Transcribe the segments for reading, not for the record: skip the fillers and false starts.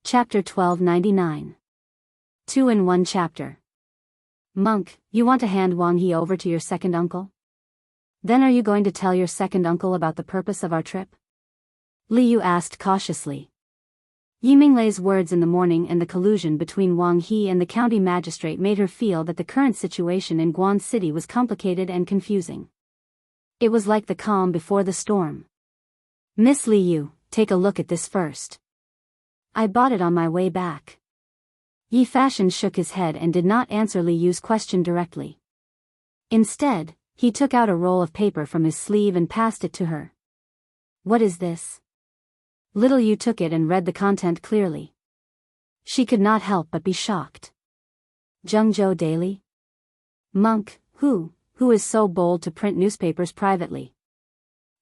Chapter 1299. 2 in 1 chapter. Monk, you want to hand Wang He over to your second uncle? Then are you going to tell your second uncle about the purpose of our trip? Li Yu asked cautiously. Yiminglei's words in the morning and the collusion between Wang He and the county magistrate made her feel that the current situation in Guan City was complicated and confusing. It was like the calm before the storm. Miss Li Yu, take a look at this first. I bought it on my way back. Yi Fashion shook his head and did not answer Li Yu's question directly. Instead, he took out a roll of paper from his sleeve and passed it to her. What is this? Little Yu took it and read the content clearly. She could not help but be shocked. Jianghu Daily? Monk, who is so bold to print newspapers privately?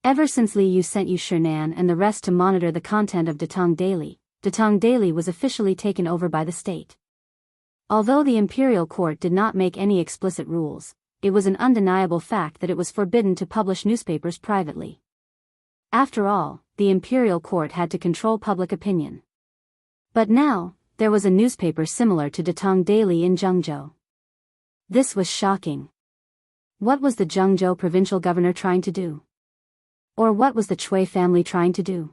Ever since Li Yu sent you Shernan and the rest to monitor the content of Datong Daily was officially taken over by the state. Although the imperial court did not make any explicit rules, it was an undeniable fact that it was forbidden to publish newspapers privately. After all, the imperial court had to control public opinion. But now, there was a newspaper similar to Datong Daily in Jianghu. This was shocking. What was the Jianghu provincial governor trying to do? Or what was the Chui family trying to do?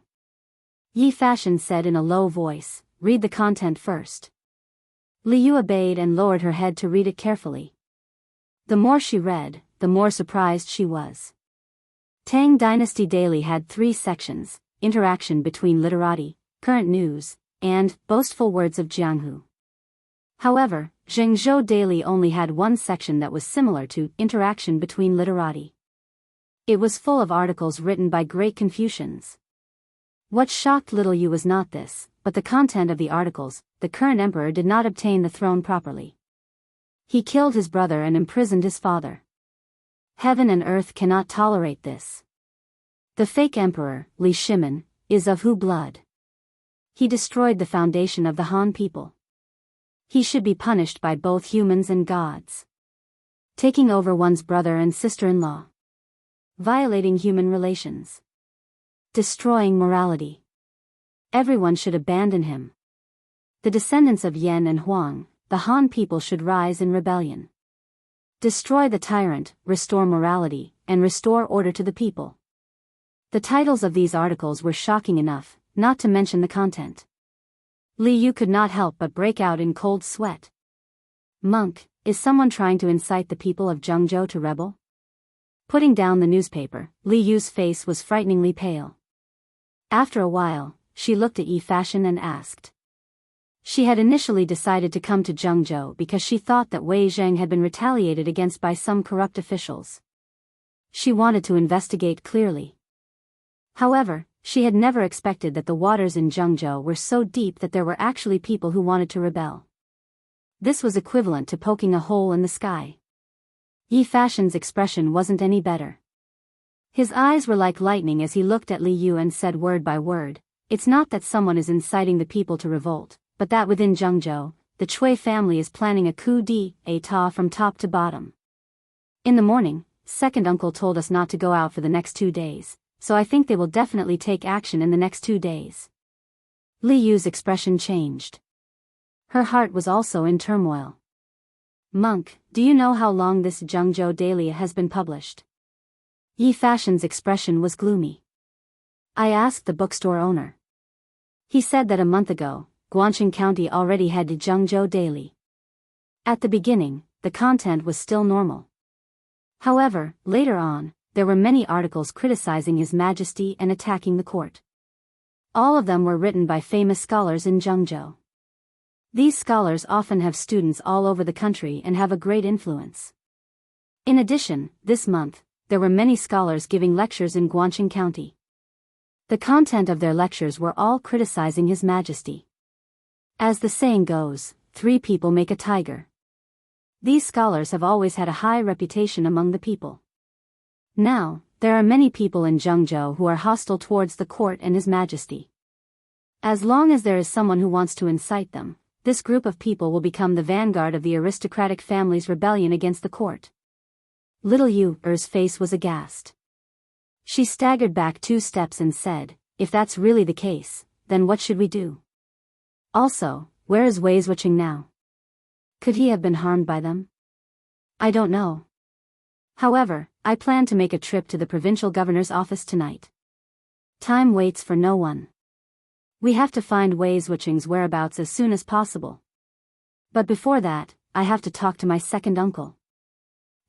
Yi Fashion said in a low voice, read the content first. Li Yu obeyed and lowered her head to read it carefully. The more she read, the more surprised she was. Tang Dynasty Daily had 3 sections: interaction between literati, current news, and boastful words of Jianghu. However, Zhengzhou Daily only had 1 section that was similar to interaction between literati. It was full of articles written by great Confucians. What shocked Little Yu was not this, but the content of the articles. The current emperor did not obtain the throne properly. He killed his brother and imprisoned his father. Heaven and earth cannot tolerate this. The fake emperor, Li Shimin, is of Hu blood. He destroyed the foundation of the Han people. He should be punished by both humans and gods. Taking over one's brother and sister-in-law. Violating human relations. Destroying morality. Everyone should abandon him. The descendants of Yan and Huang, the Han people, should rise in rebellion. Destroy the tyrant, restore morality, and restore order to the people. The titles of these articles were shocking enough, not to mention the content. Li Yu could not help but break out in cold sweat. Monk, is someone trying to incite the people of Jianghu to rebel? Putting down the newspaper, Li Yu's face was frighteningly pale. After a while, she looked at Yi Fashion and asked. She had initially decided to come to Jianghu because she thought that Wei Zheng had been retaliated against by some corrupt officials. She wanted to investigate clearly. However, she had never expected that the waters in Jianghu were so deep that there were actually people who wanted to rebel. This was equivalent to poking a hole in the sky. Yi Fashion's expression wasn't any better. His eyes were like lightning as he looked at Li Yu and said word by word, it's not that someone is inciting the people to revolt, but that within Jianghu, the Chui family is planning a coup d'état from top to bottom. In the morning, second uncle told us not to go out for the next 2 days, so I think they will definitely take action in the next 2 days. Li Yu's expression changed. Her heart was also in turmoil. Monk, do you know how long this Jianghu Daily has been published? Yi Fashion's expression was gloomy. I asked the bookstore owner. He said that a month ago, Guangxing County already had the Jianghu Daily. At the beginning, the content was still normal. However, later on, there were many articles criticizing His Majesty and attacking the court. All of them were written by famous scholars in Jianghu. These scholars often have students all over the country and have a great influence. In addition, this month, there were many scholars giving lectures in Guangxing County. The content of their lectures were all criticizing His Majesty. As the saying goes, 3 people make a tiger. These scholars have always had a high reputation among the people. Now, there are many people in Jianghu who are hostile towards the court and His Majesty. As long as there is someone who wants to incite them, this group of people will become the vanguard of the aristocratic family's rebellion against the court. Little Yu's face was aghast. She staggered back 2 steps and said, if that's really the case, then what should we do? Also, where is Wei Wuching now? Could he have been harmed by them? I don't know. However, I plan to make a trip to the provincial governor's office tonight. Time waits for no one. We have to find Wei Wuching's whereabouts as soon as possible. But before that, I have to talk to my second uncle.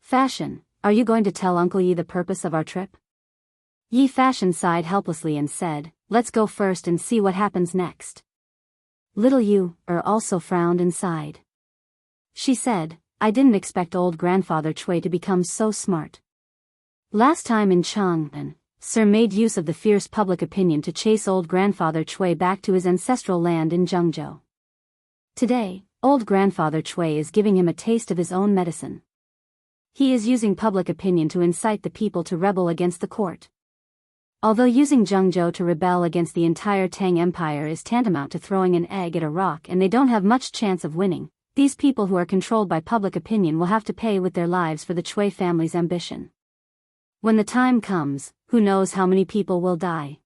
Fashion, are you going to tell Uncle Yi the purpose of our trip? Yi Fashion sighed helplessly and said, let's go first and see what happens next. Little Yu also frowned and sighed. She said, I didn't expect old grandfather Chui to become so smart. Last time in Chang'an, Sir made use of the fierce public opinion to chase old grandfather Chui back to his ancestral land in Jianghu. Today, old grandfather Chui is giving him a taste of his own medicine. He is using public opinion to incite the people to rebel against the court. Although using Jianghu to rebel against the entire Tang Empire is tantamount to throwing an egg at a rock and they don't have much chance of winning, these people who are controlled by public opinion will have to pay with their lives for the Chui family's ambition. When the time comes, who knows how many people will die.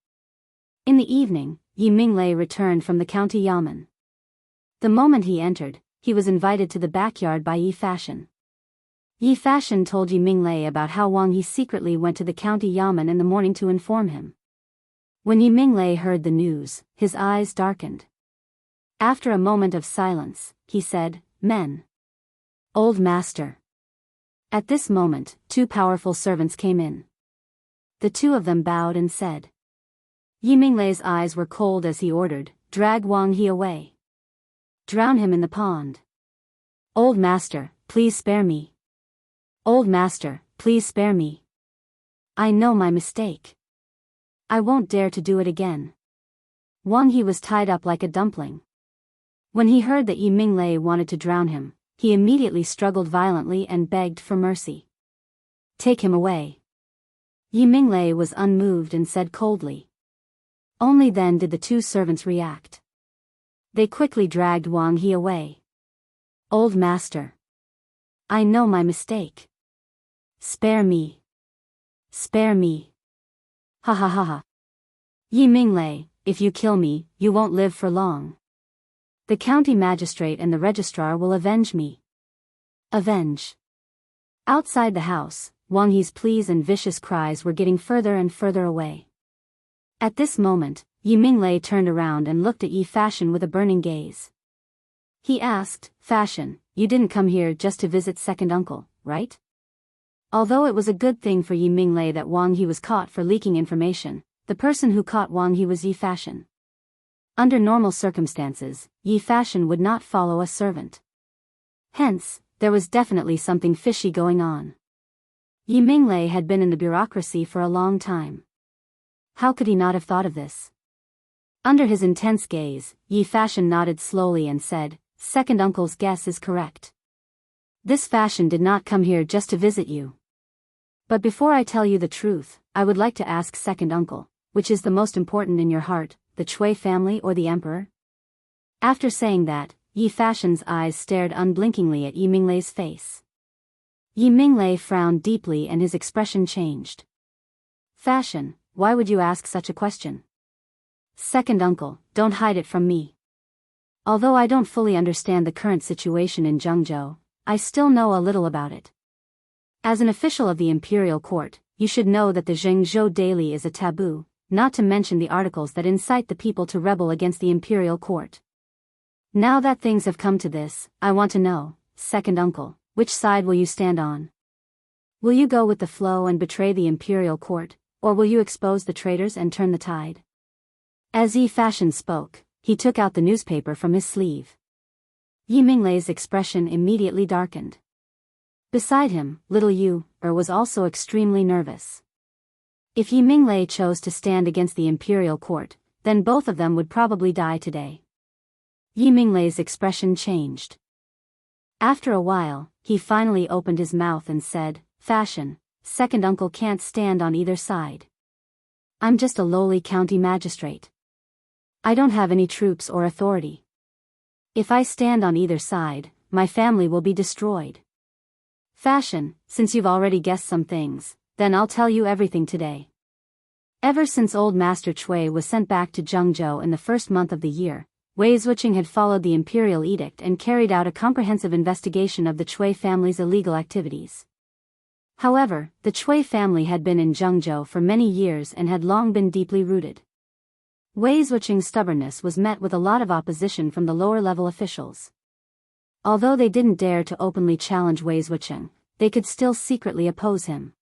In the evening, Yi Minglei returned from the county yamen. The moment he entered, he was invited to the backyard by Yi Fashion. Yi Fashion told Yi Minglei about how Wang He secretly went to the county yamen in the morning to inform him. When Yi Minglei heard the news, his eyes darkened. After a moment of silence, he said, Men. Old master. At this moment, two powerful servants came in. The two of them bowed and said. Yi Minglei's eyes were cold as he ordered, drag Wang He away. Drown him in the pond. Old master, please spare me. Old master, please spare me. I know my mistake. I won't dare to do it again. Wang He was tied up like a dumpling. When he heard that Yi Minglei wanted to drown him, he immediately struggled violently and begged for mercy. Take him away. Yi Minglei was unmoved and said coldly. Only then did the two servants react. They quickly dragged Wang He away. Old master. I know my mistake. Spare me. Spare me. Ha ha ha ha. Yi Minglei, if you kill me, you won't live for long. The county magistrate and the registrar will avenge me. Avenge. Outside the house, Wang He's pleas and vicious cries were getting further and further away. At this moment, Yi Minglei turned around and looked at Yi Fashion with a burning gaze. He asked, Fashion, you didn't come here just to visit second uncle, right? Although it was a good thing for Yi Minglei that Wang He was caught for leaking information, the person who caught Wang He was Yi Fashion. Under normal circumstances, Yi Fashion would not follow a servant. Hence, there was definitely something fishy going on. Yi Minglei had been in the bureaucracy for a long time. How could he not have thought of this? Under his intense gaze, Yi Fashion nodded slowly and said, Second uncle's guess is correct. This Fashion did not come here just to visit you. But before I tell you the truth, I would like to ask second uncle, which is the most important in your heart, the Chui family or the emperor? After saying that, Yi Fashion's eyes stared unblinkingly at Yi Minglei's face. Yi Minglei frowned deeply and his expression changed. Fashion, why would you ask such a question? Second uncle, don't hide it from me. Although I don't fully understand the current situation in Jianghu, I still know a little about it. As an official of the imperial court, you should know that the Jianghu daily is a taboo, not to mention the articles that incite the people to rebel against the imperial court. Now that things have come to this, I want to know, second uncle, which side will you stand on? Will you go with the flow and betray the imperial court, or will you expose the traitors and turn the tide? As Yi Fashion spoke, he took out the newspaper from his sleeve. Yi Minglei's expression immediately darkened. Beside him, little Yu was also extremely nervous. If Yi Minglei chose to stand against the imperial court, then both of them would probably die today. Yi Minglei's expression changed. After a while, he finally opened his mouth and said, Fashion, second uncle can't stand on either side. I'm just a lowly county magistrate. I don't have any troops or authority. If I stand on either side, my family will be destroyed. Fashion, since you've already guessed some things, then I'll tell you everything today. Ever since old Master Chui was sent back to Jiangzhou in the first month of the year, Wei Zhuqing had followed the imperial edict and carried out a comprehensive investigation of the Cui family's illegal activities. However, the Cui family had been in Jianghu for many years and had long been deeply rooted. Wei Zhuqing's stubbornness was met with a lot of opposition from the lower-level officials. Although they didn't dare to openly challenge Wei Zhuqing, they could still secretly oppose him.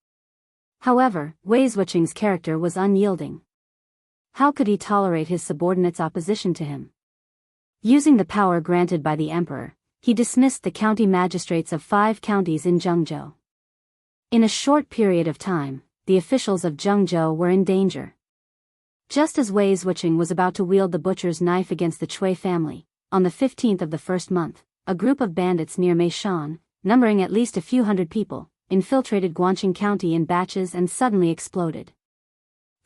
However, Wei Zhuqing's character was unyielding. How could he tolerate his subordinates' opposition to him? Using the power granted by the emperor, he dismissed the county magistrates of 5 counties in Jianghu. In a short period of time, the officials of Jianghu were in danger. Just as Wei Zhuqing was about to wield the butcher's knife against the Cui family, on the 15th of the first month, a group of bandits near Meishan, numbering at least a few hundred people, infiltrated Guangqing County in batches and suddenly exploded.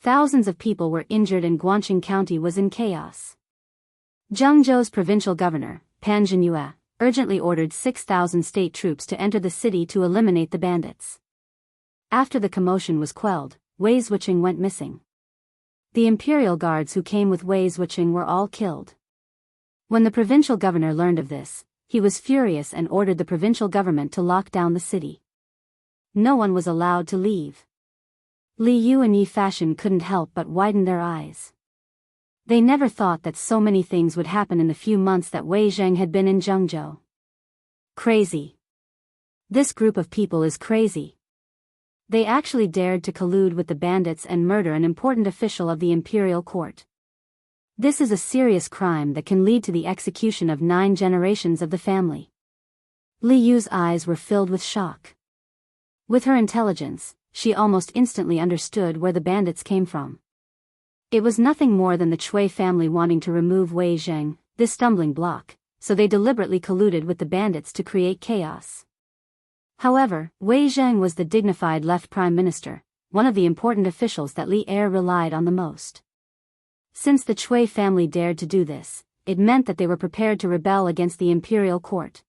Thousands of people were injured and Guangqing County was in chaos. Jiangzhou's provincial governor, Pan Zhenyue, urgently ordered 6,000 state troops to enter the city to eliminate the bandits. After the commotion was quelled, Wei Zhuqing went missing. The imperial guards who came with Wei Zhuqing were all killed. When the provincial governor learned of this, he was furious and ordered the provincial government to lock down the city. No one was allowed to leave. Li Yu and Yi Fashion couldn't help but widen their eyes. They never thought that so many things would happen in the few months that Wei Zheng had been in Jiangzhou. Crazy. This group of people is crazy. They actually dared to collude with the bandits and murder an important official of the imperial court. This is a serious crime that can lead to the execution of 9 generations of the family. Li Yu's eyes were filled with shock. With her intelligence, she almost instantly understood where the bandits came from. It was nothing more than the Cui family wanting to remove Wei Zheng, this stumbling block, so they deliberately colluded with the bandits to create chaos. However, Wei Zheng was the dignified left prime minister, one of the important officials that Li Er relied on the most. Since the Cui family dared to do this, it meant that they were prepared to rebel against the imperial court.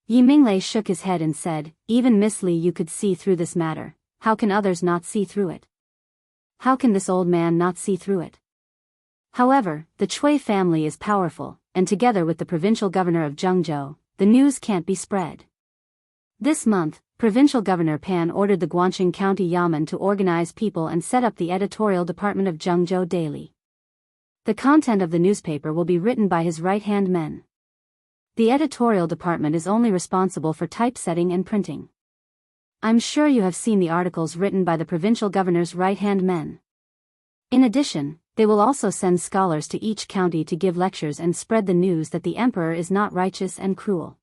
Yi Minglei shook his head and said, "Even Miss Li you could see through this matter, how can others not see through it? How can this old man not see through it?" However, the Cui family is powerful, and together with the provincial governor of Jiangzhou, the news can't be spread. This month, Provincial Governor Pan ordered the Guangqing County Yamen to organize people and set up the editorial department of Jiangzhou Daily. The content of the newspaper will be written by his right-hand men. The editorial department is only responsible for typesetting and printing. I'm sure you have seen the articles written by the provincial governor's right-hand men. In addition, they will also send scholars to each county to give lectures and spread the news that the emperor is not righteous and cruel.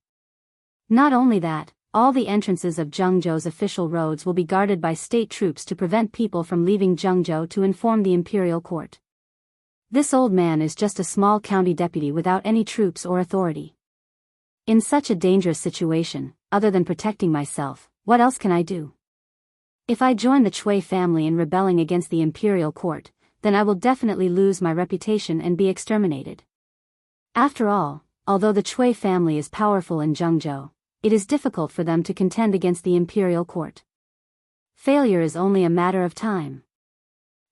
Not only that, all the entrances of Jiangzhou's official roads will be guarded by state troops to prevent people from leaving Jiangzhou to inform the imperial court. This old man is just a small county deputy without any troops or authority. In such a dangerous situation, other than protecting myself, what else can I do? If I join the Cui family in rebelling against the imperial court, then I will definitely lose my reputation and be exterminated. After all, although the Cui family is powerful in Jiangzhou, it is difficult for them to contend against the imperial court. Failure is only a matter of time.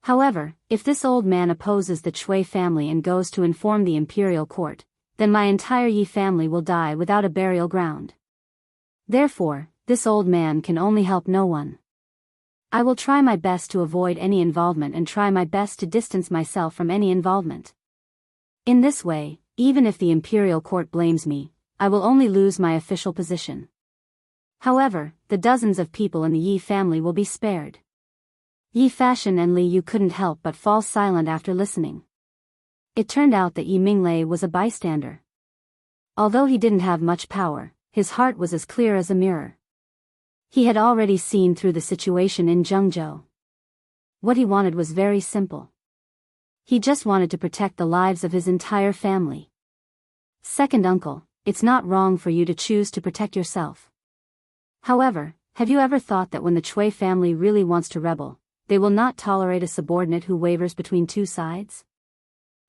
However, if this old man opposes the Cui family and goes to inform the imperial court, then my entire Yi family will die without a burial ground. Therefore, this old man can only help no one. I will try my best to avoid any involvement and try my best to distance myself from any involvement. In this way, even if the imperial court blames me, I will only lose my official position. However, the dozens of people in the Yi family will be spared. Yi Fashion and Li Yu couldn't help but fall silent after listening. It turned out that Yi Minglei was a bystander. Although he didn't have much power, his heart was as clear as a mirror. He had already seen through the situation in Jiangzhou. What he wanted was very simple. He just wanted to protect the lives of his entire family. Second uncle, it's not wrong for you to choose to protect yourself. However, have you ever thought that when the Cui family really wants to rebel, they will not tolerate a subordinate who wavers between two sides?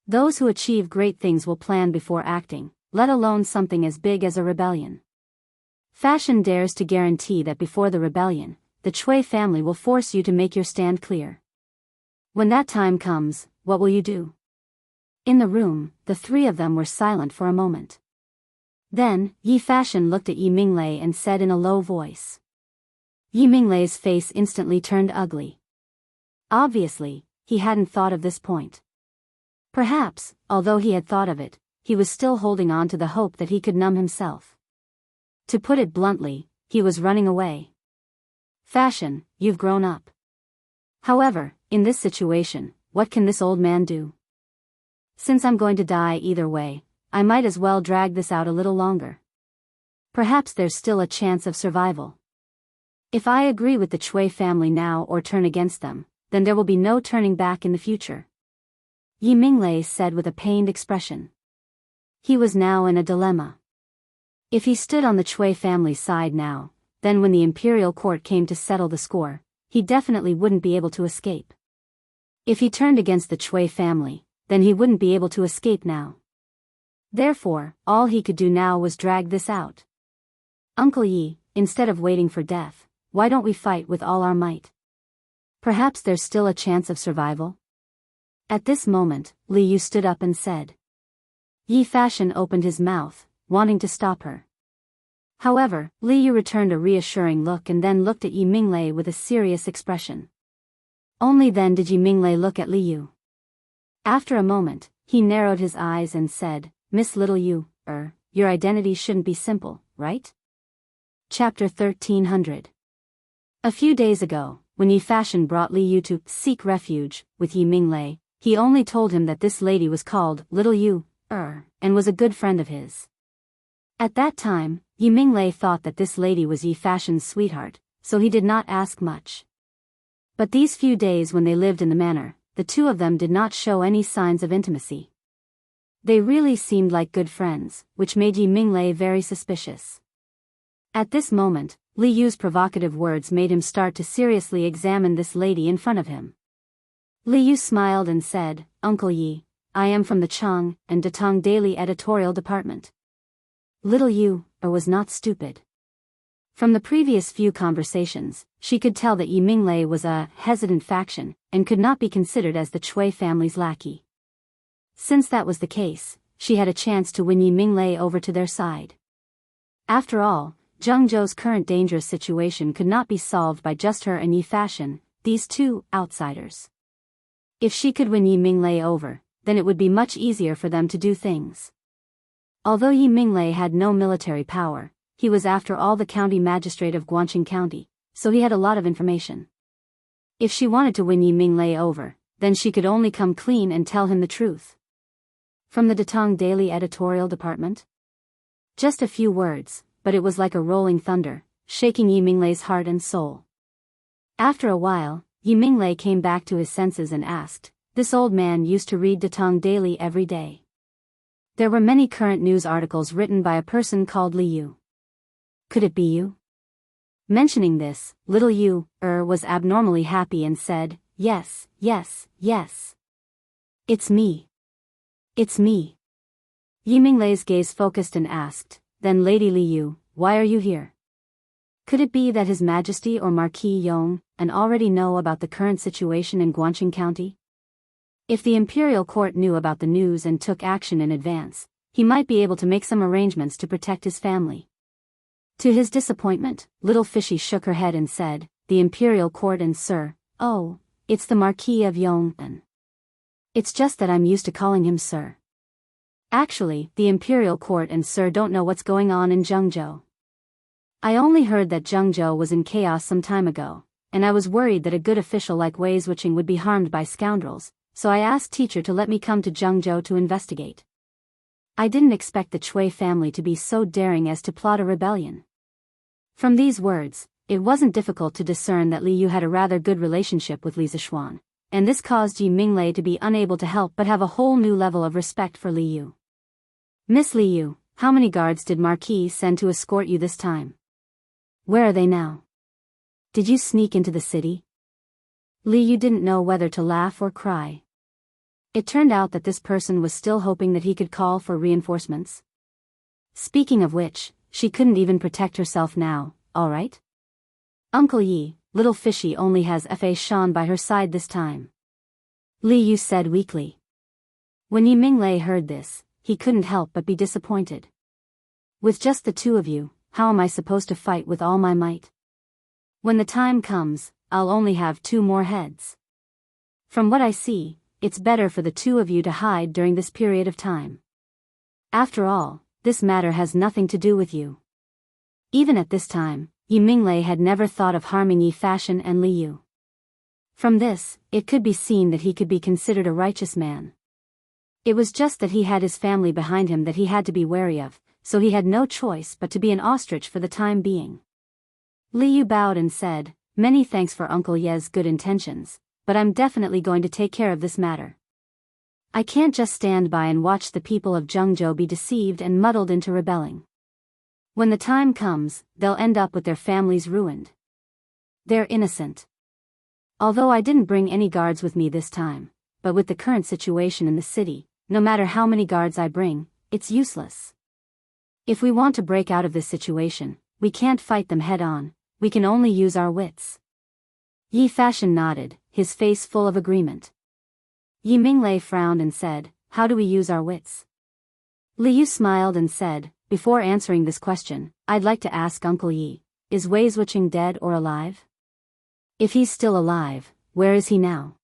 Those who achieve great things will plan before acting, let alone something as big as a rebellion. Fashion dares to guarantee that before the rebellion, the Cui family will force you to make your stand clear. When that time comes, what will you do? In the room, the three of them were silent for a moment. Then, Yi Fashion looked at Yi Minglei and said in a low voice. Yi Minglei's face instantly turned ugly. Obviously, he hadn't thought of this point. Perhaps, although he had thought of it, he was still holding on to the hope that he could numb himself. To put it bluntly, he was running away. Fashion, you've grown up. However, in this situation, what can this old man do? Since I'm going to die either way, I might as well drag this out a little longer. Perhaps there's still a chance of survival. If I agree with the Chui family now or turn against them, then there will be no turning back in the future. Yi Minglei said with a pained expression. He was now in a dilemma. If he stood on the Chui family's side now, then when the imperial court came to settle the score, he definitely wouldn't be able to escape. If he turned against the Chui family, then he wouldn't be able to escape now. Therefore, all he could do now was drag this out. Uncle Yi, instead of waiting for death, why don't we fight with all our might? Perhaps there's still a chance of survival? At this moment, Li Yu stood up and said. Yi Fashion opened his mouth, wanting to stop her. However, Li Yu returned a reassuring look and then looked at Yi Minglei with a serious expression. Only then did Yi Minglei look at Li Yu. After a moment, he narrowed his eyes and said, Miss Little Yu, your identity shouldn't be simple, right? Chapter 1300. A few days ago, when Yi Fashion brought Li Yu to seek refuge with Yi Minglei, he only told him that this lady was called Little Yu, and was a good friend of his. At that time, Yi Minglei thought that this lady was Yi Fashion's sweetheart, so he did not ask much. But these few days when they lived in the manor, the two of them did not show any signs of intimacy. They really seemed like good friends, which made Yi Minglei very suspicious. At this moment, Li Yu's provocative words made him start to seriously examine this lady in front of him. Li Yu smiled and said, Uncle Yi, I am from the Chang and Datong Daily Editorial Department. Little Yu, was not stupid. From the previous few conversations, she could tell that Yi Minglei was a hesitant faction, and could not be considered as the Chui family's lackey. Since that was the case, she had a chance to win Yi Minglei over to their side. After all, Jianghu's current dangerous situation could not be solved by just her and Yi Fashion, these two outsiders. If she could win Yi Minglei over, then it would be much easier for them to do things. Although Yi Minglei had no military power, he was after all the county magistrate of Guangqing County, so he had a lot of information. If she wanted to win Yi Minglei over, then she could only come clean and tell him the truth. From the Datong Daily Editorial Department? Just a few words, but it was like a rolling thunder, shaking Yi Minglei's heart and soul. After a while, Yi Minglei came back to his senses and asked, this old man used to read Datong Daily every day. There were many current news articles written by a person called Li Yu. Could it be you? Mentioning this, Little Yu, was abnormally happy and said, yes, yes, yes. It's me. It's me. Yi Minglei's gaze focused and asked, then Lady Li Yu, why are you here? Could it be that His Majesty or Marquis Yong and already know about the current situation in Guangqing County? If the imperial court knew about the news and took action in advance, he might be able to make some arrangements to protect his family. To his disappointment, Little Fishy shook her head and said, the imperial court and sir, it's the Marquis of Yong. It's just that I'm used to calling him sir. Actually, the imperial court and sir don't know what's going on in Jianghu. I only heard that Jianghu was in chaos some time ago, and I was worried that a good official like Wei Zuoqing would be harmed by scoundrels, so I asked teacher to let me come to Jianghu to investigate. I didn't expect the Chui family to be so daring as to plot a rebellion. From these words, it wasn't difficult to discern that Li Yu had a rather good relationship with Li Zishuan, and this caused Yi Minglei to be unable to help but have a whole new level of respect for Li Yu. Miss Li Yu, how many guards did Marquis send to escort you this time? Where are they now? Did you sneak into the city? Li Yu didn't know whether to laugh or cry. It turned out that this person was still hoping that he could call for reinforcements. Speaking of which, she couldn't even protect herself now, alright? Uncle Yi, Little Fishy only has Fa Shan by her side this time. Li Yu said weakly. When Yi Minglei heard this, he couldn't help but be disappointed. With just the two of you, how am I supposed to fight with all my might? When the time comes, I'll only have 2 more heads. From what I see, it's better for the 2 of you to hide during this period of time. After all, this matter has nothing to do with you. Even at this time, Yi Minglei had never thought of harming Yi Fashion and Li Yu. From this, it could be seen that he could be considered a righteous man. It was just that he had his family behind him that he had to be wary of, so he had no choice but to be an ostrich for the time being. Li Yu bowed and said, "Many thanks for Uncle Ye's good intentions, but I'm definitely going to take care of this matter. I can't just stand by and watch the people of Jianghu be deceived and muddled into rebelling. When the time comes, they'll end up with their families ruined. They're innocent. Although I didn't bring any guards with me this time, but with the current situation in the city, no matter how many guards I bring, it's useless. If we want to break out of this situation, we can't fight them head-on, we can only use our wits." Yi Fashion nodded, his face full of agreement. Yi Minglei frowned and said, "How do we use our wits?" Li Yu smiled and said, "Before answering this question, I'd like to ask Uncle Yi, is Wei Wuxia dead or alive? If he's still alive, where is he now?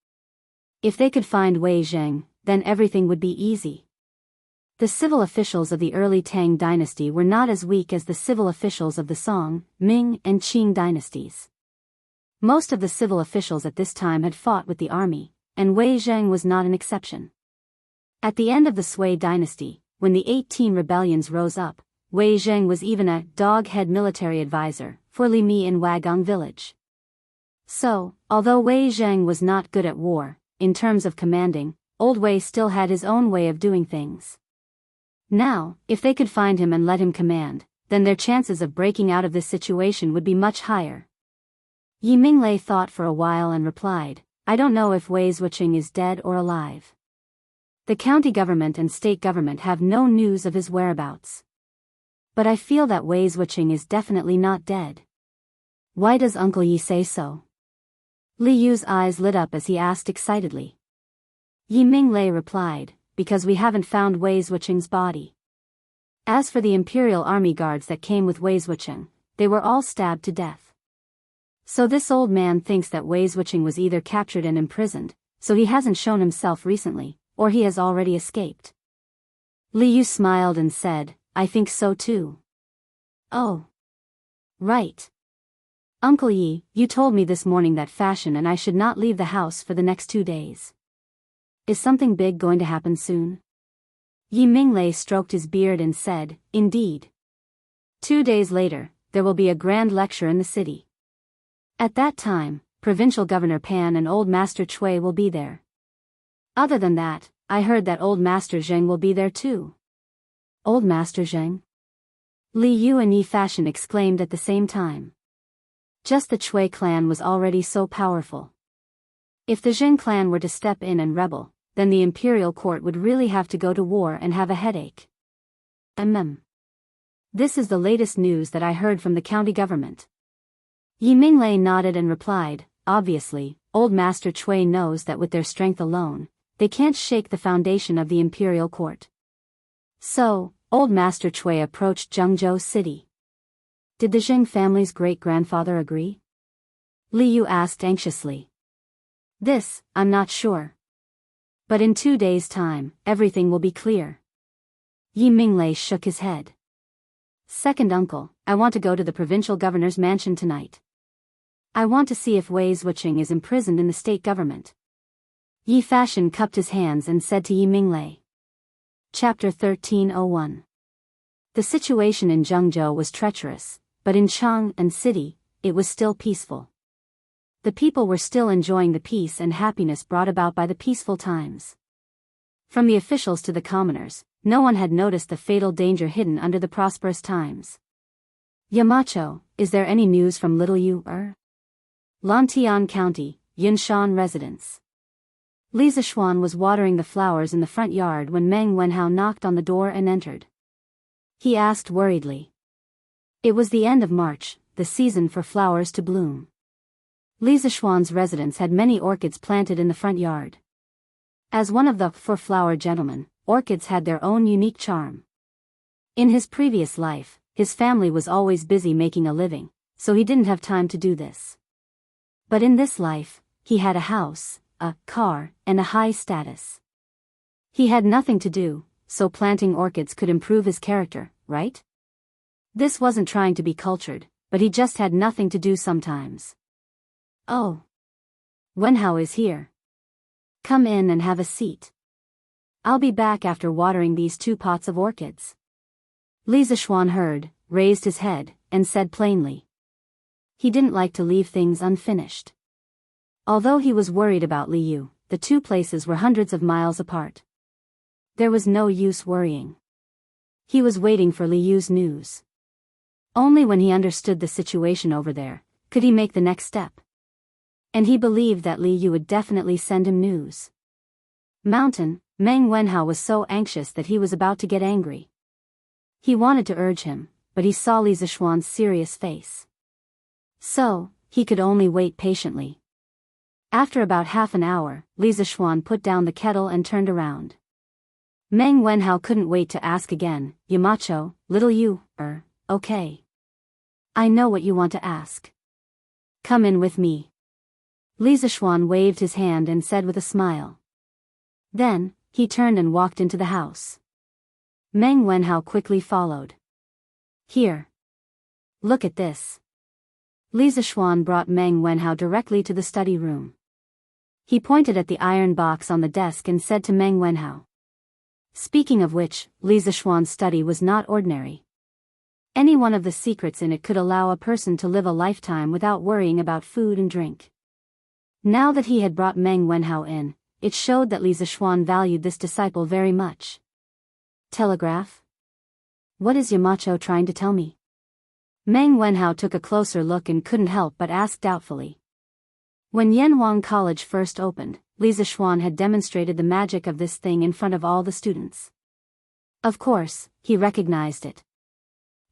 If they could find Wei Zheng, then everything would be easy." The civil officials of the early Tang dynasty were not as weak as the civil officials of the Song, Ming, and Qing dynasties. Most of the civil officials at this time had fought with the army, and Wei Zheng was not an exception. At the end of the Sui dynasty, when the 18 rebellions rose up, Wei Zheng was even a dog-head military advisor for Li Mi in Wagong village. So, although Wei Zheng was not good at war, in terms of commanding, old Wei still had his own way of doing things. Now, if they could find him and let him command, then their chances of breaking out of this situation would be much higher. Yi Minglei thought for a while and replied, "I don't know if Wei Wuxia is dead or alive. The county government and state government have no news of his whereabouts. But I feel that Wei Wuxia is definitely not dead." "Why does Uncle Yi say so?" Li Yu's eyes lit up as he asked excitedly. Yi Minglei replied, "Because we haven't found Wei Wuxia's body. As for the imperial army guards that came with Wei Wuxia, they were all stabbed to death. So this old man thinks that Wei Wuxia was either captured and imprisoned, so he hasn't shown himself recently, or he has already escaped." Li Yu smiled and said, "I think so too." "Oh. Right. Uncle Yi, you told me this morning that Fashion and I should not leave the house for the next 2 days. Is something big going to happen soon?" Yi Minglei stroked his beard and said, "Indeed. 2 days later, there will be a grand lecture in the city. At that time, Provincial Governor Pan and Old Master Chui will be there. Other than that, I heard that Old Master Zheng will be there too." "Old Master Zheng?" Li Yu and Yi Fashion exclaimed at the same time. Just the Chui clan was already so powerful. If the Zheng clan were to step in and rebel, then the imperial court would really have to go to war and have a headache. This is the latest news that I heard from the county government." Yi Minglei nodded and replied, "Obviously, Old Master Chui knows that with their strength alone, they can't shake the foundation of the imperial court. So, Old Master Chui approached Jianghu city." "Did the Zheng family's great-grandfather agree?" Li Yu asked anxiously. "This, I'm not sure. But in 2 days' time, everything will be clear." Yi Minglei shook his head. "Second uncle, I want to go to the provincial governor's mansion tonight. I want to see if Wei Wuxia is imprisoned in the state government." Yi Fashion cupped his hands and said to Yi Minglei. Chapter 1301. The situation in Jianghu was treacherous, but in Chang and city, it was still peaceful. The people were still enjoying the peace and happiness brought about by the peaceful times. From the officials to the commoners, no one had noticed the fatal danger hidden under the prosperous times. "Yamacho, is there any news from Little Yu? Lantian County, Yunshan residence." Li Zishuan was watering the flowers in the front yard when Meng Wenhao knocked on the door and entered. He asked worriedly. It was the end of March, the season for flowers to bloom. Li Zishuan's residence had many orchids planted in the front yard. As one of the four-flower gentlemen, orchids had their own unique charm. In his previous life, his family was always busy making a living, so he didn't have time to do this. But in this life, he had a house, a car, and a high status. He had nothing to do, so planting orchids could improve his character, right? This wasn't trying to be cultured, but he just had nothing to do sometimes. Oh. Wenhao is here. Come in and have a seat. I'll be back after watering these 2 pots of orchids. Li Zishuan heard, raised his head, and said plainly. He didn't like to leave things unfinished. Although he was worried about Li Yu, the 2 places were hundreds of miles apart. There was no use worrying. He was waiting for Li Yu's news. Only when he understood the situation over there, could he make the next step. And he believed that Li Yu would definitely send him news. Mountain, Meng Wenhao was so anxious that he was about to get angry. He wanted to urge him, but he saw Li Zishuan's serious face. So, he could only wait patiently. After about half an hour, Li Zishuan put down the kettle and turned around. Meng Wenhao couldn't wait to ask again, Yamacho, little you, okay. I know what you want to ask. Come in with me. Li Zishuan waved his hand and said with a smile. Then, he turned and walked into the house. Meng Wenhao quickly followed. Here. Look at this. Li Zishuan brought Meng Wenhao directly to the study room. He pointed at the iron box on the desk and said to Meng Wenhao. Speaking of which, Li Zishuan's study was not ordinary. Any one of the secrets in it could allow a person to live a lifetime without worrying about food and drink. Now that he had brought Meng Wenhao in, it showed that Li Zishuan valued this disciple very much. Telegraph? What is Yamacho trying to tell me? Meng Wenhao took a closer look and couldn't help but ask doubtfully. When Yanwang College first opened, Li Zishuan had demonstrated the magic of this thing in front of all the students. Of course, he recognized it.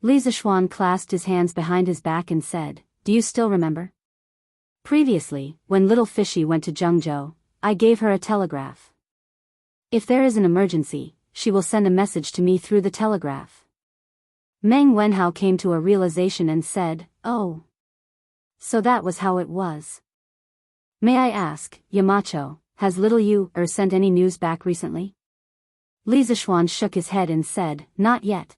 Li Zishuan clasped his hands behind his back and said, Do you still remember? Previously, when little Fishy went to Jianghu, I gave her a telegraph. If there is an emergency, she will send a message to me through the telegraph. Meng Wenhao came to a realization and said, Oh. So that was how it was. May I ask, Yamacho, has little you sent any news back recently? Li Zishuan shook his head and said, Not yet.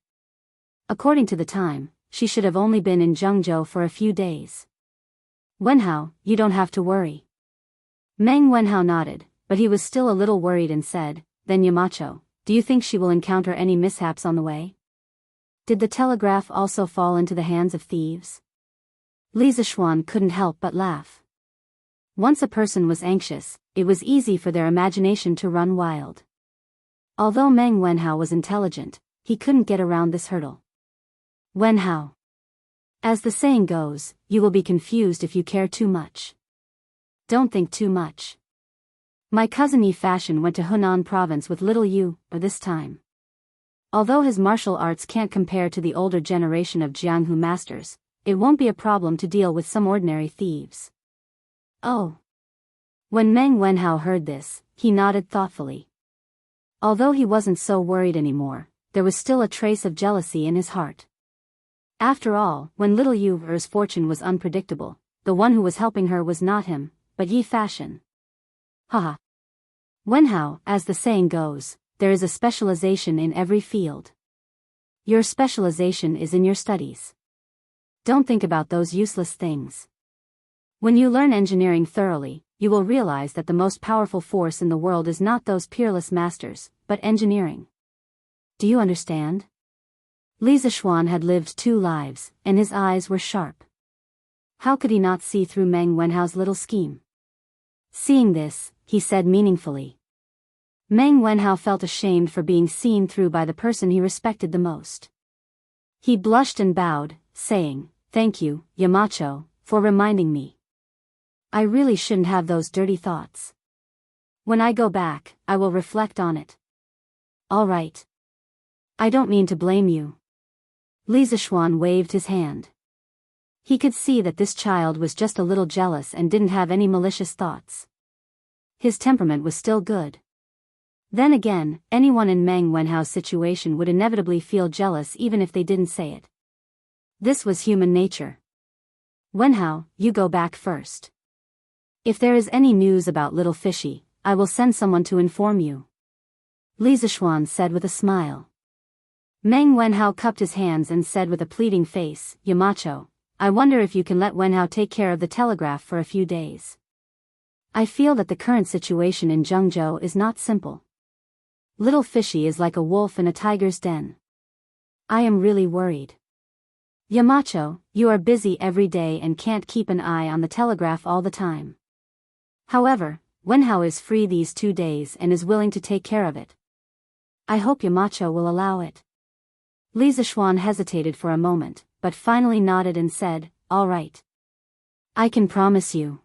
According to the time, she should have only been in Jianghu for a few days. Wenhao, you don't have to worry. Meng Wenhao nodded, but he was still a little worried and said, Then Yamacho, do you think she will encounter any mishaps on the way? Did the telegraph also fall into the hands of thieves? Li Zishuan couldn't help but laugh. Once a person was anxious, it was easy for their imagination to run wild. Although Meng Wenhao was intelligent, he couldn't get around this hurdle. Wenhao. As the saying goes, you will be confused if you care too much. Don't think too much. My cousin Yi Fashion went to Hunan province with little you, this time. Although his martial arts can't compare to the older generation of Jianghu masters, it won't be a problem to deal with some ordinary thieves. Oh. When Meng Wenhao heard this, he nodded thoughtfully. Although he wasn't so worried anymore, there was still a trace of jealousy in his heart. After all, when little Yu's fortune was unpredictable, the one who was helping her was not him, but Yi Fashion. Haha. Wenhao, as the saying goes, there is a specialization in every field. Your specialization is in your studies. Don't think about those useless things. When you learn engineering thoroughly, you will realize that the most powerful force in the world is not those peerless masters, but engineering. Do you understand? Li Zishuan had lived 2 lives, and his eyes were sharp. How could he not see through Meng Wenhao's little scheme? Seeing this, he said meaningfully. Meng Wenhao felt ashamed for being seen through by the person he respected the most. He blushed and bowed, saying, Thank you, Yamacho, for reminding me. I really shouldn't have those dirty thoughts. When I go back, I will reflect on it. All right. I don't mean to blame you. Li Zishuan waved his hand. He could see that this child was just a little jealous and didn't have any malicious thoughts. His temperament was still good. Then again, anyone in Meng Wenhao's situation would inevitably feel jealous even if they didn't say it. This was human nature. Wenhao, you go back first. If there is any news about little fishy, I will send someone to inform you. Li Zishuan said with a smile. Meng Wenhao cupped his hands and said with a pleading face, Yamacho, I wonder if you can let Wenhao take care of the telegraph for a few days. I feel that the current situation in Jianghu is not simple. Little fishy is like a wolf in a tiger's den. I am really worried. Yamacho, you are busy every day and can't keep an eye on the telegraph all the time. However, Wenhao is free these 2 days and is willing to take care of it. I hope Yamacho will allow it. Li Zishuan hesitated for a moment, but finally nodded and said, all right. I can promise you.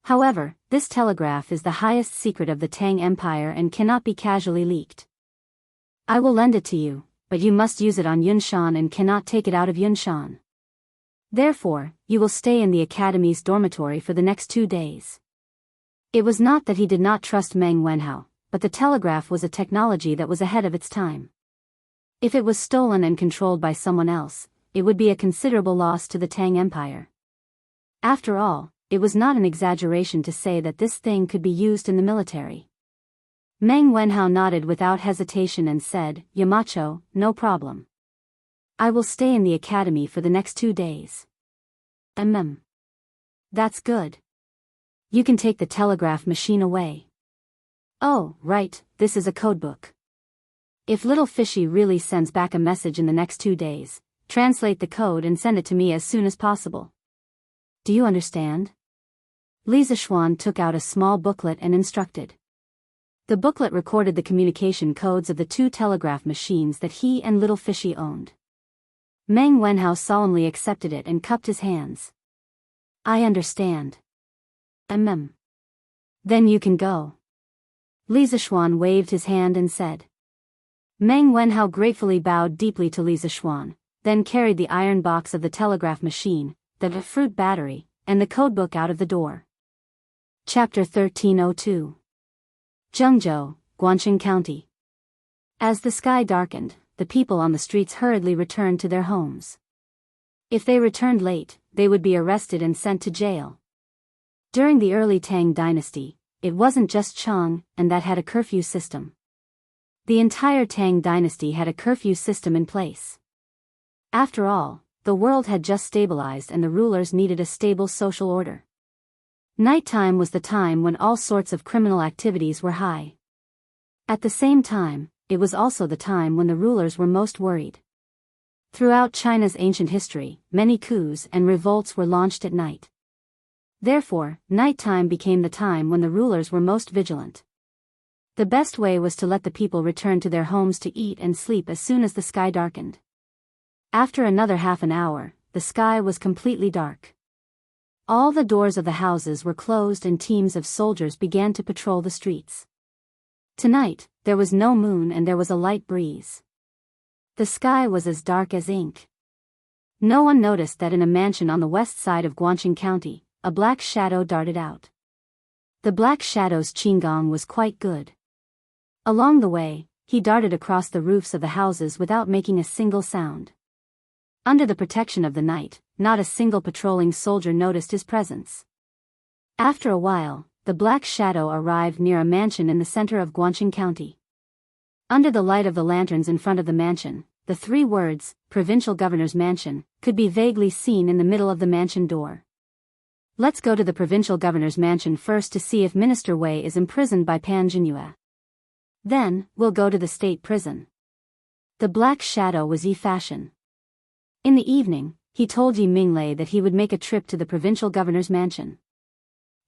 However, this telegraph is the highest secret of the Tang Empire and cannot be casually leaked. I will lend it to you, but you must use it on Yunshan and cannot take it out of Yunshan. Therefore, you will stay in the academy's dormitory for the next 2 days. It was not that he did not trust Meng Wenhao, but the telegraph was a technology that was ahead of its time. If it was stolen and controlled by someone else, it would be a considerable loss to the Tang Empire. After all, it was not an exaggeration to say that this thing could be used in the military. Meng Wenhao nodded without hesitation and said, Yamacho, no problem. I will stay in the academy for the next 2 days. That's good. You can take the telegraph machine away. Oh, right, this is a codebook. If little fishy really sends back a message in the next 2 days, translate the code and send it to me as soon as possible. Do you understand? Li Zishuan took out a small booklet and instructed. The booklet recorded the communication codes of the 2 telegraph machines that he and little fishy owned. Meng Wenhao solemnly accepted it and cupped his hands. I understand. Then you can go. Li Zishuan waved his hand and said. Meng Wenhao gratefully bowed deeply to Li Zishuan, then carried the iron box of the telegraph machine, the fruit battery, and the codebook out of the door. Chapter 1302. Jianghu, Guangxing County. As the sky darkened, the people on the streets hurriedly returned to their homes. If they returned late, they would be arrested and sent to jail. During the early Tang dynasty, it wasn't just Chang and that had a curfew system. The entire Tang dynasty had a curfew system in place. After all, the world had just stabilized and the rulers needed a stable social order. Nighttime was the time when all sorts of criminal activities were high. At the same time, it was also the time when the rulers were most worried. Throughout China's ancient history, many coups and revolts were launched at night. Therefore, nighttime became the time when the rulers were most vigilant. The best way was to let the people return to their homes to eat and sleep as soon as the sky darkened. After another half an hour, the sky was completely dark. All the doors of the houses were closed and teams of soldiers began to patrol the streets. Tonight, there was no moon and there was a light breeze. The sky was as dark as ink. No one noticed that in a mansion on the west side of Guangxing County, a black shadow darted out. The black shadow's qigong was quite good. Along the way, he darted across the roofs of the houses without making a single sound. Under the protection of the night, not a single patrolling soldier noticed his presence. After a while, the black shadow arrived near a mansion in the center of Guangxing County. Under the light of the lanterns in front of the mansion, the 3 words, Provincial Governor's Mansion, could be vaguely seen in the middle of the mansion door. Let's go to the Provincial Governor's Mansion first to see if Minister Wei is imprisoned by Pan Jinhua. Then, we'll go to the state prison. The black shadow was Yi Fashion. In the evening, he told Yi Minglei that he would make a trip to the Provincial Governor's Mansion.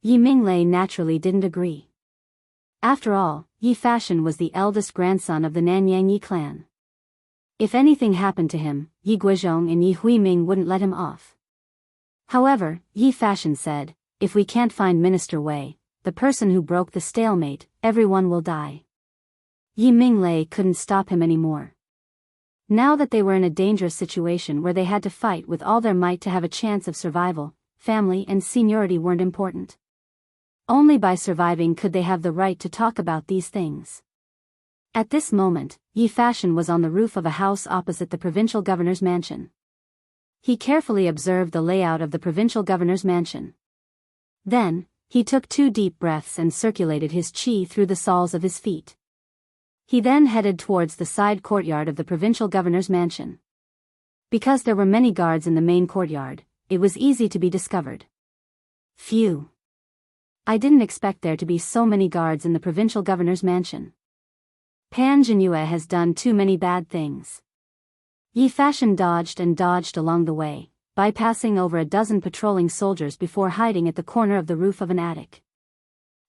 Yi Minglei naturally didn't agree. After all, Yi Fashion was the eldest grandson of the Nanyang Yi clan. If anything happened to him, Yi Guizhong and Yi Huiming wouldn't let him off. However, Yi Fashion said, if we can't find Minister Wei, the person who broke the stalemate, everyone will die. Yi Minglei couldn't stop him anymore. Now that they were in a dangerous situation where they had to fight with all their might to have a chance of survival, family and seniority weren't important. Only by surviving could they have the right to talk about these things. At this moment, Yi Fashion was on the roof of a house opposite the provincial governor's mansion. He carefully observed the layout of the provincial governor's mansion. Then, he took 2 deep breaths and circulated his qi through the soles of his feet. He then headed towards the side courtyard of the provincial governor's mansion. Because there were many guards in the main courtyard, it was easy to be discovered. Phew! I didn't expect there to be so many guards in the provincial governor's mansion. Pan Jinhue has done too many bad things. Yi Fashion dodged and dodged along the way, bypassing over a dozen patrolling soldiers before hiding at the corner of the roof of an attic.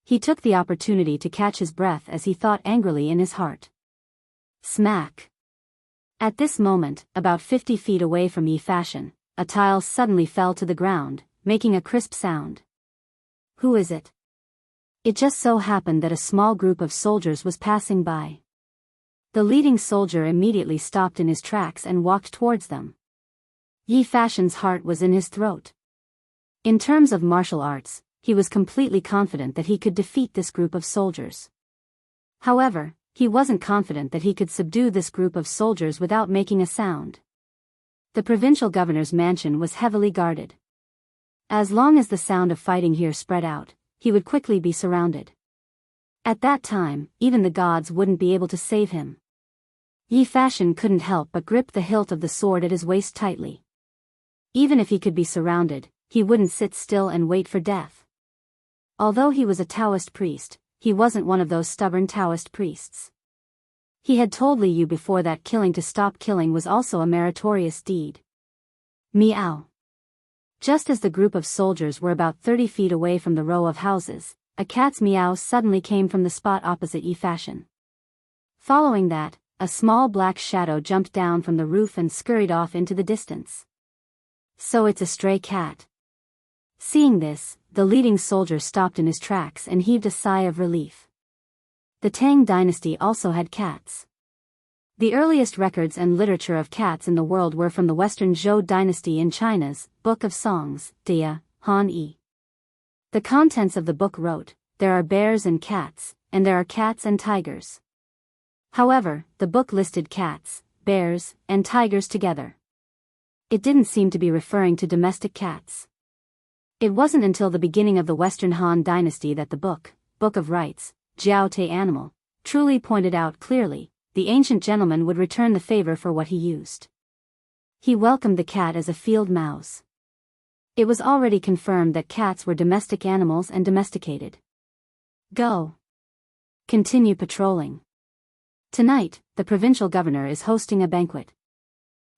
He took the opportunity to catch his breath as he thought angrily in his heart. Smack! At this moment, about 50 feet away from Yi Fashion, a tile suddenly fell to the ground, making a crisp sound. Who is it? It just so happened that a small group of soldiers was passing by. The leading soldier immediately stopped in his tracks and walked towards them. Yi Fashion's heart was in his throat. In terms of martial arts, he was completely confident that he could defeat this group of soldiers. However, he wasn't confident that he could subdue this group of soldiers without making a sound. The provincial governor's mansion was heavily guarded. As long as the sound of fighting here spread out, he would quickly be surrounded. At that time, even the gods wouldn't be able to save him. Yi Fashion couldn't help but grip the hilt of the sword at his waist tightly. Even if he could be surrounded, he wouldn't sit still and wait for death. Although he was a Taoist priest, he wasn't one of those stubborn Taoist priests. He had told Li Yu before that killing to stop killing was also a meritorious deed. Meow. Just as the group of soldiers were about 30 feet away from the row of houses, a cat's meow suddenly came from the spot opposite Yi Fashion. Following that, a small black shadow jumped down from the roof and scurried off into the distance. So it's a stray cat. Seeing this, the leading soldier stopped in his tracks and heaved a sigh of relief. The Tang dynasty also had cats. The earliest records and literature of cats in the world were from the Western Zhou dynasty in China's Book of Songs, Dia, Han Yi. The contents of the book wrote, "There are bears and cats, and there are cats and tigers." However, the book listed cats, bears, and tigers together. It didn't seem to be referring to domestic cats. It wasn't until the beginning of the Western Han dynasty that the Book of Rights, Jiao Te Animal, truly pointed out clearly, the ancient gentleman would return the favor for what he used. He welcomed the cat as a field mouse. It was already confirmed that cats were domestic animals and domesticated. Go. Continue patrolling. Tonight, the provincial governor is hosting a banquet.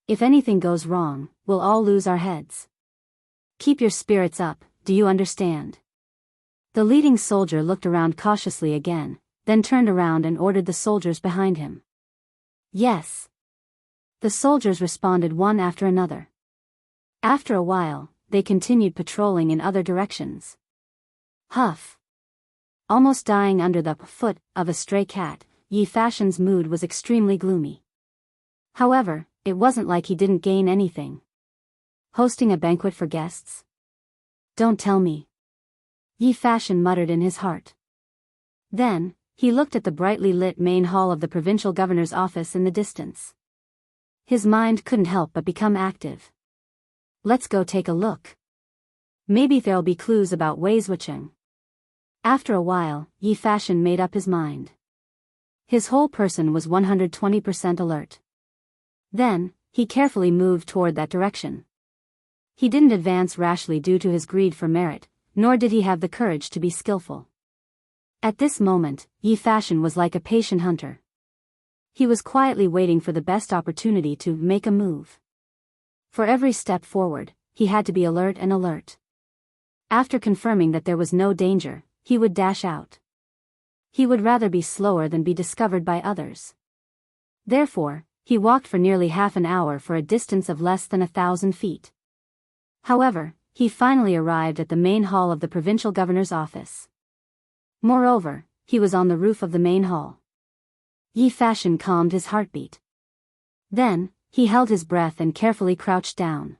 If anything goes wrong, we'll all lose our heads. Keep your spirits up, do you understand? The leading soldier looked around cautiously again, then turned around and ordered the soldiers behind him. Yes. The soldiers responded one after another. After a while, they continued patrolling in other directions. Huff. Almost dying under the foot of a stray cat, Yi Fashion's mood was extremely gloomy. However, it wasn't like he didn't gain anything. Hosting a banquet for guests? Don't tell me. Yi Fashion muttered in his heart. Then, he looked at the brightly lit main hall of the provincial governor's office in the distance. His mind couldn't help but become active. Let's go take a look. Maybe there'll be clues about Wei Zuocheng. After a while, Yi Fashion made up his mind. His whole person was 120% alert. Then, he carefully moved toward that direction. He didn't advance rashly due to his greed for merit, nor did he have the courage to be skillful. At this moment, Yi Fashion was like a patient hunter. He was quietly waiting for the best opportunity to make a move. For every step forward, he had to be alert and alert. After confirming that there was no danger, he would dash out. He would rather be slower than be discovered by others. Therefore, he walked for nearly half an hour for a distance of less than 1,000 feet. However, he finally arrived at the main hall of the provincial governor's office. Moreover, he was on the roof of the main hall. Yi Fashion calmed his heartbeat. Then, he held his breath and carefully crouched down.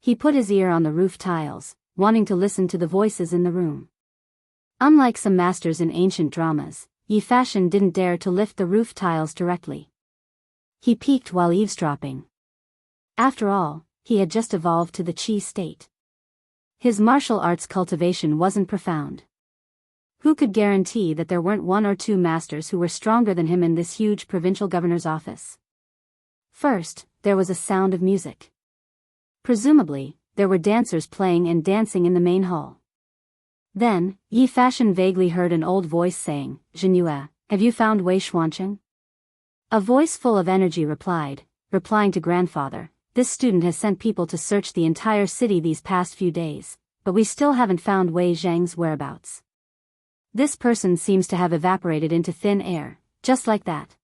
He put his ear on the roof tiles, wanting to listen to the voices in the room. Unlike some masters in ancient dramas, Yi Fashion didn't dare to lift the roof tiles directly. He peeked while eavesdropping. After all, he had just evolved to the Qi state. His martial arts cultivation wasn't profound. Who could guarantee that there weren't one or two masters who were stronger than him in this huge provincial governor's office? First, there was a sound of music. Presumably, there were dancers playing and dancing in the main hall. Then, Yi Fashion vaguely heard an old voice saying, "Jianghu, have you found Wei Xuanqing?" A voice full of energy replying to grandfather, "This student has sent people to search the entire city these past few days, but we still haven't found Wei Zhang's whereabouts. This person seems to have evaporated into thin air, just like that."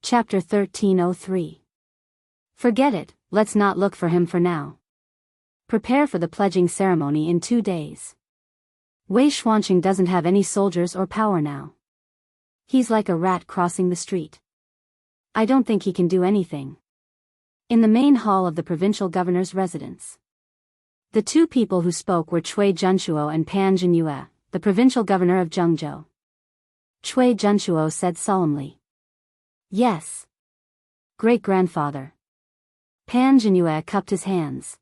Chapter 1303. Forget it, let's not look for him for now. Prepare for the pledging ceremony in 2 days. Wei Xuanqing doesn't have any soldiers or power now. He's like a rat crossing the street. I don't think he can do anything. In the main hall of the provincial governor's residence. The two people who spoke were Cui Junchuo and Pan Jianyue, the provincial governor of Jianghu. Cui Junchuo said solemnly. "Yes. Great-grandfather." Pan Jianyue cupped his hands.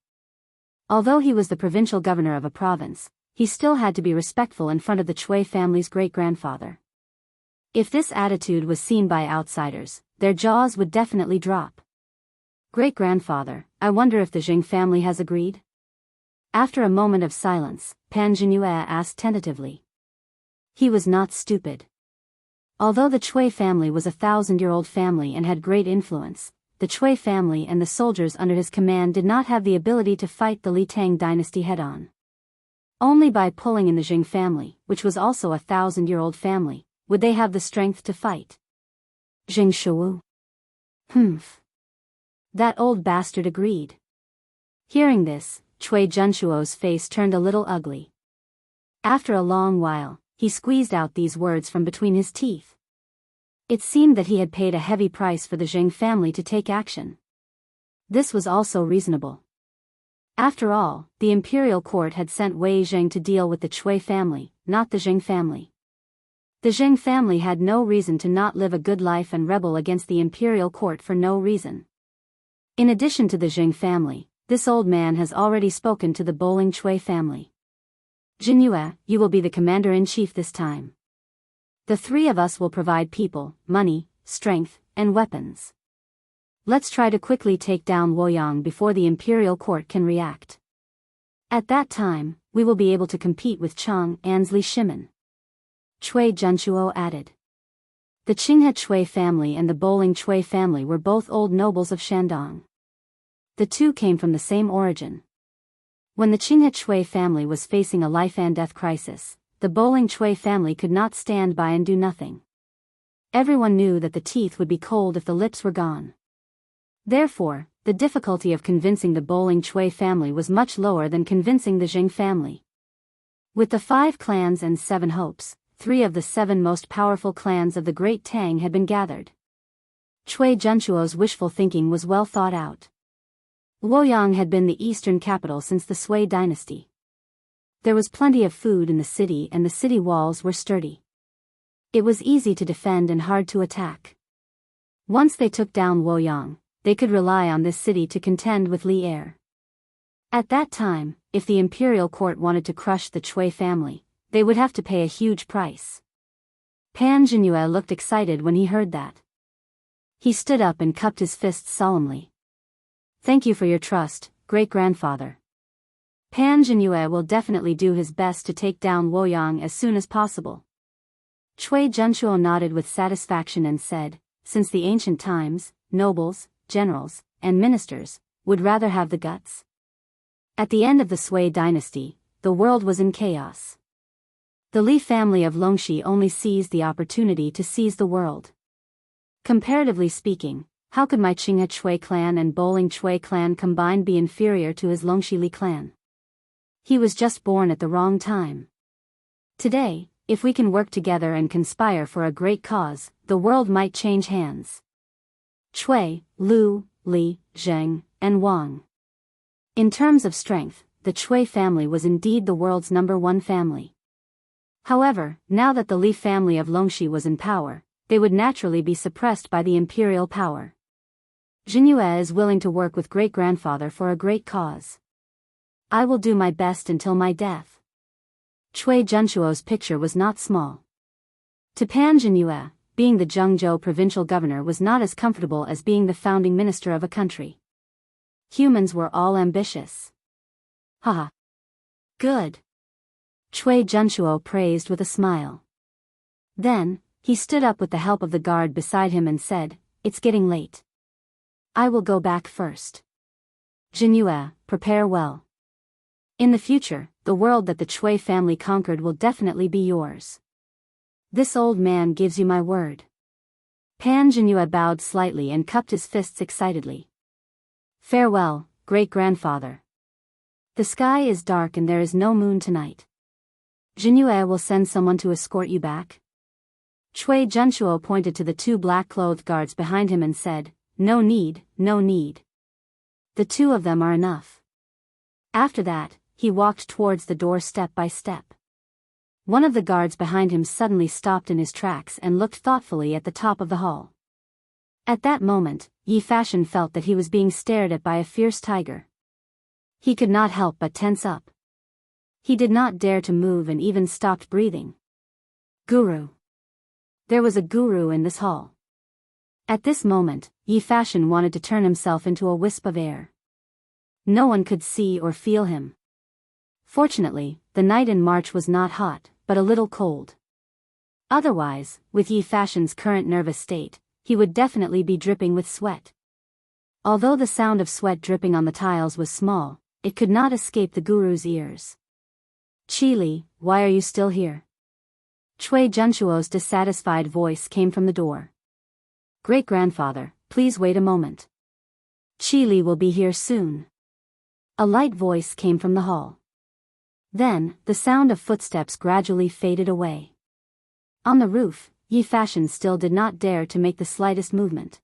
Although he was the provincial governor of a province, he still had to be respectful in front of the Cui family's great-grandfather. If this attitude was seen by outsiders, their jaws would definitely drop. "Great-grandfather, I wonder if the Jing family has agreed?" After a moment of silence, Pan Jianyue asked tentatively. He was not stupid. Although the Cui family was a 1,000-year-old family and had great influence, the Cui family and the soldiers under his command did not have the ability to fight the Li Tang dynasty head-on. Only by pulling in the Jing family, which was also a 1,000-year-old family, would they have the strength to fight. Jing Shuwu. Humph. That old bastard agreed. Hearing this, Cui Junchuo's face turned a little ugly. After a long while, he squeezed out these words from between his teeth. It seemed that he had paid a heavy price for the Jing family to take action. This was also reasonable. After all, the imperial court had sent Wei Zhang to deal with the Cui family, not the Jing family. The Jing family had no reason to not live a good life and rebel against the imperial court for no reason. In addition to the Jing family, this old man has already spoken to the Bowling Cui family. "Jianyue, you will be the commander-in-chief this time. The 3 of us will provide people, money, strength, and weapons. Let's try to quickly take down Luoyang before the imperial court can react. At that time, we will be able to compete with Chang An's Li Shimin." Cui Junchuo added. The Qinghe Cui family and the Bowling Cui family were both old nobles of Shandong. The two came from the same origin. When the Qinghe Cui family was facing a life-and-death crisis, the Bowling Cui family could not stand by and do nothing. Everyone knew that the teeth would be cold if the lips were gone. Therefore, the difficulty of convincing the Bowling Cui family was much lower than convincing the Jing family. With the 5 clans and 7 hopes, 3 of the 7 most powerful clans of the Great Tang had been gathered. Cui Junchuo's wishful thinking was well thought out. Luoyang had been the eastern capital since the Sui dynasty. There was plenty of food in the city and the city walls were sturdy. It was easy to defend and hard to attack. Once they took down Luoyang, they could rely on this city to contend with Li Er. At that time, if the imperial court wanted to crush the Cui family, they would have to pay a huge price. Pan Jianyue looked excited when he heard that. He stood up and cupped his fists solemnly. "Thank you for your trust, great-grandfather. Pan Jianyue will definitely do his best to take down Luoyang as soon as possible." Cui Junchuo nodded with satisfaction and said, "Since the ancient times, nobles, generals, and ministers would rather have the guts." At the end of the Sui dynasty, the world was in chaos. The Li family of Longxi only seized the opportunity to seize the world. Comparatively speaking, how could my Qinghe Cui clan and Bowling Cui clan combined be inferior to his Longxi Li clan? He was just born at the wrong time. Today, if we can work together and conspire for a great cause, the world might change hands. Cui, Lu, Li, Zheng, and Wang. In terms of strength, the Cui family was indeed the world's #1 family. However, now that the Li family of Longxi was in power, they would naturally be suppressed by the imperial power. Jinyue is willing to work with great-grandfather for a great cause. I will do my best until my death. Cui Junchuo's picture was not small. To Pan Jinyue, being the Jianghu provincial governor was not as comfortable as being the founding minister of a country. Humans were all ambitious. Haha. Good. Cui Junchuo praised with a smile. Then, he stood up with the help of the guard beside him and said, "It's getting late. I will go back first. Jinyue, prepare well. In the future, the world that the Cui family conquered will definitely be yours. This old man gives you my word." Pan Jinyue bowed slightly and cupped his fists excitedly. "Farewell, great-grandfather. The sky is dark and there is no moon tonight. Jinyue will send someone to escort you back." Cui Junchuo pointed to the two black-clothed guards behind him and said, "No need, no need. The two of them are enough." After that, he walked towards the door step by step. One of the guards behind him suddenly stopped in his tracks and looked thoughtfully at the top of the hall. At that moment, Yi Fashion felt that he was being stared at by a fierce tiger. He could not help but tense up. He did not dare to move and even stopped breathing. Guru. There was a guru in this hall. At this moment, Yi Fashion wanted to turn himself into a wisp of air. No one could see or feel him. Fortunately, the night in March was not hot, but a little cold. Otherwise, with Yi Fashion's current nervous state, he would definitely be dripping with sweat. Although the sound of sweat dripping on the tiles was small, it could not escape the guru's ears. "Qili, why are you still here?" Cui Junchuo's dissatisfied voice came from the door. "Great-grandfather, please wait a moment. Qili will be here soon." A light voice came from the hall. Then, the sound of footsteps gradually faded away. On the roof, Yi Fashion still did not dare to make the slightest movement.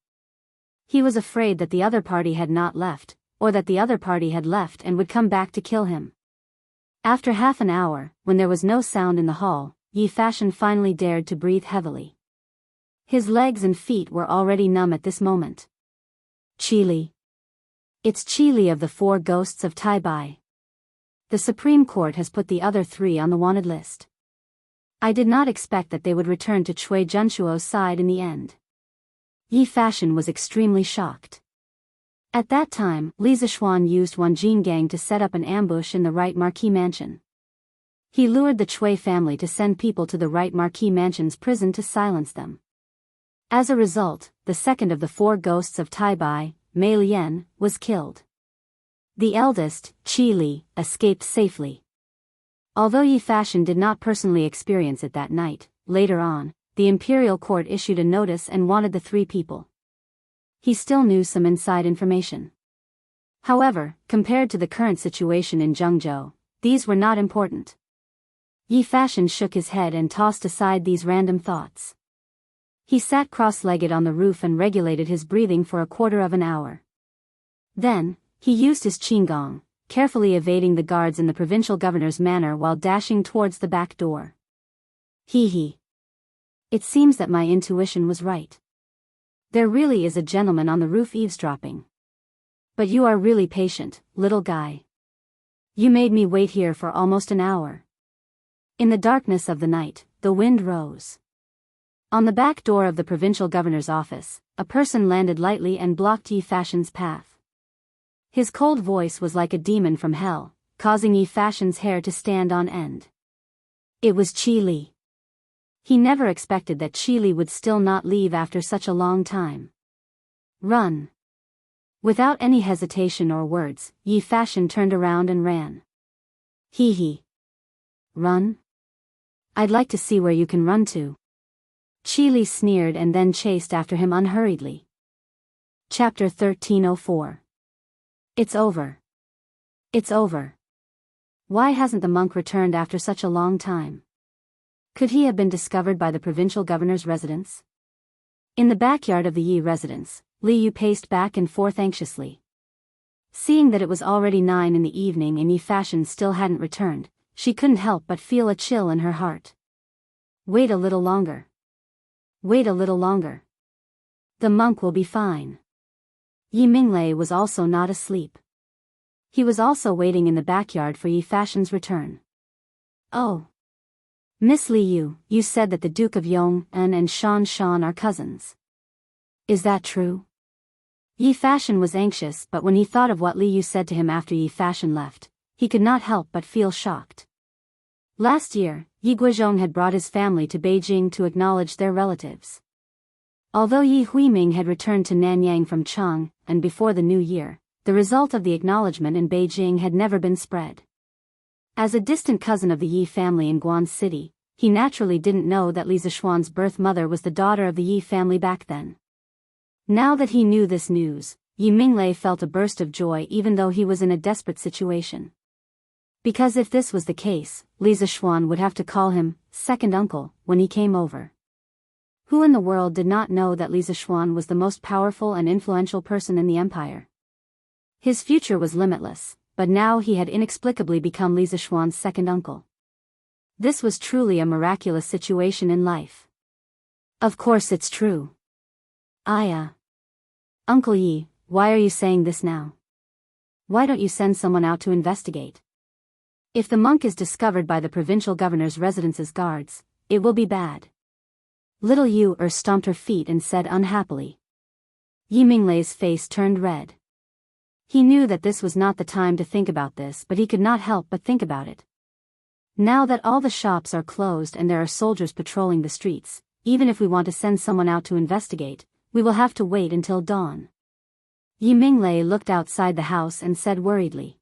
He was afraid that the other party had not left, or that the other party had left and would come back to kill him. After half an hour, when there was no sound in the hall, Yi Fashion finally dared to breathe heavily. His legs and feet were already numb at this moment. "Qili. It's Qili of the four ghosts of Taibai. The Supreme Court has put the other three on the wanted list. I did not expect that they would return to Cui Junchuo's side in the end." Yi Fashion was extremely shocked. At that time, Li Zixuan used Wanjin gang to set up an ambush in the right Marquis mansion. He lured the Cui family to send people to the right Marquis mansion's prison to silence them. As a result, the second of the four ghosts of Taibai, Mei Lian, was killed. The eldest, Qili, escaped safely. Although Yi Fashion did not personally experience it that night, later on, the imperial court issued a notice and wanted the three people. He still knew some inside information. However, compared to the current situation in Jianghu, these were not important. Yi Fashion shook his head and tossed aside these random thoughts. He sat cross-legged on the roof and regulated his breathing for a quarter of an hour. Then, he used his qinggong, carefully evading the guards in the provincial governor's manor while dashing towards the back door. Hee. It seems that my intuition was right. There really is a gentleman on the roof eavesdropping. But you are really patient, little guy. You made me wait here for almost an hour. In the darkness of the night, the wind rose. On the back door of the provincial governor's office, a person landed lightly and blocked Yi Fashion's path. His cold voice was like a demon from hell, causing Yi Fashion's hair to stand on end. It was Qili. He never expected that Qili would still not leave after such a long time. "Run." Without any hesitation or words, Yi Fashion turned around and ran. Hee. Run? I'd like to see where you can run to. Qili sneered and then chased after him unhurriedly. Chapter 1304. It's over. It's over. Why hasn't the monk returned after such a long time? Could he have been discovered by the provincial governor's residence? In the backyard of the Yi residence, Li Yu paced back and forth anxiously. Seeing that it was already 9 in the evening and Yi Fashion still hadn't returned, she couldn't help but feel a chill in her heart. Wait a little longer. Wait a little longer. The monk will be fine. Yi Minglei was also not asleep. He was also waiting in the backyard for Yi Fashion's return. Oh. Miss Li Yu, you said that the Duke of Yong and Shan Shan are cousins. Is that true? Yi Fashion was anxious, but when he thought of what Li Yu said to him after Yi Fashion left, he could not help but feel shocked. Last year, Yi Guizhong had brought his family to Beijing to acknowledge their relatives. Although Yi Huiming had returned to Nanyang from Chang, and before the new year, the result of the acknowledgement in Beijing had never been spread. As a distant cousin of the Yi family in Guan City, he naturally didn't know that Li Zishuan's birth mother was the daughter of the Yi family back then. Now that he knew this news, Yi Minglei felt a burst of joy even though he was in a desperate situation. Because if this was the case, Li Zishuan would have to call him second uncle when he came over. Who in the world did not know that Li Zishuan was the most powerful and influential person in the empire? His future was limitless, but now he had inexplicably become Li Zishuan's second uncle. This was truly a miraculous situation in life. Of course it's true. Uncle Yi, why are you saying this now? Why don't you send someone out to investigate? If the monk is discovered by the provincial governor's residence's guards, it will be bad. Little Yu stomped her feet and said unhappily. Yi Minglei's face turned red. He knew that this was not the time to think about this, but he could not help but think about it. Now that all the shops are closed and there are soldiers patrolling the streets, even if we want to send someone out to investigate, we will have to wait until dawn. Yi Minglei looked outside the house and said worriedly.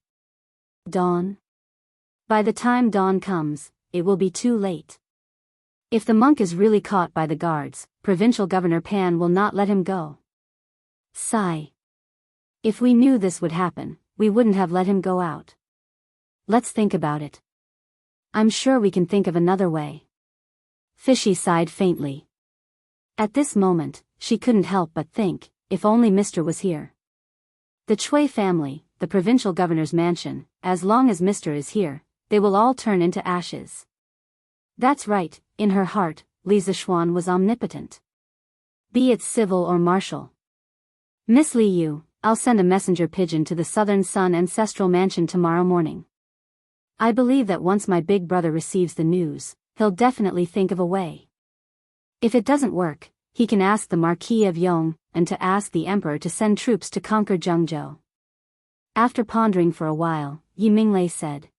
Dawn? By the time dawn comes, it will be too late. If the monk is really caught by the guards, Provincial Governor Pan will not let him go. Sigh. If we knew this would happen, we wouldn't have let him go out. Let's think about it. I'm sure we can think of another way. Fishy sighed faintly. At this moment, she couldn't help but think, if only Mr. was here. The Chui family, the provincial governor's mansion, as long as Mr. is here, they will all turn into ashes. That's right, in her heart, Li Zishuan was omnipotent. Be it civil or martial. Miss Li Yu, I'll send a messenger pigeon to the Southern Sun ancestral mansion tomorrow morning. I believe that once my big brother receives the news, he'll definitely think of a way. If it doesn't work, he can ask the Marquis of Yong, and to ask the Emperor to send troops to conquer Jianghu. After pondering for a while, Yi Minglei said.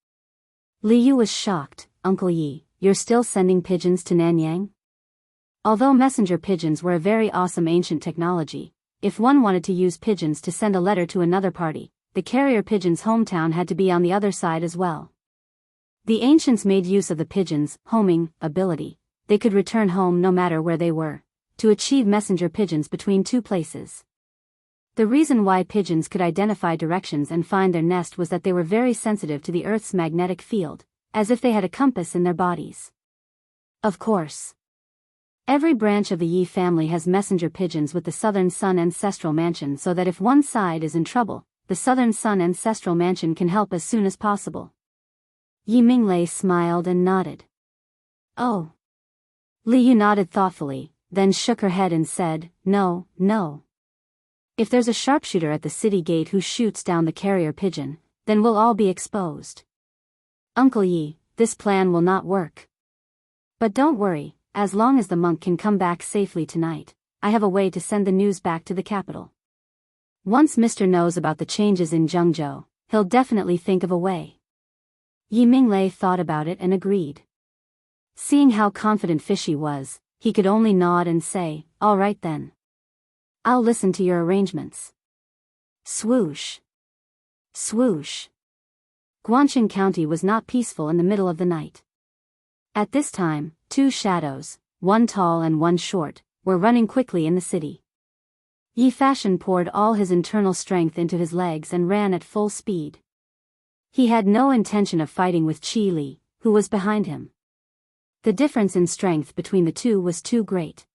Li Yu was shocked. Uncle Yi, you're still sending pigeons to Nanyang? Although messenger pigeons were a very awesome ancient technology, if one wanted to use pigeons to send a letter to another party, the carrier pigeon's hometown had to be on the other side as well. The ancients made use of the pigeons' homing ability. They could return home no matter where they were, to achieve messenger pigeons between two places. The reason why pigeons could identify directions and find their nest was that they were very sensitive to the Earth's magnetic field, as if they had a compass in their bodies. Of course. Every branch of the Yi family has messenger pigeons with the Southern Sun ancestral mansion so that if one side is in trouble, the Southern Sun ancestral mansion can help as soon as possible. Yi Minglei smiled and nodded. Oh. Li Yu nodded thoughtfully, then shook her head and said, No. If there's a sharpshooter at the city gate who shoots down the carrier pigeon, then we'll all be exposed. Uncle Yi, this plan will not work. But don't worry, as long as the monk can come back safely tonight, I have a way to send the news back to the capital. Once Mr. knows about the changes in Jianghu, he'll definitely think of a way. Yi Minglei thought about it and agreed. Seeing how confident Fishy was, he could only nod and say, All right then. I'll listen to your arrangements. Swoosh. Swoosh. Guangxing County was not peaceful in the middle of the night. At this time, two shadows, one tall and one short, were running quickly in the city. Yi Fashion poured all his internal strength into his legs and ran at full speed. He had no intention of fighting with Qi Li, who was behind him. The difference in strength between the two was too great.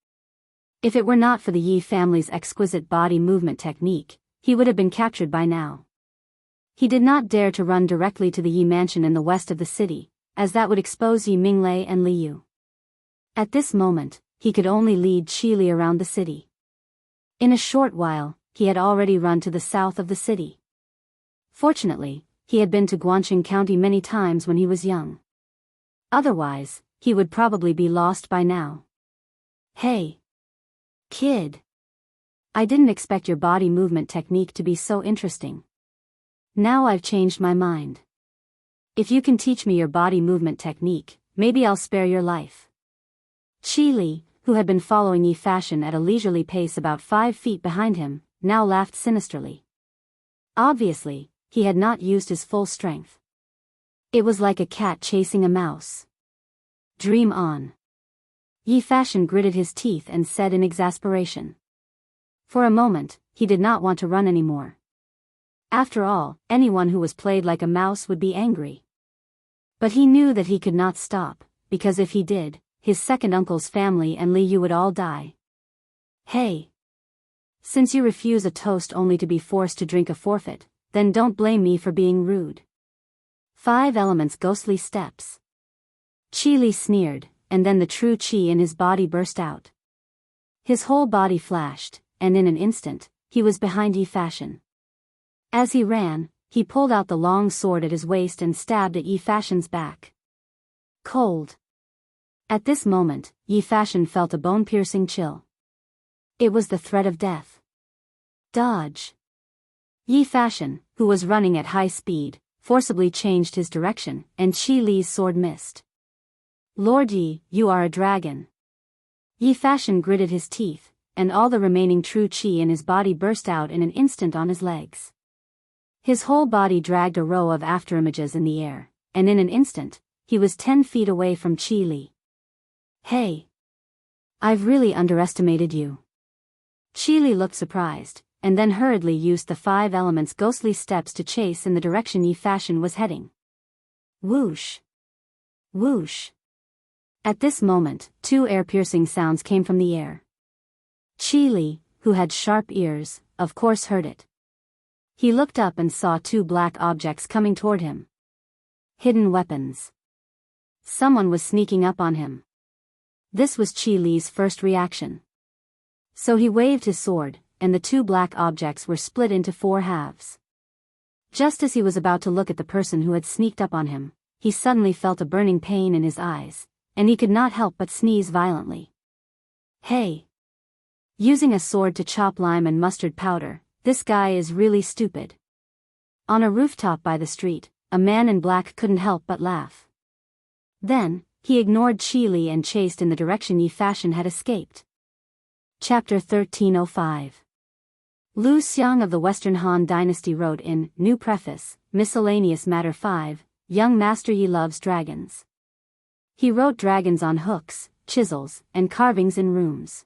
If it were not for the Yi family's exquisite body movement technique, he would have been captured by now. He did not dare to run directly to the Yi mansion in the west of the city, as that would expose Yi Minglei and Li Yu. At this moment, he could only lead Qili around the city. In a short while, he had already run to the south of the city. Fortunately, he had been to Guangqing County many times when he was young. Otherwise, he would probably be lost by now. Hey, kid. I didn't expect your body movement technique to be so interesting. Now I've changed my mind. If you can teach me your body movement technique, maybe I'll spare your life. Qili, who had been following Yi Fashion at a leisurely pace about 5 feet behind him, now laughed sinisterly. Obviously, he had not used his full strength. It was like a cat chasing a mouse. Dream on. Yi Fashion gritted his teeth and said in exasperation. For a moment, he did not want to run anymore. After all, anyone who was played like a mouse would be angry. But he knew that he could not stop, because if he did, his second uncle's family and Li Yu would all die. Hey! Since you refuse a toast only to be forced to drink a forfeit, then don't blame me for being rude. 5 elements ghostly steps. Qili sneered, and then the true qi in his body burst out. His whole body flashed, and in an instant, he was behind Yi Fashion. As he ran, he pulled out the long sword at his waist and stabbed at Yi Fashion's back. Cold. At this moment, Yi Fashion felt a bone-piercing chill. It was the threat of death. Dodge. Yi Fashion, who was running at high speed, forcibly changed his direction, and Qili's sword missed. Lord Yi, you are a dragon. Yi Fashion gritted his teeth, and all the remaining true qi in his body burst out in an instant on his legs. His whole body dragged a row of afterimages in the air, and in an instant, he was 10 feet away from Qili. Hey! I've really underestimated you. Qili looked surprised, and then hurriedly used the 5 elements ghostly steps to chase in the direction Yi Fashion was heading. Whoosh! Whoosh! At this moment, 2 air-piercing sounds came from the air. Qili, who had sharp ears, of course heard it. He looked up and saw 2 black objects coming toward him. Hidden weapons. Someone was sneaking up on him. This was Qili's first reaction. So he waved his sword, and the 2 black objects were split into 4 halves. Just as he was about to look at the person who had sneaked up on him, he suddenly felt a burning pain in his eyes, and he could not help but sneeze violently. Hey! Using a sword to chop lime and mustard powder, this guy is really stupid. On a rooftop by the street, a man in black couldn't help but laugh. Then, he ignored Qili and chased in the direction Yi Fashion had escaped. Chapter 1305. Lu Xiang of the Western Han Dynasty wrote in New Preface, Miscellaneous Matter 5, Young Master Yi loves dragons. He wrote dragons on hooks, chisels, and carvings in rooms.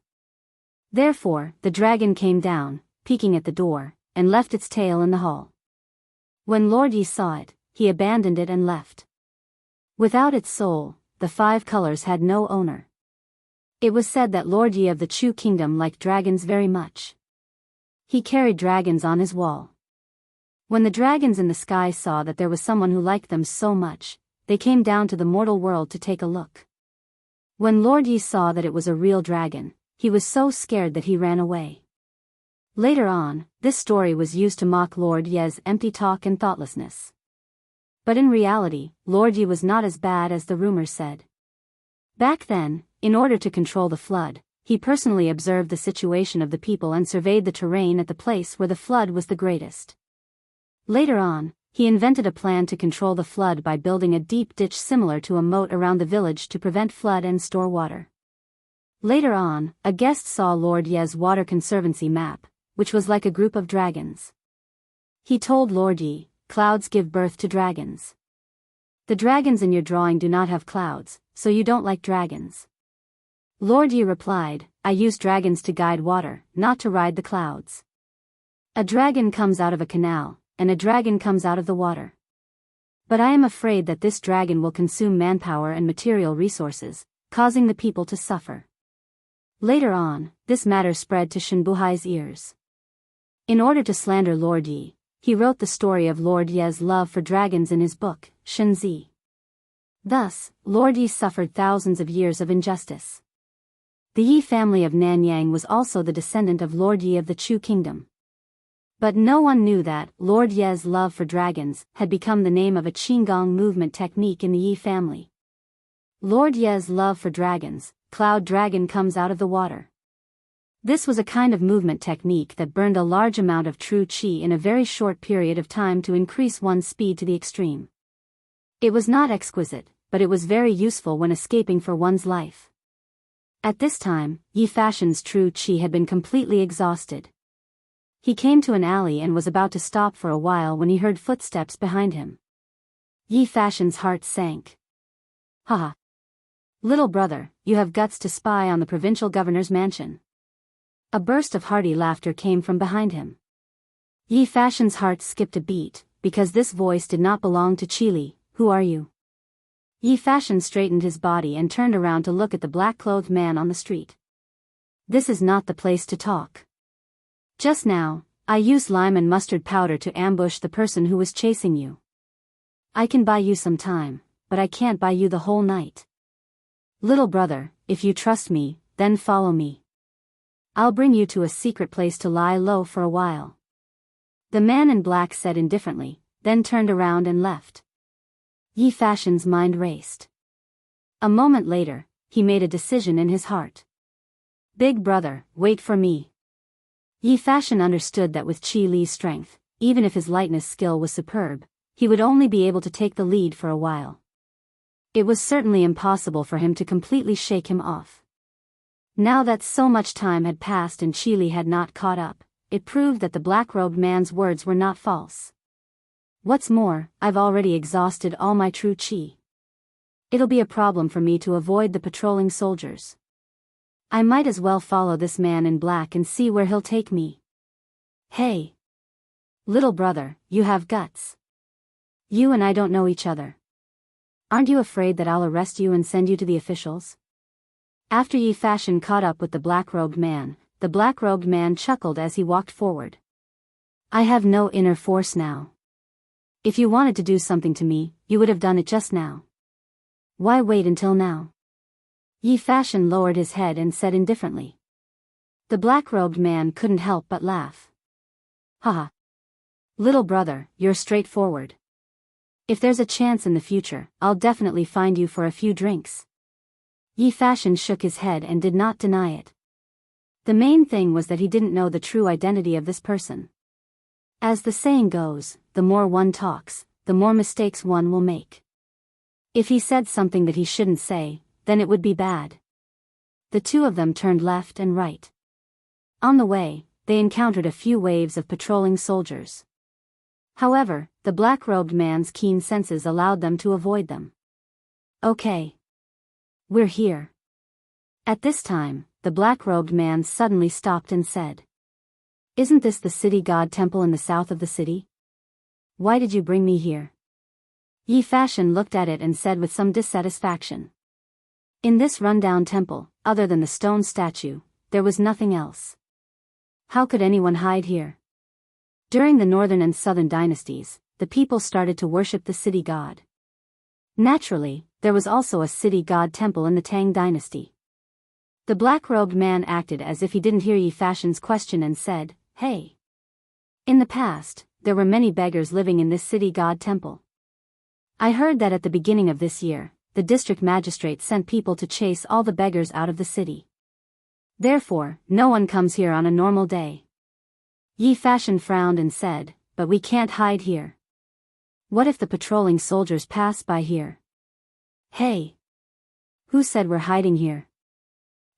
Therefore, the dragon came down, peeking at the door, and left its tail in the hall. When Lord Yi saw it, he abandoned it and left. Without its soul, the 5 colors had no owner. It was said that Lord Yi of the Chu Kingdom liked dragons very much. He carried dragons on his wall. When the dragons in the sky saw that there was someone who liked them so much, they came down to the mortal world to take a look. When Lord Yi saw that it was a real dragon, he was so scared that he ran away. Later on, this story was used to mock Lord Ye's empty talk and thoughtlessness. But in reality, Lord Yi was not as bad as the rumors said. Back then, in order to control the flood, he personally observed the situation of the people and surveyed the terrain at the place where the flood was the greatest. Later on, he invented a plan to control the flood by building a deep ditch similar to a moat around the village to prevent flood and store water. Later on, a guest saw Lord Ye's water conservancy map, which was like a group of dragons. He told Lord Yi, clouds give birth to dragons. The dragons in your drawing do not have clouds, so you don't like dragons. Lord Yi replied, I use dragons to guide water, not to ride the clouds. A dragon comes out of a canal, and a dragon comes out of the water. But I am afraid that this dragon will consume manpower and material resources, causing the people to suffer. Later on, this matter spread to Shenbuhai's ears. In order to slander Lord Yi, he wrote the story of Lord Ye's love for dragons in his book, Shenzi. Thus, Lord Yi suffered thousands of years of injustice. The Yi family of Nanyang was also the descendant of Lord Yi of the Chu kingdom. But no one knew that Lord Ye's love for dragons had become the name of a Qigong movement technique in the Yi family. Lord Ye's love for dragons, cloud dragon comes out of the water. This was a kind of movement technique that burned a large amount of true qi in a very short period of time to increase one's speed to the extreme. It was not exquisite, but it was very useful when escaping for one's life. At this time, Yi Fashion's true qi had been completely exhausted. He came to an alley and was about to stop for a while when he heard footsteps behind him. Yi Fashion's heart sank. Haha. Little brother, you have guts to spy on the provincial governor's mansion. A burst of hearty laughter came from behind him. Yi Fashion's heart skipped a beat, because this voice did not belong to Chili. Who are you? Yi Fashion straightened his body and turned around to look at the black-clothed man on the street. This is not the place to talk. Just now, I used lime and mustard powder to ambush the person who was chasing you. I can buy you some time, but I can't buy you the whole night. Little brother, if you trust me, then follow me. I'll bring you to a secret place to lie low for a while. The man in black said indifferently, then turned around and left. Yi Fashion's mind raced. A moment later, he made a decision in his heart. Big brother, wait for me. Yi Fashion understood that with Qi Li's strength, even if his lightness skill was superb, he would only be able to take the lead for a while. It was certainly impossible for him to completely shake him off. Now that so much time had passed and Qi Li had not caught up, it proved that the black-robed man's words were not false. What's more, I've already exhausted all my true qi. It'll be a problem for me to avoid the patrolling soldiers. I might as well follow this man in black and see where he'll take me. Hey! Little brother, you have guts. You and I don't know each other. Aren't you afraid that I'll arrest you and send you to the officials? After Yi Fashion caught up with the black-robed man, the black-robed man chuckled as he walked forward. I have no inner force now. If you wanted to do something to me, you would have done it just now. Why wait until now? Yi Fashion lowered his head and said indifferently. The black-robed man couldn't help but laugh. Haha. Little brother, you're straightforward. If there's a chance in the future, I'll definitely find you for a few drinks. Yi Fashion shook his head and did not deny it. The main thing was that he didn't know the true identity of this person. As the saying goes, the more one talks, the more mistakes one will make. If he said something that he shouldn't say, then it would be bad. The two of them turned left and right. On the way, they encountered a few waves of patrolling soldiers. However, the black-robed man's keen senses allowed them to avoid them. Okay. We're here. At this time, the black-robed man suddenly stopped and said, Isn't this the city god temple in the south of the city? Why did you bring me here? Yi Fashion looked at it and said with some dissatisfaction. In this rundown temple, other than the stone statue, there was nothing else. How could anyone hide here? During the northern and southern dynasties, the people started to worship the city god. Naturally, there was also a city god temple in the Tang dynasty. The black-robed man acted as if he didn't hear Yi Fashion's question and said, Hey! In the past, there were many beggars living in this city god temple. I heard that at the beginning of this year, the district magistrate sent people to chase all the beggars out of the city. Therefore, no one comes here on a normal day. Yi Fashion frowned and said, But we can't hide here. What if the patrolling soldiers pass by here? Hey! Who said we're hiding here?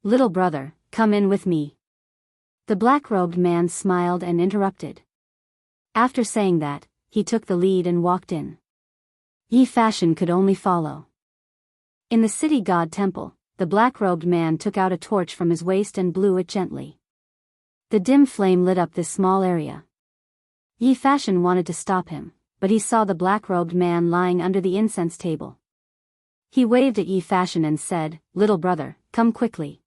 Little brother, come in with me. The black-robed man smiled and interrupted. After saying that, he took the lead and walked in. Yi Fashion could only follow. In the city god temple, the black-robed man took out a torch from his waist and blew it gently. The dim flame lit up this small area. Yi Fashion wanted to stop him, but he saw the black-robed man lying under the incense table. He waved at Yi Fashion and said, Little brother, come quickly.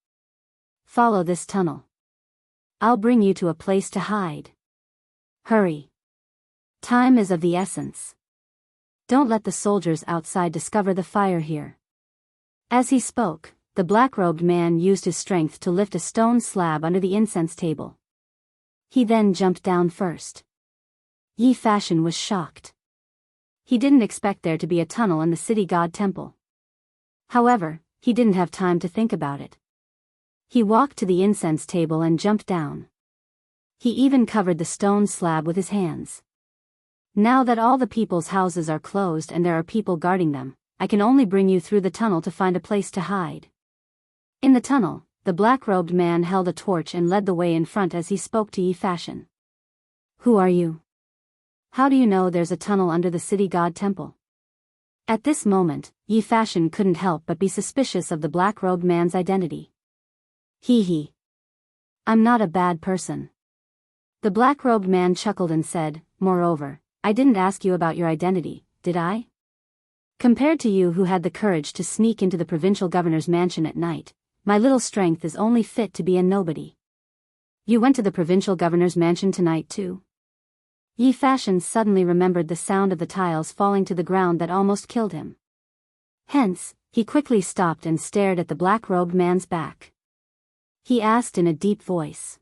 Follow this tunnel. I'll bring you to a place to hide. Hurry. Time is of the essence. Don't let the soldiers outside discover the fire here. As he spoke, the black-robed man used his strength to lift a stone slab under the incense table. He then jumped down first. Yi Fashion was shocked. He didn't expect there to be a tunnel in the city god temple. However, he didn't have time to think about it. He walked to the incense table and jumped down. He even covered the stone slab with his hands. Now that all the people's houses are closed and there are people guarding them, I can only bring you through the tunnel to find a place to hide. In the tunnel, the black-robed man held a torch and led the way in front as he spoke to Yi Fashion. Who are you? How do you know there's a tunnel under the city god temple? At this moment, Yi Fashion couldn't help but be suspicious of the black-robed man's identity. Hee. I'm not a bad person. The black-robed man chuckled and said, moreover, I didn't ask you about your identity, did I? Compared to you who had the courage to sneak into the provincial governor's mansion at night, my little strength is only fit to be a nobody. You went to the provincial governor's mansion tonight too? Yi Fashion suddenly remembered the sound of the tiles falling to the ground that almost killed him. Hence, he quickly stopped and stared at the black-robed man's back. He asked in a deep voice.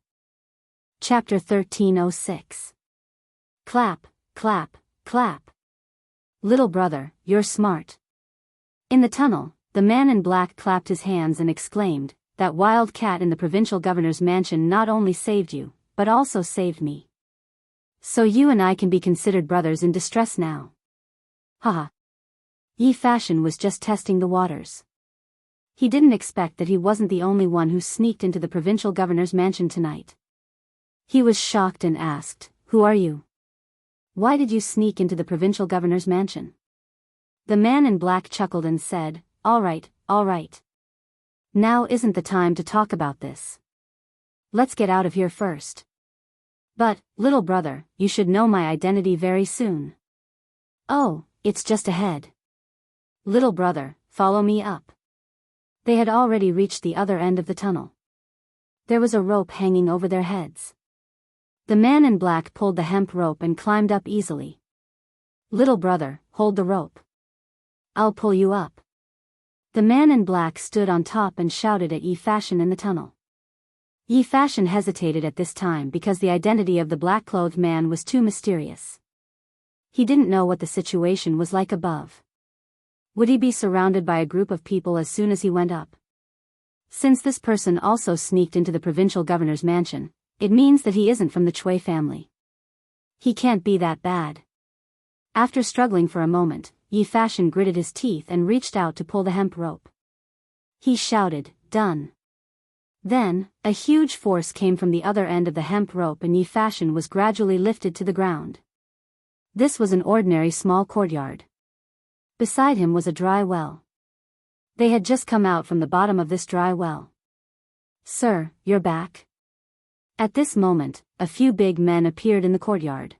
Chapter 1306. Clap, clap, clap. Little brother, you're smart. In the tunnel, the man in black clapped his hands and exclaimed, that wild cat in the provincial governor's mansion not only saved you, but also saved me. So you and I can be considered brothers in distress now. Haha. Yi Fashion was just testing the waters. He didn't expect that he wasn't the only one who sneaked into the provincial governor's mansion tonight. He was shocked and asked, who are you? Why did you sneak into the provincial governor's mansion? The man in black chuckled and said, all right. Now isn't the time to talk about this. Let's get out of here first. But, little brother, you should know my identity very soon. Oh, it's just ahead. Little brother, follow me up. They had already reached the other end of the tunnel. There was a rope hanging over their heads. The man in black pulled the hemp rope and climbed up easily. Little brother, hold the rope. I'll pull you up. The man in black stood on top and shouted at Yi Fashion in the tunnel. Yi Fashion hesitated at this time because the identity of the black-clothed man was too mysterious. He didn't know what the situation was like above. Would he be surrounded by a group of people as soon as he went up? Since this person also sneaked into the provincial governor's mansion, it means that he isn't from the Chui family. He can't be that bad. After struggling for a moment, Yi Fashion gritted his teeth and reached out to pull the hemp rope. He shouted, done. Then, a huge force came from the other end of the hemp rope and Yi Fashion was gradually lifted to the ground. This was an ordinary small courtyard. Beside him was a dry well. They had just come out from the bottom of this dry well. Sir, you're back? At this moment, a few big men appeared in the courtyard.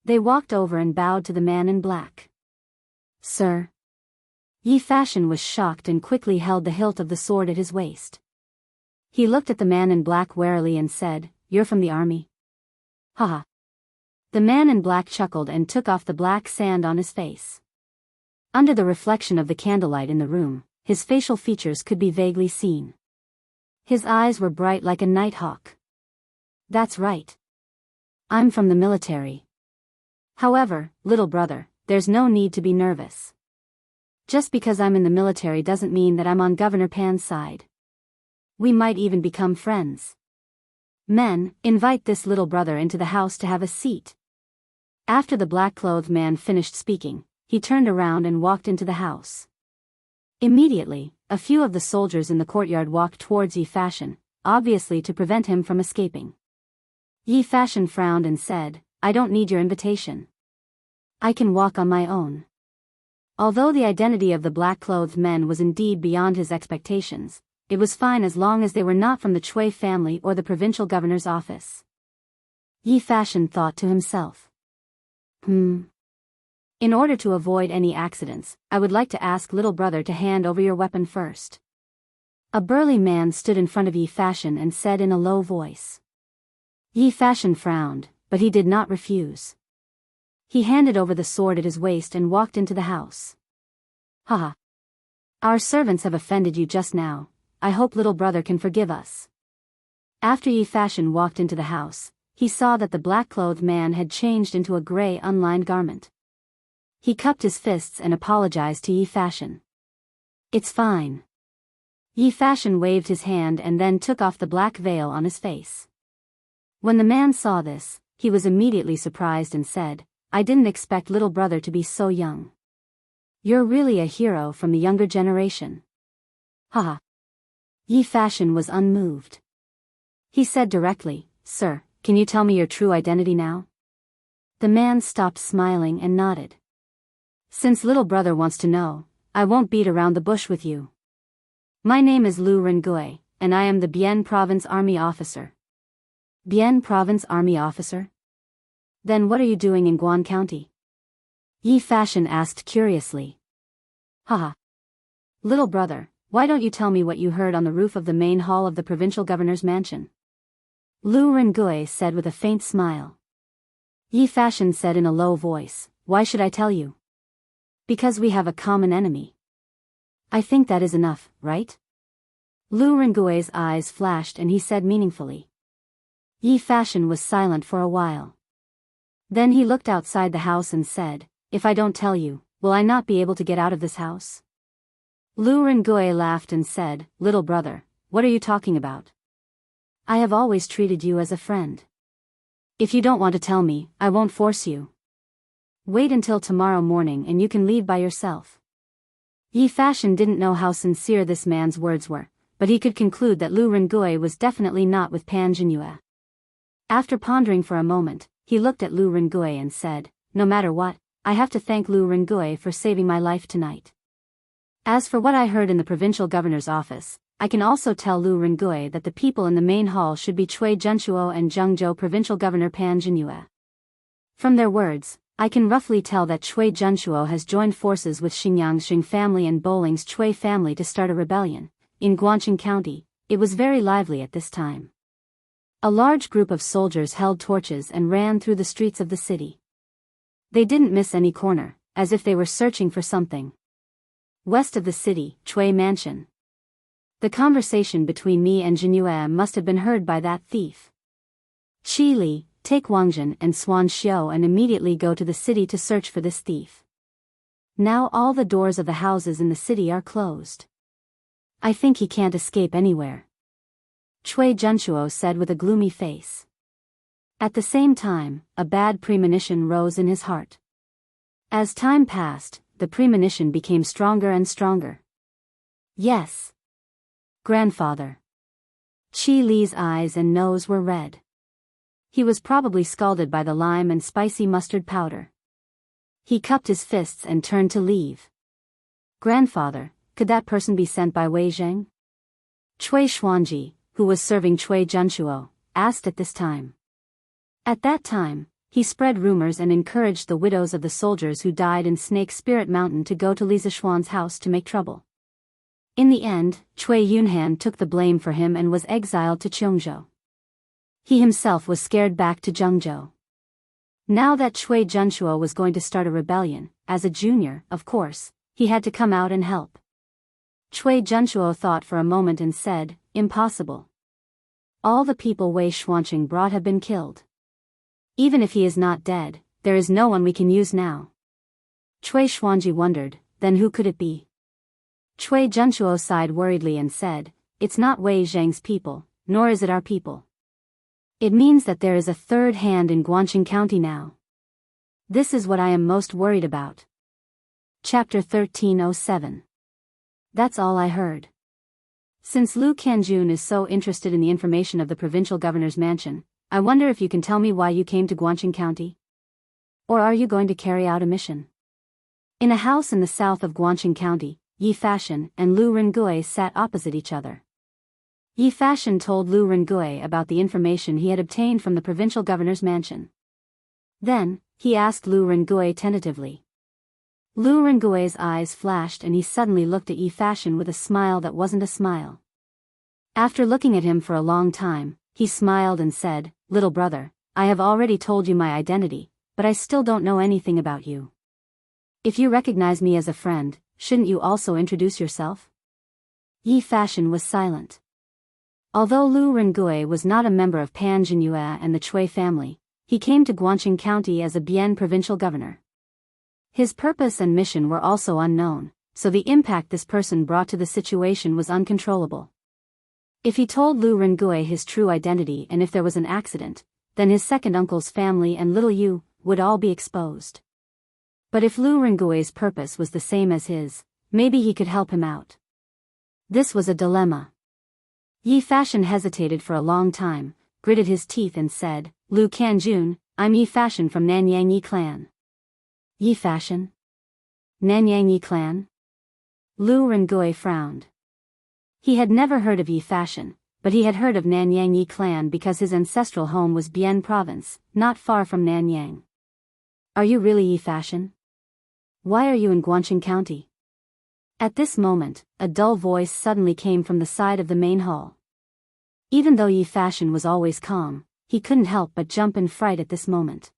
They walked over and bowed to the man in black. Sir? Yi Fashion was shocked and quickly held the hilt of the sword at his waist. He looked at the man in black warily and said, you're from the army? Haha. The man in black chuckled and took off the black sand on his face. Under the reflection of the candlelight in the room, his facial features could be vaguely seen. His eyes were bright like a night hawk. That's right. I'm from the military. However, little brother, there's no need to be nervous. Just because I'm in the military doesn't mean that I'm on Governor Pan's side. We might even become friends. Men, invite this little brother into the house to have a seat. After the black-clothed man finished speaking, he turned around and walked into the house. Immediately, a few of the soldiers in the courtyard walked towards Yi Fashion, obviously to prevent him from escaping. Yi Fashion frowned and said, I don't need your invitation. I can walk on my own. Although the identity of the black-clothed men was indeed beyond his expectations, it was fine as long as they were not from the Chui family or the provincial governor's office. Yi Fashion thought to himself. In order to avoid any accidents, I would like to ask little brother to hand over your weapon first. A burly man stood in front of Yi Fashion and said in a low voice. Yi Fashion frowned, but he did not refuse. He handed over the sword at his waist and walked into the house. Haha. Our servants have offended you just now. I hope little brother can forgive us. After Yi Fashion walked into the house, he saw that the black-clothed man had changed into a gray unlined garment. He cupped his fists and apologized to Yi Fashion. It's fine. Yi Fashion waved his hand and then took off the black veil on his face. When the man saw this, he was immediately surprised and said, I didn't expect little brother to be so young. You're really a hero from the younger generation. Haha. Yi Fashion was unmoved. He said directly, Sir, can you tell me your true identity now? The man stopped smiling and nodded. Since little brother wants to know, I won't beat around the bush with you. My name is Lu Rengui, and I am the Bian Province Army Officer. Bian Province Army Officer? Then what are you doing in Guan County? Yi Fashion asked curiously. Haha. Little brother, why don't you tell me what you heard on the roof of the main hall of the provincial governor's mansion? Lu Rengui said with a faint smile. Yi Fashion said in a low voice, Why should I tell you? Because we have a common enemy. I think that is enough, right? Lu Rengui's eyes flashed and he said meaningfully. Yi Fashion was silent for a while. Then he looked outside the house and said, If I don't tell you, will I not be able to get out of this house? Lu Rengui laughed and said, Little brother, what are you talking about? I have always treated you as a friend. If you don't want to tell me, I won't force you. Wait until tomorrow morning and you can leave by yourself. Yi Fashion didn't know how sincere this man's words were, but he could conclude that Lu Rengui was definitely not with Pan Jinhua. After pondering for a moment, he looked at Lu Rengui and said, No matter what, I have to thank Lu Rengui for saving my life tonight. As for what I heard in the provincial governor's office, I can also tell Lu Rengui that the people in the main hall should be Cui Zhenshuo and Jianghu provincial governor Pan Jinhua. From their words, I can roughly tell that Cui Zhenshuo has joined forces with Xinjiang's Xing family and Boling's Cui family to start a rebellion. In Guangqing County, it was very lively at this time. A large group of soldiers held torches and ran through the streets of the city. They didn't miss any corner, as if they were searching for something. West of the city, Cui Mansion. The conversation between me and Jinhua must have been heard by that thief. Qi Li, take Wangjin and Swan Xiao and immediately go to the city to search for this thief. Now all the doors of the houses in the city are closed. I think he can't escape anywhere. Cui Zhenshuo said with a gloomy face. At the same time, a bad premonition rose in his heart. As time passed, the premonition became stronger and stronger. Yes. Grandfather. Qi Li's eyes and nose were red. He was probably scalded by the lime and spicy mustard powder. He cupped his fists and turned to leave. Grandfather, could that person be sent by Wei Zheng? Cui Xuanji, who was serving Cui Zhenshuo, asked at this time. At that time, he spread rumors and encouraged the widows of the soldiers who died in Snake Spirit Mountain to go to Li Zishuan's house to make trouble. In the end, Cui Yunhan took the blame for him and was exiled to Cheongzhou. He himself was scared back to Zhengzhou. Now that Cui Zhenshuo was going to start a rebellion, as a junior, of course, he had to come out and help. Cui Zhenshuo thought for a moment and said, Impossible. All the people Wei Xuanqing brought have been killed. Even if he is not dead, there is no one we can use now. Cui Xuanji wondered, then who could it be? Cui Zhenshuo sighed worriedly and said, It's not Wei Zheng's people, nor is it our people. It means that there is a third hand in Guangqing County now. This is what I am most worried about. Chapter 1307. That's all I heard. Since Lu Kanjun is so interested in the information of the provincial governor's mansion, I wonder if you can tell me why you came to Guangqing County? Or are you going to carry out a mission? In a house in the south of Guangqing County, Yi Fashion and Lu Rengui sat opposite each other. Yi Fashion told Lu Rengui about the information he had obtained from the provincial governor's mansion. Then, he asked Lu Rengui tentatively. Lu Rengui's eyes flashed and he suddenly looked at Yi Fashion with a smile that wasn't a smile. After looking at him for a long time, he smiled and said, Little brother, I have already told you my identity, but I still don't know anything about you. If you recognize me as a friend, shouldn't you also introduce yourself? Yi Fashion was silent. Although Lu Rengui was not a member of Pan Jinyue and the Chui family, he came to Guangxing County as a Bian provincial governor. His purpose and mission were also unknown, so the impact this person brought to the situation was uncontrollable. If he told Lu Rengui his true identity and if there was an accident, then his second uncle's family and little Yu would all be exposed. But if Lu Rengui's purpose was the same as his, maybe he could help him out. This was a dilemma. Yi Fashion hesitated for a long time, gritted his teeth and said, Lu Kanjun, I'm Yi Fashion from Nanyang Yi clan. Yi Fashion? Nanyang Yi clan? Lu Rengui frowned. He had never heard of Yi Fashion, but he had heard of Nanyang Yi clan because his ancestral home was Bian province, not far from Nanyang. Are you really Yi Fashion? Why are you in Guangxing County? At this moment, a dull voice suddenly came from the side of the main hall. Even though Yi Fashion was always calm, he couldn't help but jump in fright at this moment.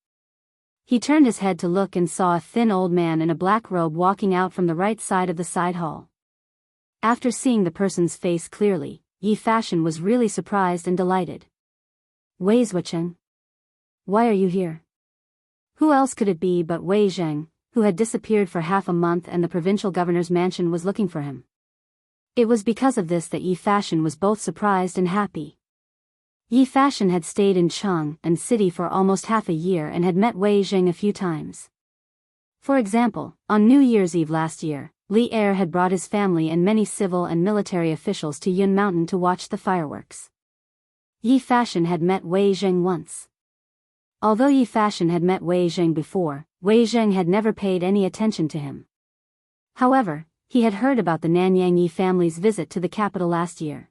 He turned his head to look and saw a thin old man in a black robe walking out from the right side of the side hall. After seeing the person's face clearly, Yi Fashion was really surprised and delighted. Wei Zhucheng? Why are you here? Who else could it be but Wei Zheng, who had disappeared for half a month and the provincial governor's mansion was looking for him? It was because of this that Yi Fashion was both surprised and happy. Yi Fashion had stayed in Chang'an City for almost half a year and had met Wei Zheng a few times. For example, on New Year's Eve last year, Li Er had brought his family and many civil and military officials to Yun Mountain to watch the fireworks. Yi Fashion had met Wei Zheng once. Although Yi Fashion had met Wei Zheng before, Wei Zheng had never paid any attention to him. However, he had heard about the Nanyang Yi family's visit to the capital last year.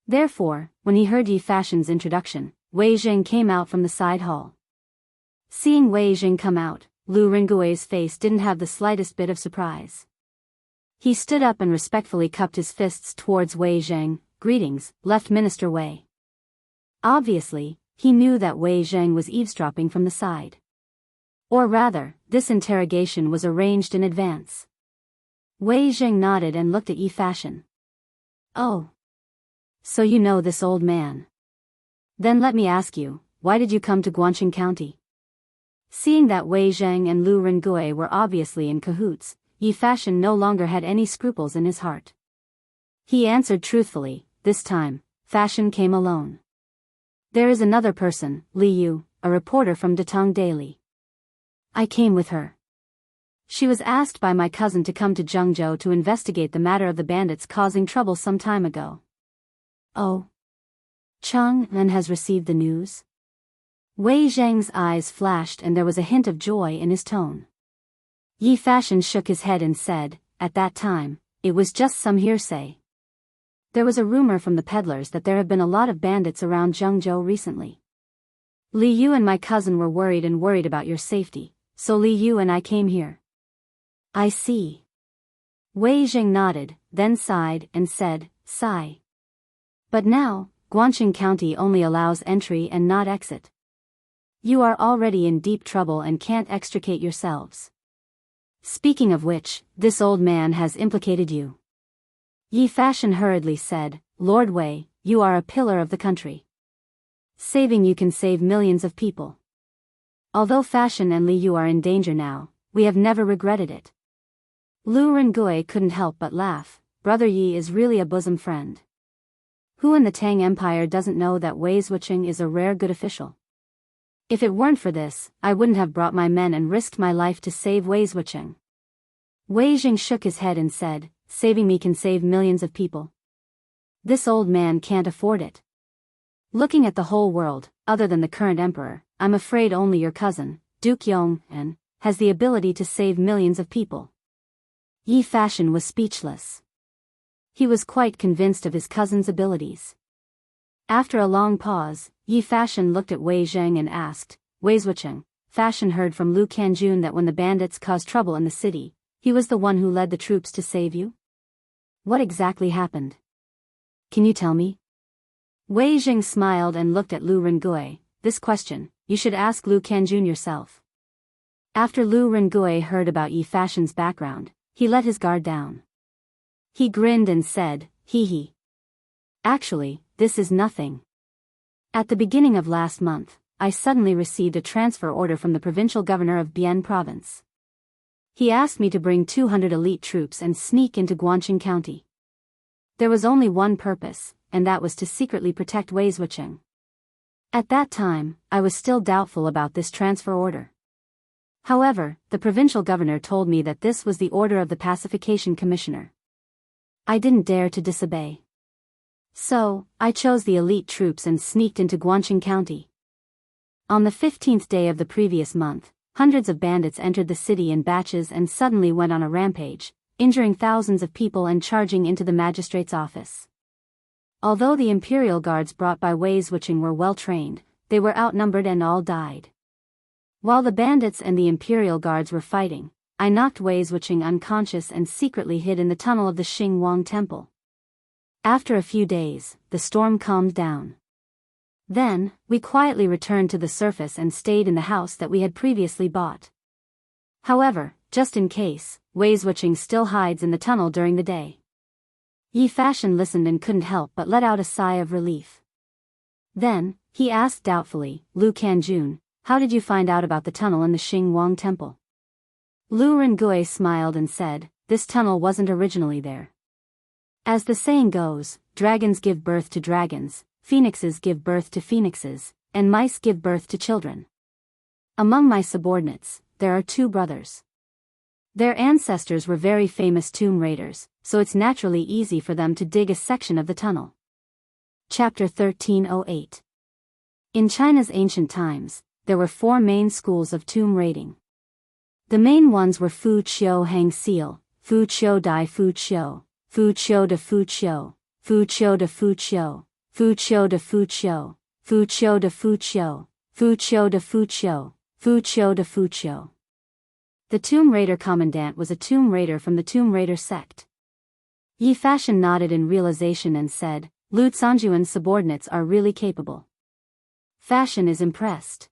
Therefore, when he heard Yi Fashion's introduction, Wei Zheng came out from the side hall. Seeing Wei Zheng come out, Lu Rengui's face didn't have the slightest bit of surprise. He stood up and respectfully cupped his fists towards Wei Zheng. Greetings, Left Minister Wei. Obviously, he knew that Wei Zheng was eavesdropping from the side. Or rather, this interrogation was arranged in advance. Wei Zheng nodded and looked at Yi Fashion. Oh. So you know this old man. Then let me ask you, why did you come to Guangxing County? Seeing that Wei Zheng and Lu Rengui were obviously in cahoots, Yi Fashion no longer had any scruples in his heart. He answered truthfully, this time, Fashion came alone. There is another person, Li Yu, a reporter from Datong Daily. I came with her. She was asked by my cousin to come to Jianghu to investigate the matter of the bandits causing trouble some time ago. Oh. Chang'an has received the news? Wei Zheng's eyes flashed and there was a hint of joy in his tone. Yi Fashion shook his head and said, at that time, it was just some hearsay. There was a rumor from the peddlers that there have been a lot of bandits around Jianghu recently. Li Yu and my cousin were worried about your safety, so Li Yu and I came here. I see. Wei Zheng nodded, then sighed and said, sigh. But now, Guangxing County only allows entry and not exit. You are already in deep trouble and can't extricate yourselves. Speaking of which, this old man has implicated you. Yi Fashion hurriedly said, Lord Wei, you are a pillar of the country. Saving you can save millions of people. Although Fashion and Li Yu are in danger now, we have never regretted it. Lu Rengui couldn't help but laugh. Brother Yi is really a bosom friend. Who in the Tang Empire doesn't know that Wei Zhucheng is a rare good official? If it weren't for this, I wouldn't have brought my men and risked my life to save Wei Zhucheng. Wei Zheng shook his head and said, saving me can save millions of people. This old man can't afford it. Looking at the whole world, other than the current emperor, I'm afraid only your cousin, Duke Yong'an, has the ability to save millions of people. Yi Fashion was speechless. He was quite convinced of his cousin's abilities. After a long pause, Yi Fashion looked at Wei Zheng and asked, Wei Zhucheng, Fashion heard from Lu Kanjun that when the bandits caused trouble in the city, he was the one who led the troops to save you? What exactly happened? Can you tell me? Wei Zheng smiled and looked at Lu Rengui. This question, you should ask Lu Kanjun yourself. After Lu Rengui heard about Yi Fashion's background, He let his guard down. He grinned and said, "Hee hee. Actually, this is nothing. At the beginning of last month, I suddenly received a transfer order from the provincial governor of Bian province. He asked me to bring 200 elite troops and sneak into Guangxing County. There was only one purpose, and that was to secretly protect Wei Wucheng. At that time, I was still doubtful about this transfer order. However, the provincial governor told me that this was the order of the pacification commissioner. I didn't dare to disobey. So, I chose the elite troops and sneaked into Guangxing County. On the 15th day of the previous month, hundreds of bandits entered the city in batches and suddenly went on a rampage, injuring thousands of people and charging into the magistrate's office. Although the imperial guards brought by Wei Wucheng were well trained, they were outnumbered and all died. While the bandits and the imperial guards were fighting, I knocked Wei Wucheng unconscious and secretly hid in the tunnel of the Xingwang temple. After a few days, the storm calmed down. Then, we quietly returned to the surface and stayed in the house that we had previously bought. However, just in case, Wei Wucheng still hides in the tunnel during the day. Yi Fashion listened and couldn't help but let out a sigh of relief. Then, he asked doubtfully, "Lu Kanjun, how did you find out about the tunnel in the Xingwang temple?" Lu Rengui smiled and said, "This tunnel wasn't originally there. As the saying goes, dragons give birth to dragons, phoenixes give birth to phoenixes, and mice give birth to children. Among my subordinates, there are 2 brothers. Their ancestors were very famous tomb raiders, so it's naturally easy for them to dig a section of the tunnel." Chapter 1308. In China's ancient times, there were 4 main schools of tomb raiding. The main ones were Fu Qiu Hang Seal, Fu Qiu Dai Fu Qiu, Fu Qiu de Fu Qiu, Fu Qiu de Fu Qiu, Fu Qiu de Fu Qiu, Fu Qiu de Fu Qiu, Fu Qiu de Fu Qiu, Fu Qiu de Fu Qiu. The Tomb Raider commandant was a tomb raider from the Tomb Raider sect. Yi Fashion nodded in realization and said, "Lu Sanjuan's subordinates are really capable." Fashion is impressed.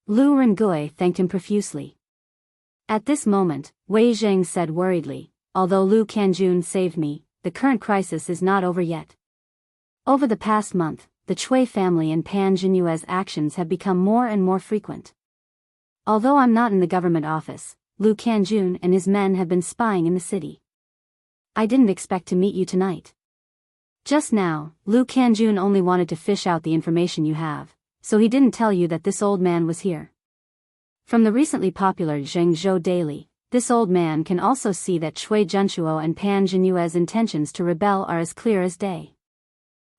Lu Rengui thanked him profusely. At this moment, Wei Zheng said worriedly, "Although Lu Kanjun saved me, the current crisis is not over yet. Over the past month, the Chui family and Pan Jinyue's actions have become more and more frequent. Although I'm not in the government office, Lu Kanjun and his men have been spying in the city. I didn't expect to meet you tonight. Just now, Lu Kanjun only wanted to fish out the information you have, so he didn't tell you that this old man was here. From the recently popular Zhengzhou Daily, this old man can also see that Chui Junchuo and Pan Jinyue's intentions to rebel are as clear as day.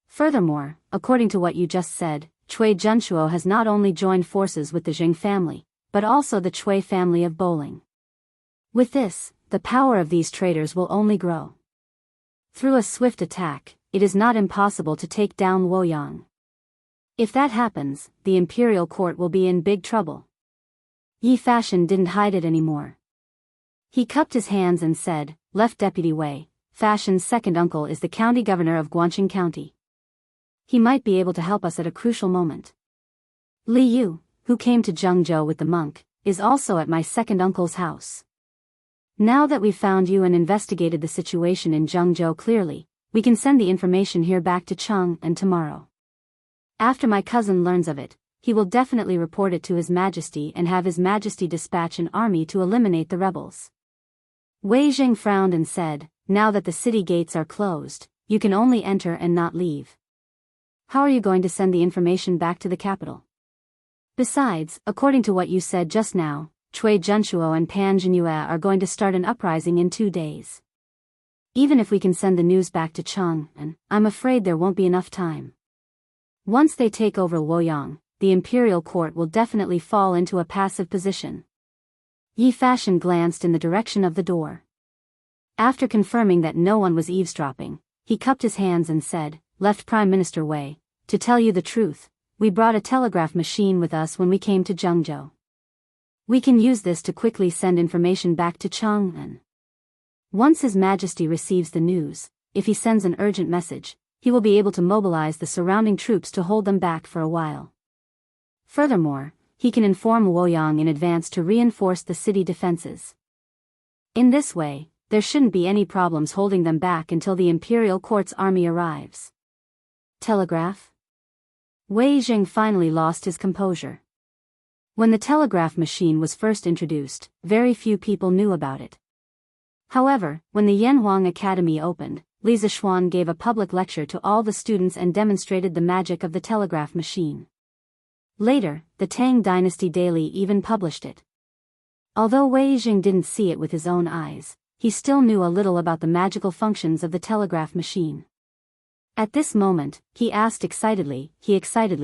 Furthermore, according to what you just said, Chui Junchuo has not only joined forces with the Zheng family, but also the Chui family of Bowling. With this, the power of these traitors will only grow. Through a swift attack, it is not impossible to take down Luoyang. If that happens, the imperial court will be in big trouble." Yi Fashion didn't hide it anymore. He cupped his hands and said, "Left Deputy Wei, Fashion's second uncle is the county governor of Guangxing County. He might be able to help us at a crucial moment. Li Yu, who came to Jianghu with the monk, is also at my second uncle's house. Now that we've found you and investigated the situation in Jianghu clearly, we can send the information here back to Cheng and tomorrow. After my cousin learns of it, he will definitely report it to His Majesty and have His Majesty dispatch an army to eliminate the rebels." Wei Zheng frowned and said, "Now that the city gates are closed, you can only enter and not leave. How are you going to send the information back to the capital? Besides, according to what you said just now, Chui Junchuo and Pan Jinyue are going to start an uprising in 2 days. Even if we can send the news back to Cheng, and I'm afraid there won't be enough time. Once they take over Luoyang, the imperial court will definitely fall into a passive position." Yi Fashion glanced in the direction of the door. After confirming that no one was eavesdropping, he cupped his hands and said, "Left Prime Minister Wei, to tell you the truth, we brought a telegraph machine with us when we came to Jianghu. We can use this to quickly send information back to Chang'an. Once His Majesty receives the news, if he sends an urgent message, he will be able to mobilize the surrounding troops to hold them back for a while. Furthermore, he can inform Luoyang in advance to reinforce the city defenses. In this way, there shouldn't be any problems holding them back until the imperial court's army arrives. Telegraph? Wei Jing finally lost his composure. When the telegraph machine was first introduced, very few people knew about it. However, when the Yanhuang Academy opened, Li Zishuan gave a public lecture to all the students and demonstrated the magic of the telegraph machine. Later, the Tang Dynasty Daily even published it. Although Wei Jing didn't see it with his own eyes, he still knew a little about the magical functions of the telegraph machine. At this moment, he excitedly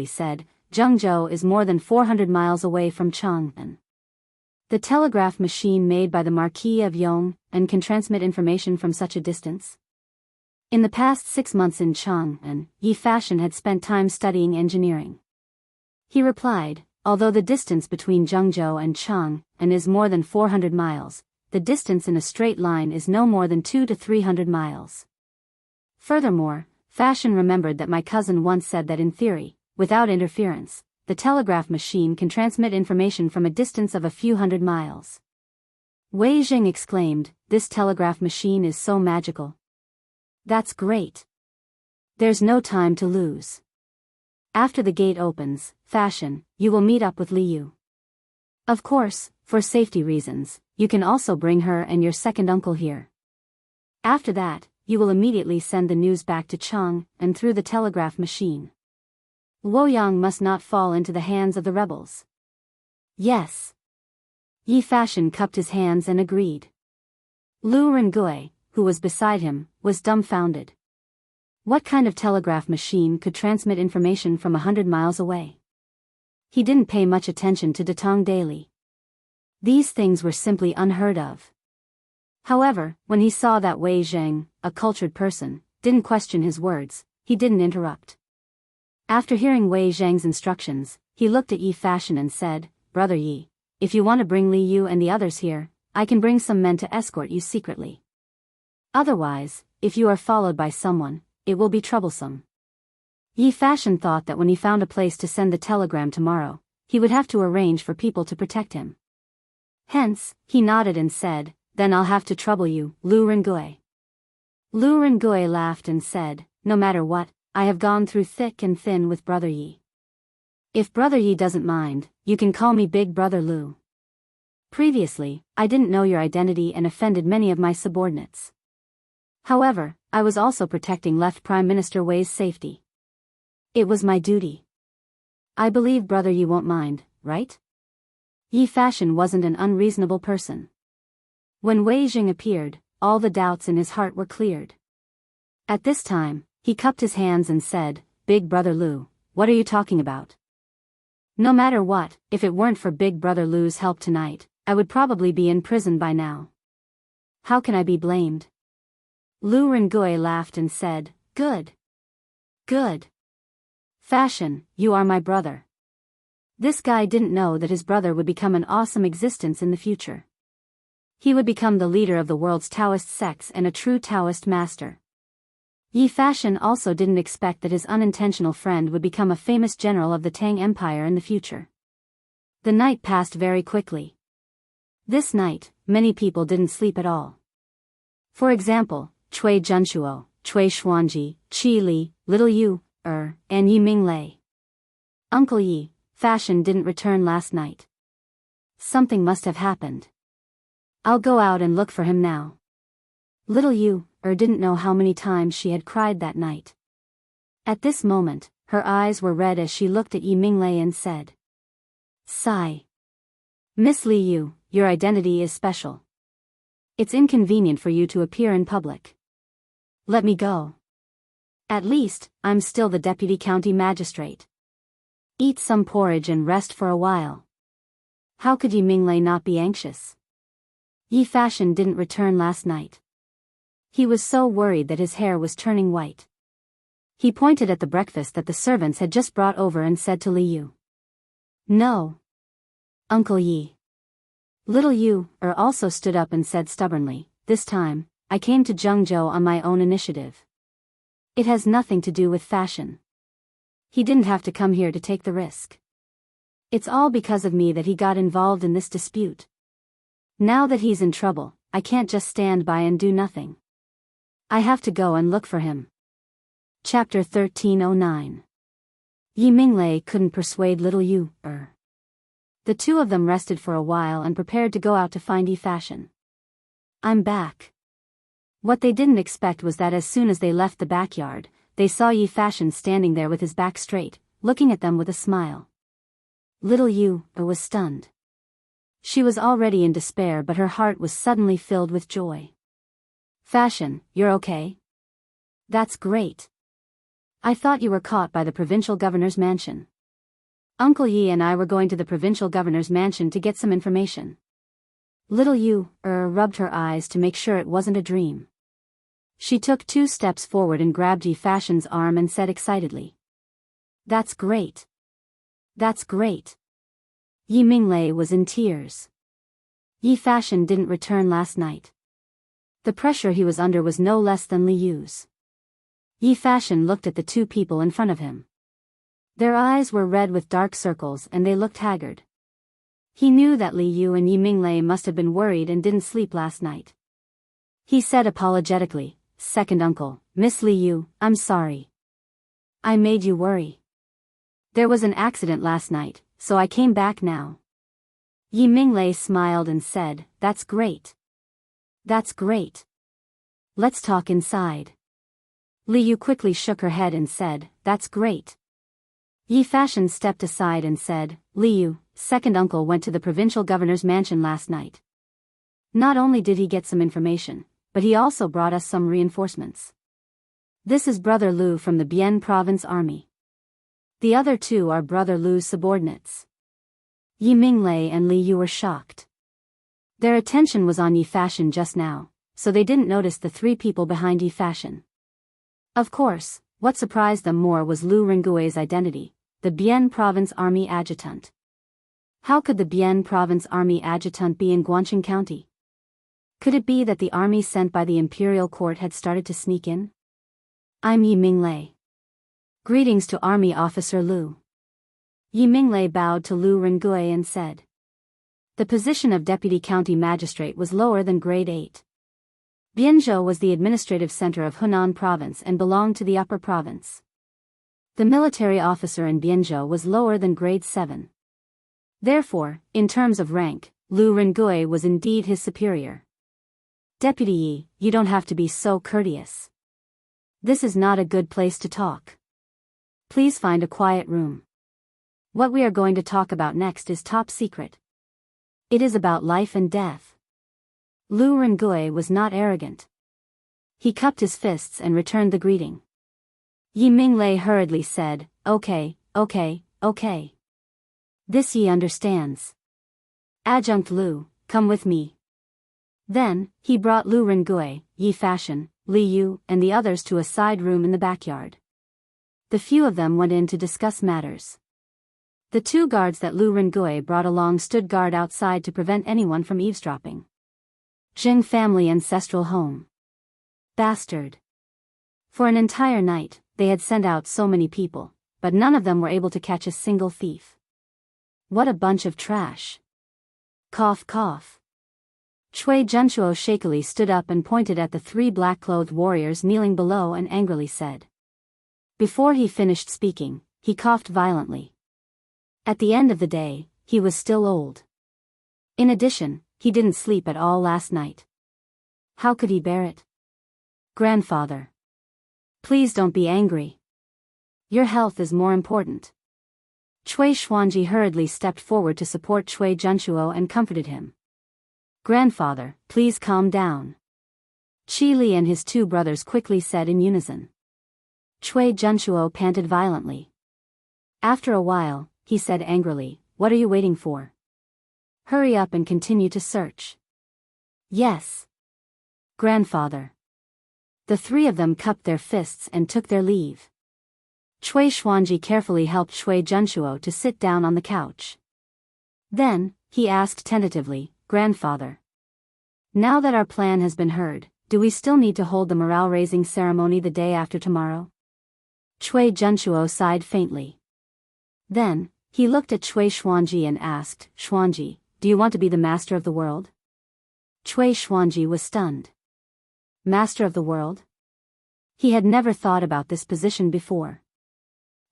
said, Jianghu is more than 400 miles away from Chang'an. The telegraph machine made by the Marquis of Yong and can transmit information from such a distance. In the past 6 months in Chang'an, Yi Fashion had spent time studying engineering. He replied, although the distance between Jianghu and Chang'an is more than 400 miles, the distance in a straight line is no more than 200 to 300 miles. Furthermore, Fashion remembered that my cousin once said that in theory, without interference, the telegraph machine can transmit information from a distance of a few hundred miles. Wei Jing exclaimed, this telegraph machine is so magical. That's great. There's no time to lose. After the gate opens, Fashion, you will meet up with Liu. Of course, for safety reasons, you can also bring her and your second uncle here. After that, you will immediately send the news back to Chang'an through the telegraph machine. Luoyang must not fall into the hands of the rebels. Yes. Yi Fashion cupped his hands and agreed. Lu Rengui, who was beside him, was dumbfounded. What kind of telegraph machine could transmit information from 100 miles away? He didn't pay much attention to Datong Daily. These things were simply unheard of. However, when he saw that Wei Jing, a cultured person, didn't question his words, he didn't interrupt. After hearing Wei Zhang's instructions, he looked at Yi Fashion and said, Brother Yi, if you want to bring Li Yu and the others here, I can bring some men to escort you secretly. Otherwise, if you are followed by someone, it will be troublesome. Yi Fashion thought that when he found a place to send the telegram tomorrow, he would have to arrange for people to protect him. Hence, he nodded and said, then I'll have to trouble you, Lu Rengui. Lu Rengui laughed and said, no matter what, I have gone through thick and thin with Brother Yi. If Brother Yi doesn't mind, you can call me Big Brother Lu. Previously, I didn't know your identity and offended many of my subordinates. However, I was also protecting left Prime Minister Wei's safety. It was my duty. I believe Brother Yi won't mind, right? Yi Fashion wasn't an unreasonable person. When Wei Jing appeared, all the doubts in his heart were cleared. At this time, he cupped his hands and said, Big Brother Lu, what are you talking about? No matter what, if it weren't for Big Brother Lu's help tonight, I would probably be in prison by now. How can I be blamed? Lu Rengui laughed and said, Good. Good. Fashion, you are my brother. This guy didn't know that his brother would become an awesome existence in the future. He would become the leader of the world's Taoist sects and a true Taoist master. Yi Fashion also didn't expect that his unintentional friend would become a famous general of the Tang Empire in the future. The night passed very quickly. This night, many people didn't sleep at all. For example, Cui Junshuo, Cui Xuanji, Qi Li, Little Yu, and Yi Minglei. Uncle Yi, Fashion didn't return last night. Something must have happened. I'll go out and look for him now. Little Yu, didn't know how many times she had cried that night. At this moment, her eyes were red as she looked at Yi Minglei and said, Sigh. Miss Li Yu, your identity is special. It's inconvenient for you to appear in public. Let me go. At least, I'm still the deputy county magistrate. Eat some porridge and rest for a while. How could Yi Minglei not be anxious? Yi Fashion didn't return last night. He was so worried that his hair was turning white. He pointed at the breakfast that the servants had just brought over and said to Li Yu. No. Uncle Yi. Little Yu also stood up and said stubbornly, this time, I came to Jianghu on my own initiative. It has nothing to do with Fashion. He didn't have to come here to take the risk. It's all because of me that he got involved in this dispute. Now that he's in trouble, I can't just stand by and do nothing. I have to go and look for him. Chapter 1309. Yi Minglei couldn't persuade little Yu. The two of them rested for a while and prepared to go out to find Yi Fashion. I'm back. What they didn't expect was that as soon as they left the backyard, they saw Yi Fashion standing there with his back straight, looking at them with a smile. Little Yu was stunned. She was already in despair, but her heart was suddenly filled with joy. Fashion, you're okay? That's great. I thought you were caught by the provincial governor's mansion. Uncle Yi and I were going to the provincial governor's mansion to get some information. Little Yu rubbed her eyes to make sure it wasn't a dream. She took 2 steps forward and grabbed Yi Fashion's arm and said excitedly. That's great. That's great. Yi Minglei was in tears. Yi Fashion didn't return last night. The pressure he was under was no less than Li Yu's. Yi Fashion looked at the 2 people in front of him. Their eyes were red with dark circles and they looked haggard. He knew that Li Yu and Yi Minglei must have been worried and didn't sleep last night. He said apologetically, Second uncle, Miss Li Yu, I'm sorry. I made you worry. There was an accident last night, so I came back now. Yi Minglei smiled and said, That's great. That's great. Let's talk inside. Li Yu quickly shook her head and said, That's great. Yi Fashion stepped aside and said, Li Yu, second uncle went to the provincial governor's mansion last night. Not only did he get some information, but he also brought us some reinforcements. This is Brother Lu from the Bian province army. The other 2 are Brother Lu's subordinates. Yi Minglei and Li Yu were shocked. Their attention was on Yi Fashion just now, so they didn't notice the 3 people behind Yi Fashion. Of course, what surprised them more was Lu Rengui's identity, the Bian province army adjutant. How could the Bian province army adjutant be in Guangqing County? Could it be that the army sent by the imperial court had started to sneak in? I'm Yi Minglei. Greetings to Army Officer Lu. Yi Minglei bowed to Lu Rengui and said. The position of deputy county magistrate was lower than grade 8. Bianzhou was the administrative center of Hunan province and belonged to the upper province. The military officer in Bianzhou was lower than grade 7. Therefore, in terms of rank, Lu Rengui was indeed his superior. Deputy Yi, you don't have to be so courteous. This is not a good place to talk. Please find a quiet room. What we are going to talk about next is top secret. It is about life and death. Lu Rengui was not arrogant. He cupped his fists and returned the greeting. Yi Minglei hurriedly said, Okay. This Yi understands. Adjunct Lu, come with me. Then, he brought Lu Rengui, Yi Fashion, Li Yu, and the others to a side room in the backyard. The few of them went in to discuss matters. The 2 guards that Lu Rengui brought along stood guard outside to prevent anyone from eavesdropping. Jing family ancestral home. Bastard. For an entire night, they had sent out so many people, but none of them were able to catch a single thief. What a bunch of trash. Cough cough. Cui Junchuo shakily stood up and pointed at the 3 black-clothed warriors kneeling below and angrily said. Before he finished speaking, he coughed violently. At the end of the day, he was still old. In addition, he didn't sleep at all last night. How could he bear it? Grandfather. Please don't be angry. Your health is more important. Cui Xuanji hurriedly stepped forward to support Cui Junchuo and comforted him. Grandfather, please calm down. Qi Li and his 2 brothers quickly said in unison. Cui Junchuo panted violently. After a while, he said angrily, What are you waiting for? Hurry up and continue to search. Yes. Grandfather. The 3 of them cupped their fists and took their leave. Cui Xuanji carefully helped Cui Junchuo to sit down on the couch. Then, he asked tentatively, Grandfather. Now that our plan has been heard, do we still need to hold the morale-raising ceremony the day after tomorrow? Cui Junchuo sighed faintly. Then, he looked at Cui Xuanji and asked, Xuanji, do you want to be the master of the world? Cui Xuanji was stunned. Master of the world? He had never thought about this position before.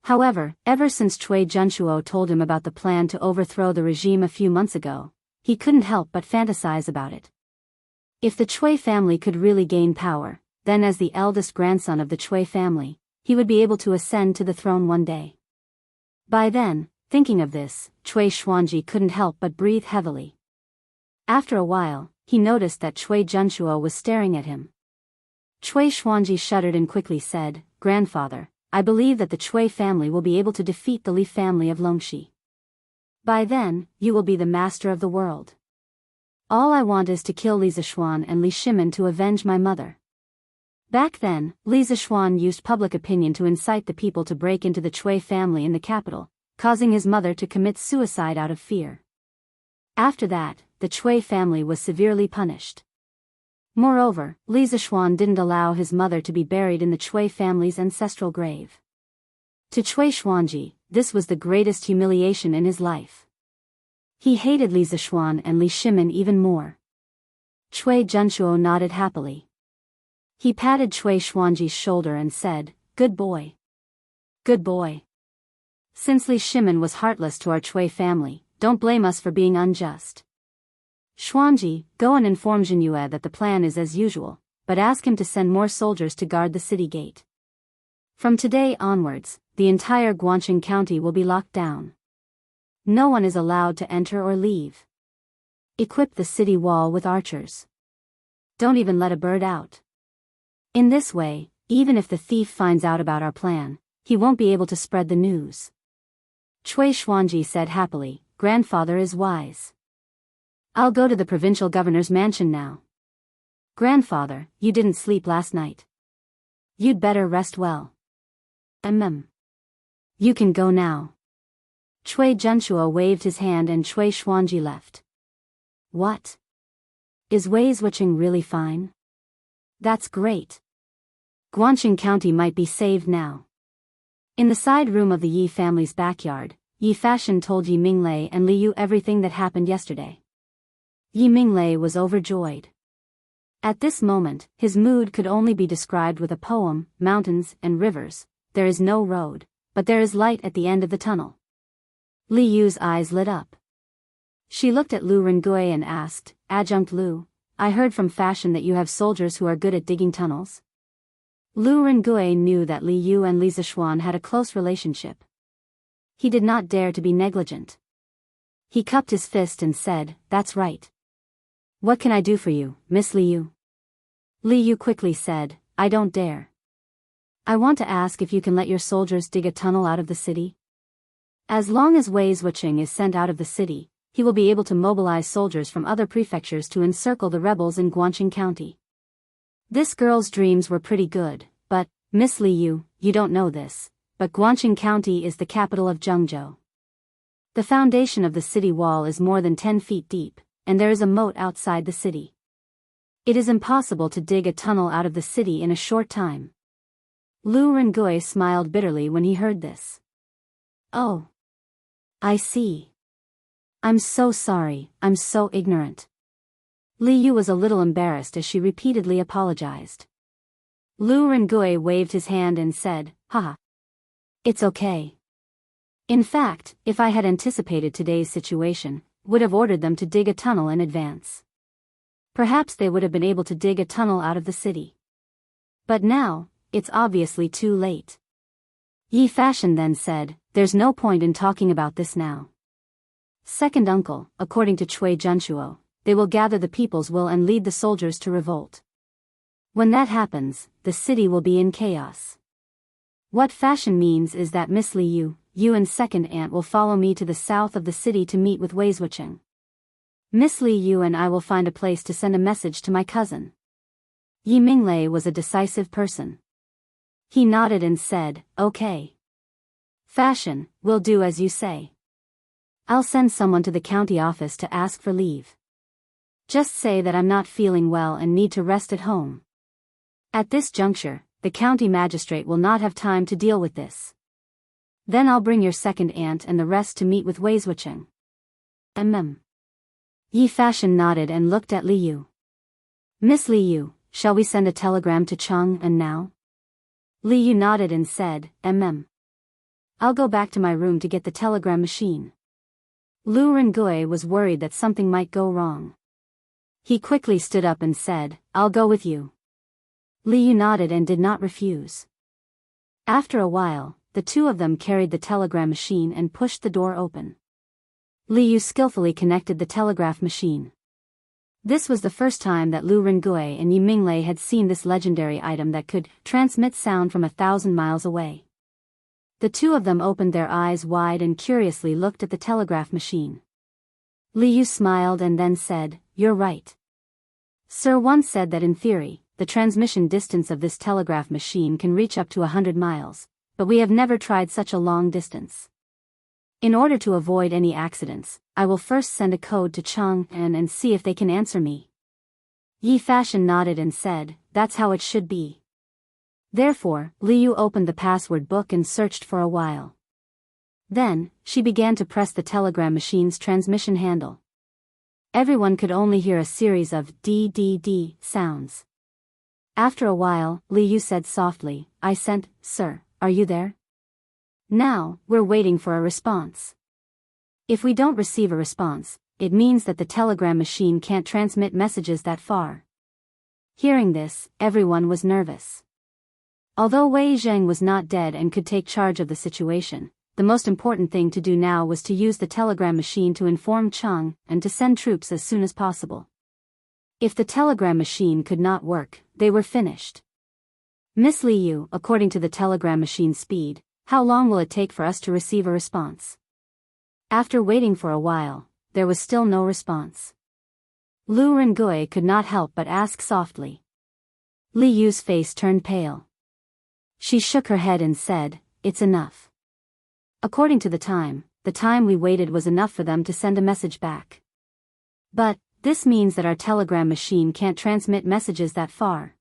However, ever since Cui Junshuo told him about the plan to overthrow the regime a few months ago, he couldn't help but fantasize about it. If the Cui family could really gain power, then as the eldest grandson of the Cui family, he would be able to ascend to the throne one day. By then, thinking of this, Cui Xuanji couldn't help but breathe heavily. After a while, he noticed that Cui Junshuo was staring at him. Cui Xuanji shuddered and quickly said, "Grandfather, I believe that the Cui family will be able to defeat the Li family of Longxi. By then, you will be the master of the world. All I want is to kill Li Zishuan and Li Shimin to avenge my mother." Back then, Li Zishuan used public opinion to incite the people to break into the Cui family in the capital, causing his mother to commit suicide out of fear. After that, the Cui family was severely punished. Moreover, Li Zishuan didn't allow his mother to be buried in the Cui family's ancestral grave. To Cui Xuanji, this was the greatest humiliation in his life. He hated Li Zishuan and Li Shimin even more. Cui Junshuo nodded happily. He patted Cui Xuanji's shoulder and said, "Good boy. Good boy. Since Li Shimin was heartless to our Cui family, don't blame us for being unjust. Xuanji, go and inform Jinyue that the plan is as usual, but ask him to send more soldiers to guard the city gate. From today onwards, the entire Guangqing County will be locked down. No one is allowed to enter or leave. Equip the city wall with archers. Don't even let a bird out. In this way, even if the thief finds out about our plan, he won't be able to spread the news." Cui Xuanji said happily, "Grandfather is wise. I'll go to the provincial governor's mansion now." "Grandfather, you didn't sleep last night. You'd better rest well." You can go now." Cui Junshuo waved his hand and Cui Xuanji left. "What? Is Wei Zhuqing really fine? That's great. Guangqing County might be saved now." In the side room of the Yi family's backyard, Yi Fashion told Yi Minglei and Li Yu everything that happened yesterday. Yi Minglei was overjoyed. At this moment, his mood could only be described with a poem: "Mountains and rivers, there is no road, but there is light at the end of the tunnel." Li Yu's eyes lit up. She looked at Lu Rengui and asked, "Adjunct Lu, I heard from Fashion that you have soldiers who are good at digging tunnels?" Lu Rengui knew that Li Yu and Li Zishuan had a close relationship. He did not dare to be negligent. He cupped his fist and said, "That's right. What can I do for you, Miss Li Yu?" Li Yu quickly said, "I don't dare. I want to ask if you can let your soldiers dig a tunnel out of the city. As long as Wei Zhuqing is sent out of the city, he will be able to mobilize soldiers from other prefectures to encircle the rebels in Guangqing County." This girl's dreams were pretty good, but, Miss Li Yu, you don't know this, but Guangqing County is the capital of Jianghu. The foundation of the city wall is more than 10 feet deep, and there is a moat outside the city. It is impossible to dig a tunnel out of the city in a short time. Lu Rengui smiled bitterly when he heard this. "Oh. I see. I'm so sorry, I'm so ignorant." Li Yu was a little embarrassed as she repeatedly apologized. Lu Rengui waved his hand and said, "Haha. It's okay. In fact, if I had anticipated today's situation, would have ordered them to dig a tunnel in advance. Perhaps they would have been able to dig a tunnel out of the city. But now, it's obviously too late." Yi Fashion then said, "There's no point in talking about this now. Second uncle, according to Cui Junshuo, they will gather the people's will and lead the soldiers to revolt. When that happens, the city will be in chaos. What Fashion means is that Miss Li Yu, you and second aunt will follow me to the south of the city to meet with Wei Zhuqing. Miss Li Yu and I will find a place to send a message to my cousin." Yi Minglei was a decisive person. He nodded and said, "Okay. Fashion, we'll do as you say. I'll send someone to the county office to ask for leave. Just say that I'm not feeling well and need to rest at home. At this juncture, the county magistrate will not have time to deal with this. Then I'll bring your second aunt and the rest to meet with Wei Zhuqing." Yi Fashion nodded and looked at Li Yu. Miss Li Yu, shall we send a telegram to Chang and now? Li Yu nodded and said, I'll go back to my room to get the telegram machine. Lu Rengui was worried that something might go wrong. He quickly stood up and said, I'll go with you. Li Yu nodded and did not refuse. After a while, the two of them carried the telegram machine and pushed the door open. Li Yu skillfully connected the telegraph machine. This was the first time that Lu Rengui and Yi Minglei had seen this legendary item that could transmit sound from 1,000 miles away. The two of them opened their eyes wide and curiously looked at the telegraph machine. Li Yu smiled and then said, You're right. Sir once said that in theory, the transmission distance of this telegraph machine can reach up to 100 miles, but we have never tried such a long distance. In order to avoid any accidents, I will first send a code to Chang and see if they can answer me. Yi Fashion nodded and said, That's how it should be. Therefore, Li Yu opened the password book and searched for a while. Then, she began to press the telegram machine's transmission handle. Everyone could only hear a series of D sounds. After a while, Li Yu said softly, I sent, Sir, are you there? Now, we're waiting for a response. If we don't receive a response, it means that the telegram machine can't transmit messages that far. Hearing this, everyone was nervous. Although Wei Zheng was not dead and could take charge of the situation, the most important thing to do now was to use the telegram machine to inform Chang and to send troops as soon as possible. If the telegram machine could not work, they were finished. Miss Li Yu, according to the telegram machine's speed, how long will it take for us to receive a response? After waiting for a while, there was still no response. Lu Rengui could not help but ask softly. Li Yu's face turned pale. She shook her head and said, It's enough. According to the time we waited was enough for them to send a message back. But, this means that our telegram machine can't transmit messages that far.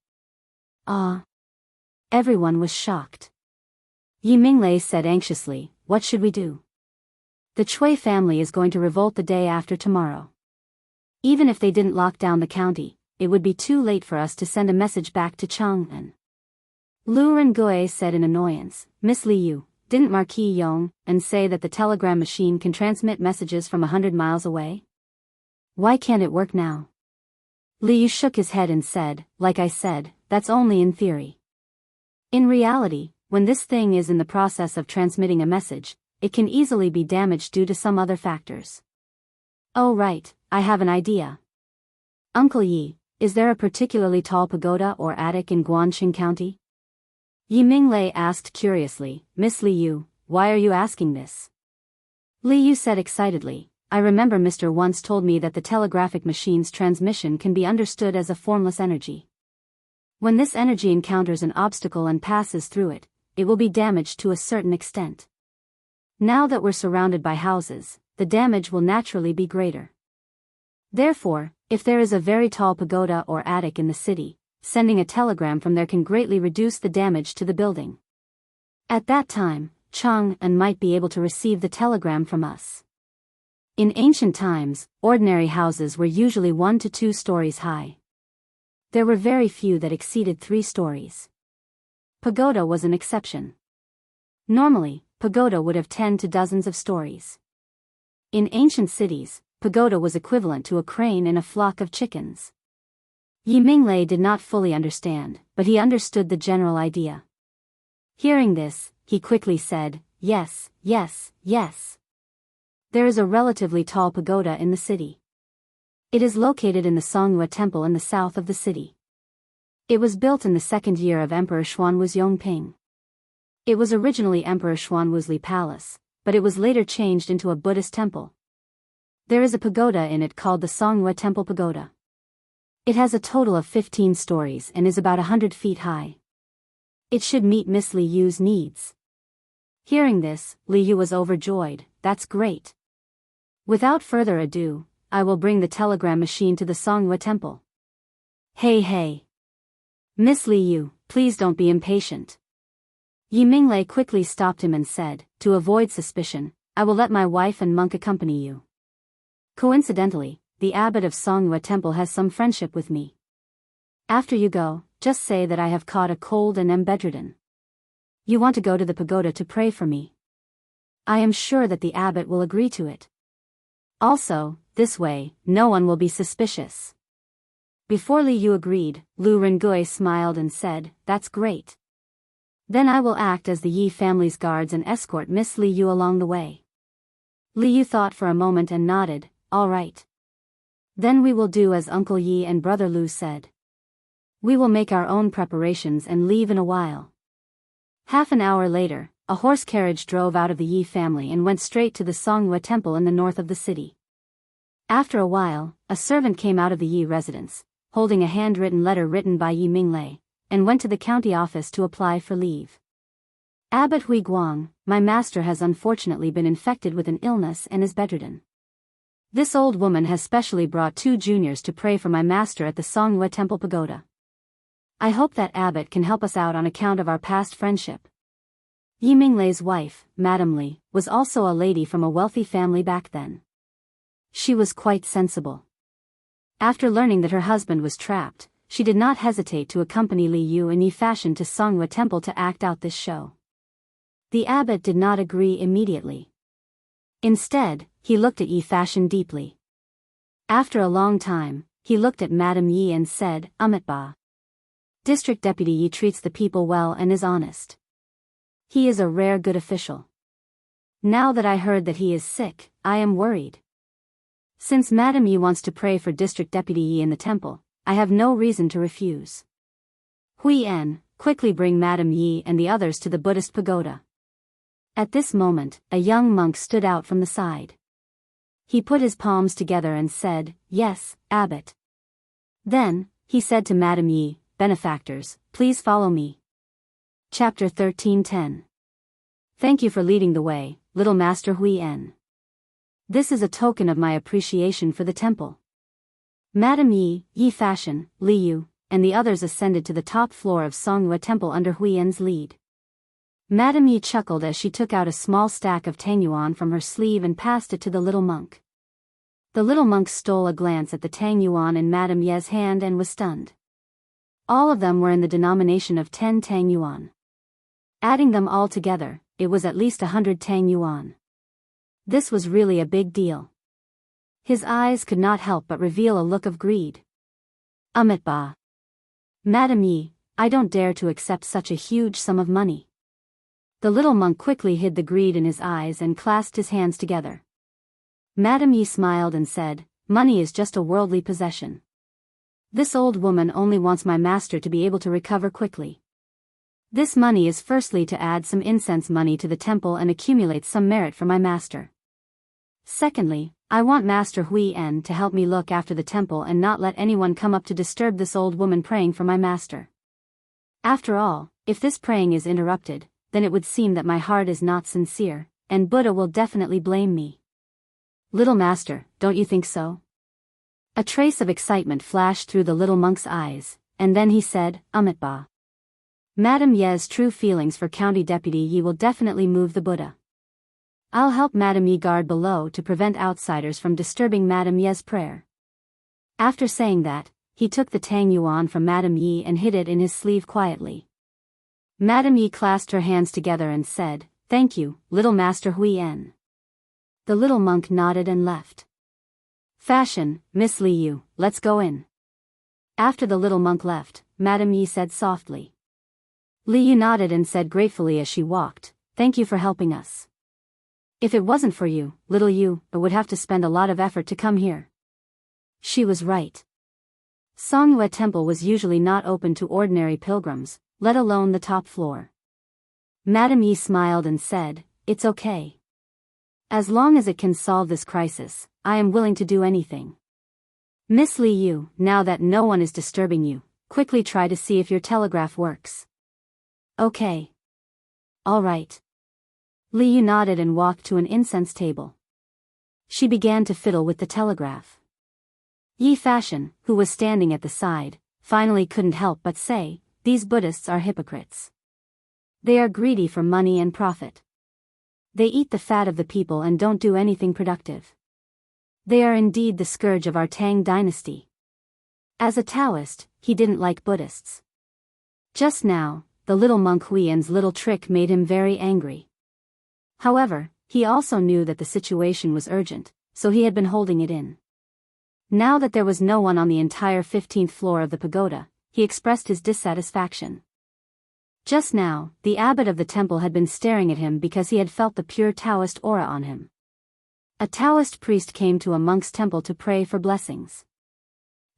Everyone was shocked. Yi Minglei said anxiously, What should we do? The Chui family is going to revolt the day after tomorrow. Even if they didn't lock down the county, it would be too late for us to send a message back to Chang'an. Lu Rengui said in annoyance, Miss Li Yu, didn't Marquis Yong and say that the telegram machine can transmit messages from 100 miles away? Why can't it work now? Li Yu shook his head and said, Like I said, that's only in theory. In reality, when this thing is in the process of transmitting a message, it can easily be damaged due to some other factors. Oh right, I have an idea. Uncle Yi, is there a particularly tall pagoda or attic in Guanqing County? Yi Minglei asked curiously, Miss Li Yu, why are you asking this? Li Yu said excitedly, I remember Mr. once told me that the telegraphic machine's transmission can be understood as a formless energy. When this energy encounters an obstacle and passes through it, it will be damaged to a certain extent. Now that we're surrounded by houses, the damage will naturally be greater. Therefore, if there is a very tall pagoda or attic in the city, sending a telegram from there can greatly reduce the damage to the building. At that time, Chang'an might be able to receive the telegram from us. In ancient times, ordinary houses were usually 1 to 2 stories high. There were very few that exceeded 3 stories. Pagoda was an exception. Normally, pagoda would have 10 to dozens of stories. In ancient cities, pagoda was equivalent to a crane and a flock of chickens. Yi Minglei did not fully understand, but he understood the general idea. Hearing this, he quickly said, Yes. There is a relatively tall pagoda in the city. It is located in the Songhua Temple in the south of the city. It was built in the 2nd year of Emperor Xuanwu's Yongping. It was originally Emperor Xuanwu's Li Palace, but it was later changed into a Buddhist temple. There is a pagoda in it called the Songhua Temple Pagoda. It has a total of 15 stories and is about 100 feet high. It should meet Miss Li Yu's needs. Hearing this, Li Yu was overjoyed. That's great. Without further ado, I will bring the telegram machine to the Songhua Temple. Hey. Miss Li Yu, please don't be impatient. Yi Minglei quickly stopped him and said, To avoid suspicion, I will let my wife and monk accompany you. Coincidentally, the abbot of Songhua Temple has some friendship with me. After you go, just say that I have caught a cold and am bedridden. You want to go to the pagoda to pray for me. I am sure that the abbot will agree to it. Also, this way, no one will be suspicious. Before Li Yu agreed, Lu Rengui smiled and said, "That's great. Then I will act as the Yi family's guards and escort Miss Li Yu along the way." Li Yu thought for a moment and nodded, "All right. Then we will do as Uncle Yi and Brother Lu said. We will make our own preparations and leave in a while." Half an hour later, a horse carriage drove out of the Yi family and went straight to the Songhua Temple in the north of the city. After a while, a servant came out of the Yi residence, holding a handwritten letter written by Yi Minglei, and went to the county office to apply for leave. "Abbot Hui Guang, my master has unfortunately been infected with an illness and is bedridden. This old woman has specially brought 2 juniors to pray for my master at the Songhua Temple Pagoda. I hope that abbot can help us out on account of our past friendship." Yi Minglei's wife, Madame Li, was also a lady from a wealthy family back then. She was quite sensible. After learning that her husband was trapped, she did not hesitate to accompany Li Yu in Yi fashion to Songhua Temple to act out this show. The abbot did not agree immediately. Instead, he looked at Yi fashion deeply. After a long time, he looked at Madame Yi and said, "Amitba. District Deputy Yi treats the people well and is honest. He is a rare good official. Now that I heard that he is sick, I am worried. Since Madame Yi wants to pray for District Deputy Yi in the temple, I have no reason to refuse. Hui En, quickly bring Madame Yi and the others to the Buddhist pagoda." At this moment, a young monk stood out from the side. He put his palms together and said, "Yes, abbot." Then, he said to Madame Yi, "Benefactors, please follow me." Chapter 13:10. Thank you for leading the way, little Master Hui En. This is a token of my appreciation for the temple. Madame Yi, Yi Fashion, Li Yu, and the others ascended to the top floor of Songhua Temple under Hui En's lead. Madame Yi chuckled as she took out a small stack of tang yuan from her sleeve and passed it to the little monk. The little monk stole a glance at the tang yuan in Madame Ye's hand and was stunned. All of them were in the denomination of 10 tang yuan. Adding them all together, it was at least 100 tang yuan. This was really a big deal. His eyes could not help but reveal a look of greed. "Amitba. Madame Yi, I don't dare to accept such a huge sum of money." The little monk quickly hid the greed in his eyes and clasped his hands together. Madame Yi smiled and said, "Money is just a worldly possession. This old woman only wants my master to be able to recover quickly. This money is firstly to add some incense money to the temple and accumulate some merit for my master. Secondly, I want Master Hui En to help me look after the temple and not let anyone come up to disturb this old woman praying for my master. After all, if this praying is interrupted, then it would seem that my heart is not sincere, and Buddha will definitely blame me. Little master, don't you think so?" A trace of excitement flashed through the little monk's eyes, and then he said, "Amitba. Madame Ye's true feelings for County Deputy Yi will definitely move the Buddha. I'll help Madame Yi guard below to prevent outsiders from disturbing Madame Ye's prayer." After saying that, he took the tang yuan from Madame Yi and hid it in his sleeve quietly. Madame Yi clasped her hands together and said, "Thank you, little Master Hui En." The little monk nodded and left. "Fashion, Miss Li Yu, let's go in." After the little monk left, Madame Yi said softly. Li Yu nodded and said gratefully as she walked, "Thank you for helping us. If it wasn't for you, little Yu, I would have to spend a lot of effort to come here." She was right. Songhua Temple was usually not open to ordinary pilgrims, let alone the top floor. Madame Yi smiled and said, "It's okay. As long as it can solve this crisis, I am willing to do anything. Miss Li Yu, now that no one is disturbing you, quickly try to see if your telegraph works." "Okay. All right." Li Yu nodded and walked to an incense table. She began to fiddle with the telegraph. Yi Fashion, who was standing at the side, finally couldn't help but say, "These Buddhists are hypocrites. They are greedy for money and profit. They eat the fat of the people and don't do anything productive. They are indeed the scourge of our Tang dynasty." As a Taoist, he didn't like Buddhists. Just now, the little monk Huiyan's little trick made him very angry. However, he also knew that the situation was urgent, so he had been holding it in. Now that there was no one on the entire 15th floor of the pagoda, he expressed his dissatisfaction. Just now, the abbot of the temple had been staring at him because he had felt the pure Taoist aura on him. A Taoist priest came to a monk's temple to pray for blessings.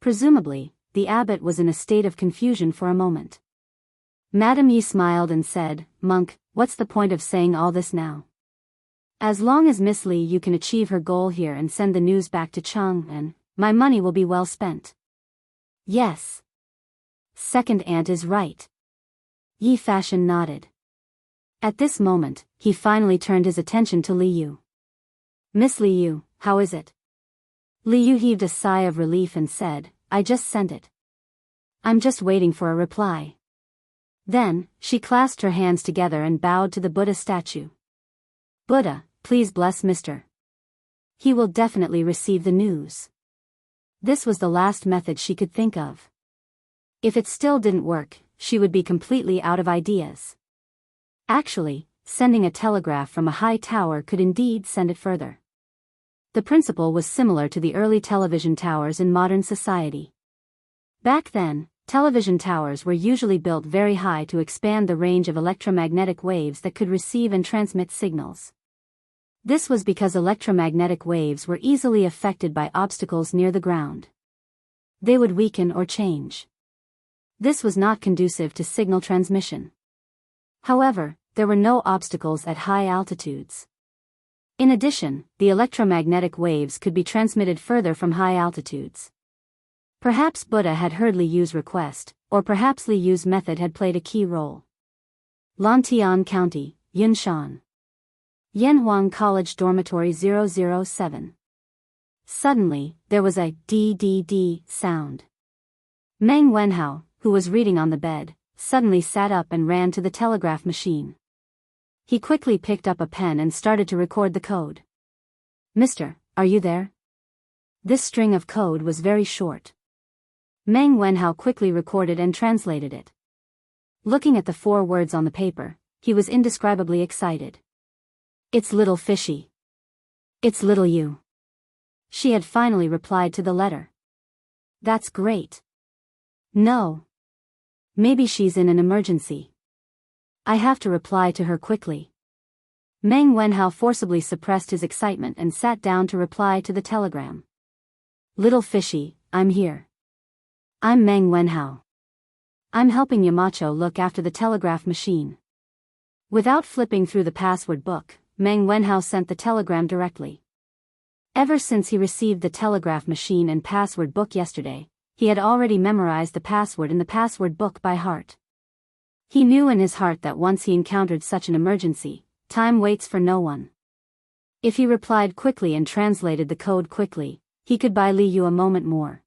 Presumably, the abbot was in a state of confusion for a moment. Madame Yi smiled and said, "Monk, what's the point of saying all this now? As long as Miss Li you can achieve her goal here and send the news back to Chang'an, my money will be well spent." "Yes. Second aunt is right." Yi Fashion nodded. At this moment, he finally turned his attention to Li Yu. "Miss Li Yu, how is it?" Li Yu heaved a sigh of relief and said, "I just sent it. I'm just waiting for a reply." Then, she clasped her hands together and bowed to the Buddha statue. "Buddha, please bless Mr. He will definitely receive the news." This was the last method she could think of. If it still didn't work, she would be completely out of ideas. Actually, sending a telegraph from a high tower could indeed send it further. The principle was similar to the early television towers in modern society. Back then, television towers were usually built very high to expand the range of electromagnetic waves that could receive and transmit signals. This was because electromagnetic waves were easily affected by obstacles near the ground. They would weaken or change. This was not conducive to signal transmission. However, there were no obstacles at high altitudes. In addition, the electromagnetic waves could be transmitted further from high altitudes. Perhaps Buddha had heard Li Yu's request, or perhaps Li Yu's method had played a key role. Lantian County, Yunshan. Yanhuang College Dormitory 007. Suddenly, there was a DDD sound. Meng Wenhao, who was reading on the bed, suddenly sat up and ran to the telegraph machine. He quickly picked up a pen and started to record the code. "Mister, are you there?" This string of code was very short. Meng Wenhao quickly recorded and translated it. Looking at the 4 words on the paper, he was indescribably excited. "It's little fishy. It's little you." She had finally replied to the letter. "That's great. No. Maybe she's in an emergency. I have to reply to her quickly." Meng Wenhao forcibly suppressed his excitement and sat down to reply to the telegram. "Little fishy, I'm here. I'm Meng Wenhao. I'm helping Yamacho look after the telegraph machine." Without flipping through the password book, Meng Wenhao sent the telegram directly. Ever since he received the telegraph machine and password book yesterday, he had already memorized the password in the password book by heart. He knew in his heart that once he encountered such an emergency, time waits for no one. If he replied quickly and translated the code quickly, he could buy Li Yu a moment more.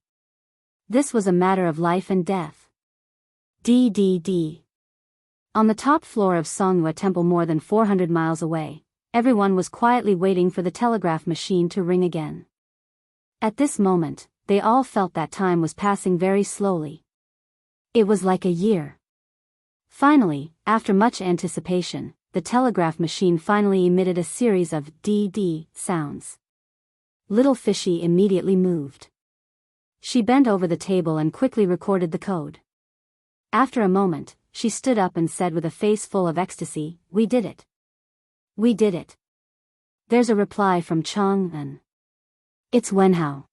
This was a matter of life and death. DDD. On the top floor of Songhua Temple more than 400 miles away, everyone was quietly waiting for the telegraph machine to ring again. At this moment, they all felt that time was passing very slowly. It was like a year. Finally, after much anticipation, the telegraph machine finally emitted a series of DD sounds. Little Fishy immediately moved. She bent over the table and quickly recorded the code. After a moment, she stood up and said with a face full of ecstasy, "We did it. We did it. There's a reply from Chang'an. It's Wenhao.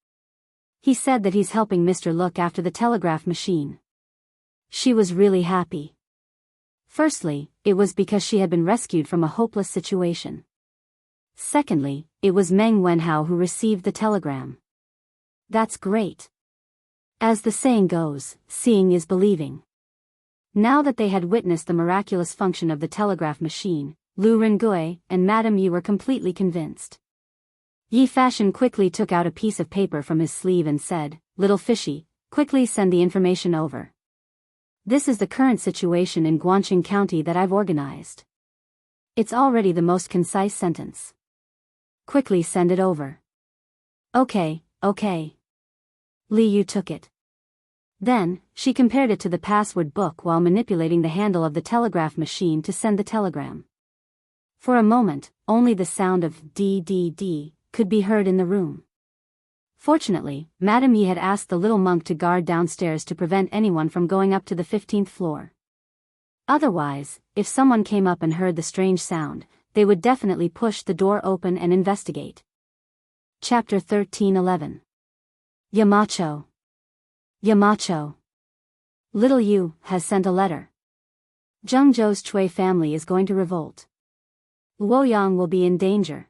He said that he's helping Mr. look after the telegraph machine." She was really happy. Firstly, it was because she had been rescued from a hopeless situation. Secondly, it was Meng Wenhao who received the telegram. That's great. As the saying goes, seeing is believing. Now that they had witnessed the miraculous function of the telegraph machine, Lu Rengui and Madame Yi were completely convinced. Yi Fashion quickly took out a piece of paper from his sleeve and said, "Little Fishy, quickly send the information over. This is the current situation in Guangqing County that I've organized. It's already the most concise sentence. Quickly send it over." Okay. Li Yu took it. Then, she compared it to the password book while manipulating the handle of the telegraph machine to send the telegram. For a moment, only the sound of "d-d-d" could be heard in the room. Fortunately, Madame Yi had asked the little monk to guard downstairs to prevent anyone from going up to the 15th floor. Otherwise, if someone came up and heard the strange sound, they would definitely push the door open and investigate. Chapter 1311. Yamacho. Yamacho. Little Yu has sent a letter. Zhengzhou's Chui family is going to revolt. Luoyang will be in danger.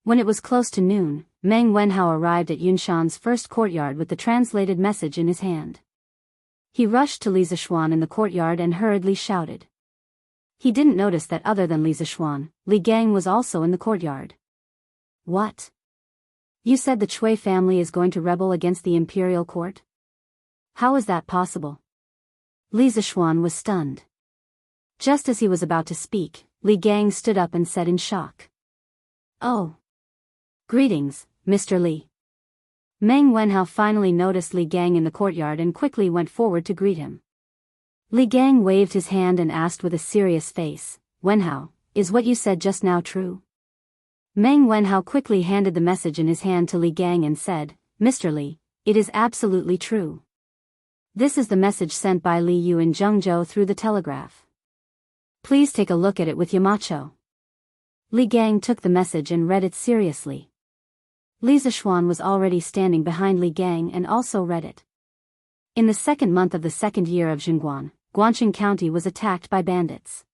When it was close to noon, Meng Wenhao arrived at Yunshan's first courtyard with the translated message in his hand. He rushed to Li Zishuan in the courtyard and hurriedly shouted. He didn't notice that other than Li Zishuan, Li Gang was also in the courtyard. What? You said the Chui family is going to rebel against the imperial court? How is that possible? Li Zishuan was stunned. Just as he was about to speak, Li Gang stood up and said in shock. Oh. Greetings, Mr. Li. Meng Wenhao finally noticed Li Gang in the courtyard and quickly went forward to greet him. Li Gang waved his hand and asked with a serious face, Wenhao, is what you said just now true? Meng Wenhao quickly handed the message in his hand to Li Gang and said, Mr. Li, it is absolutely true. This is the message sent by Li Yu in Zhengzhou through the telegraph. Please take a look at it with Yamacho. Li Gang took the message and read it seriously. Li Zishuan was already standing behind Li Gang and also read it. In the second month of the second year of Jingguan, Guangqing County was attacked by bandits.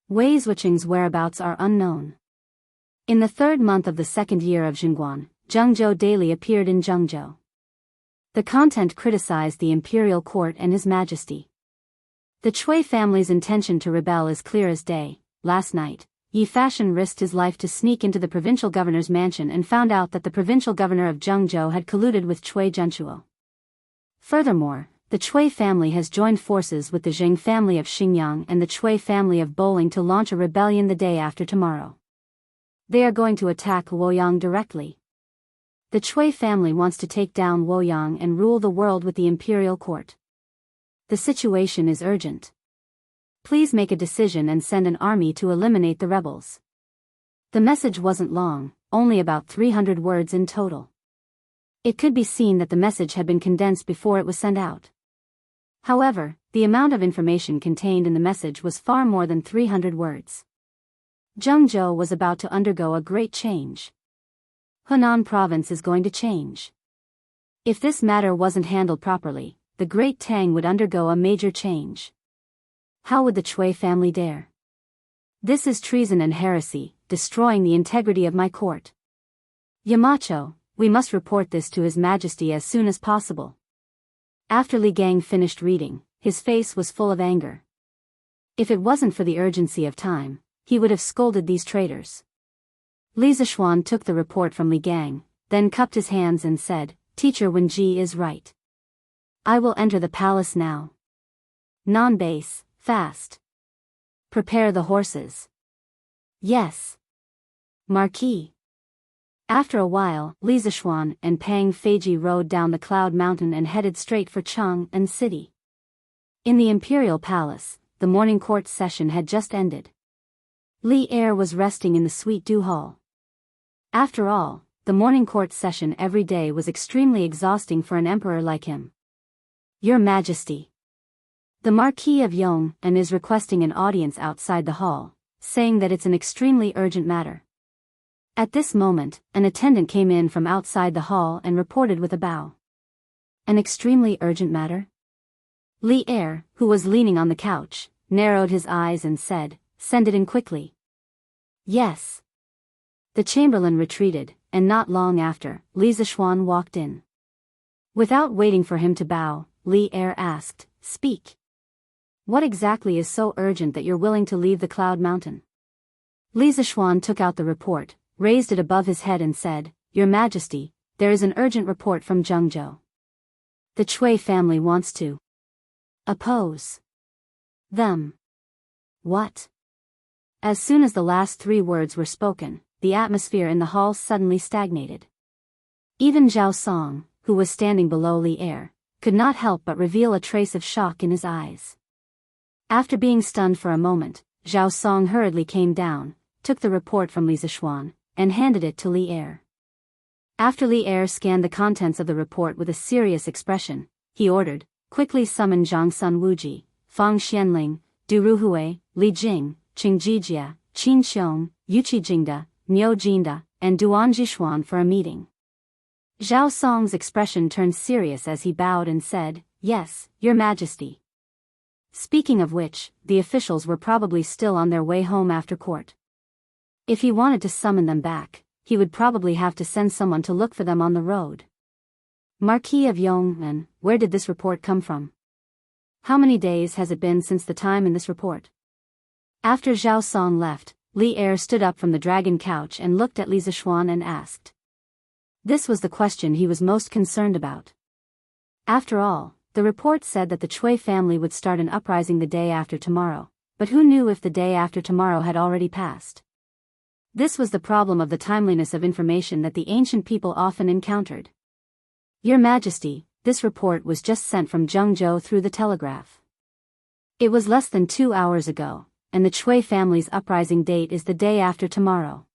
Wei Zhuqing's whereabouts are unknown. In the third month of the second year of Jingguan, Zhengzhou Daily appeared in Zhengzhou. The content criticized the imperial court and His Majesty. The Chui family's intention to rebel is clear as day. Last night, Yi Fashion risked his life to sneak into the provincial governor's mansion and found out that the provincial governor of Zhengzhou had colluded with Chui Zhenchuo. Furthermore, the Chui family has joined forces with the Zheng family of Xingyang and the Chui family of Bowling to launch a rebellion the day after tomorrow. They are going to attack Luoyang directly. The Chui family wants to take down Luoyang and rule the world with the imperial court. The situation is urgent. Please make a decision and send an army to eliminate the rebels. The message wasn't long, only about 300 words in total. It could be seen that the message had been condensed before it was sent out. However, the amount of information contained in the message was far more than 300 words. Zhengzhou was about to undergo a great change. Hunan province is going to change. If this matter wasn't handled properly, the Great Tang would undergo a major change. How would the Chui family dare? This is treason and heresy, destroying the integrity of my court. Yamacho, we must report this to His Majesty as soon as possible. After Li Gang finished reading, his face was full of anger. If it wasn't for the urgency of time, he would have scolded these traitors. Li Zishuan took the report from Li Gang, then cupped his hands and said, Teacher Wenji is right. I will enter the palace now. Non-base. Fast. Prepare the horses. Yes. Marquis. After a while, Li Zishuan and Pang Feiji rode down the Cloud Mountain and headed straight for Chang'an City. In the Imperial Palace, the morning court session had just ended. Li Er was resting in the Suite Du Hall. After all, the morning court session every day was extremely exhausting for an emperor like him. Your Majesty. The Marquis of Yong and is requesting an audience outside the hall, saying that it's an extremely urgent matter. At this moment, an attendant came in from outside the hall and reported with a bow. An extremely urgent matter? Li Er, who was leaning on the couch, narrowed his eyes and said, Send it in quickly. Yes. The chamberlain retreated, and not long after, Li Zishuan walked in. Without waiting for him to bow, Li Er asked, Speak. What exactly is so urgent that you're willing to leave the Cloud Mountain? Li Zishuan took out the report, raised it above his head and said, Your Majesty, there is an urgent report from Zhengzhou. The Chui family wants to oppose them. What? As soon as the last 3 words were spoken, the atmosphere in the hall suddenly stagnated. Even Zhao Song, who was standing below Li Er, could not help but reveal a trace of shock in his eyes. After being stunned for a moment, Zhao Song hurriedly came down, took the report from Li Zishuan, and handed it to Li Er. After Li Er scanned the contents of the report with a serious expression, he ordered, quickly summon Zhang Sun Wuji, Fang Xianling, Du Ruhui, Li Jing, Qing Jijia, Qin Xiong, Yuqi Jingda, Niu Jinda, and Duan Jishuan for a meeting. Zhao Song's expression turned serious as he bowed and said, "Yes, Your Majesty." Speaking of which, the officials were probably still on their way home after court. If he wanted to summon them back, he would probably have to send someone to look for them on the road. Marquis of Yongmen, where did this report come from? How many days has it been since the time in this report? After Zhao Song left, Li Er stood up from the dragon couch and looked at Li Zishuan and asked. This was the question he was most concerned about. After all, the report said that the Cui family would start an uprising the day after tomorrow, but who knew if the day after tomorrow had already passed? This was the problem of the timeliness of information that the ancient people often encountered. Your Majesty, this report was just sent from Jianghu through the telegraph. It was less than 2 hours ago, and the Cui family's uprising date is the day after tomorrow.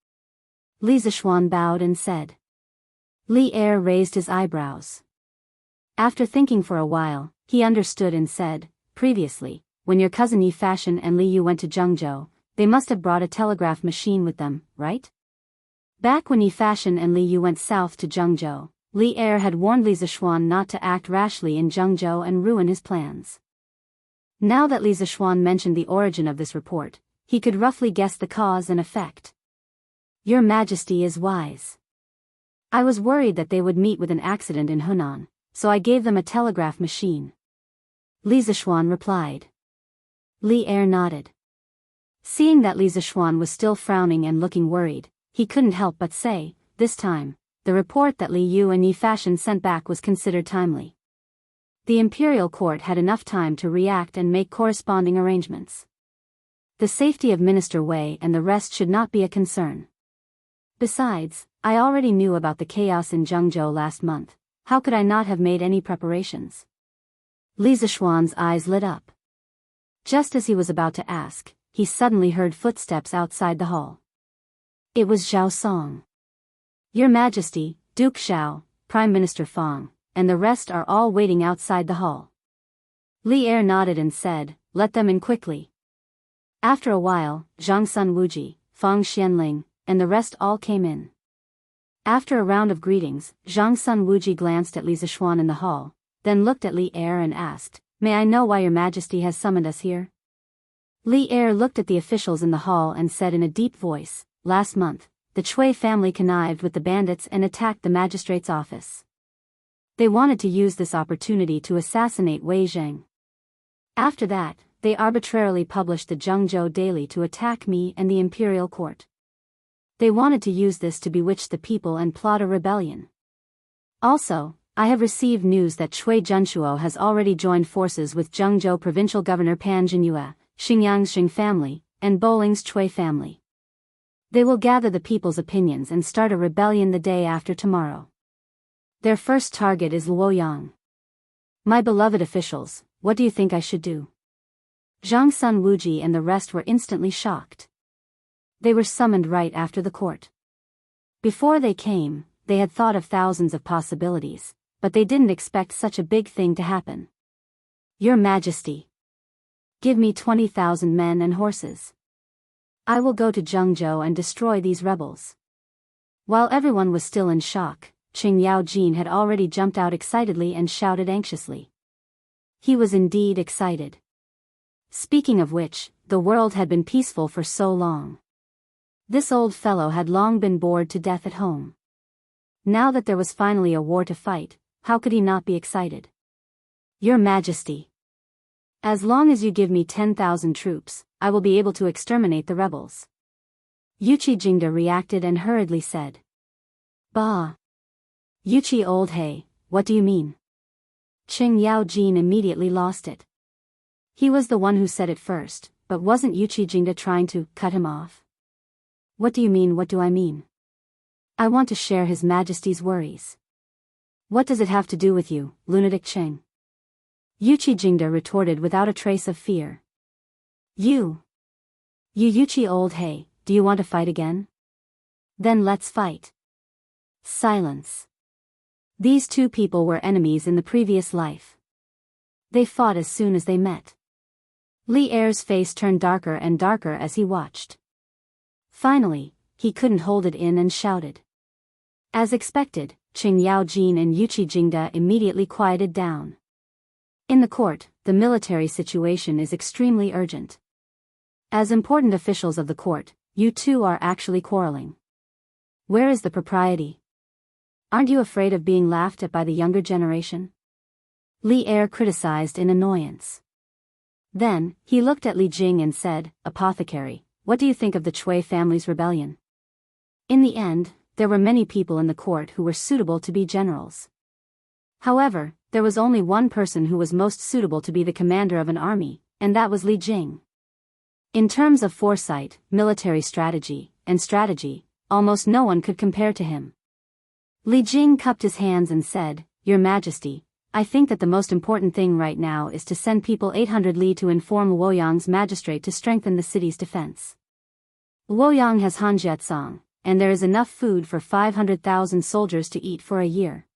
Li Zishuan bowed and said. Li Er raised his eyebrows. After thinking for a while, he understood and said, previously, when your cousin Yi Fashion and Li Yu went to Jianghu, they must have brought a telegraph machine with them, right? Back when Yi Fashion and Li Yu went south to Jianghu, Li Er had warned Li Zishuan not to act rashly in Jianghu and ruin his plans. Now that Li Zishuan mentioned the origin of this report, he could roughly guess the cause and effect. Your Majesty is wise. I was worried that they would meet with an accident in Hunan, so I gave them a telegraph machine. Li Zishuan replied. Li Er nodded. Seeing that Li Zishuan was still frowning and looking worried, he couldn't help but say, this time, the report that Li Yu and Yi Fashion sent back was considered timely. The imperial court had enough time to react and make corresponding arrangements. The safety of Minister Wei and the rest should not be a concern. Besides, I already knew about the chaos in Jianghu last month. How could I not have made any preparations? Li Zishuan's eyes lit up. Just as he was about to ask, he suddenly heard footsteps outside the hall. It was Zhao Song. Your Majesty, Duke Xiao, Prime Minister Fang, and the rest are all waiting outside the hall. Li Er nodded and said, let them in quickly. After a while, Zhang Sun Wuji, Fang Xianling, and the rest all came in. After a round of greetings, Zhang Sun Wuji glanced at Li Zishuan in the hall, then looked at Li Er and asked, may I know why your Majesty has summoned us here? Li Er looked at the officials in the hall and said in a deep voice, last month, the Cui family connived with the bandits and attacked the magistrate's office. They wanted to use this opportunity to assassinate Wei Zheng. After that, they arbitrarily published the Jianghu Daily to attack me and the imperial court. They wanted to use this to bewitch the people and plot a rebellion. Also, I have received news that Cui Junshuo has already joined forces with Jianghu provincial governor Pan Jinyue, Xinjiang's Xing family, and Boling's Cui family. They will gather the people's opinions and start a rebellion the day after tomorrow. Their first target is Luoyang. My beloved officials, what do you think I should do? Zhang Sun Wuji and the rest were instantly shocked. They were summoned right after the court. Before they came, they had thought of thousands of possibilities, but they didn't expect such a big thing to happen. Your Majesty. Give me 20,000 men and horses. I will go to Jianghu and destroy these rebels. While everyone was still in shock, Qing Yaojin had already jumped out excitedly and shouted anxiously. He was indeed excited. Speaking of which, the world had been peaceful for so long. This old fellow had long been bored to death at home. Now that there was finally a war to fight, how could he not be excited? Your Majesty. As long as you give me 10,000 troops, I will be able to exterminate the rebels. Yuqi Jingda reacted and hurriedly said. Bah! Yuqi old hey, what do you mean? Qing Yaojin immediately lost it. He was the one who said it first, but wasn't Yuqi Jingda trying to cut him off? What do you mean, what do I mean? I want to share His Majesty's worries. What does it have to do with you, lunatic Qing? Yuchi Jingda retorted without a trace of fear. You Yuchi old hey, do you want to fight again? Then let's fight. Silence. These two people were enemies in the previous life. They fought as soon as they met. Li Er's face turned darker and darker as he watched. Finally, he couldn't hold it in and shouted. As expected, Qing Yaojin and Yuchi Jingda immediately quieted down. In the court, the military situation is extremely urgent. As important officials of the court, you two are actually quarreling. Where is the propriety? Aren't you afraid of being laughed at by the younger generation? Li Er criticized in annoyance. Then, he looked at Li Jing and said, Apothecary, what do you think of the Chui family's rebellion? In the end, there were many people in the court who were suitable to be generals. However, there was only one person who was most suitable to be the commander of an army, and that was Li Jing. In terms of foresight, military strategy, and strategy, almost no one could compare to him. Li Jing cupped his hands and said, Your Majesty, I think that the most important thing right now is to send people 800 li to inform Luoyang's magistrate to strengthen the city's defense. Luoyang has Hanjiatsang, and there is enough food for 500,000 soldiers to eat for a year.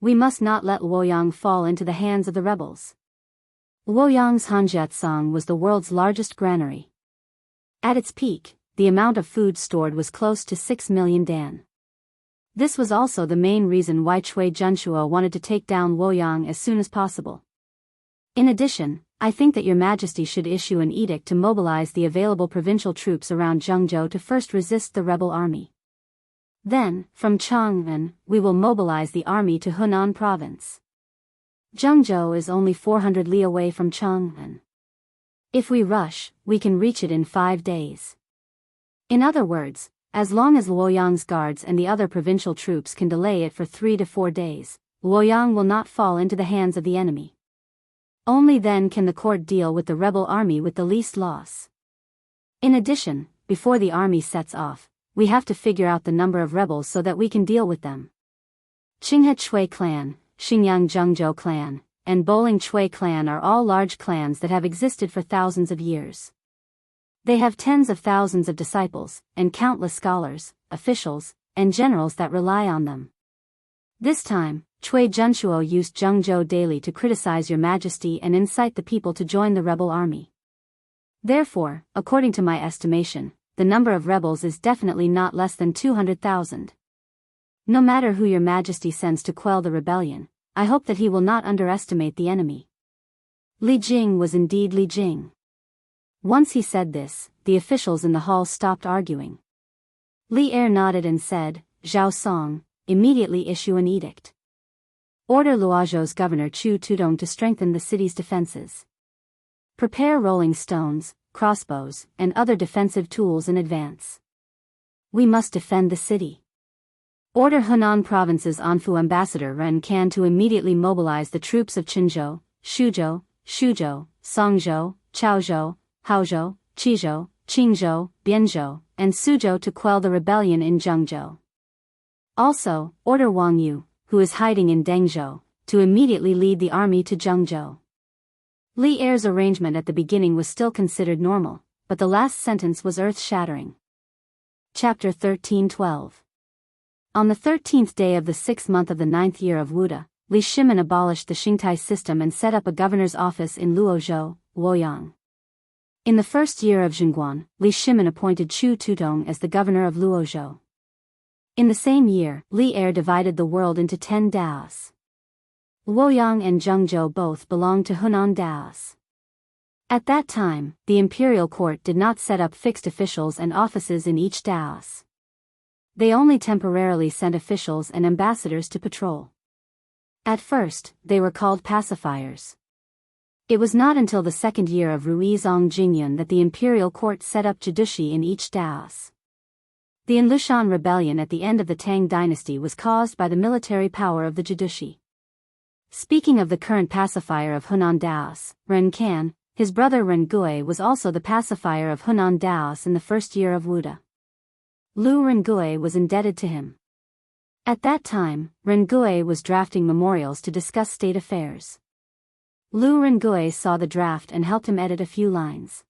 We must not let Luoyang fall into the hands of the rebels. Luoyang's Hanjiatsang was the world's largest granary. At its peak, the amount of food stored was close to 6 million dan. This was also the main reason why Chui Junshuo wanted to take down Luoyang as soon as possible. In addition, I think that Your Majesty should issue an edict to mobilize the available provincial troops around Jianghu to first resist the rebel army. Then, from Chang'an, we will mobilize the army to Hunan province. Jianghu is only 400 li away from Chang'an. If we rush, we can reach it in 5 days. In other words, as long as Luoyang's guards and the other provincial troops can delay it for 3 to 4 days, Luoyang will not fall into the hands of the enemy. Only then can the court deal with the rebel army with the least loss. In addition, before the army sets off, we have to figure out the number of rebels so that we can deal with them. Qinghe Chui clan, Xingyang Zhengzhou clan, and Boling Chui clan are all large clans that have existed for thousands of years. They have tens of thousands of disciples, and countless scholars, officials, and generals that rely on them. This time, Chui Junshuo used Zhengzhou daily to criticize Your Majesty and incite the people to join the rebel army. Therefore, according to my estimation, the number of rebels is definitely not less than 200,000. No matter who Your Majesty sends to quell the rebellion, I hope that he will not underestimate the enemy. Li Jing was indeed Li Jing. Once he said this, the officials in the hall stopped arguing. Li Er nodded and said, Zhao Song, immediately issue an edict. Order Luozhou's governor Chu Tudong to strengthen the city's defenses. Prepare rolling stones, crossbows, and other defensive tools in advance. We must defend the city. Order Hunan Province's Anfu ambassador Ren Kan to immediately mobilize the troops of Qinzhou, Shuzhou, Songzhou, Chaozhou, Haozhou, Qizhou, Qingzhou, Bianzhou, and Suzhou to quell the rebellion in Zhengzhou. Also, order Wang Yu, who is hiding in Dengzhou, to immediately lead the army to Zhengzhou. Li Er's arrangement at the beginning was still considered normal, but the last sentence was earth-shattering. Chapter 13:12. On the 13th day of the 6th month of the 9th year of Wuda, Li Shimin abolished the Xingtai system and set up a governor's office in Luozhou, Luoyang. In the first year of Zhengguan, Li Shimin appointed Chu Tudong as the governor of Luozhou. In the same year, Li Er divided the world into 10 daos. Luoyang and Zhengzhou both belonged to Hunan daos. At that time, the imperial court did not set up fixed officials and offices in each daos. They only temporarily sent officials and ambassadors to patrol. At first, they were called pacifiers. It was not until the second year of Ruizong Jingyun that the imperial court set up judici in each daos. The Enlushan rebellion at the end of the Tang dynasty was caused by the military power of the judici. Speaking of the current pacifier of Hunan daos, Ren Kan, his brother Ren Gui was also the pacifier of Hunan daos in the first year of Wuda. Lu Rengui was indebted to him. At that time, Rengui was drafting memorials to discuss state affairs. Lu Rengui saw the draft and helped him edit a few lines.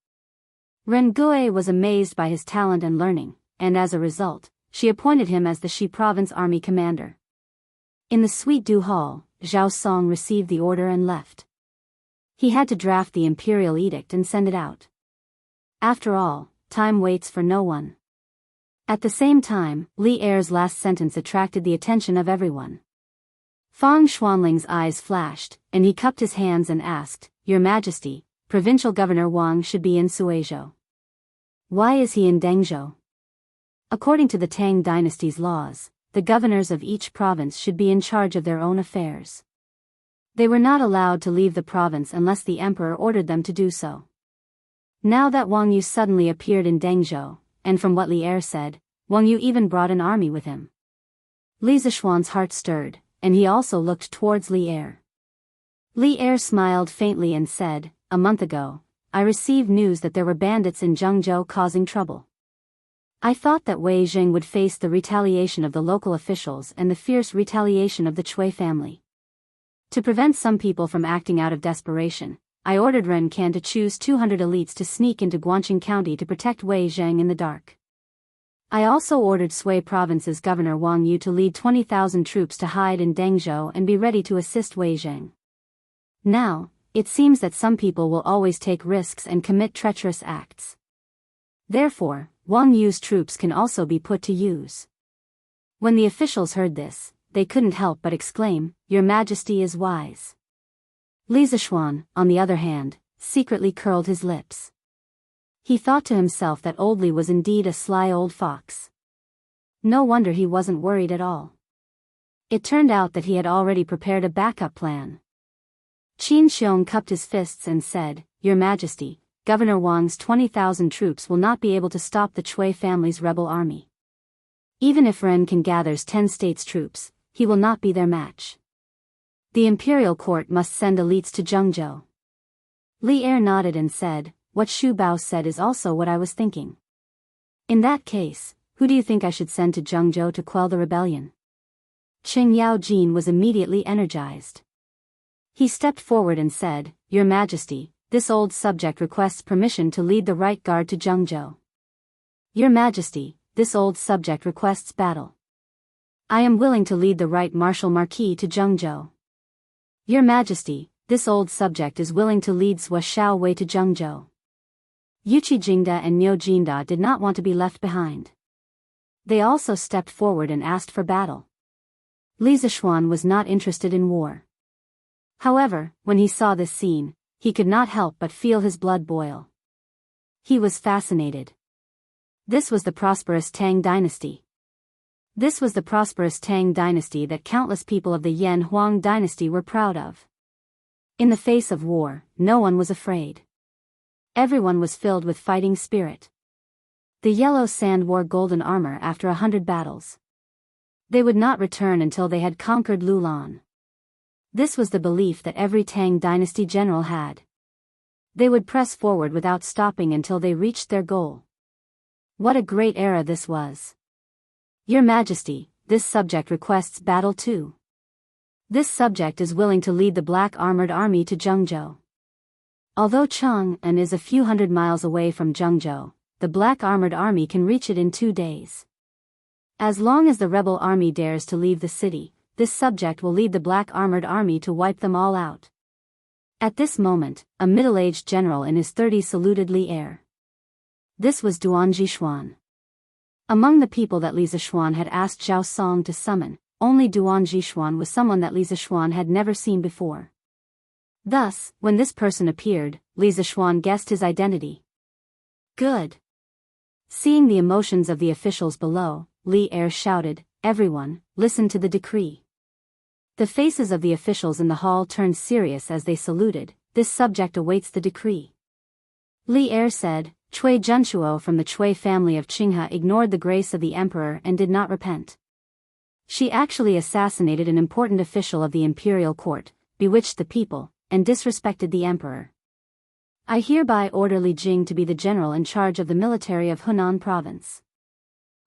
Rengui was amazed by his talent and learning, and as a result, she appointed him as the Shi province army commander. In the Suite du Hall, Zhao Song received the order and left. He had to draft the imperial edict and send it out. After all, time waits for no one. At the same time, Li Er's last sentence attracted the attention of everyone. Fang Xuanling's eyes flashed, and he cupped his hands and asked, "Your Majesty, Provincial Governor Wang should be in Suizhou. Why is he in Dengzhou?" According to the Tang dynasty's laws, the governors of each province should be in charge of their own affairs. They were not allowed to leave the province unless the emperor ordered them to do so. Now that Wang Yu suddenly appeared in Dengzhou, and from what Li Er said, Wang Yu even brought an army with him. Li Zishuan's heart stirred, and he also looked towards Li Er. Li Er smiled faintly and said, "A month ago, I received news that there were bandits in Jianghu causing trouble. I thought that Wei Jing would face the retaliation of the local officials and the fierce retaliation of the Chui family. To prevent some people from acting out of desperation, I ordered Ren Kan to choose 200 elites to sneak into Guangqing County to protect Wei Zhang in the dark. I also ordered Sui Province's Governor Wang Yu to lead 20,000 troops to hide in Dengzhou and be ready to assist Wei Zhang. Now, it seems that some people will always take risks and commit treacherous acts. Therefore, Wang Yu's troops can also be put to use." When the officials heard this, they couldn't help but exclaim, "Your Majesty is wise." Li Zishuan, on the other hand, secretly curled his lips. He thought to himself that old Li was indeed a sly old fox. No wonder he wasn't worried at all. It turned out that he had already prepared a backup plan. Qin Xiong cupped his fists and said, "Your Majesty, Governor Wang's 20,000 troops will not be able to stop the Chui family's rebel army. Even if Ren Kan gathers 10 states' troops, he will not be their match. The imperial court must send elites to Zhengzhou." Li Er nodded and said, "What Xu Bao said is also what I was thinking. In that case, who do you think I should send to Zhengzhou to quell the rebellion?" Qing Yao Jin was immediately energized. He stepped forward and said, "Your Majesty, this old subject requests permission to lead the right guard to Zhengzhou. Your Majesty, this old subject requests battle. I am willing to lead the right Marshal Marquis to Zhengzhou. Your Majesty, this old subject is willing to lead Zhua Xiao Wei to Zhengzhou." Yuqi Jingda and Niu Jinda did not want to be left behind. They also stepped forward and asked for battle. Li Zishuan was not interested in war. However, when he saw this scene, he could not help but feel his blood boil. He was fascinated. This was the prosperous Tang dynasty. This was the prosperous Tang dynasty that countless people of the Yan Huang dynasty were proud of. In the face of war, no one was afraid. Everyone was filled with fighting spirit. The Yellow Sand wore golden armor after 100 battles. They would not return until they had conquered Lulan. This was the belief that every Tang dynasty general had. They would press forward without stopping until they reached their goal. What a great era this was. Your Majesty, this subject requests battle too. This subject is willing to lead the black armored army to Zhengzhou. Although Chang'an is a few hundred miles away from Zhengzhou, the black armored army can reach it in 2 days. As long as the rebel army dares to leave the city, this subject will lead the black armored army to wipe them all out. At this moment, a middle-aged general in his 30s saluted Li Er. This was Duan Jishuan. Among the people that Li Zishuan had asked Zhao Song to summon, only Duan Jishuan was someone that Li Zishuan had never seen before. Thus, when this person appeared, Li Zishuan guessed his identity. Good. Seeing the emotions of the officials below, Li Er shouted, "Everyone, listen to the decree." The faces of the officials in the hall turned serious as they saluted. "This subject awaits the decree." Li Er said, "Chui Junshuo from the Chui family of Qinghe ignored the grace of the emperor and did not repent. She actually assassinated an important official of the imperial court, bewitched the people, and disrespected the emperor. I hereby order Li Jing to be the general in charge of the military of Hunan province.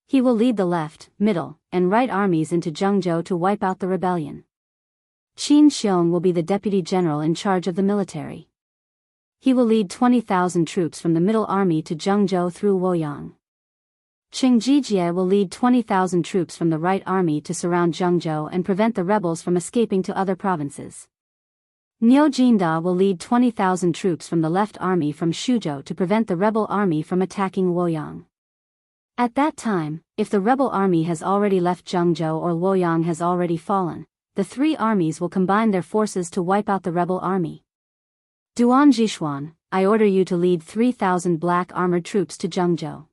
He will lead the left, middle, and right armies into Zhengzhou to wipe out the rebellion. Qin Xiong will be the deputy general in charge of the military. He will lead 20,000 troops from the Middle Army to Zhengzhou through Luoyang. Qing Jijie will lead 20,000 troops from the Right Army to surround Zhengzhou and prevent the rebels from escaping to other provinces. Niu Jinda will lead 20,000 troops from the Left Army from Shuzhou to prevent the rebel army from attacking Luoyang. At that time, if the rebel army has already left Zhengzhou or Luoyang has already fallen, the three armies will combine their forces to wipe out the rebel army. Duan Jishuan, I order you to lead 3,000 black armored troops to Zhengzhou.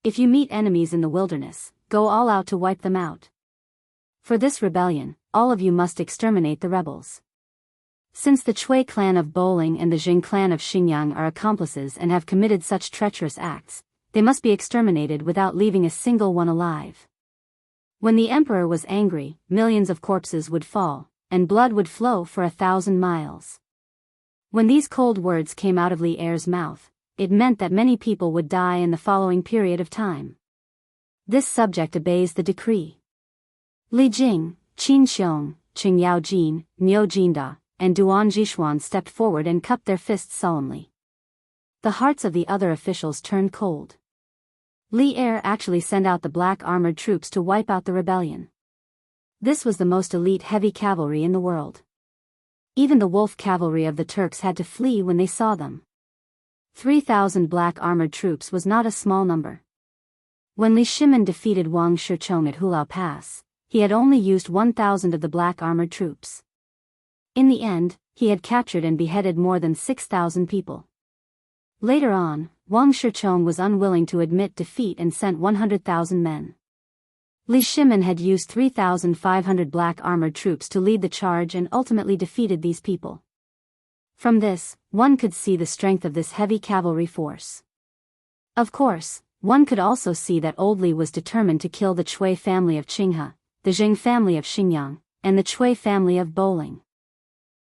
If you meet enemies in the wilderness, go all out to wipe them out. For this rebellion, all of you must exterminate the rebels. Since the Chui clan of Bowling and the Jing clan of Xinjiang are accomplices and have committed such treacherous acts, they must be exterminated without leaving a single one alive. When the emperor was angry, millions of corpses would fall, and blood would flow for 1,000 miles. When these cold words came out of Li Er's mouth, it meant that many people would die in the following period of time. This subject obeys the decree. Li Jing, Qin Xiong, Qing Yaojin, Niu Jinda, and Duan Jishuan stepped forward and cupped their fists solemnly. The hearts of the other officials turned cold. Li Er actually sent out the black armored troops to wipe out the rebellion. This was the most elite heavy cavalry in the world. Even the wolf cavalry of the Turks had to flee when they saw them. 3,000 black armored troops was not a small number. When Li Shimin defeated Wang Shichong at Hulao Pass, he had only used 1,000 of the black armored troops. In the end, he had captured and beheaded more than 6,000 people. Later on, Wang Shichong was unwilling to admit defeat and sent 100,000 men. Li Shimin had used 3,500 black armored troops to lead the charge and ultimately defeated these people. From this, one could see the strength of this heavy cavalry force. Of course, one could also see that old Li was determined to kill the Chui family of Qinghe, the Jing family of Xinjiang, and the Chui family of Bowling.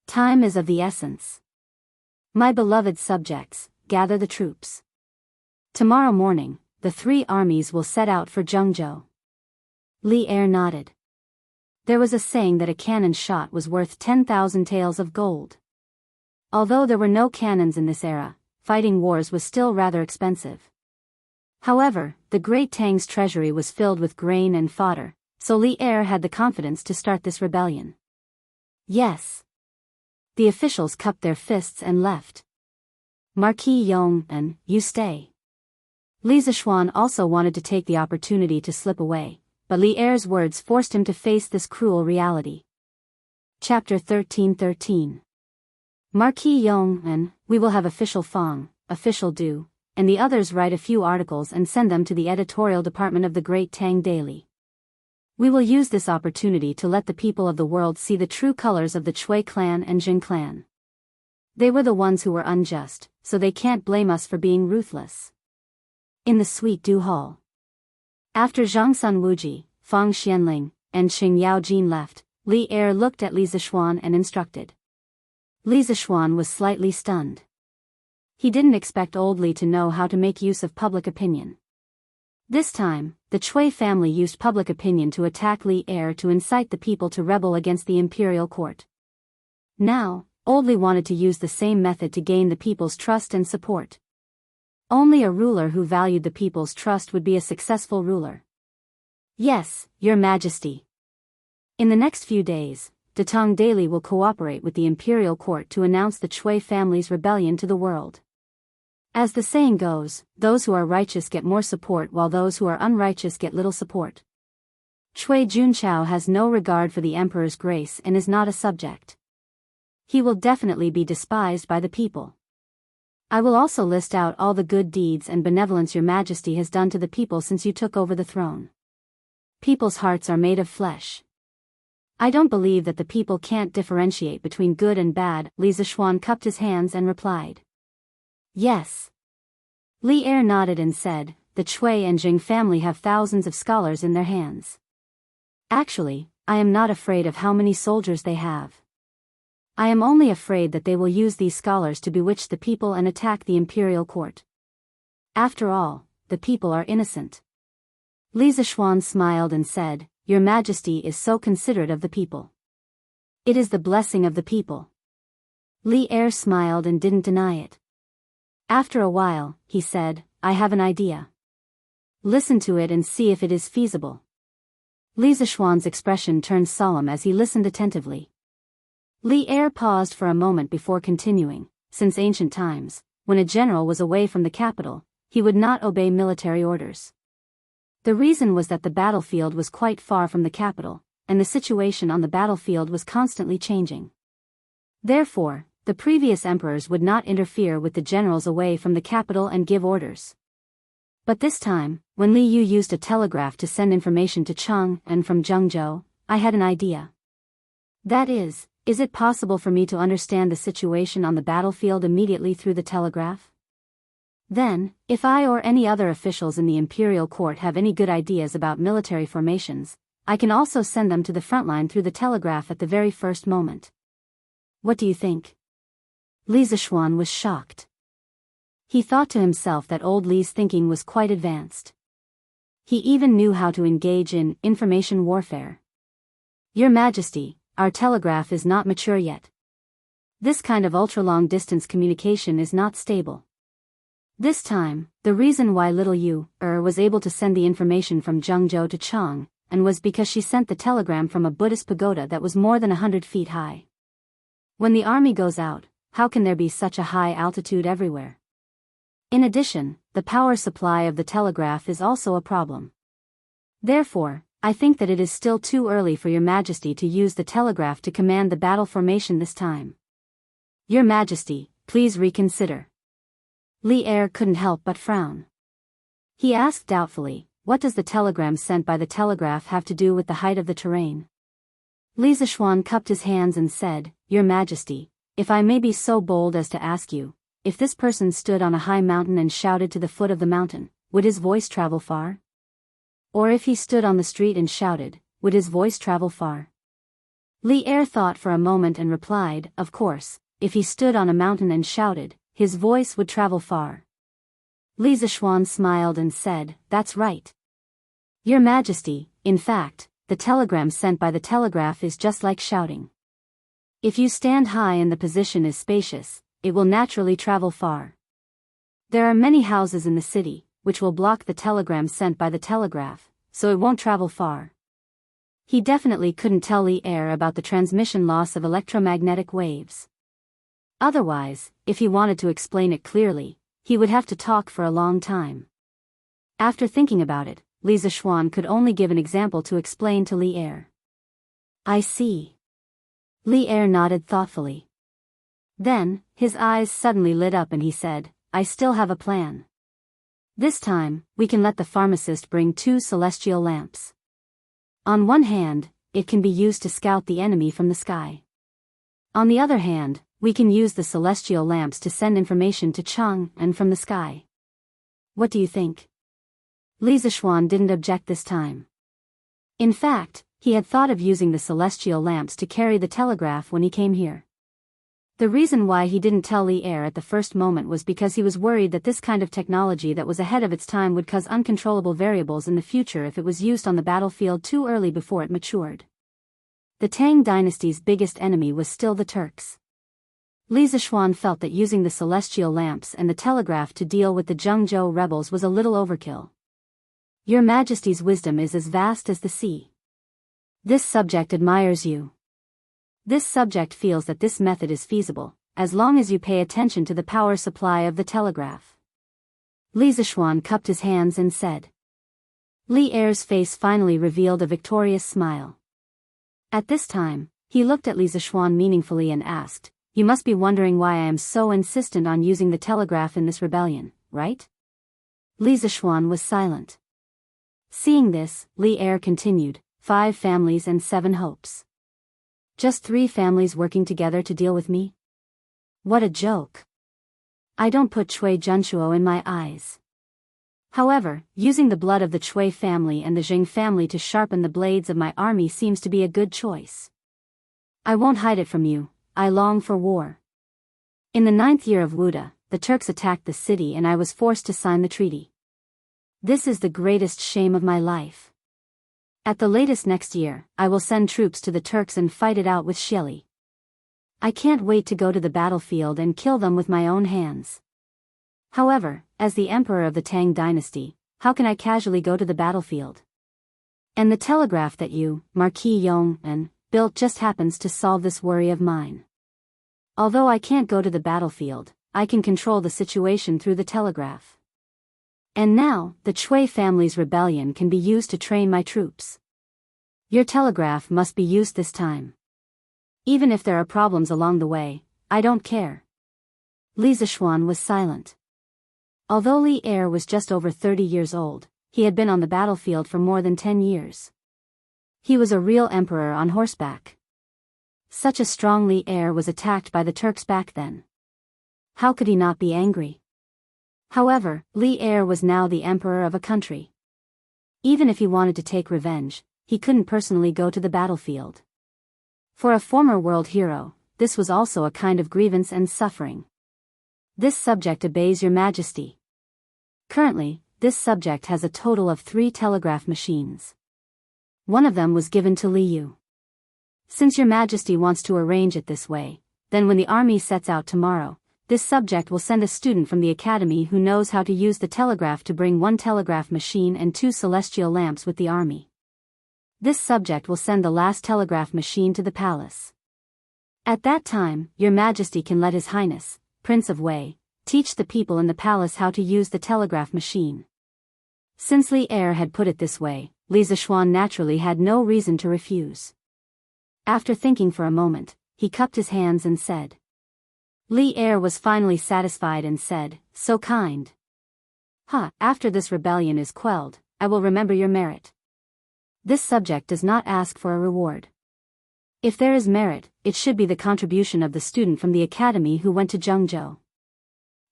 Time is of the essence. My beloved subjects, gather the troops. Tomorrow morning, the three armies will set out for Zhengzhou. Li Er nodded. There was a saying that a cannon shot was worth 10,000 taels of gold. Although there were no cannons in this era, fighting wars was still rather expensive. However, the Great Tang's treasury was filled with grain and fodder, so Li Er had the confidence to start this rebellion. Yes. The officials cupped their fists and left. Marquis Yong and you stay. Li Zishuan also wanted to take the opportunity to slip away, but Li Er's words forced him to face this cruel reality. Chapter 1313. Marquis Yong and we will have official Fang, official Du, and the others write a few articles and send them to the editorial department of the Great Tang Daily. We will use this opportunity to let the people of the world see the true colors of the Chui clan and Jing clan. They were the ones who were unjust, so they can't blame us for being ruthless. In the Sweet Du Hall. After Zhang Sun Wuji, Fang Xianling, and Qing Yaojin left, Li Er looked at Li Zishuan and instructed. Li Zishuan was slightly stunned. He didn't expect old Li to know how to make use of public opinion. This time, the Chui family used public opinion to attack Li Er to incite the people to rebel against the imperial court. Now, old Li wanted to use the same method to gain the people's trust and support. Only a ruler who valued the people's trust would be a successful ruler. Yes, Your Majesty. In the next few days, the Tang Daily will cooperate with the imperial court to announce the Chui family's rebellion to the world. As the saying goes, those who are righteous get more support while those who are unrighteous get little support. Chui Junqiao has no regard for the emperor's grace and is not a subject. He will definitely be despised by the people. I will also list out all the good deeds and benevolence Your Majesty has done to the people since you took over the throne. People's hearts are made of flesh. I don't believe that the people can't differentiate between good and bad. Li Zishuan cupped his hands and replied. Yes. Li Er nodded and said, the Chui and Jing family have thousands of scholars in their hands. Actually, I am not afraid of how many soldiers they have. I am only afraid that they will use these scholars to bewitch the people and attack the imperial court. After all, the people are innocent. Li Zishuan smiled and said, Your Majesty is so considerate of the people. It is the blessing of the people. Li Er smiled and didn't deny it. After a while, he said, I have an idea. Listen to it and see if it is feasible. Li Zishuan's expression turned solemn as he listened attentively. Li Er paused for a moment before continuing. Since ancient times, when a general was away from the capital, he would not obey military orders. The reason was that the battlefield was quite far from the capital, and the situation on the battlefield was constantly changing. Therefore, the previous emperors would not interfere with the generals away from the capital and give orders. But this time, when Li Yu used a telegraph to send information to Cheng and from Jianghu, I had an idea. That is it possible for me to understand the situation on the battlefield immediately through the telegraph? Then, if I or any other officials in the imperial court have any good ideas about military formations, I can also send them to the front line through the telegraph at the very first moment. What do you think? Li Zishuan was shocked. He thought to himself that old Li's thinking was quite advanced. He even knew how to engage in information warfare. Your Majesty, our telegraph is not mature yet. This kind of ultra-long distance communication is not stable. This time, the reason why little Yu was able to send the information from Jianghu to Cheng, and was because she sent the telegram from a Buddhist pagoda that was more than 100 feet high. When the army goes out, how can there be such a high altitude everywhere? In addition, the power supply of the telegraph is also a problem. Therefore, I think that it is still too early for Your Majesty to use the telegraph to command the battle formation this time. Your Majesty, please reconsider. Li Er couldn't help but frown. He asked doubtfully, what does the telegram sent by the telegraph have to do with the height of the terrain? Li Zishuan cupped his hands and said, Your Majesty, if I may be so bold as to ask you, if this person stood on a high mountain and shouted to the foot of the mountain, would his voice travel far? Or if he stood on the street and shouted, would his voice travel far? Li Er thought for a moment and replied, of course, if he stood on a mountain and shouted, his voice would travel far. Li Zishuan smiled and said, that's right. Your Majesty, in fact, the telegram sent by the telegraph is just like shouting. If you stand high and the position is spacious, it will naturally travel far. There are many houses in the city, which will block the telegram sent by the telegraph, so it won't travel far. He definitely couldn't tell Li Er about the transmission loss of electromagnetic waves. Otherwise, if he wanted to explain it clearly, he would have to talk for a long time. After thinking about it, Li Zishuan could only give an example to explain to Li Er. I see. Li Er nodded thoughtfully. Then, his eyes suddenly lit up and he said, I still have a plan. This time, we can let the pharmacist bring 2 celestial lamps. On one hand, it can be used to scout the enemy from the sky. On the other hand, we can use the celestial lamps to send information to Cheng and from the sky. What do you think? Li Zishuan didn't object this time. In fact, he had thought of using the celestial lamps to carry the telegraph when he came here. The reason why he didn't tell Li Er at the first moment was because he was worried that this kind of technology that was ahead of its time would cause uncontrollable variables in the future if it was used on the battlefield too early before it matured. The Tang dynasty's biggest enemy was still the Turks. Li Zishuan felt that using the celestial lamps and the telegraph to deal with the Jianghu rebels was a little overkill. Your Majesty's wisdom is as vast as the sea. This subject admires you. This subject feels that this method is feasible, as long as you pay attention to the power supply of the telegraph. Li Zishuan cupped his hands and said. Li Er's face finally revealed a victorious smile. At this time, he looked at Li Zishuan meaningfully and asked, You must be wondering why I am so insistent on using the telegraph in this rebellion, right? Li Zishuan was silent. Seeing this, Li Er continued, 5 families and 7 hopes. Just 3 families working together to deal with me? What a joke. I don't put Chui Junshuo in my eyes. However, using the blood of the Chui family and the Jing family to sharpen the blades of my army seems to be a good choice. I won't hide it from you, I long for war. In the 9th year of Wuda, the Turks attacked the city and I was forced to sign the treaty. This is the greatest shame of my life. At the latest next year, I will send troops to the Turks and fight it out with Shili. I can't wait to go to the battlefield and kill them with my own hands. However, as the emperor of the Tang dynasty, how can I casually go to the battlefield? And the telegraph that you, Marquis Yong, built just happens to solve this worry of mine. Although I can't go to the battlefield, I can control the situation through the telegraph. And now, the Chui family's rebellion can be used to train my troops. Your telegraph must be used this time. Even if there are problems along the way, I don't care. Li Zishuan was silent. Although Li Er was just over 30 years old, he had been on the battlefield for more than 10 years. He was a real emperor on horseback. Such a strong Li Er was attacked by the Turks back then. How could he not be angry? However, Li Er was now the emperor of a country. Even if he wanted to take revenge, he couldn't personally go to the battlefield. For a former world hero, this was also a kind of grievance and suffering. This subject obeys your majesty. Currently, this subject has a total of 3 telegraph machines. One of them was given to Li Yu. Since your majesty wants to arrange it this way, then when the army sets out tomorrow, this subject will send a student from the academy who knows how to use the telegraph to bring 1 telegraph machine and 2 celestial lamps with the army. This subject will send the last telegraph machine to the palace. At that time, your majesty can let His Highness, Prince of Wei, teach the people in the palace how to use the telegraph machine. Since Li Er had put it this way, Li Zishuan naturally had no reason to refuse. After thinking for a moment, he cupped his hands and said. Li Er was finally satisfied and said, "So kind. After this rebellion is quelled, I will remember your merit. This subject does not ask for a reward. If there is merit, it should be the contribution of the student from the academy who went to Jianghu."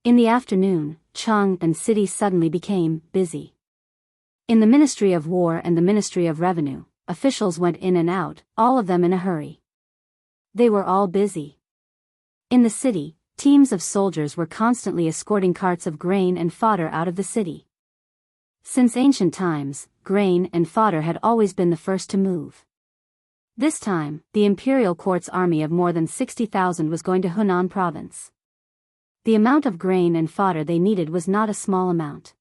In the afternoon, Chang'an city suddenly became busy. In the Ministry of War and the Ministry of Revenue, officials went in and out, all of them in a hurry. They were all busy. In the city, teams of soldiers were constantly escorting carts of grain and fodder out of the city. Since ancient times, grain and fodder had always been the first to move. This time, the imperial court's army of more than 60,000 was going to Hunan province. The amount of grain and fodder they needed was not a small amount.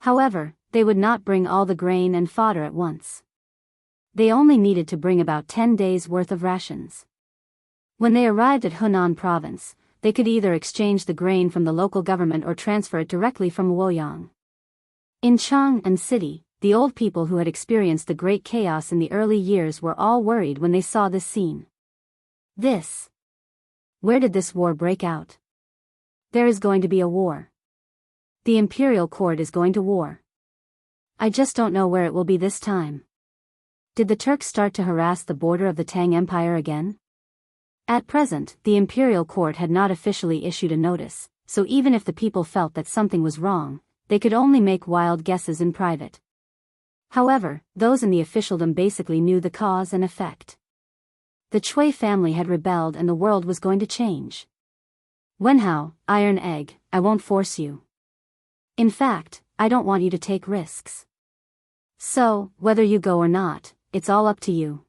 However, they would not bring all the grain and fodder at once. They only needed to bring about 10 days' worth of rations. When they arrived at Hunan province, they could either exchange the grain from the local government or transfer it directly from Luoyang. In Chang'an city, the old people who had experienced the great chaos in the early years were all worried when they saw this scene. Where did this war break out? There is going to be a war. The imperial court is going to war. I just don't know where it will be this time. Did the Turks start to harass the border of the Tang Empire again? At present, the imperial court had not officially issued a notice, so even if the people felt that something was wrong, they could only make wild guesses in private. However, those in the officialdom basically knew the cause and effect. The Chui family had rebelled and the world was going to change. Wenhao, Iron Egg, I won't force you. In fact, I don't want you to take risks. So, whether you go or not, it's all up to you.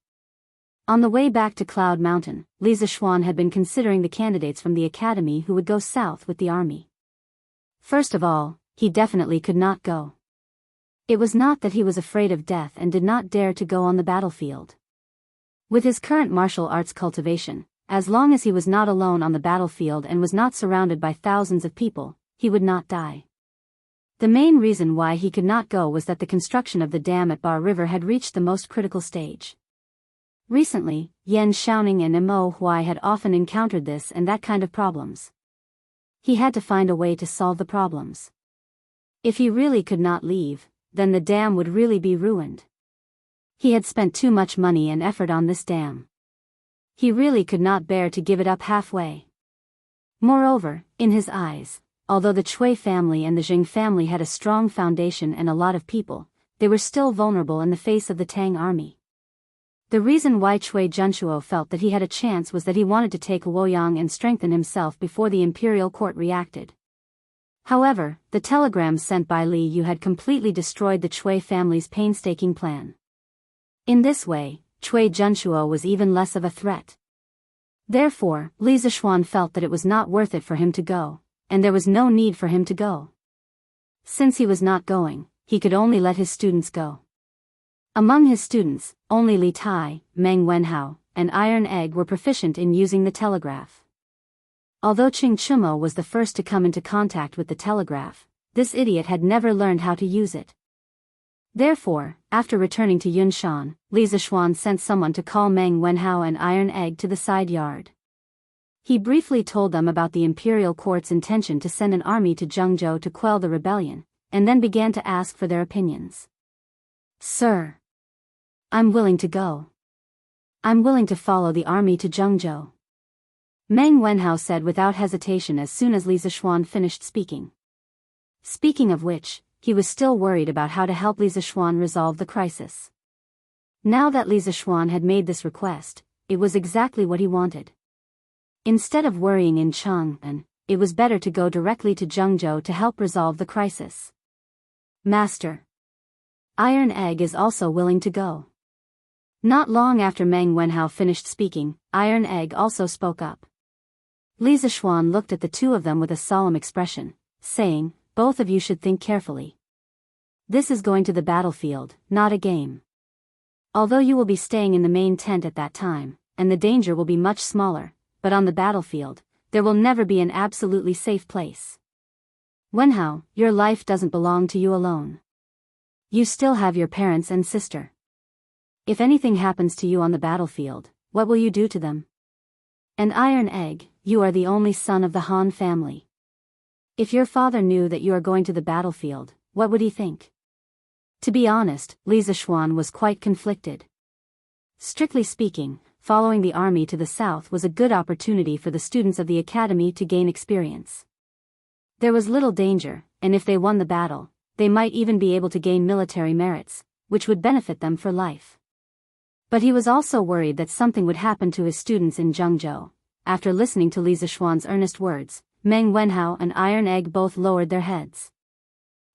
On the way back to Cloud Mountain, Li Zishuan had been considering the candidates from the academy who would go south with the army. First of all, he definitely could not go. It was not that he was afraid of death and did not dare to go on the battlefield. With his current martial arts cultivation, as long as he was not alone on the battlefield and was not surrounded by thousands of people, he would not die. The main reason why he could not go was that the construction of the dam at Bar River had reached the most critical stage. Recently, Yan Xiaoning and Mo Huai had often encountered this and that kind of problems. He had to find a way to solve the problems. If he really could not leave, then the dam would really be ruined. He had spent too much money and effort on this dam. He really could not bear to give it up halfway. Moreover, in his eyes, although the Chui family and the Jing family had a strong foundation and a lot of people, they were still vulnerable in the face of the Tang army. The reason why Chui Junchuo felt that he had a chance was that he wanted to take Luoyang and strengthen himself before the imperial court reacted. However, the telegrams sent by Li Yu had completely destroyed the Chui family's painstaking plan. In this way, Cui Junshuo was even less of a threat. Therefore, Li Zishuan felt that it was not worth it for him to go, and there was no need for him to go. Since he was not going, he could only let his students go. Among his students, only Li Tai, Meng Wenhao, and Iron Egg were proficient in using the telegraph. Although Qing Chumo was the first to come into contact with the telegraph, this idiot had never learned how to use it. Therefore, after returning to Yunshan, Li Zishuan sent someone to call Meng Wenhao and Iron Egg to the side yard. He briefly told them about the imperial court's intention to send an army to Jianghu to quell the rebellion, and then began to ask for their opinions. Sir, I'm willing to go. I'm willing to follow the army to Jianghu. Meng Wenhao said without hesitation as soon as Li Zishuan finished speaking. Speaking of which, he was still worried about how to help Li Zishuan resolve the crisis. Now that Li Zishuan had made this request, it was exactly what he wanted. Instead of worrying in Chang'an, it was better to go directly to Jianghu to help resolve the crisis. Master, Iron Egg is also willing to go. Not long after Meng Wenhao finished speaking, Iron Egg also spoke up. Li Zishuan looked at the two of them with a solemn expression, saying, "Both of you should think carefully. This is going to the battlefield, not a game. Although you will be staying in the main tent at that time, and the danger will be much smaller, but on the battlefield, there will never be an absolutely safe place. Wenhao, your life doesn't belong to you alone. You still have your parents and sister. If anything happens to you on the battlefield, what will you do to them? And Iron Egg, you are the only son of the Han family. If your father knew that you are going to the battlefield, what would he think?" To be honest, Li Zishuan was quite conflicted. Strictly speaking, following the army to the south was a good opportunity for the students of the academy to gain experience. There was little danger, and if they won the battle, they might even be able to gain military merits, which would benefit them for life. But he was also worried that something would happen to his students in Jianghu. After listening to Li Zishuan's earnest words, Meng Wenhao and Iron Egg both lowered their heads.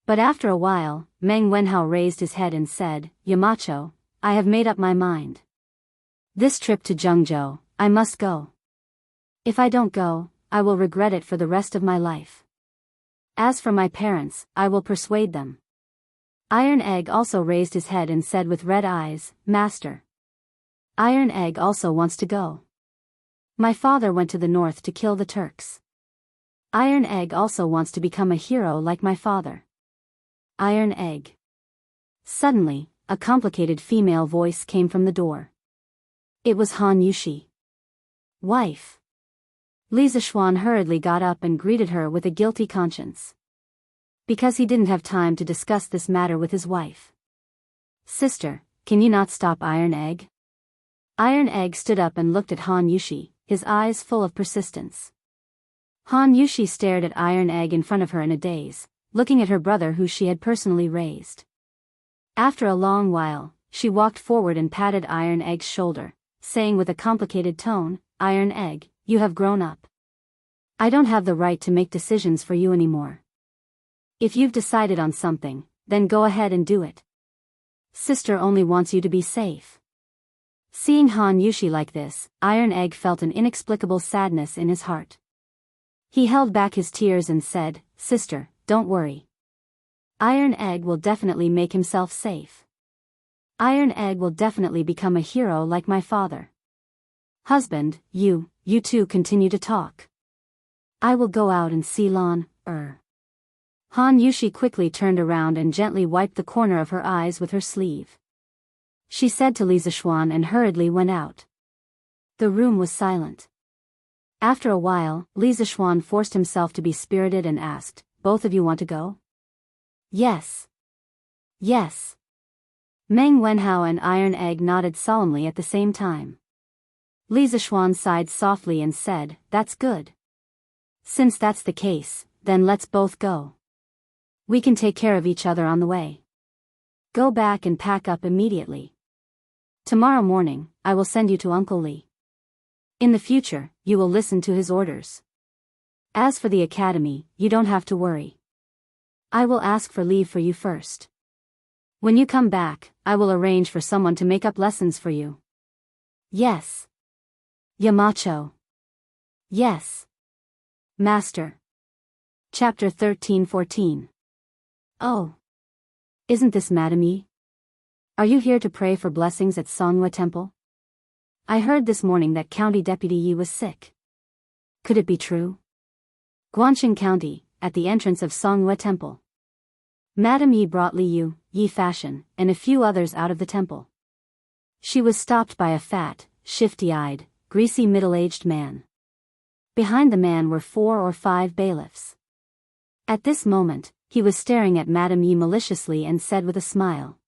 But after a while, Meng Wenhao raised his head and said, "Yamacho, I have made up my mind. This trip to Jianghu, I must go. If I don't go, I will regret it for the rest of my life. As for my parents, I will persuade them." Iron Egg also raised his head and said with red eyes, "Master, Iron Egg also wants to go. My father went to the north to kill the Turks. Iron Egg also wants to become a hero like my father." Iron Egg. Suddenly, a complicated female voice came from the door. It was Han Yushi. "Wife." Li Zishuan hurriedly got up and greeted her with a guilty conscience. Because he didn't have time to discuss this matter with his wife. "Sister, can you not stop Iron Egg?" Iron Egg stood up and looked at Han Yushi, his eyes full of persistence. Han Yushi stared at Iron Egg in front of her in a daze, looking at her brother who she had personally raised. After a long while, she walked forward and patted Iron Egg's shoulder, saying with a complicated tone, "Iron Egg, you have grown up. I don't have the right to make decisions for you anymore. If you've decided on something, then go ahead and do it. Sister only wants you to be safe." Seeing Han Yushi like this, Iron Egg felt an inexplicable sadness in his heart. He held back his tears and said, "Sister, don't worry. Iron Egg will definitely make himself safe. Iron Egg will definitely become a hero like my father. Husband, you two continue to talk. I will go out and see Lan, Han Yushi quickly turned around and gently wiped the corner of her eyes with her sleeve. She said to Li Zishuan and hurriedly went out. The room was silent. After a while, Li Zishuan forced himself to be spirited and asked, "Both of you want to go?" "Yes. Yes." Meng Wenhao and Iron Egg nodded solemnly at the same time. Li Zishuan sighed softly and said, "That's good. Since that's the case, then let's both go. We can take care of each other on the way. Go back and pack up immediately. Tomorrow morning, I will send you to Uncle Li. In the future, you will listen to his orders. As for the academy, you don't have to worry. I will ask for leave for you first. When you come back, I will arrange for someone to make up lessons for you. Yes. Yamacho. Yes. Master. Chapter 13-14. Oh. Isn't this Madame Yi? Are you here to pray for blessings at Songhua Temple? I heard this morning that County Deputy Yi was sick. Could it be true? Guangxing County, at the entrance of Songhua Temple. Madame Yi brought Liu, Yi Fashion, and a few others out of the temple. She was stopped by a fat, shifty-eyed, greasy middle-aged man. Behind the man were 4 or 5 bailiffs. At this moment, he was staring at Madame Yi maliciously and said with a smile.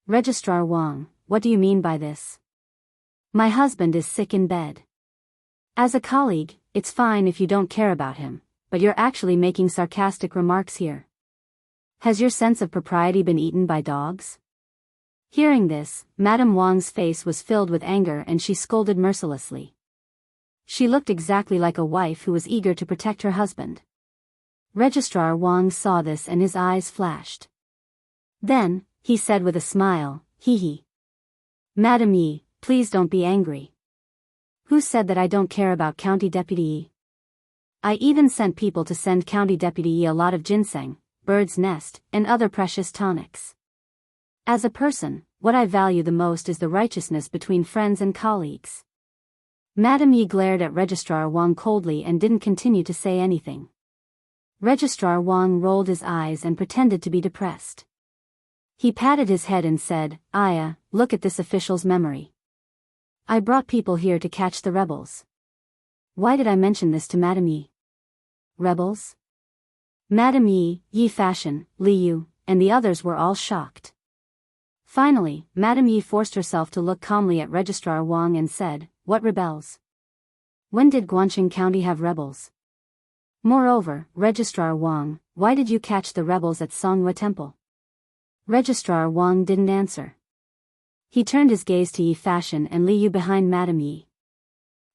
Registrar Wang, what do you mean by this? My husband is sick in bed. As a colleague, it's fine if you don't care about him, but you're actually making sarcastic remarks here. Has your sense of propriety been eaten by dogs? Hearing this, Madame Wang's face was filled with anger and she scolded mercilessly. She looked exactly like a wife who was eager to protect her husband. Registrar Wang saw this and his eyes flashed. Then, he said with a smile, hee hee. Madame Yi, please don't be angry. Who said that I don't care about County Deputy Yi? I even sent people to send County Deputy Yi a lot of ginseng, bird's nest, and other precious tonics. As a person, what I value the most is the righteousness between friends and colleagues. Madame Yi glared at Registrar Wang coldly and didn't continue to say anything. Registrar Wang rolled his eyes and pretended to be depressed. He patted his head and said, Aya, look at this official's memory. I brought people here to catch the rebels. Why did I mention this to Madame Yi? Rebels? Madame Yi, Yi Fashion, Liu, and the others were all shocked. Finally, Madame Yi forced herself to look calmly at Registrar Wang and said, What rebels? When did Guangxing County have rebels? Moreover, Registrar Wang, why did you catch the rebels at Songhua Temple? Registrar Wang didn't answer. He turned his gaze to Yi Fashion and Liu behind Madame Yi.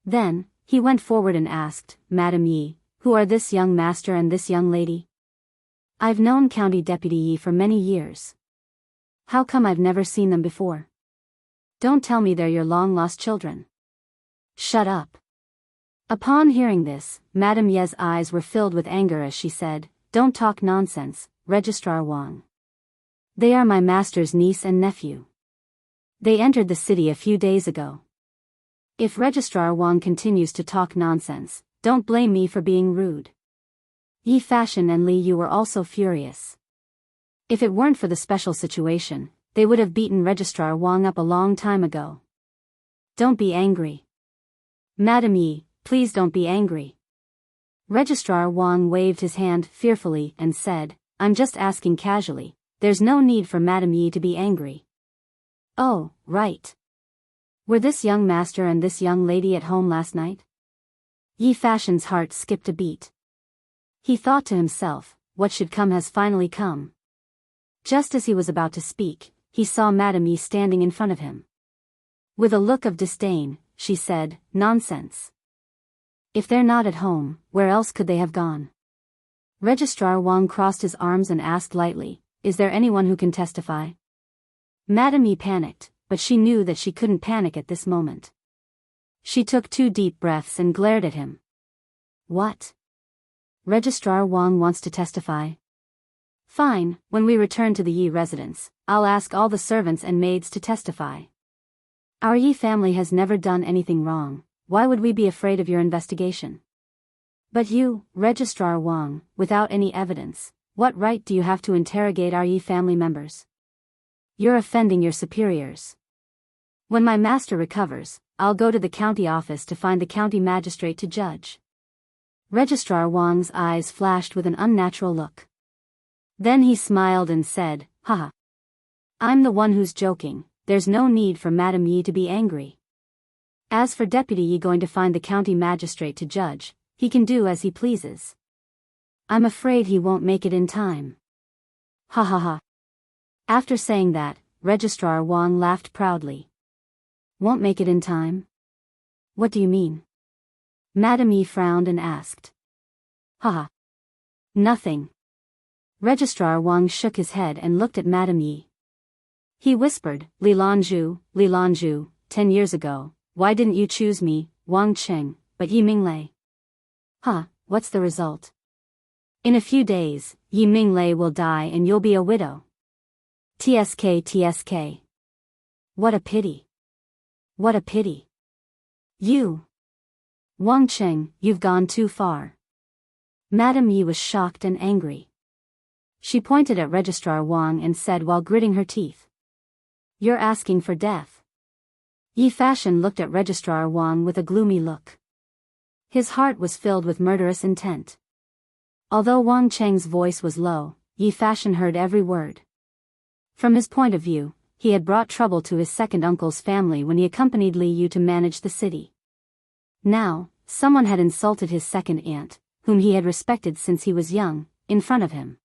Then, he went forward and asked, Madame Yi, who are this young master and this young lady? I've known County Deputy Yi for many years. How come I've never seen them before? Don't tell me they're your long-lost children. Shut up. Upon hearing this, Madame Yi's eyes were filled with anger as she said, Don't talk nonsense, Registrar Wang. They are my master's niece and nephew. They entered the city a few days ago. If Registrar Wang continues to talk nonsense, don't blame me for being rude. Yi Fashion and Liu were also furious. If it weren't for the special situation, they would have beaten Registrar Wang up a long time ago. Don't be angry. Madame Yi, please don't be angry. Registrar Wang waved his hand fearfully and said, I'm just asking casually, there's no need for Madame Yi to be angry. Oh, right. Were this young master and this young lady at home last night? Yi Fashion's heart skipped a beat. He thought to himself, what should come has finally come. Just as he was about to speak, he saw Madame Yi standing in front of him. With a look of disdain, she said, Nonsense. If they're not at home, where else could they have gone? Registrar Wang crossed his arms and asked lightly, Is there anyone who can testify? Madame Yi panicked, but she knew that she couldn't panic at this moment. She took 2 deep breaths and glared at him. What? Registrar Wang wants to testify? Fine, when we return to the Yi residence, I'll ask all the servants and maids to testify. Our Yi family has never done anything wrong, why would we be afraid of your investigation? But you, Registrar Wang, without any evidence, what right do you have to interrogate our Yi family members? You're offending your superiors. When my master recovers, I'll go to the county office to find the county magistrate to judge. Registrar Wang's eyes flashed with an unnatural look. Then he smiled and said, Haha. I'm the one who's joking, there's no need for Madame Yi to be angry. As for Deputy Yi going to find the county magistrate to judge, he can do as he pleases. I'm afraid he won't make it in time. Ha ha ha. After saying that, Registrar Wang laughed proudly. Won't make it in time? What do you mean? Madame Yi frowned and asked. Haha. Nothing. Registrar Wang shook his head and looked at Madame Yi. He whispered, Li Lanzhu, 10 years ago, why didn't you choose me, Wang Cheng, but Yi Minglei? Huh, what's the result? In a few days, Yi Minglei will die and you'll be a widow. TSK. What a pity. What a pity. You. Wang Cheng, you've gone too far. Madame Yi was shocked and angry. She pointed at Registrar Wang and said while gritting her teeth, You're asking for death. Yi Fashion looked at Registrar Wang with a gloomy look. His heart was filled with murderous intent. Although Wang Cheng's voice was low, Yi Fashion heard every word. From his point of view, he had brought trouble to his second uncle's family when he accompanied Li Yu to manage the city. Now, someone had insulted his second aunt, whom he had respected since he was young, in front of him.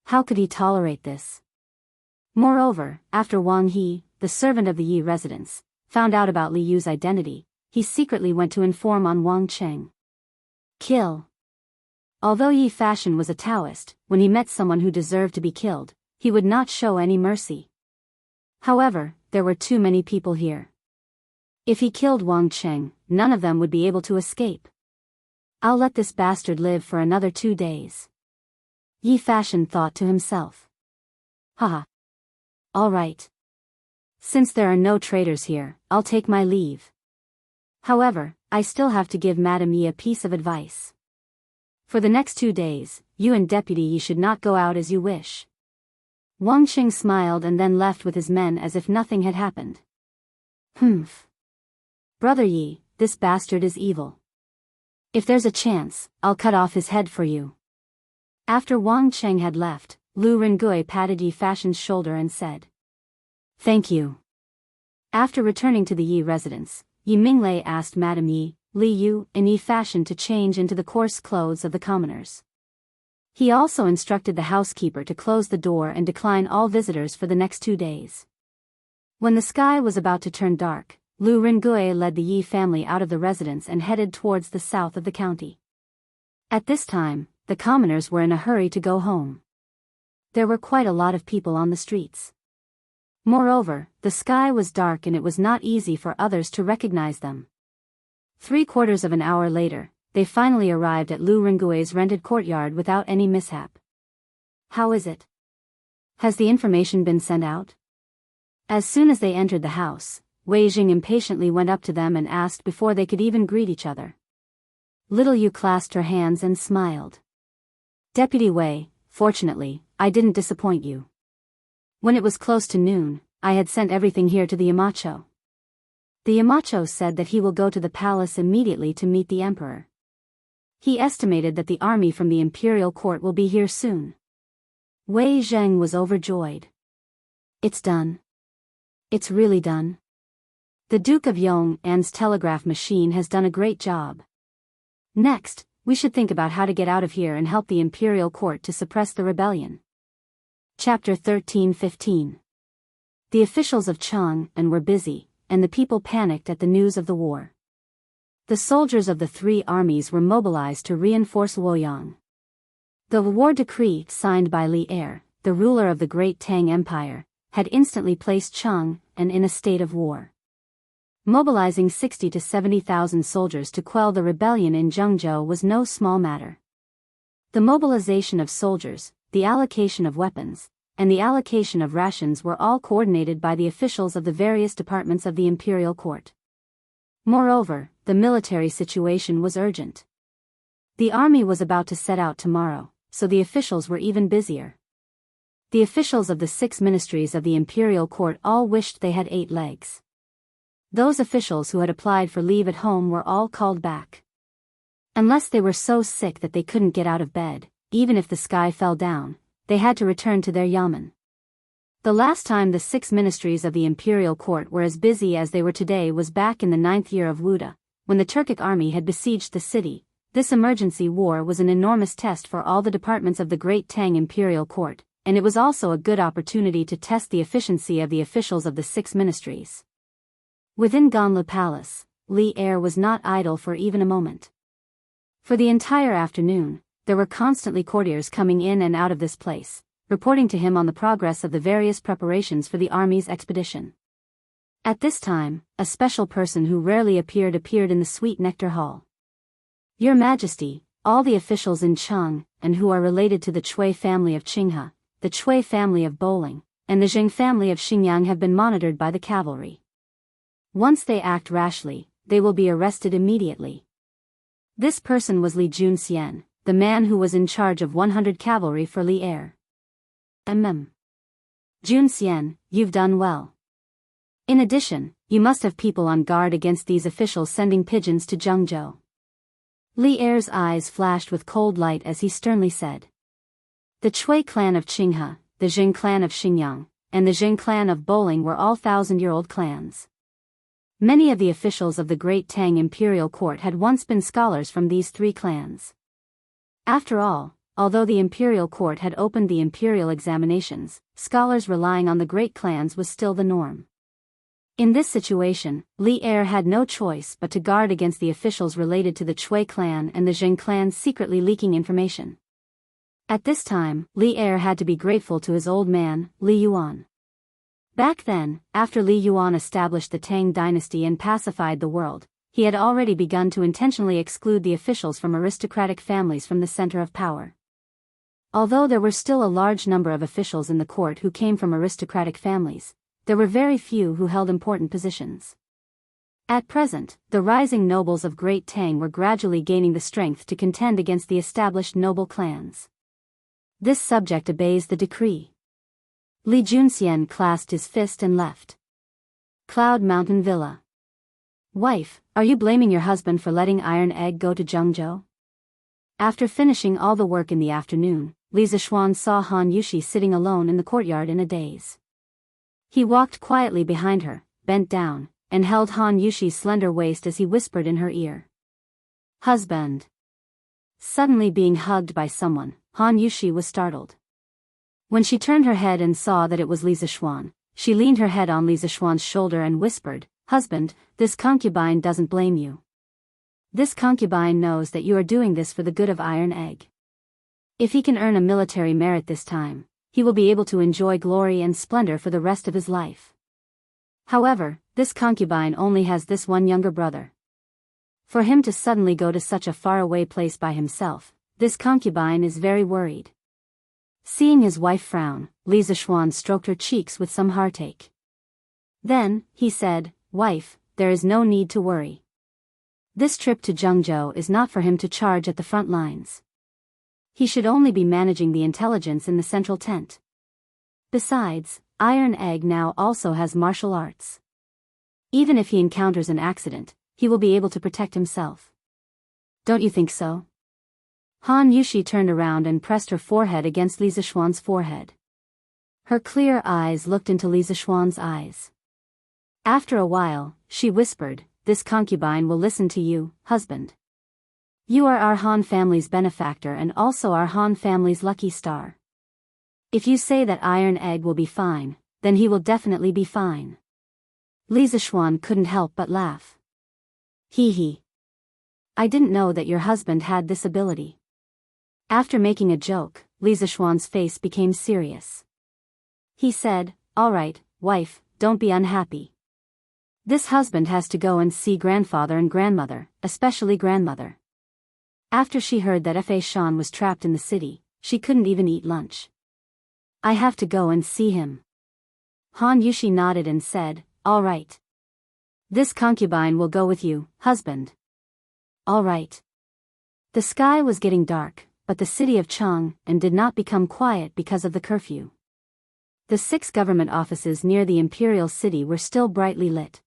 How could he tolerate this? Moreover, after Wang He, the servant of the Yi residence, found out about Li Yu's identity, he secretly went to inform on Wang Cheng. Kill. Although Yi Fashion was a Taoist, when he met someone who deserved to be killed, he would not show any mercy. However, there were too many people here. If he killed Wang Cheng, none of them would be able to escape. I'll let this bastard live for another 2 days. Yi Fashion thought to himself. Haha. All right. Since there are no traitors here, I'll take my leave. However, I still have to give Madame Yi a piece of advice. For the next 2 days, you and Deputy Yi should not go out as you wish. Wang Xing smiled and then left with his men as if nothing had happened. Humph. Brother Yi, this bastard is evil. If there's a chance, I'll cut off his head for you. After Wang Cheng had left, Lu Rengui patted Yi Fashion's shoulder and said, Thank you. After returning to the Yi residence, Yi Minglei asked Madame Yi, Li Yu, and Yi Fashion to change into the coarse clothes of the commoners. He also instructed the housekeeper to close the door and decline all visitors for the next 2 days. When the sky was about to turn dark, Lu Rengui led the Yi family out of the residence and headed towards the south of the county. At this time, the commoners were in a hurry to go home. There were quite a lot of people on the streets. Moreover, the sky was dark and it was not easy for others to recognize them. 3/4 of an hour later, they finally arrived at Lu Rengui's rented courtyard without any mishap. How is it? Has the information been sent out? As soon as they entered the house, Wei Jing impatiently went up to them and asked before they could even greet each other. Little Yu clasped her hands and smiled. Deputy Wei, fortunately, I didn't disappoint you. When it was close to noon, I had sent everything here to the Yamacho. The Yamacho said that he will go to the palace immediately to meet the emperor. He estimated that the army from the imperial court will be here soon. Wei Zheng was overjoyed. It's done. It's really done. The Duke of Yong'an's telegraph machine has done a great job. Next, we should think about how to get out of here and help the imperial court to suppress the rebellion. Chapter 13-15. The officials of Chang'an were busy, and the people panicked at the news of the war. The soldiers of the 3 armies were mobilized to reinforce Luoyang. The war decree signed by Li Er, the ruler of the Great Tang Empire, had instantly placed Chang'an in a state of war. Mobilizing 60,000 to 70,000 soldiers to quell the rebellion in Jianghu was no small matter. The mobilization of soldiers, the allocation of weapons, and the allocation of rations were all coordinated by the officials of the various departments of the imperial court. Moreover, the military situation was urgent. The army was about to set out tomorrow, so the officials were even busier. The officials of the 6 ministries of the imperial court all wished they had 8 legs. Those officials who had applied for leave at home were all called back. Unless they were so sick that they couldn't get out of bed, even if the sky fell down, they had to return to their yamen. The last time the 6 ministries of the imperial court were as busy as they were today was back in the 9th year of Wuda, when the Turkic army had besieged the city. This emergency war was an enormous test for all the departments of the Great Tang imperial court, and it was also a good opportunity to test the efficiency of the officials of the 6 ministries. Within Ganlu Palace, Li Er was not idle for even a moment. For the entire afternoon, there were constantly courtiers coming in and out of this place, reporting to him on the progress of the various preparations for the army's expedition. At this time, a special person who rarely appeared in the sweet nectar hall. Your Majesty, all the officials in Cheng, and who are related to the Chui family of Qinghe, the Chui family of Bowling, and the Jing family of Xinjiang have been monitored by the cavalry. Once they act rashly, they will be arrested immediately. This person was Li Junxian, the man who was in charge of 100 cavalry for Li Er. Junxian, you've done well. In addition, you must have people on guard against these officials sending pigeons to Zhengzhou. Li Er's eyes flashed with cold light as he sternly said. The Chui clan of Qinghe, the Jing clan of Xinjiang, and the Jing clan of Bowling were all thousand-year-old clans. Many of the officials of the Great Tang imperial court had once been scholars from these three clans. After all, although the imperial court had opened the imperial examinations, scholars relying on the great clans was still the norm. In this situation, Li Er had no choice but to guard against the officials related to the Chui clan and the Jing clan secretly leaking information. At this time, Li Er had to be grateful to his old man, Li Yuan. Back then, after Li Yuan established the Tang dynasty and pacified the world, he had already begun to intentionally exclude the officials from aristocratic families from the center of power. Although there were still a large number of officials in the court who came from aristocratic families, there were very few who held important positions. At present, the rising nobles of Great Tang were gradually gaining the strength to contend against the established noble clans. This subject obeys the decree. Li Junxian clasped his fist and left. Cloud Mountain Villa. Wife, are you blaming your husband for letting Iron Egg go to Zhengzhou? After finishing all the work in the afternoon, Li Zishuan saw Han Yushi sitting alone in the courtyard in a daze. He walked quietly behind her, bent down, and held Han Yushi's slender waist as he whispered in her ear. Husband. Suddenly being hugged by someone, Han Yushi was startled. When she turned her head and saw that it was Li Zishuan, she leaned her head on Li Zishuan's shoulder and whispered, Husband, this concubine doesn't blame you. This concubine knows that you are doing this for the good of Iron Egg. If he can earn a military merit this time, he will be able to enjoy glory and splendor for the rest of his life. However, this concubine only has this one younger brother. For him to suddenly go to such a faraway place by himself, this concubine is very worried. Seeing his wife frown, Li Zishuan stroked her cheeks with some heartache. Then, he said, Wife, there is no need to worry. This trip to Zhengzhou is not for him to charge at the front lines. He should only be managing the intelligence in the central tent. Besides, Iron Egg now also has martial arts. Even if he encounters an accident, he will be able to protect himself. Don't you think so? Han Yushi turned around and pressed her forehead against Li Zishuan's forehead. Her clear eyes looked into Li Zishuan's eyes. After a while, she whispered, This concubine will listen to you, husband. You are our Han family's benefactor and also our Han family's lucky star. If you say that Iron Egg will be fine, then he will definitely be fine. Li Zishuan couldn't help but laugh. Hee. I didn't know that your husband had this ability. After making a joke, Li Zishuan's face became serious. He said, All right, wife, don't be unhappy. This husband has to go and see grandfather and grandmother, especially grandmother. After she heard that Fa Shan was trapped in the city, she couldn't even eat lunch. I have to go and see him. Han Yushi nodded and said, All right. This concubine will go with you, husband. All right. The sky was getting dark, but the city of Cheng and did not become quiet because of the curfew. The 6 government offices near the imperial city were still brightly lit.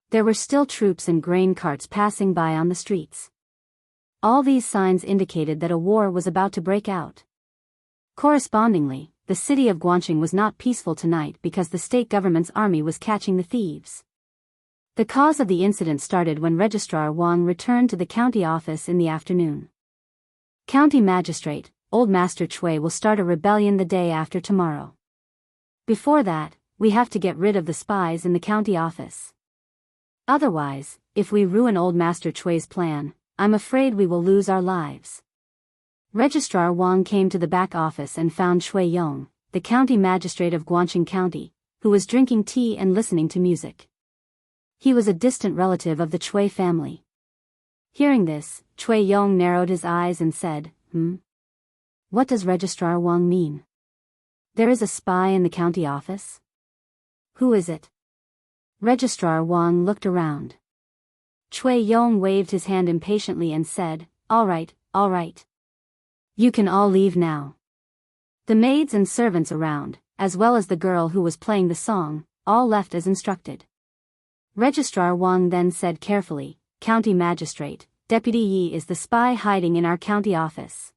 There were still troops and grain carts passing by on the streets. All these signs indicated that a war was about to break out. Correspondingly, the city of Guangxing was not peaceful tonight because the state government's army was catching the thieves. The cause of the incident started when Registrar Wang returned to the county office in the afternoon. County Magistrate, Old Master Chui will start a rebellion the day after tomorrow. Before that, we have to get rid of the spies in the county office. Otherwise, if we ruin Old Master Chui's plan, I'm afraid we will lose our lives. Registrar Wang came to the back office and found Chui Yong, the county magistrate of Guangxing County, who was drinking tea and listening to music. He was a distant relative of the Chui family. Hearing this, Chui Yong narrowed his eyes and said, What does Registrar Wang mean? There is a spy in the county office? Who is it? Registrar Wang looked around. Chui Yong waved his hand impatiently and said, All right. You can all leave now. The maids and servants around, as well as the girl who was playing the song, all left as instructed. Registrar Wang then said carefully, County Magistrate, Deputy Yi is the spy hiding in our county office.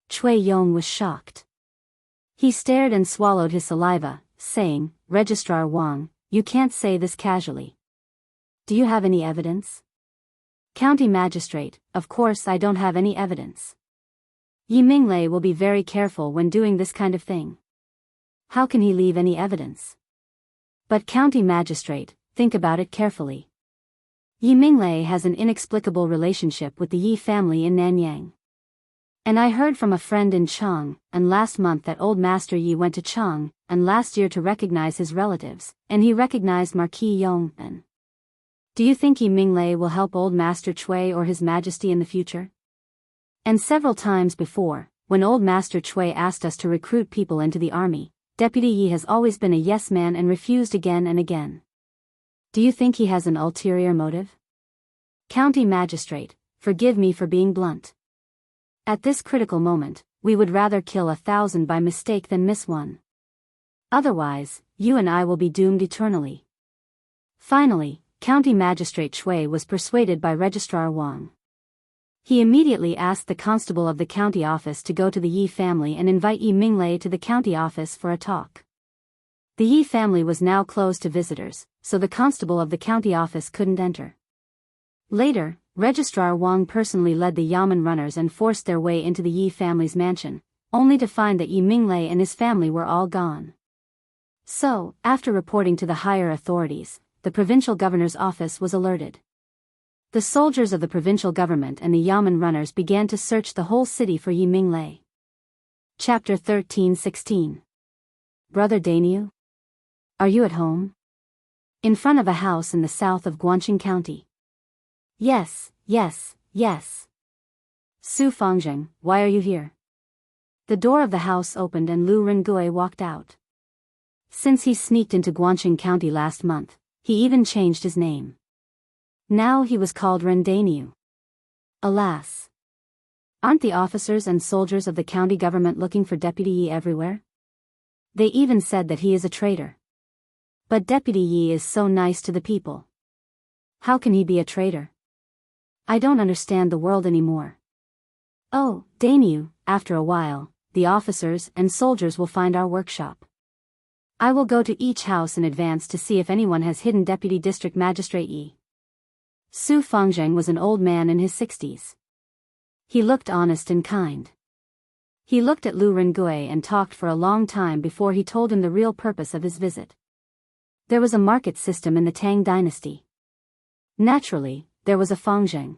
Chui Yong was shocked. He stared and swallowed his saliva, saying, Registrar Wang, you can't say this casually. Do you have any evidence? County Magistrate, of course I don't have any evidence. Yi Minglei will be very careful when doing this kind of thing. How can he leave any evidence? But County Magistrate, think about it carefully. Yi Minglei has an inexplicable relationship with the Yi family in Nanyang. And I heard from a friend in Chang, and last month that old Master Yi went to Chang, and last year to recognize his relatives, and he recognized Marquis Yong. Do you think Yi Minglei will help old Master Chui or His Majesty in the future? And several times before, when old Master Chui asked us to recruit people into the army, Deputy Yi has always been a yes man and refused again and again. Do you think he has an ulterior motive? County Magistrate, forgive me for being blunt. At this critical moment, we would rather kill 1,000 by mistake than miss one. Otherwise, you and I will be doomed eternally. Finally, County Magistrate Chui was persuaded by Registrar Wang. He immediately asked the constable of the county office to go to the Yi family and invite Yi Minglei to the county office for a talk. The Yi family was now closed to visitors, so the constable of the county office couldn't enter. Later, Registrar Wang personally led the Yamen runners and forced their way into the Yi family's mansion, only to find that Yi Minglei and his family were all gone. So, after reporting to the higher authorities, the provincial governor's office was alerted. The soldiers of the provincial government and the Yamen runners began to search the whole city for Yi Minglei. Chapter 13:16. Brother Dainyu? Are you at home? In front of a house in the south of Guangxing County. Yes. Su Fangzheng, why are you here? The door of the house opened and Lu Rengui walked out. Since he sneaked into Guangxing County last month, he even changed his name. Now he was called Ren Dainyu. Alas! Aren't the officers and soldiers of the county government looking for Deputy Yi everywhere? They even said that he is a traitor. But Deputy Yi is so nice to the people. How can he be a traitor? I don't understand the world anymore. Oh, Dainyu, after a while, the officers and soldiers will find our workshop. I will go to each house in advance to see if anyone has hidden Deputy District Magistrate Yi. Su Fangzheng was an old man in his 60s. He looked honest and kind. He looked at Lu Rengui and talked for a long time before he told him the real purpose of his visit. There was a market system in the Tang dynasty. Naturally, there was a Fangzheng.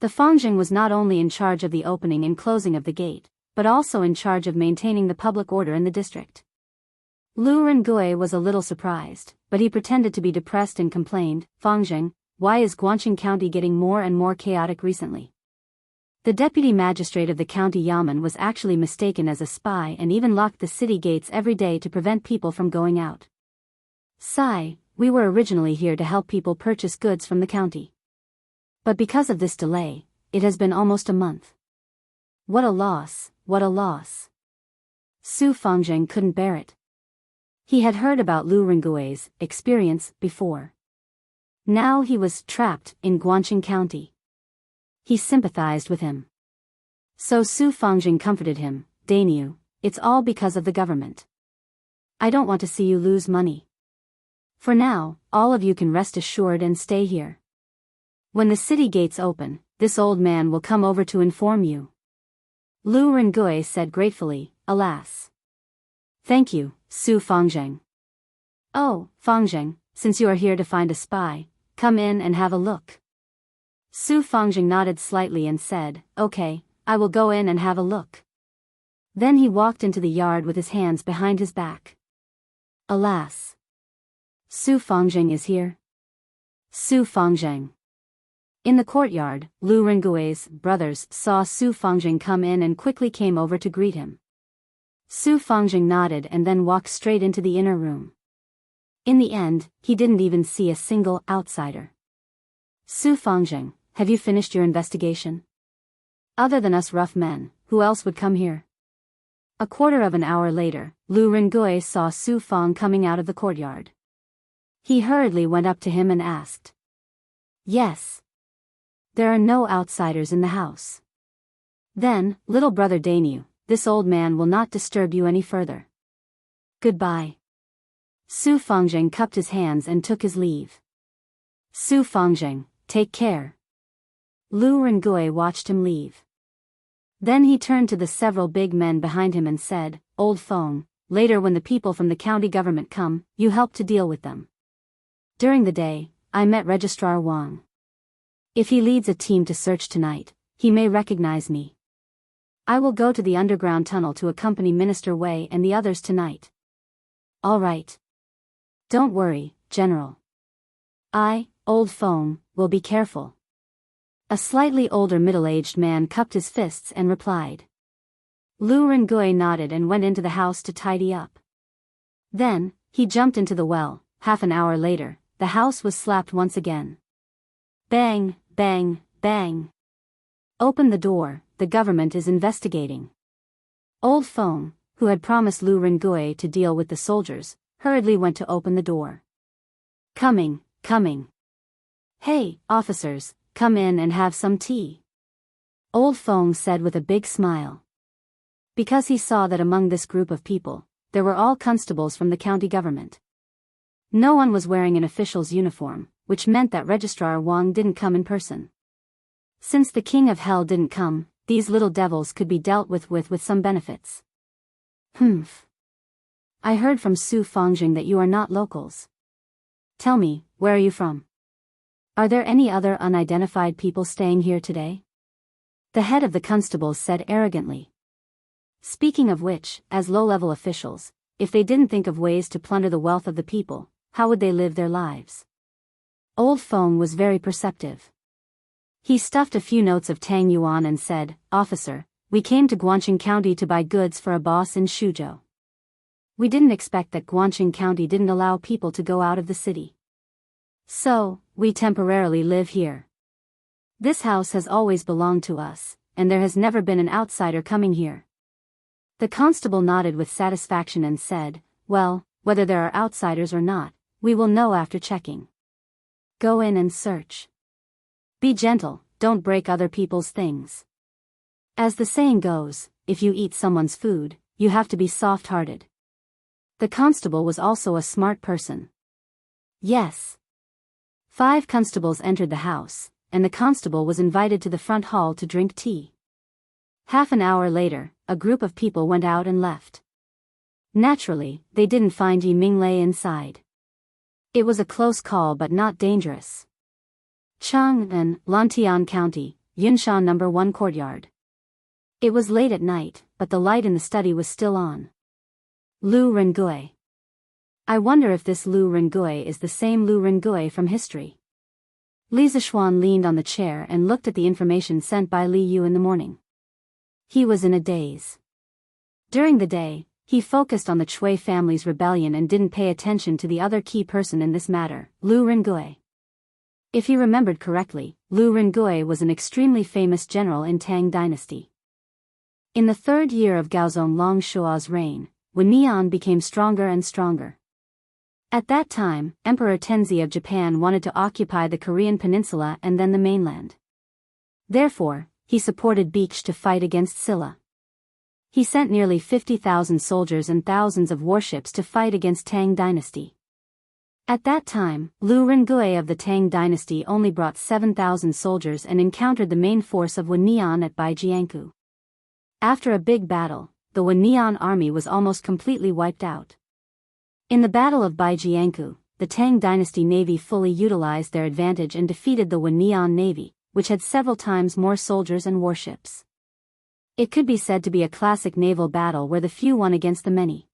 The Fangzheng was not only in charge of the opening and closing of the gate, but also in charge of maintaining the public order in the district. Lu Rengui was a little surprised, but he pretended to be depressed and complained, Fangzheng, why is Guangxing County getting more and more chaotic recently? The deputy magistrate of the county Yamen was actually mistaken as a spy and even locked the city gates every day to prevent people from going out. Sigh, we were originally here to help people purchase goods from the county. But because of this delay, it has been almost a month. What a loss, what a loss. Su Fangzheng couldn't bear it. He had heard about Lu Rengui's experience before. Now he was trapped in Guangxing County. He sympathized with him. So Su Fangzheng comforted him, Dainyu, it's all because of the government. I don't want to see you lose money. For now, all of you can rest assured and stay here. When the city gates open, this old man will come over to inform you. Lu Rengui said gratefully, alas. Thank you, Su Fangzheng. Oh, Fangzheng, since you are here to find a spy, come in and have a look. Su Fangzheng nodded slightly and said, okay, I will go in and have a look. Then he walked into the yard with his hands behind his back. Alas! Su Fangzheng is here. Su Fangzheng. In the courtyard, Lu Rengui's brothers saw Su Fangzheng come in and quickly came over to greet him. Su Fangzheng nodded and then walked straight into the inner room. In the end, he didn't even see a single outsider. Su Fangzheng, have you finished your investigation? Other than us rough men, who else would come here? A quarter of an hour later, Lu Rengui saw Su Fang coming out of the courtyard. He hurriedly went up to him and asked. Yes. There are no outsiders in the house. Then, little brother Dainu, this old man will not disturb you any further. Goodbye. Su Fangzheng cupped his hands and took his leave. Su Fangzheng, take care. Lu Rengui watched him leave. Then he turned to the several big men behind him and said, Old Feng, later when the people from the county government come, you help to deal with them. During the day, I met Registrar Wang. If he leads a team to search tonight, he may recognize me. I will go to the underground tunnel to accompany Minister Wei and the others tonight. All right. Don't worry, General. I, Old Feng, will be careful. A slightly older middle-aged man cupped his fists and replied. Lu Rengui nodded and went into the house to tidy up. Then, he jumped into the well. Half an hour later, the house was slapped once again. Bang, bang, bang. Open the door, the government is investigating. Old Feng, who had promised Lu Rengui to deal with the soldiers, hurriedly went to open the door. Coming, coming. Hey, officers, come in and have some tea. Old Feng said with a big smile. Because he saw that among this group of people, there were all constables from the county government. No one was wearing an official's uniform, which meant that Registrar Wang didn't come in person. Since the King of Hell didn't come, these little devils could be dealt with some benefits. Humph. I heard from Su Fangzheng that you are not locals. Tell me, where are you from? Are there any other unidentified people staying here today? The head of the constables said arrogantly. Speaking of which, as low-level officials, if they didn't think of ways to plunder the wealth of the people, how would they live their lives? Old Feng was very perceptive. He stuffed a few notes of Tang Yuan and said, Officer, we came to Guangqing County to buy goods for a boss in Shuzhou. We didn't expect that Guangqing County didn't allow people to go out of the city. So, we temporarily live here. This house has always belonged to us, and there has never been an outsider coming here. The constable nodded with satisfaction and said, Well, whether there are outsiders or not, we will know after checking. Go in and search. Be gentle, don't break other people's things. As the saying goes, if you eat someone's food, you have to be soft-hearted. The constable was also a smart person. Yes. 5 constables entered the house, and the constable was invited to the front hall to drink tea. Half an hour later, a group of people went out and left. Naturally, they didn't find Yi Minglei inside. It was a close call but not dangerous. Chang'an, Lantian County, Yunshan No. 1 Courtyard. It was late at night, but the light in the study was still on. Lu Rengui. I wonder if this Lu Rengui is the same Lu Rengui from history. Li Zishuan leaned on the chair and looked at the information sent by Li Yu in the morning. He was in a daze. During the day, he focused on the Chui family's rebellion and didn't pay attention to the other key person in this matter, Lu Rengui. If he remembered correctly, Lu Rengui was an extremely famous general in Tang dynasty. In the 3rd year of Gaozong Longshua's reign, Wennian became stronger and stronger. At that time, Emperor Tenzi of Japan wanted to occupy the Korean peninsula and then the mainland. Therefore, he supported Beich to fight against Silla. He sent nearly 50,000 soldiers and thousands of warships to fight against Tang dynasty. At that time, Lu Rengui of the Tang dynasty only brought 7,000 soldiers and encountered the main force of Jianghu at Jianghu. After a big battle, the Jianghu army was almost completely wiped out. In the Battle of Jianghu, the Tang dynasty navy fully utilized their advantage and defeated the Jianghu navy, which had several times more soldiers and warships. It could be said to be a classic naval battle where the few won against the many.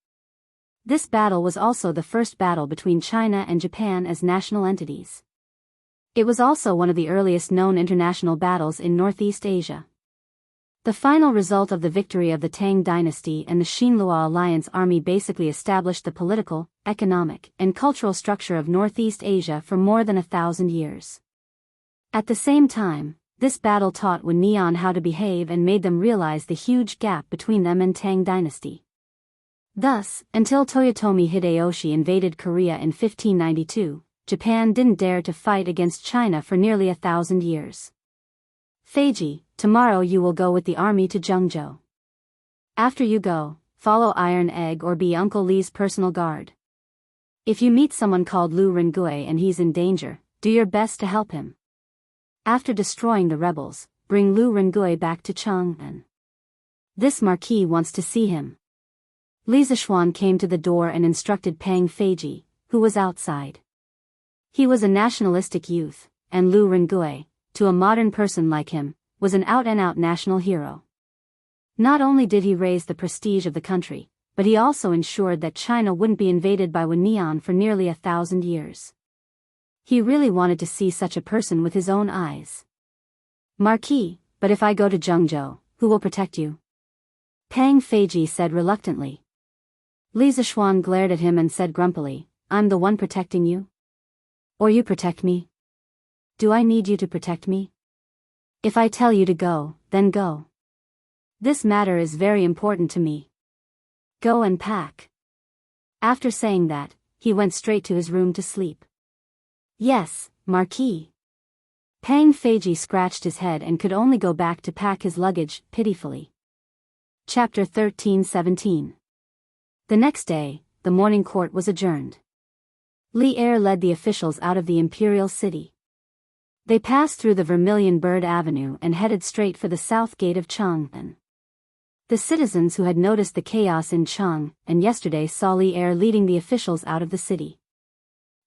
This battle was also the first battle between China and Japan as national entities. It was also one of the earliest known international battles in Northeast Asia. The final result of the victory of the Tang dynasty and the Xinhua alliance army basically established the political, economic, and cultural structure of Northeast Asia for more than 1,000 years. At the same time, this battle taught Wen Nian how to behave and made them realize the huge gap between them and Tang dynasty. Thus, until Toyotomi Hideyoshi invaded Korea in 1592, Japan didn't dare to fight against China for nearly 1,000 years. Feiji, tomorrow you will go with the army to Jianghu. After you go, follow Iron Egg or be Uncle Li's personal guard. If you meet someone called Lu Rengui and he's in danger, do your best to help him. After destroying the rebels, bring Lu Rengui back to Chang'an. This marquis wants to see him. Li Zishuan came to the door and instructed Pang Feiji, who was outside. He was a nationalistic youth, and Lu Rengui, to a modern person like him, was an out-and-out national hero. Not only did he raise the prestige of the country, but he also ensured that China wouldn't be invaded by Wen Nian for nearly 1,000 years. He really wanted to see such a person with his own eyes. Marquis, but if I go to Jianghu, who will protect you? Pang Feiji said reluctantly. Li Zishuan glared at him and said grumpily, I'm the one protecting you? Or you protect me? Do I need you to protect me? If I tell you to go, then go. This matter is very important to me. Go and pack. After saying that, he went straight to his room to sleep. Yes, Marquis. Pang Feiji scratched his head and could only go back to pack his luggage, pitifully. Chapter 13-17. The next day, the morning court was adjourned. Li Er led the officials out of the imperial city. They passed through the Vermilion Bird Avenue and headed straight for the south gate of Chang'an. The citizens who had noticed the chaos in Chang'an yesterday saw Li Er leading the officials out of the city.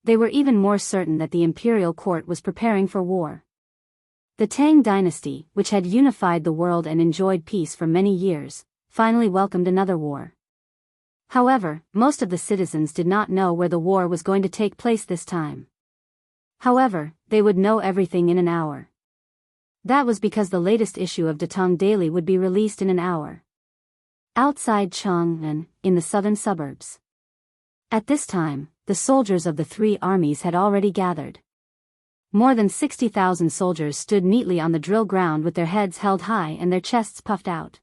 They were even more certain that the imperial court was preparing for war. The Tang dynasty, which had unified the world and enjoyed peace for many years, finally welcomed another war. However, most of the citizens did not know where the war was going to take place this time. However, they would know everything in an hour. That was because the latest issue of Datong Daily would be released in an hour. Outside Chang'an, in the southern suburbs. At this time, the soldiers of the three armies had already gathered. More than 60,000 soldiers stood neatly on the drill ground with their heads held high and their chests puffed out.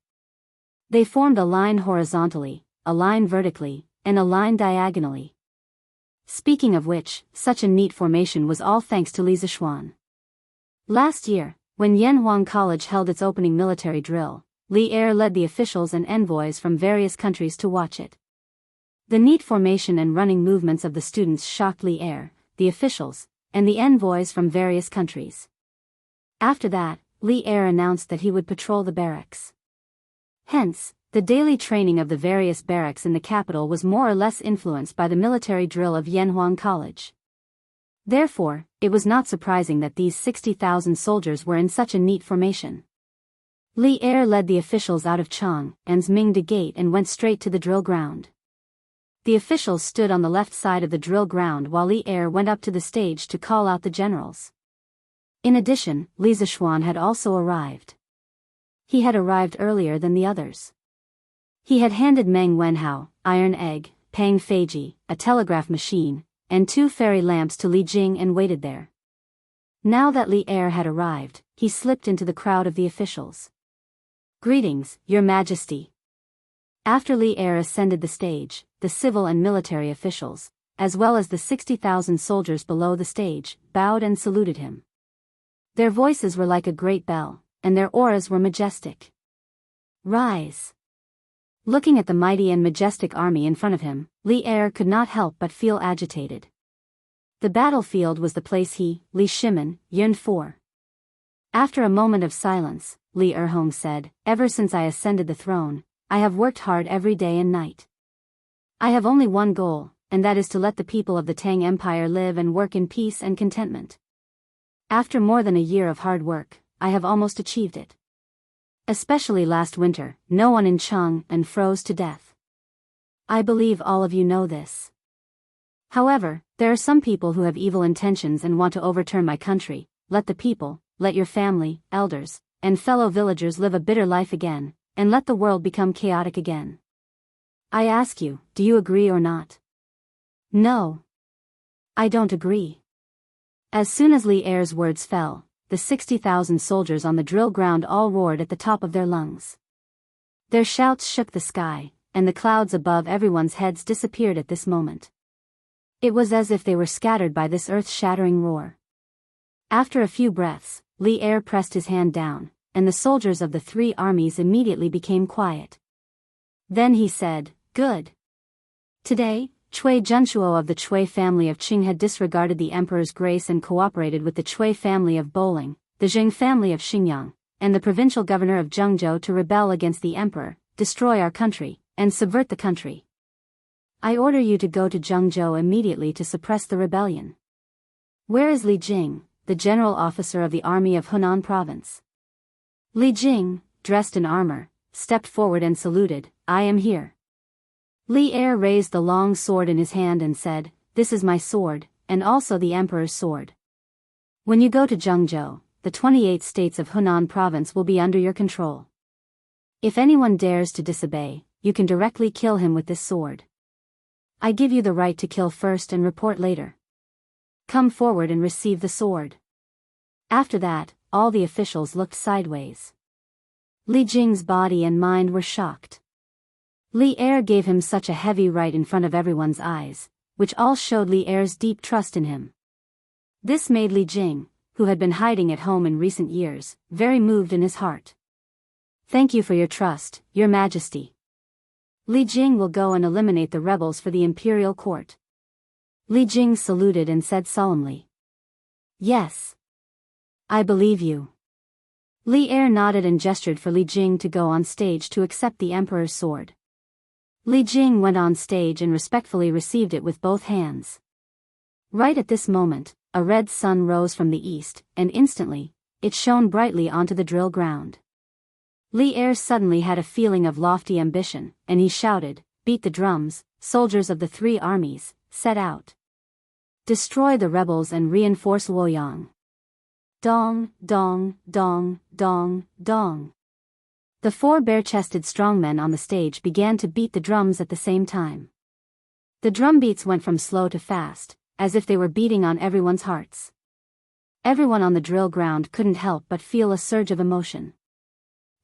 They formed a line horizontally, a line vertically, and a line diagonally. Speaking of which, such a neat formation was all thanks to Li Zishuan. Last year, when Yanhuang College held its opening military drill, Li Er led the officials and envoys from various countries to watch it. The neat formation and running movements of the students shocked Li Er, the officials, and the envoys from various countries. After that, Li Er announced that he would patrol the barracks. Hence, the daily training of the various barracks in the capital was more or less influenced by the military drill of Yanhuang College. Therefore, it was not surprising that these 60,000 soldiers were in such a neat formation. Li Er led the officials out of Chang'an's Mingda Gate and went straight to the drill ground. The officials stood on the left side of the drill ground while Li Er went up to the stage to call out the generals. In addition, Li Zishuan had also arrived. He had arrived earlier than the others. He had handed Meng Wenhao, Iron Egg, Pang Feiji, a telegraph machine, and 2 fairy lamps to Li Jing and waited there. Now that Li Er had arrived, he slipped into the crowd of the officials. Greetings, Your Majesty. After Li Er ascended the stage, the civil and military officials, as well as the 60,000 soldiers below the stage, bowed and saluted him. Their voices were like a great bell, and their auras were majestic. Rise. Looking at the mighty and majestic army in front of him, Li Er could not help but feel agitated. The battlefield was the place he, Li Shimin, yearned for. After a moment of silence, Li Erhong said, Ever since I ascended the throne, I have worked hard every day and night. I have only one goal, and that is to let the people of the Tang Empire live and work in peace and contentment. After more than a year of hard work, I have almost achieved it. Especially last winter, no one in Jianghu froze to death. I believe all of you know this. However, there are some people who have evil intentions and want to overturn my country. Let the people, let your family, elders, and fellow villagers live a bitter life again, and let the world become chaotic again. I ask you, do you agree or not? No. I don't agree. As soon as Li Er's words fell, the 60,000 soldiers on the drill ground all roared at the top of their lungs. Their shouts shook the sky, and the clouds above everyone's heads disappeared at this moment. It was as if they were scattered by this earth-shattering roar. After a few breaths, Li Er pressed his hand down, and the soldiers of the three armies immediately became quiet. Then he said, "Good. Today, Cui Junshuo of the Cui family of Qing had disregarded the emperor's grace and cooperated with the Cui family of Bowling, the Jing family of Xinjiang, and the provincial governor of Jianghu to rebel against the emperor, destroy our country, and subvert the country. I order you to go to Jianghu immediately to suppress the rebellion. Where is Li Jing, the general officer of the army of Hunan province?" Li Jing, dressed in armor, stepped forward and saluted, "I am here." Li Er raised the long sword in his hand and said, "This is my sword, and also the emperor's sword. When you go to Jianghu, the 28 states of Hunan province will be under your control. If anyone dares to disobey, you can directly kill him with this sword. I give you the right to kill first and report later. Come forward and receive the sword." After that, all the officials looked sideways. Li Jing's body and mind were shocked. Li Er gave him such a heavy right in front of everyone's eyes, which all showed Li Er's deep trust in him. This made Li Jing, who had been hiding at home in recent years, very moved in his heart. "Thank you for your trust, Your Majesty. Li Jing will go and eliminate the rebels for the imperial court." Li Jing saluted and said solemnly, "Yes. I believe you." Li Er nodded and gestured for Li Jing to go on stage to accept the emperor's sword. Li Jing went on stage and respectfully received it with both hands. Right at this moment, a red sun rose from the east, and instantly, it shone brightly onto the drill ground. Li Er suddenly had a feeling of lofty ambition, and he shouted, "Beat the drums, soldiers of the three armies, set out. Destroy the rebels and reinforce Luoyang." Dong, dong, dong, dong, dong. The four bare-chested strongmen on the stage began to beat the drums at the same time. The drum beats went from slow to fast, as if they were beating on everyone's hearts. Everyone on the drill ground couldn't help but feel a surge of emotion.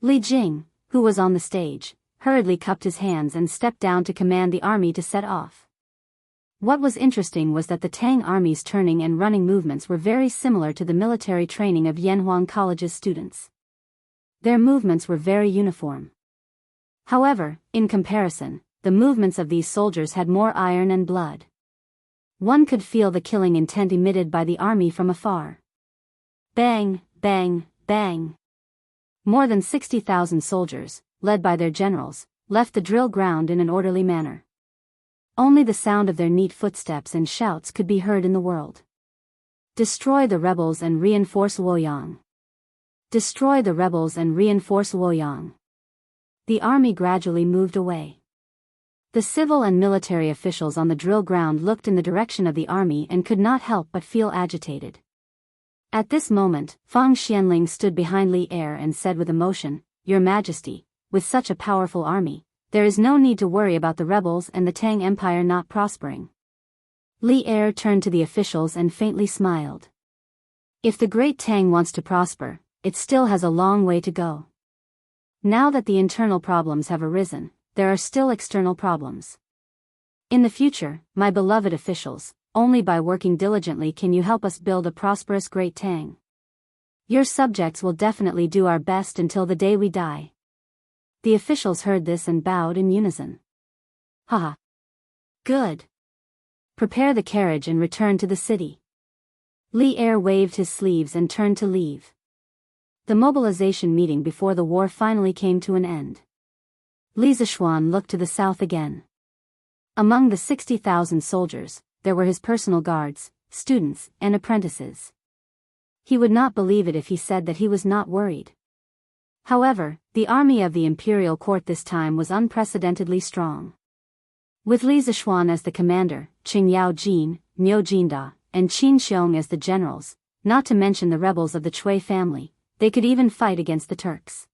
Li Jing, who was on the stage, hurriedly cupped his hands and stepped down to command the army to set off. What was interesting was that the Tang army's turning and running movements were very similar to the military training of Yanhuang College's students. Their movements were very uniform. However, in comparison, the movements of these soldiers had more iron and blood. One could feel the killing intent emitted by the army from afar. Bang, bang, bang. More than 60,000 soldiers, led by their generals, left the drill ground in an orderly manner. Only the sound of their neat footsteps and shouts could be heard in the world. "Destroy the rebels and reinforce Luoyang. Destroy the rebels and reinforce Luoyang." The army gradually moved away. The civil and military officials on the drill ground looked in the direction of the army and could not help but feel agitated. At this moment, Fang Xianling stood behind Li Er and said with emotion, "Your Majesty, with such a powerful army, there is no need to worry about the rebels and the Tang Empire not prospering." Li Er turned to the officials and faintly smiled. "If the great Tang wants to prosper, it still has a long way to go. Now that the internal problems have arisen, there are still external problems. In the future, my beloved officials, only by working diligently can you help us build a prosperous great Tang. Your subjects will definitely do our best until the day we die." The officials heard this and bowed in unison. "Haha. Good. Prepare the carriage and return to the city." Li Er waved his sleeves and turned to leave. The mobilization meeting before the war finally came to an end. Li Zishuan looked to the south again. Among the 60,000 soldiers, there were his personal guards, students, and apprentices. He would not believe it if he said that he was not worried. However, the army of the imperial court this time was unprecedentedly strong. With Li Zishuan as the commander, Qing Yao Jin, Niu Jinda, and Qin Xiong as the generals, not to mention the rebels of the Chui family, they could even fight against the Turks.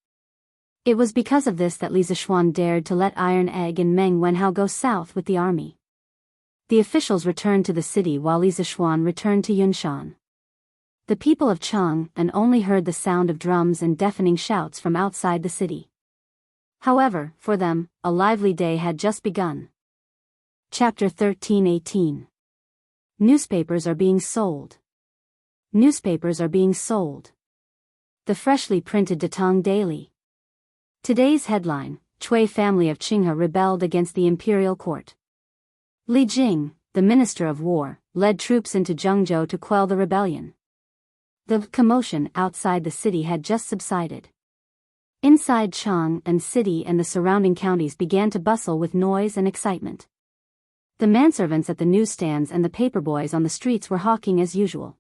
It was because of this that Li Zishuan dared to let Iron Egg and Meng Wenhao go south with the army. The officials returned to the city while Li Zishuan returned to Yunshan. The people of Chang'an only heard the sound of drums and deafening shouts from outside the city. However, for them, a lively day had just begun. Chapter 13:18. Newspapers are being sold. Newspapers are being sold. The freshly printed Datong Daily. Today's headline: Chui family of Qinghe rebelled against the imperial court. Li Jing, the minister of war, led troops into Jianghu to quell the rebellion. The commotion outside the city had just subsided. Inside Chang'an city and the surrounding counties began to bustle with noise and excitement. The manservants at the newsstands and the paperboys on the streets were hawking as usual.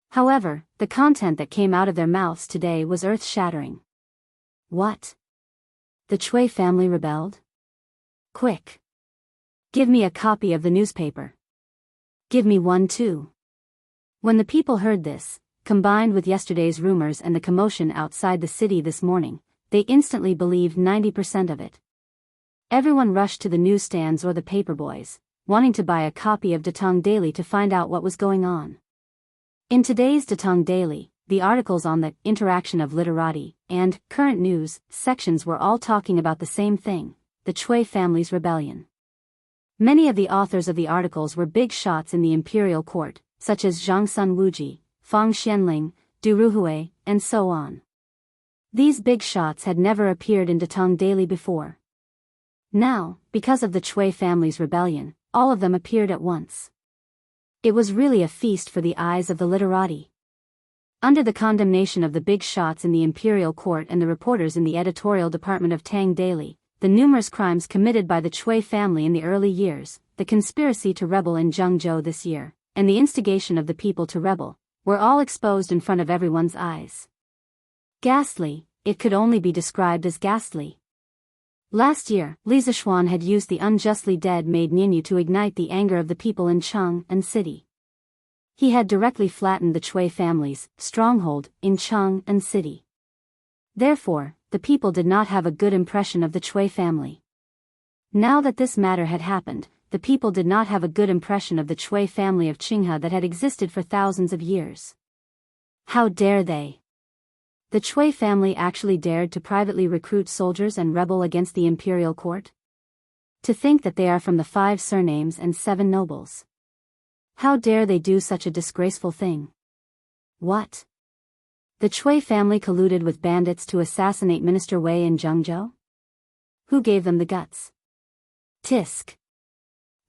However, the content that came out of their mouths today was earth-shattering. What? The Chui family rebelled? Quick! Give me a copy of the newspaper. Give me one too. When the people heard this, combined with yesterday's rumors and the commotion outside the city this morning, they instantly believed 90% of it. Everyone rushed to the newsstands or the paperboys, wanting to buy a copy of Datong Daily to find out what was going on. In today's Datong Daily, the articles on the interaction of literati and current news sections were all talking about the same thing: the Chui family's rebellion. Many of the authors of the articles were big shots in the imperial court, such as Zhang Sun Wuji, Fang Xianling, Du Ruhui, and so on. These big shots had never appeared in Datong Daily before. Now, because of the Chui family's rebellion, all of them appeared at once. It was really a feast for the eyes of the literati. Under the condemnation of the big shots in the imperial court and the reporters in the editorial department of Tang Daily, the numerous crimes committed by the Chui family in the early years, the conspiracy to rebel in Jianghu this year, and the instigation of the people to rebel, were all exposed in front of everyone's eyes. Ghastly, it could only be described as ghastly. Last year, Li Zishuan had used the unjustly dead maid Ninyu to ignite the anger of the people in Chang'an city. He had directly flattened the Chui family's stronghold in Chang'an city. Therefore, the people did not have a good impression of the Chui family. Now that this matter had happened, the people did not have a good impression of the Chui family of Qinghe that had existed for thousands of years. How dare they? The Chui family actually dared to privately recruit soldiers and rebel against the imperial court? To think that they are from the 5 surnames and 7 nobles. How dare they do such a disgraceful thing? What? The Chui family colluded with bandits to assassinate Minister Wei in Jianghu? Who gave them the guts? Tisk.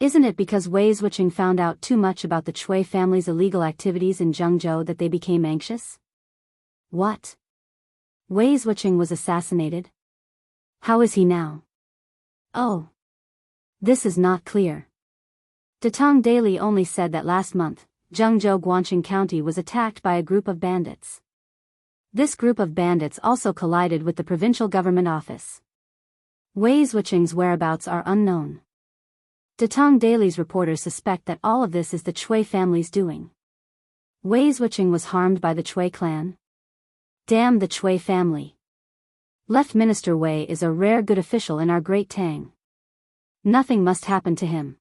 Isn't it because Wei Zhuqing found out too much about the Chui family's illegal activities in Jianghu that they became anxious? What? Wei Zhuqing was assassinated? How is he now? Oh. This is not clear. Datong Daily only said that last month, Jianghu Guangqing County was attacked by a group of bandits. This group of bandits also collided with the provincial government office. Wei Zhuqing's whereabouts are unknown. Datong Daily's reporters suspect that all of this is the Chui family's doing. Wei Zhuqing was harmed by the Chui clan? Damn the Chui family. Left Minister Wei is a rare good official in our great Tang. Nothing must happen to him.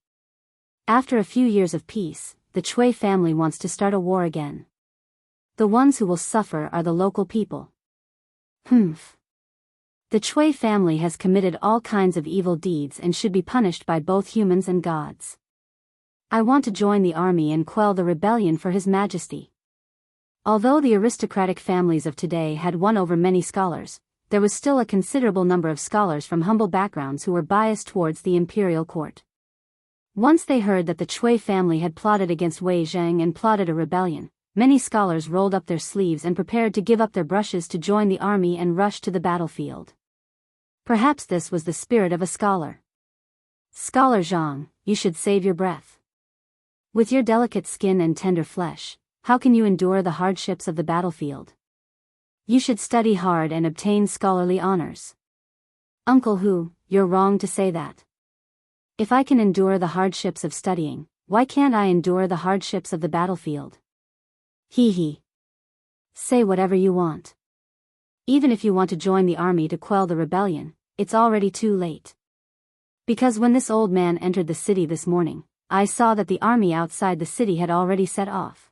After a few years of peace, the Chui family wants to start a war again. The ones who will suffer are the local people. Humph. The Chui family has committed all kinds of evil deeds and should be punished by both humans and gods. I want to join the army and quell the rebellion for His Majesty. Although the aristocratic families of today had won over many scholars, there was still a considerable number of scholars from humble backgrounds who were biased towards the imperial court. Once they heard that the Chui family had plotted against Wei Zhang and plotted a rebellion, many scholars rolled up their sleeves and prepared to give up their brushes to join the army and rush to the battlefield. Perhaps this was the spirit of a scholar. Scholar Zhang, you should save your breath. With your delicate skin and tender flesh, how can you endure the hardships of the battlefield? You should study hard and obtain scholarly honors. Uncle Hu, you're wrong to say that. If I can endure the hardships of studying, why can't I endure the hardships of the battlefield? Hee hee. Say whatever you want. Even if you want to join the army to quell the rebellion, it's already too late. Because when this old man entered the city this morning, I saw that the army outside the city had already set off.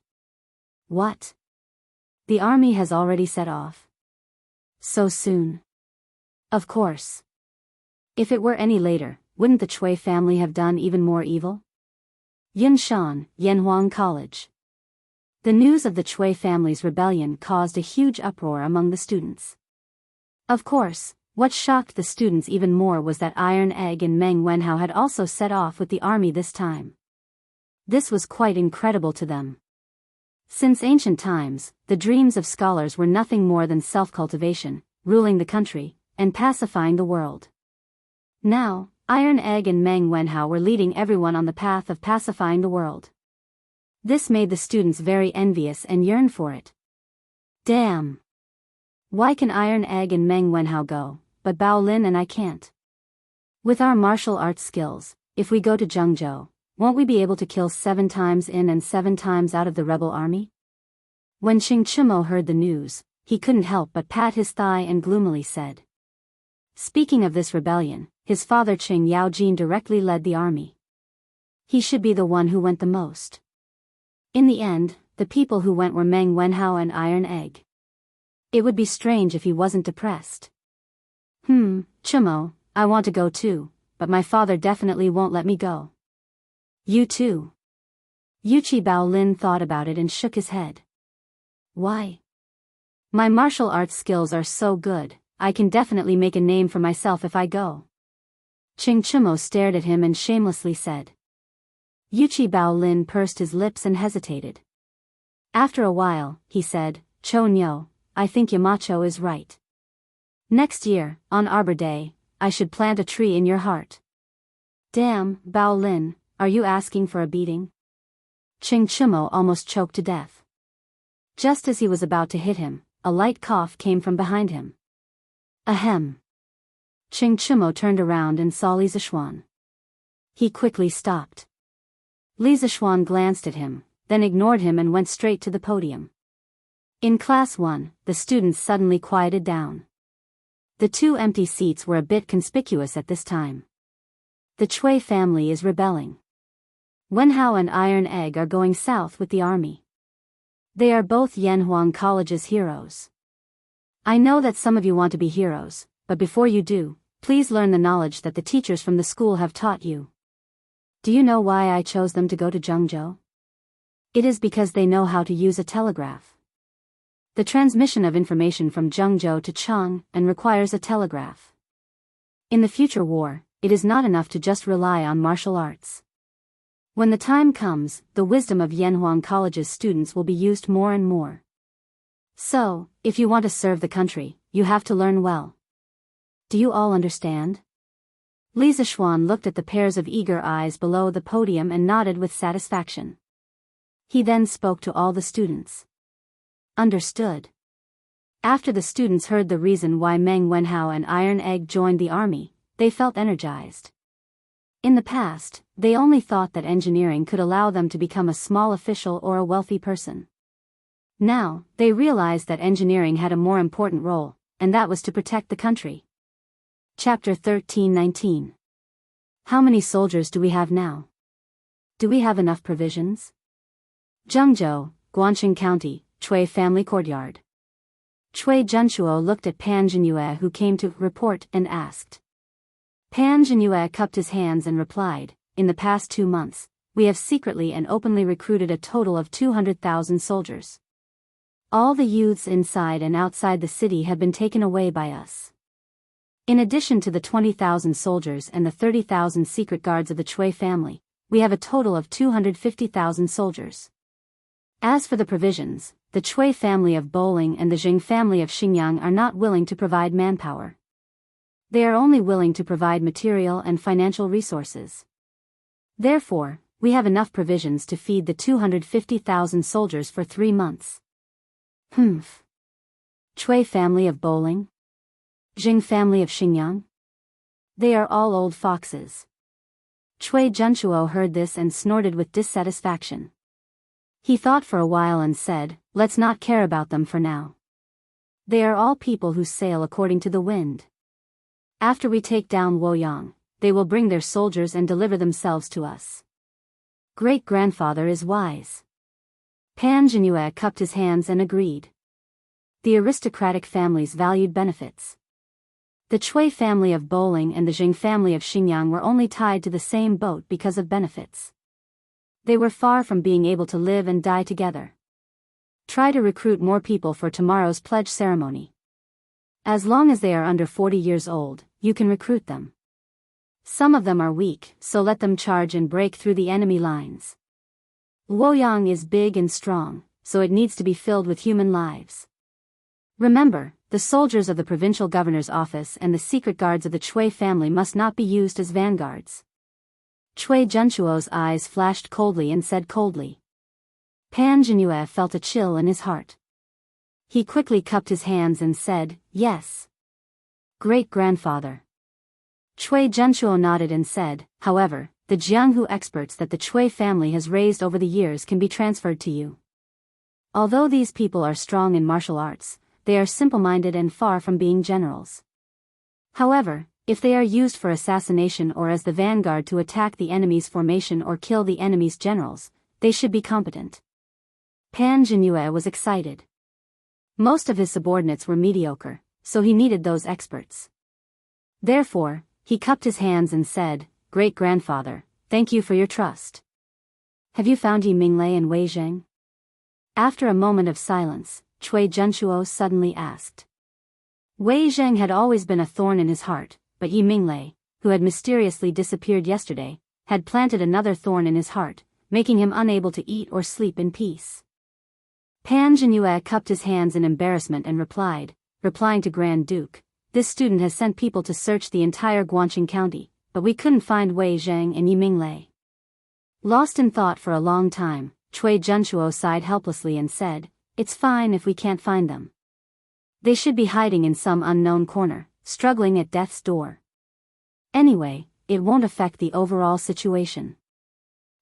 What? The army has already set off? So soon? Of course. If it were any later, wouldn't the Chui family have done even more evil? Yunshan, Yanhuang College. The news of the Chui family's rebellion caused a huge uproar among the students. Of course, what shocked the students even more was that Iron Egg and Meng Wenhao had also set off with the army this time. This was quite incredible to them. Since ancient times, the dreams of scholars were nothing more than self-cultivation, ruling the country, and pacifying the world. Now, Iron Egg and Meng Wenhao were leading everyone on the path of pacifying the world. This made the students very envious and yearned for it. Damn! Why can Iron Egg and Meng Wenhao go, but Bao Lin and I can't? With our martial arts skills, if we go to Jianghu, won't we be able to kill 7 times in and 7 times out of the rebel army? When Qing Chimo heard the news, he couldn't help but pat his thigh and gloomily said. Speaking of this rebellion, his father Qing Yaojin directly led the army. He should be the one who went the most. In the end, the people who went were Meng Wenhao and Iron Egg. It would be strange if he wasn't depressed. Chimo, I want to go too, but my father definitely won't let me go. You too. Yuchi Bao Lin thought about it and shook his head. Why? My martial arts skills are so good, I can definitely make a name for myself if I go. Qing Chimo stared at him and shamelessly said. Yuchi Bao Lin pursed his lips and hesitated. After a while, he said, Cho Nyo, I think Yamacho is right. Next year, on Arbor Day, I should plant a tree in your heart. Damn, Bao Lin, are you asking for a beating? Qing Chimo almost choked to death. Just as he was about to hit him, a light cough came from behind him. Ahem. Qing Chimo turned around and saw Li Zishuan. He quickly stopped. Li Zishuan glanced at him, then ignored him and went straight to the podium. In Class 1, the students suddenly quieted down. The 2 empty seats were a bit conspicuous at this time. The Chui family is rebelling. Wenhao and Iron Egg are going south with the army. They are both Yanhuang College's heroes. I know that some of you want to be heroes, but before you do, please learn the knowledge that the teachers from the school have taught you. Do you know why I chose them to go to Jianghu? It is because they know how to use a telegraph. The transmission of information from Jianghu to Chang'an requires a telegraph. In the future war, it is not enough to just rely on martial arts. When the time comes, the wisdom of Yanhuang College's students will be used more and more. So, if you want to serve the country, you have to learn well. Do you all understand? Li Zishuan looked at the pairs of eager eyes below the podium and nodded with satisfaction. He then spoke to all the students. Understood. After the students heard the reason why Meng Wenhao and Iron Egg joined the army, they felt energized. In the past, they only thought that engineering could allow them to become a small official or a wealthy person. Now, they realized that engineering had a more important role, and that was to protect the country. Chapter 13-19. How many soldiers do we have now? Do we have enough provisions? Jianghu, Guangxing County, Chui Family Courtyard. Chui Junshuo looked at Pan Jinyue who came to report and asked. Pan Jinyue cupped his hands and replied, in the past 2 months, we have secretly and openly recruited a total of 200,000 soldiers. All the youths inside and outside the city have been taken away by us. In addition to the 20,000 soldiers and the 30,000 secret guards of the Chui family, we have a total of 250,000 soldiers. As for the provisions, the Chui family of Bowling and the Jing family of Xingyang are not willing to provide manpower. They are only willing to provide material and financial resources. Therefore, we have enough provisions to feed the 250,000 soldiers for 3 months. Chui family of Bowling? Jing family of Xingyang? They are all old foxes. Chui Junchuo heard this and snorted with dissatisfaction. He thought for a while and said, let's not care about them for now. They are all people who sail according to the wind. After we take down Luoyang, they will bring their soldiers and deliver themselves to us. Great-grandfather is wise. Pan Jinyue cupped his hands and agreed. The aristocratic families valued benefits. The Chui family of Bowling and the Jing family of Xingyang were only tied to the same boat because of benefits. They were far from being able to live and die together. Try to recruit more people for tomorrow's pledge ceremony. As long as they are under 40 years old, you can recruit them. Some of them are weak, so let them charge and break through the enemy lines. Luoyang is big and strong, so it needs to be filled with human lives. Remember, the soldiers of the provincial governor's office and the secret guards of the Chui family must not be used as vanguards. Chui Junchuo's eyes flashed coldly and said coldly. Pan Jinyue felt a chill in his heart. He quickly cupped his hands and said, yes. Great-grandfather. Chui Junchuo nodded and said, however, the Jianghu experts that the Chui family has raised over the years can be transferred to you. Although these people are strong in martial arts, they are simple-minded and far from being generals. However, if they are used for assassination or as the vanguard to attack the enemy's formation or kill the enemy's generals, they should be competent. Pan Jinyue was excited. Most of his subordinates were mediocre, so he needed those experts. Therefore, he cupped his hands and said, Great-grandfather, thank you for your trust. Have you found Yi Minglei and Wei Zheng? After a moment of silence, Chui Junchuo suddenly asked. Wei Zheng had always been a thorn in his heart, but Yi Minglei, who had mysteriously disappeared yesterday, had planted another thorn in his heart, making him unable to eat or sleep in peace. Pan Jinyue cupped his hands in embarrassment and replying to Grand Duke, this student has sent people to search the entire Guangqing County, but we couldn't find Wei Zheng and Yi Minglei. Lost in thought for a long time, Chui Junchuo sighed helplessly and said, it's fine if we can't find them. They should be hiding in some unknown corner, struggling at death's door. Anyway, it won't affect the overall situation.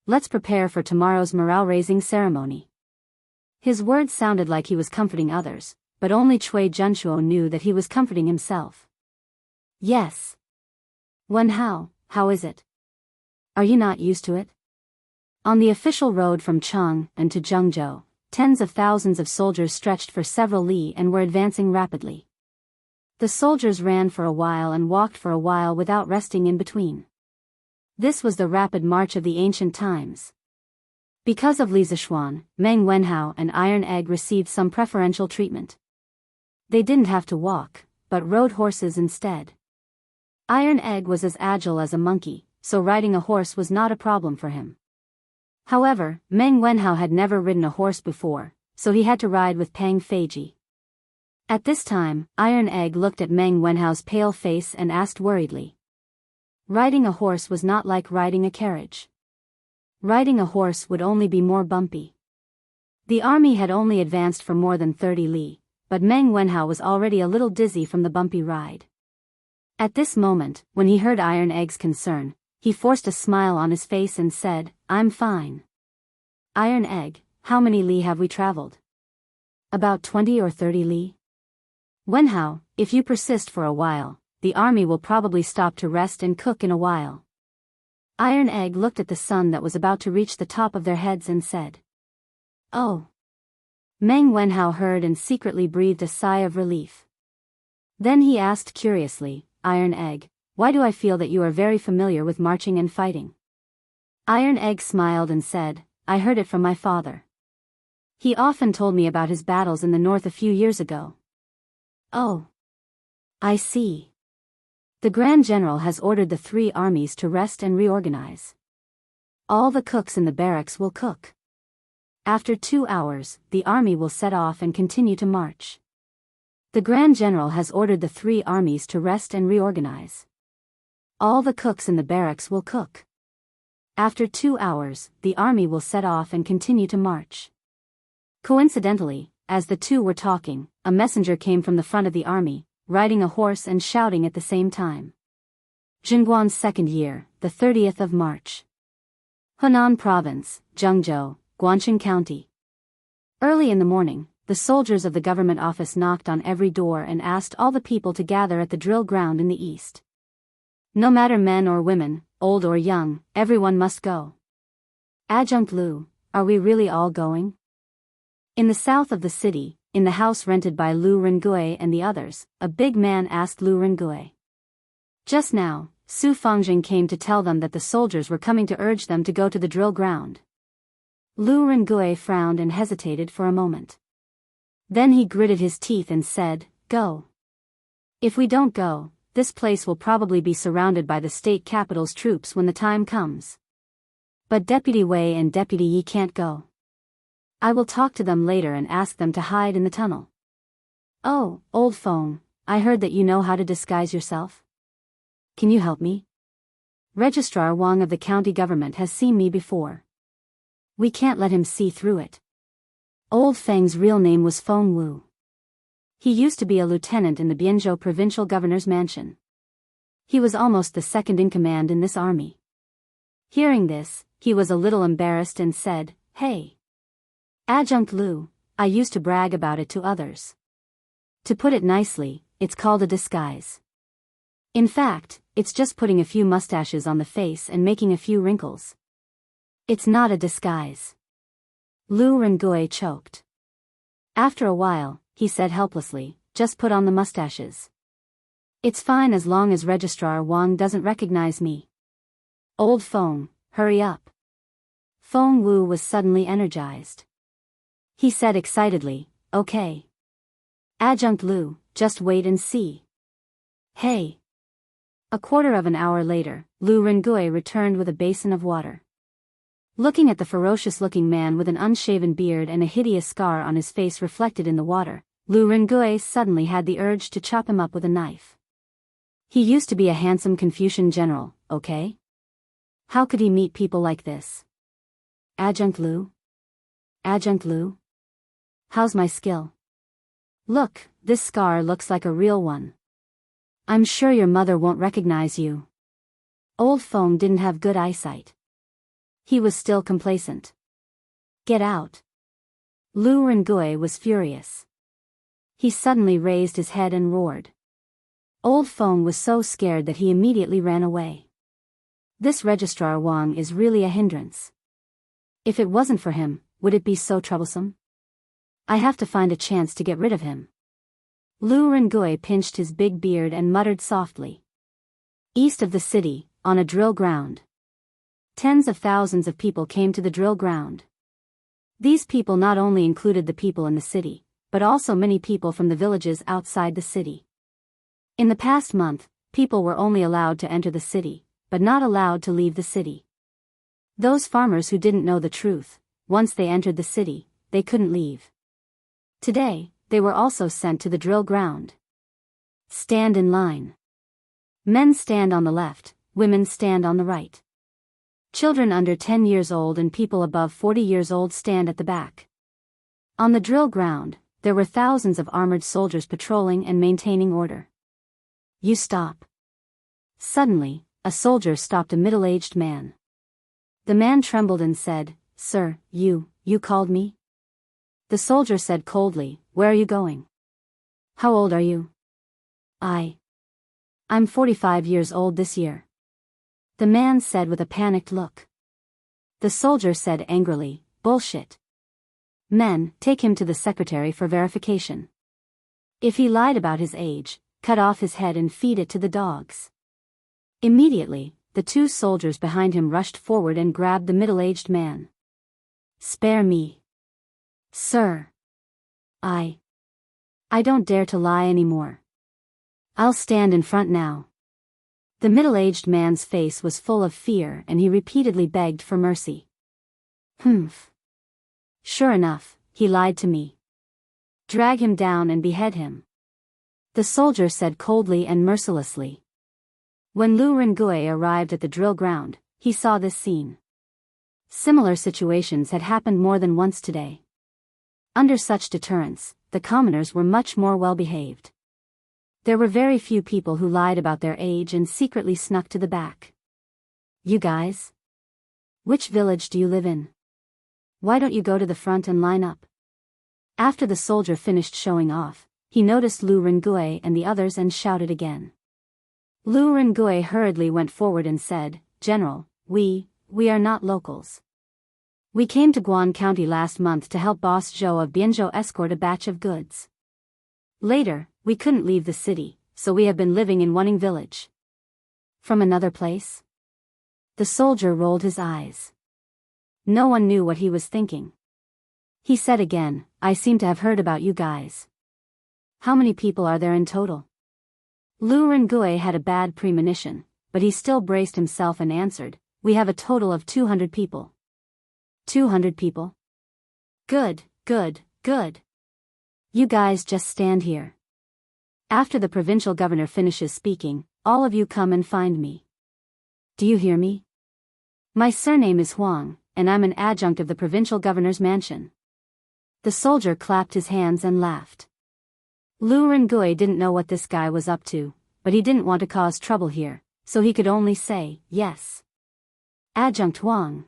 Let's prepare for tomorrow's morale-raising ceremony. His words sounded like he was comforting others, but only Chui Junchuo knew that he was comforting himself. Yes. Wenhao, how is it? Are you not used to it? On the official road from Chang'an to Zhengzhou, tens of thousands of soldiers stretched for several li and were advancing rapidly. The soldiers ran for a while and walked for a while without resting in between. This was the rapid march of the ancient times. Because of Li Zishuan, Meng Wenhao and Iron Egg received some preferential treatment. They didn't have to walk, but rode horses instead. Iron Egg was as agile as a monkey, so riding a horse was not a problem for him. However, Meng Wenhao had never ridden a horse before, so he had to ride with Pang Feiji. At this time, Iron Egg looked at Meng Wenhao's pale face and asked worriedly. Riding a horse was not like riding a carriage. Riding a horse would only be more bumpy. The army had only advanced for more than 30 li, but Meng Wenhao was already a little dizzy from the bumpy ride. At this moment, when he heard Iron Egg's concern, he forced a smile on his face and said, I'm fine. Iron Egg, how many li have we traveled? About 20 or 30 li? Wenhao, if you persist for a while, the army will probably stop to rest and cook in a while. Iron Egg looked at the sun that was about to reach the top of their heads and said. Oh. Meng Wenhao heard and secretly breathed a sigh of relief. Then he asked curiously, Iron Egg, why do I feel that you are very familiar with marching and fighting? Iron Egg smiled and said, I heard it from my father. He often told me about his battles in the north a few years ago. Oh. I see. The Grand General has ordered the 3 armies to rest and reorganize. All the cooks in the barracks will cook. After 2 hours, the army will set off and continue to march. The Grand General has ordered the 3 armies to rest and reorganize. All the cooks in the barracks will cook. After 2 hours, the army will set off and continue to march. Coincidentally, as the two were talking, a messenger came from the front of the army, riding a horse and shouting at the same time. Zhenguan's second year, the 30th of March. Henan Province, Jianghu, Guangxin County. Early in the morning, the soldiers of the government office knocked on every door and asked all the people to gather at the drill ground in the east. No matter men or women, old or young, everyone must go. Adjunct Lu, are we really all going? In the south of the city, in the house rented by Lu Rengui and the others, a big man asked Lu Rengui. Just now, Su Fengjing came to tell them that the soldiers were coming to urge them to go to the drill ground. Lu Rengui frowned and hesitated for a moment. Then he gritted his teeth and said, "Go. If we don't go, this place will probably be surrounded by the state capital's troops when the time comes. But Deputy Wei and Deputy Yi can't go. I will talk to them later and ask them to hide in the tunnel." "Oh, old Feng, I heard that you know how to disguise yourself. Can you help me? Registrar Wang of the county government has seen me before. We can't let him see through it." Old Feng's real name was Feng Wu. He used to be a lieutenant in the Bianzhou provincial governor's mansion. He was almost the second in command in this army. Hearing this, he was a little embarrassed and said, "Hey, Adjunct Lu, I used to brag about it to others. To put it nicely, it's called a disguise. In fact, it's just putting a few mustaches on the face and making a few wrinkles. It's not a disguise." Lu Rengui choked. After a while, he said helplessly, "Just put on the mustaches. It's fine as long as Registrar Wang doesn't recognize me." "Old Feng, hurry up." Feng Wu was suddenly energized. He said excitedly, "Okay. Adjunct Lu, just wait and see." "Hey." A quarter of an hour later, Lu Rengui returned with a basin of water. Looking at the ferocious-looking man with an unshaven beard and a hideous scar on his face reflected in the water, Lu Rengui suddenly had the urge to chop him up with a knife. He used to be a handsome Confucian general, okay? How could he meet people like this? "Adjunct Lu? Adjunct Lu? How's my skill? Look, this scar looks like a real one. I'm sure your mother won't recognize you." Old Feng didn't have good eyesight. He was still complacent. "Get out." Lu Rengui was furious. He suddenly raised his head and roared. Old Feng was so scared that he immediately ran away. This Registrar Wang is really a hindrance. If it wasn't for him, would it be so troublesome? I have to find a chance to get rid of him. Lu Rengui pinched his big beard and muttered softly. East of the city, on a drill ground. Tens of thousands of people came to the drill ground. These people not only included the people in the city, but also many people from the villages outside the city. In the past month, people were only allowed to enter the city, but not allowed to leave the city. Those farmers who didn't know the truth, once they entered the city, they couldn't leave. Today, they were also sent to the drill ground. Stand in line. Men stand on the left, women stand on the right. Children under 10 years old and people above 40 years old stand at the back. On the drill ground, there were thousands of armored soldiers patrolling and maintaining order. "You stop." Suddenly, a soldier stopped a middle-aged man. The man trembled and said, "Sir, you called me?" The soldier said coldly, "Where are you going? How old are you?" I'm 45 years old this year." The man said with a panicked look. The soldier said angrily, "Bullshit. Men, take him to the secretary for verification. If he lied about his age, cut off his head and feed it to the dogs." Immediately, the two soldiers behind him rushed forward and grabbed the middle-aged man. "Spare me. Sir. I don't dare to lie anymore. I'll stand in front now." The middle-aged man's face was full of fear and he repeatedly begged for mercy. "Humph. Sure enough, he lied to me. Drag him down and behead him." The soldier said coldly and mercilessly. When Lu Rengui arrived at the drill ground, he saw this scene. Similar situations had happened more than once today. Under such deterrence, the commoners were much more well-behaved. There were very few people who lied about their age and secretly snuck to the back. You guys? Which village do you live in? Why don't you go to the front and line up? After the soldier finished showing off, he noticed Lu Rengui and the others and shouted again. Lu Rengui hurriedly went forward and said, General, we are not locals. We came to Guan County last month to help Boss Zhou of Bianzhou escort a batch of goods. Later, we couldn't leave the city, so we have been living in Wuning village. From another place? The soldier rolled his eyes. No one knew what he was thinking. He said again, I seem to have heard about you guys. How many people are there in total? Lu Rengui had a bad premonition, but he still braced himself and answered, we have a total of 200 people. 200 people? Good, good, good. You guys just stand here. After the provincial governor finishes speaking, all of you come and find me. Do you hear me? My surname is Huang, and I'm an adjunct of the provincial governor's mansion. The soldier clapped his hands and laughed. Lu Rengui didn't know what this guy was up to, but he didn't want to cause trouble here, so he could only say, yes. Adjunct Huang.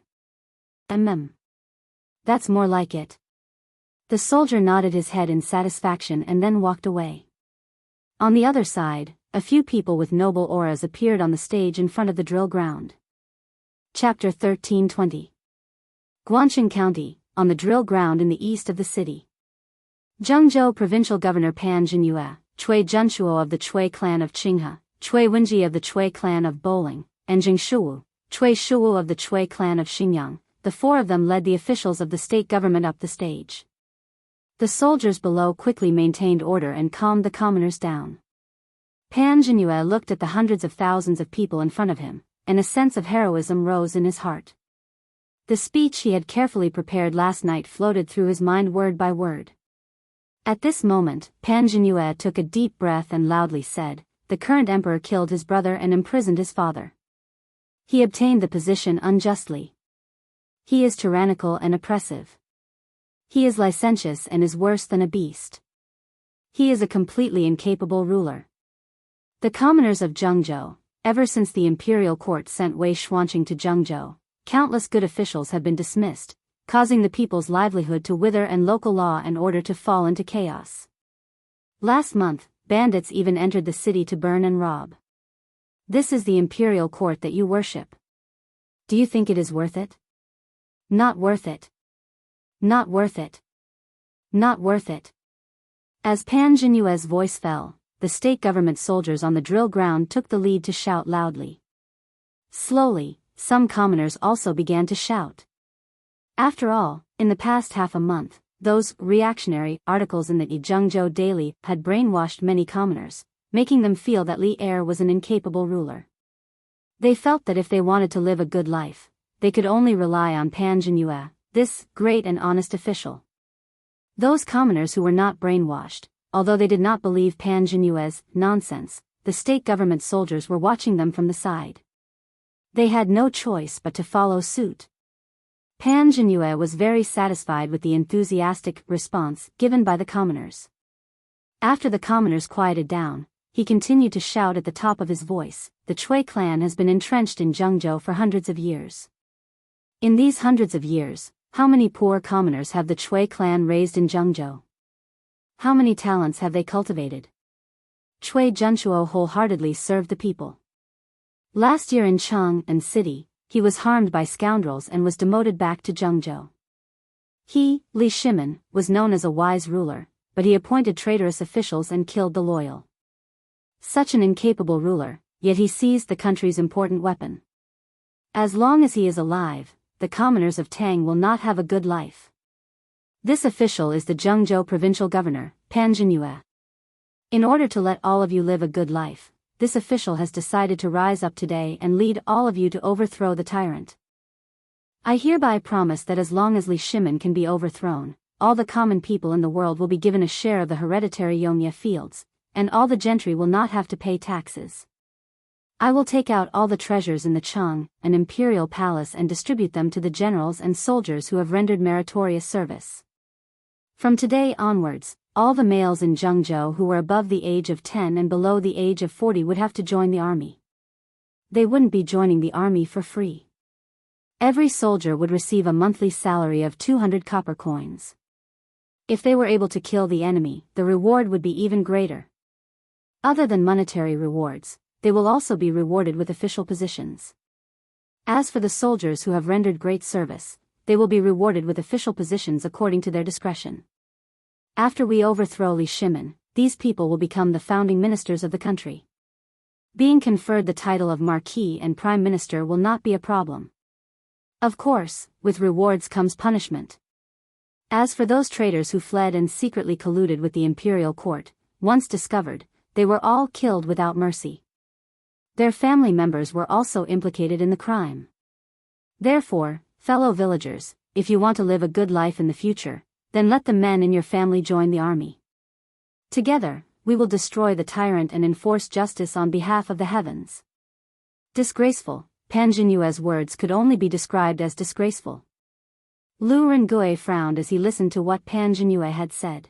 That's more like it. The soldier nodded his head in satisfaction and then walked away. On the other side, a few people with noble auras appeared on the stage in front of the drill ground. Chapter 1320. Guangxing County, on the drill ground in the east of the city. Jianghu Provincial Governor Pan Jinyue, Chui Junshuo of the Chui clan of Qinghe, Chui Wenji of the Chui clan of Bowling, and Jing Shuwu, Chui Shuwu of the Chui clan of Xinjiang, the four of them led the officials of the state government up the stage. The soldiers below quickly maintained order and calmed the commoners down. Pan Jinyue looked at the hundreds of thousands of people in front of him, and a sense of heroism rose in his heart. The speech he had carefully prepared last night floated through his mind word by word. At this moment, Pan Jinyue took a deep breath and loudly said, the current emperor killed his brother and imprisoned his father. He obtained the position unjustly. He is tyrannical and oppressive. He is licentious and is worse than a beast. He is a completely incapable ruler. The commoners of Jiangzhou, ever since the imperial court sent Wei Xuanqing to Jiangzhou, countless good officials have been dismissed, causing the people's livelihood to wither and local law and order to fall into chaos. Last month, bandits even entered the city to burn and rob. This is the imperial court that you worship. Do you think it is worth it? Not worth it. Not worth it. Not worth it. As Pan Jinyue's voice fell, the state government soldiers on the drill ground took the lead to shout loudly. Slowly, some commoners also began to shout. After all, in the past half a month, those reactionary articles in the Jiangzhou Daily had brainwashed many commoners, making them feel that Li Er was an incapable ruler. They felt that if they wanted to live a good life, they could only rely on Pan Jinyue, this great and honest official. Those commoners who were not brainwashed, although they did not believe Pan Jinyue's nonsense, the state government soldiers were watching them from the side. They had no choice but to follow suit. Pan Jinyue was very satisfied with the enthusiastic response given by the commoners. After the commoners quieted down, he continued to shout at the top of his voice, the Chui clan has been entrenched in Jiangzhou for hundreds of years. In these hundreds of years, how many poor commoners have the Chui clan raised in Jiangzhou? How many talents have they cultivated? Chui Junshuo wholeheartedly served the people. Last year in Chang'an City, he was harmed by scoundrels and was demoted back to Jiangzhou. He, Li Shimin, was known as a wise ruler, but he appointed traitorous officials and killed the loyal. Such an incapable ruler, yet he seized the country's important weapon. As long as he is alive, the commoners of Tang will not have a good life. This official is the Jiangzhou provincial governor, Pan Jinyue. In order to let all of you live a good life, this official has decided to rise up today and lead all of you to overthrow the tyrant. I hereby promise that as long as Li Shimin can be overthrown, all the common people in the world will be given a share of the hereditary Yongye fields, and all the gentry will not have to pay taxes. I will take out all the treasures in the Chang, an imperial palace, and distribute them to the generals and soldiers who have rendered meritorious service. From today onwards, all the males in Jianghu who were above the age of 10 and below the age of 40 would have to join the army. They wouldn't be joining the army for free. Every soldier would receive a monthly salary of 200 copper coins. If they were able to kill the enemy, the reward would be even greater. Other than monetary rewards, they will also be rewarded with official positions. As for the soldiers who have rendered great service, they will be rewarded with official positions according to their discretion. After we overthrow Li Shimin, these people will become the founding ministers of the country. Being conferred the title of Marquis and Prime Minister will not be a problem. Of course, with rewards comes punishment. As for those traitors who fled and secretly colluded with the imperial court, once discovered, they were all killed without mercy. Their family members were also implicated in the crime. Therefore, fellow villagers, if you want to live a good life in the future, then let the men in your family join the army. Together, we will destroy the tyrant and enforce justice on behalf of the heavens. Disgraceful, Pan Jinyue's words could only be described as disgraceful. Lu Rengui frowned as he listened to what Pan Jinyue had said.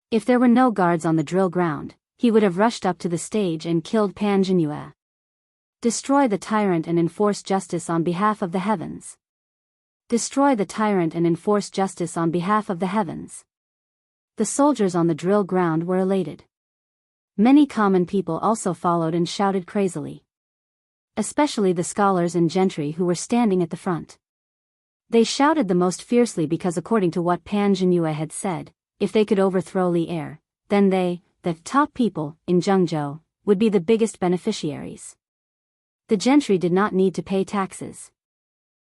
If there were no guards on the drill ground, he would have rushed up to the stage and killed Pan Jinyue. Destroy the tyrant and enforce justice on behalf of the heavens. Destroy the tyrant and enforce justice on behalf of the heavens. The soldiers on the drill ground were elated. Many common people also followed and shouted crazily. Especially the scholars and gentry who were standing at the front. They shouted the most fiercely because according to what Pan Jinyue had said, if they could overthrow Li Er, then they, the top people, in Jianghu, would be the biggest beneficiaries. The gentry did not need to pay taxes.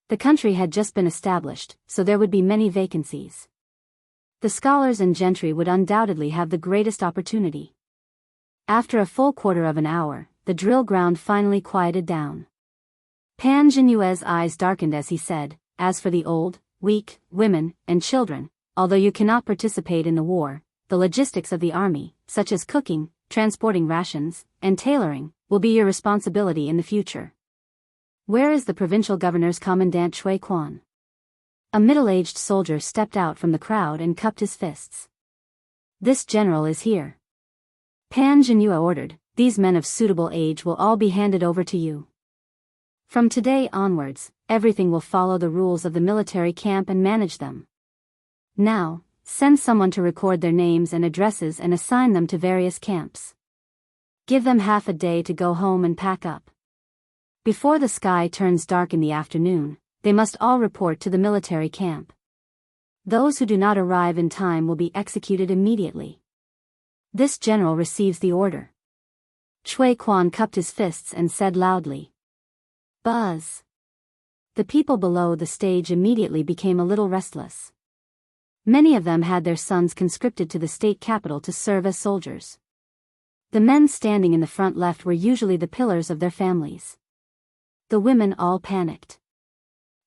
The country had just been established, so there would be many vacancies. The scholars and gentry would undoubtedly have the greatest opportunity. After a full quarter of an hour, the drill ground finally quieted down. Pan Jinyue's eyes darkened as he said, "As for the old, weak, women, and children, although you cannot participate in the war, the logistics of the army, such as cooking, transporting rations, and tailoring, will be your responsibility in the future." Where is the provincial governor's commandant Chui Quan? A middle-aged soldier stepped out from the crowd and cupped his fists. This general is here. Pan Jinyue ordered, "These men of suitable age will all be handed over to you. From today onwards, everything will follow the rules of the military camp and manage them. Now, send someone to record their names and addresses and assign them to various camps. Give them half a day to go home and pack up. Before the sky turns dark in the afternoon, they must all report to the military camp. Those who do not arrive in time will be executed immediately." This general receives the order. Chui Quan cupped his fists and said loudly, "Buzz." The people below the stage immediately became a little restless. Many of them had their sons conscripted to the state capital to serve as soldiers. The men standing in the front left were usually the pillars of their families. The women all panicked.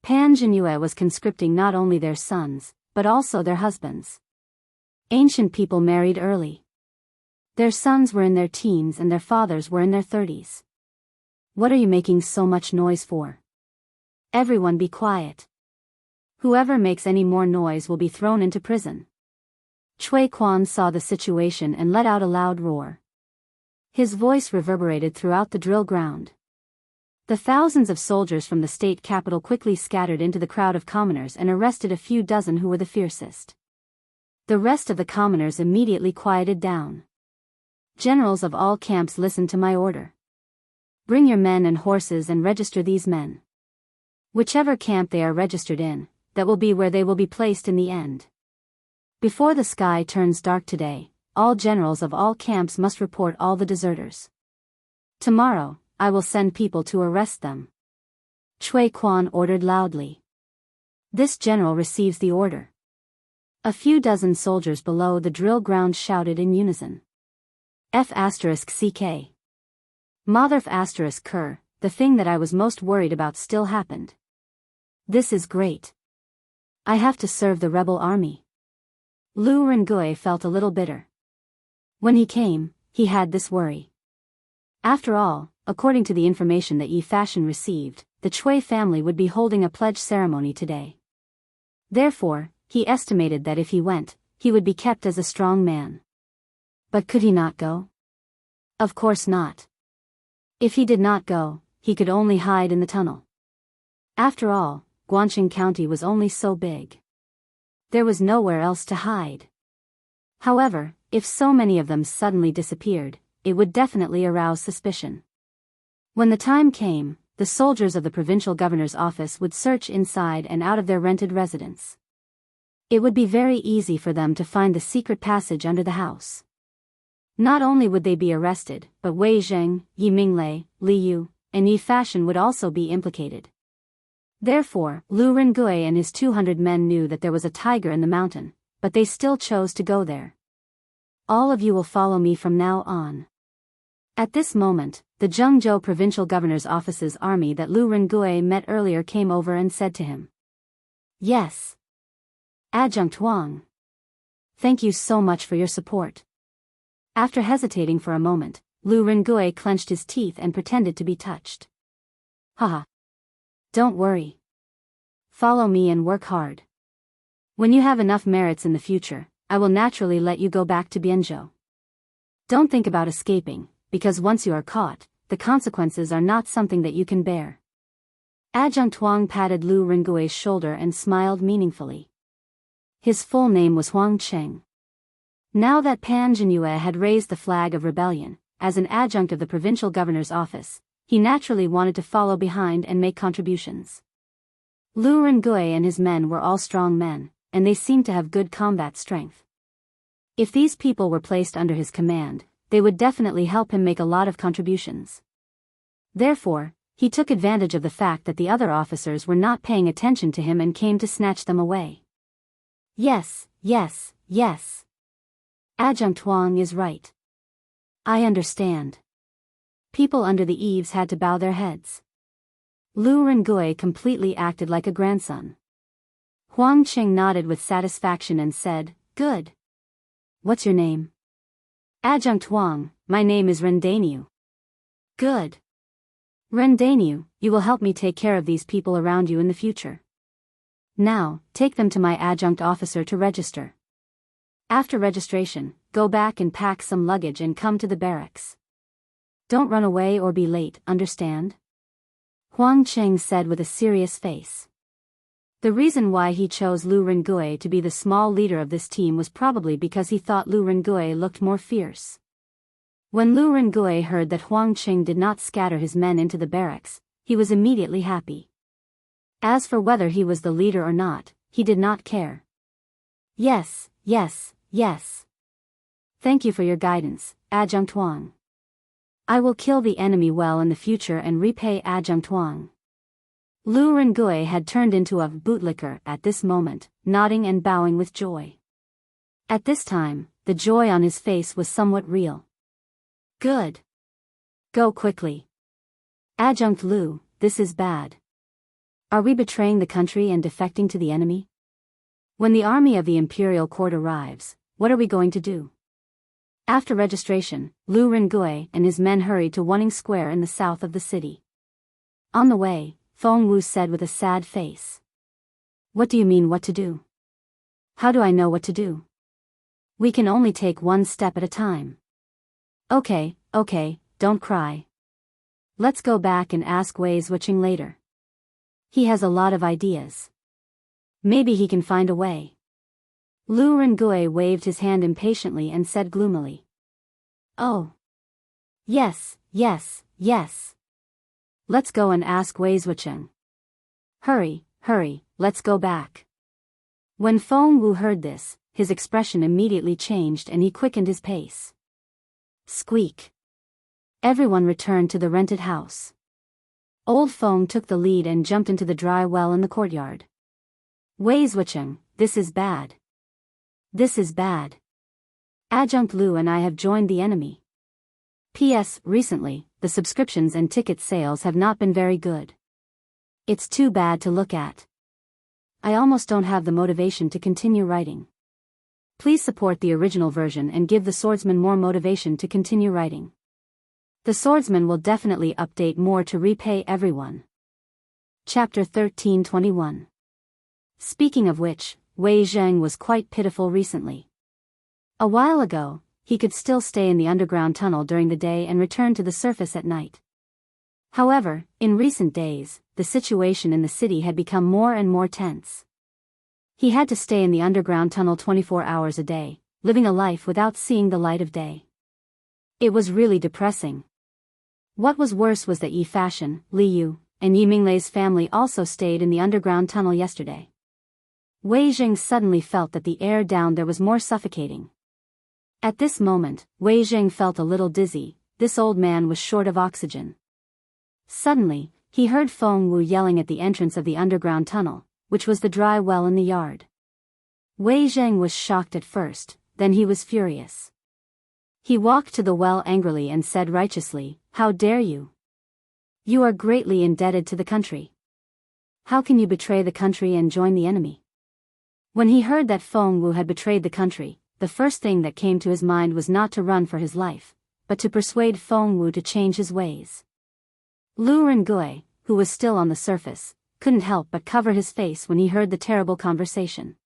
Pan Jinyue was conscripting not only their sons, but also their husbands. Ancient people married early. Their sons were in their teens and their fathers were in their 30s. "What are you making so much noise for? Everyone be quiet. Whoever makes any more noise will be thrown into prison." Chui Quan saw the situation and let out a loud roar. His voice reverberated throughout the drill ground. The thousands of soldiers from the state capital quickly scattered into the crowd of commoners and arrested a few dozen who were the fiercest. The rest of the commoners immediately quieted down. "Generals of all camps, listen to my order. Bring your men and horses and register these men. Whichever camp they are registered in, that will be where they will be placed in the end. Before the sky turns dark today, all generals of all camps must report all the deserters. Tomorrow, I will send people to arrest them." Chui Quan ordered loudly. This general receives the order. A few dozen soldiers below the drill ground shouted in unison. F***CK. Mother***Cur, the thing that I was most worried about still happened. This is great. I have to serve the rebel army. Lu Rengui felt a little bitter. When he came, he had this worry. After all, according to the information that Yi Fashion received, the Chui family would be holding a pledge ceremony today. Therefore, he estimated that if he went, he would be kept as a strong man. But could he not go? Of course not. If he did not go, he could only hide in the tunnel. After all, Guangxing County was only so big. There was nowhere else to hide. However, if so many of them suddenly disappeared, it would definitely arouse suspicion. When the time came, the soldiers of the provincial governor's office would search inside and out of their rented residence. It would be very easy for them to find the secret passage under the house. Not only would they be arrested, but Wei Zheng, Yi Minglei, Li Yu, and Yi Fashion would also be implicated. Therefore, Lu Rengui and his 200 men knew that there was a tiger in the mountain, but they still chose to go there. All of you will follow me from now on. At this moment, the Jianghu provincial governor's office's army that Lu Rengui met earlier came over and said to him. Yes. Adjunct Wang. Thank you so much for your support. After hesitating for a moment, Lu Rengui clenched his teeth and pretended to be touched. Haha. Don't worry. Follow me and work hard. When you have enough merits in the future, I will naturally let you go back to Bianzhou. Don't think about escaping, because once you are caught, the consequences are not something that you can bear. Adjunct Wang patted Lu Rengui's shoulder and smiled meaningfully. His full name was Huang Cheng. Now that Pan Zhenyue had raised the flag of rebellion, as an adjunct of the provincial governor's office, he naturally wanted to follow behind and make contributions. Lu Rengui and his men were all strong men, and they seemed to have good combat strength. If these people were placed under his command, they would definitely help him make a lot of contributions. Therefore, he took advantage of the fact that the other officers were not paying attention to him and came to snatch them away. Yes, yes, yes. Adjunct Wang is right. I understand. People under the eaves had to bow their heads. Lu Rengui completely acted like a grandson. Huang Qing nodded with satisfaction and said, Good. What's your name? Adjunct Wang, my name is Rendainu. Good. Rendainu, you will help me take care of these people around you in the future. Now, take them to my adjunct officer to register. After registration, go back and pack some luggage and come to the barracks. Don't run away or be late, understand? Huang Qing said with a serious face. The reason why he chose Lu Rengui to be the small leader of this team was probably because he thought Lu Rengui looked more fierce. When Lu Rengui heard that Huang Qing did not scatter his men into the barracks, he was immediately happy. As for whether he was the leader or not, he did not care. Yes, yes, yes. Thank you for your guidance, Adjunct Wang. I will kill the enemy well in the future and repay Adjunct Wang. Lu Rengui had turned into a bootlicker at this moment, nodding and bowing with joy. At this time, the joy on his face was somewhat real. Good. Go quickly. Adjunct Lu, this is bad. Are we betraying the country and defecting to the enemy? When the army of the imperial court arrives, what are we going to do? After registration, Lu Rengui and his men hurried to Wuning Square in the south of the city. On the way, Feng Wu said with a sad face. What do you mean what to do? How do I know what to do? We can only take one step at a time. Okay, don't cry. Let's go back and ask Wei Zhuqing later. He has a lot of ideas. Maybe he can find a way. Lu Rengui waved his hand impatiently and said gloomily. Oh. Yes. Let's go and ask Wei Zhuqing. Hurry, let's go back. When Feng Wu heard this, his expression immediately changed and he quickened his pace. Squeak. Everyone returned to the rented house. Old Feng took the lead and jumped into the dry well in the courtyard. Wei Zhuqing, this is bad. This is bad. Adjunct Lu and I have joined the enemy. P.S. Recently, the subscriptions and ticket sales have not been very good. It's too bad to look at. I almost don't have the motivation to continue writing. Please support the original version and give the swordsman more motivation to continue writing. The swordsman will definitely update more to repay everyone. Chapter 1321. Speaking of which, Wei Zheng was quite pitiful recently. A while ago, he could still stay in the underground tunnel during the day and return to the surface at night. However, in recent days, the situation in the city had become more and more tense. He had to stay in the underground tunnel 24 hours a day, living a life without seeing the light of day. It was really depressing. What was worse was that Yi Fashion, Li Yu, and Yi Minglei's family also stayed in the underground tunnel yesterday. Wei Zheng suddenly felt that the air down there was more suffocating. At this moment, Wei Zheng felt a little dizzy. This old man was short of oxygen. Suddenly, he heard Feng Wu yelling at the entrance of the underground tunnel, which was the dry well in the yard. Wei Zheng was shocked at first, then he was furious. He walked to the well angrily and said righteously, "How dare you? You are greatly indebted to the country. How can you betray the country and join the enemy?" When he heard that Feng Wu had betrayed the country, the first thing that came to his mind was not to run for his life, but to persuade Feng Wu to change his ways. Lu Rengui, who was still on the surface, couldn't help but cover his face when he heard the terrible conversation.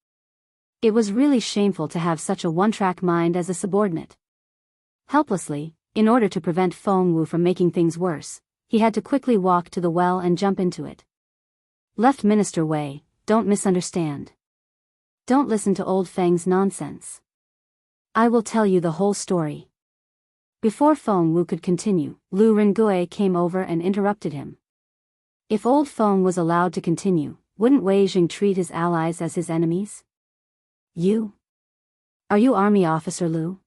It was really shameful to have such a one-track mind as a subordinate. Helplessly, in order to prevent Feng Wu from making things worse, he had to quickly walk to the well and jump into it. Left Minister Wei, don't misunderstand. Don't listen to old Feng's nonsense. I will tell you the whole story. Before Feng Wu could continue, Lu Rengui came over and interrupted him. If old Feng was allowed to continue, wouldn't Wei Zheng treat his allies as his enemies? You? Are you army officer Lu?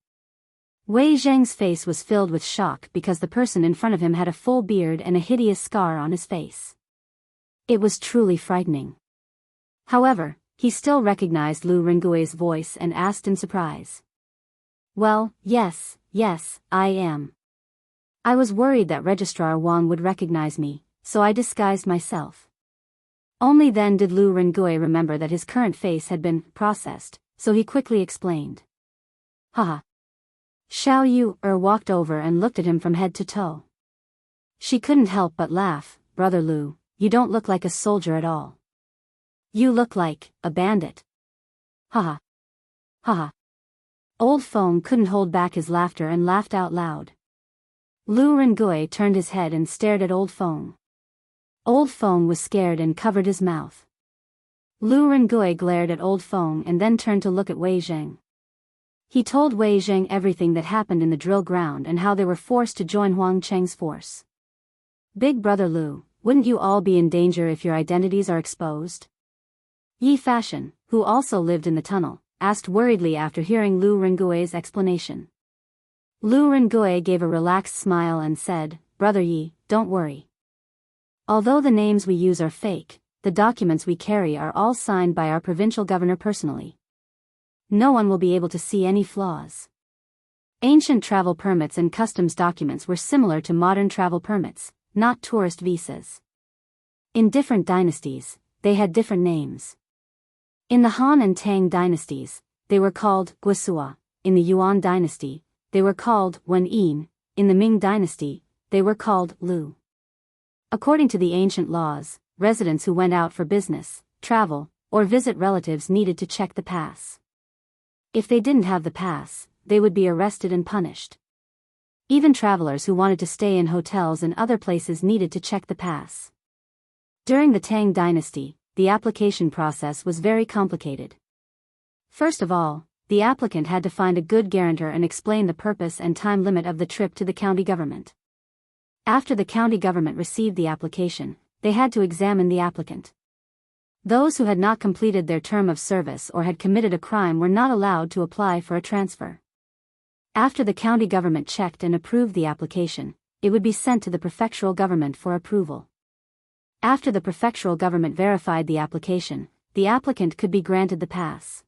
Wei Zheng's face was filled with shock because the person in front of him had a full beard and a hideous scar on his face. It was truly frightening. However, he still recognized Lu Rengui's voice and asked in surprise. Well, yes, I am. I was worried that Registrar Wang would recognize me, so I disguised myself. Only then did Lu Rengui remember that his current face had been processed, so he quickly explained. Haha. Xiao Yu walked over and looked at him from head to toe. She couldn't help but laugh. Brother Lu, you don't look like a soldier at all. You look like a bandit. Haha. Haha. Old Feng couldn't hold back his laughter and laughed out loud. Lu Rengui turned his head and stared at Old Feng. Old Feng was scared and covered his mouth. Lu Rengui glared at Old Feng and then turned to look at Wei Zheng. He told Wei Zheng everything that happened in the drill ground and how they were forced to join Huang Cheng's force. Big brother Lu, wouldn't you all be in danger if your identities are exposed? Yi Fashion, who also lived in the tunnel, asked worriedly after hearing Lu Rengui's explanation. Lu Rengui gave a relaxed smile and said, Brother Yi, don't worry. Although the names we use are fake, the documents we carry are all signed by our provincial governor personally. No one will be able to see any flaws. Ancient travel permits and customs documents were similar to modern travel permits, not tourist visas. In different dynasties, they had different names. In the Han and Tang dynasties, they were called Guosua. In the Yuan dynasty, they were called Wen Yin. In the Ming dynasty, they were called Lu. According to the ancient laws, residents who went out for business, travel, or visit relatives needed to check the pass. If they didn't have the pass, they would be arrested and punished. Even travelers who wanted to stay in hotels and other places needed to check the pass. During the Tang dynasty, the application process was very complicated. First of all, the applicant had to find a good guarantor and explain the purpose and time limit of the trip to the county government. After the county government received the application, they had to examine the applicant. Those who had not completed their term of service or had committed a crime were not allowed to apply for a transfer. After the county government checked and approved the application, it would be sent to the prefectural government for approval. After the prefectural government verified the application, the applicant could be granted the pass.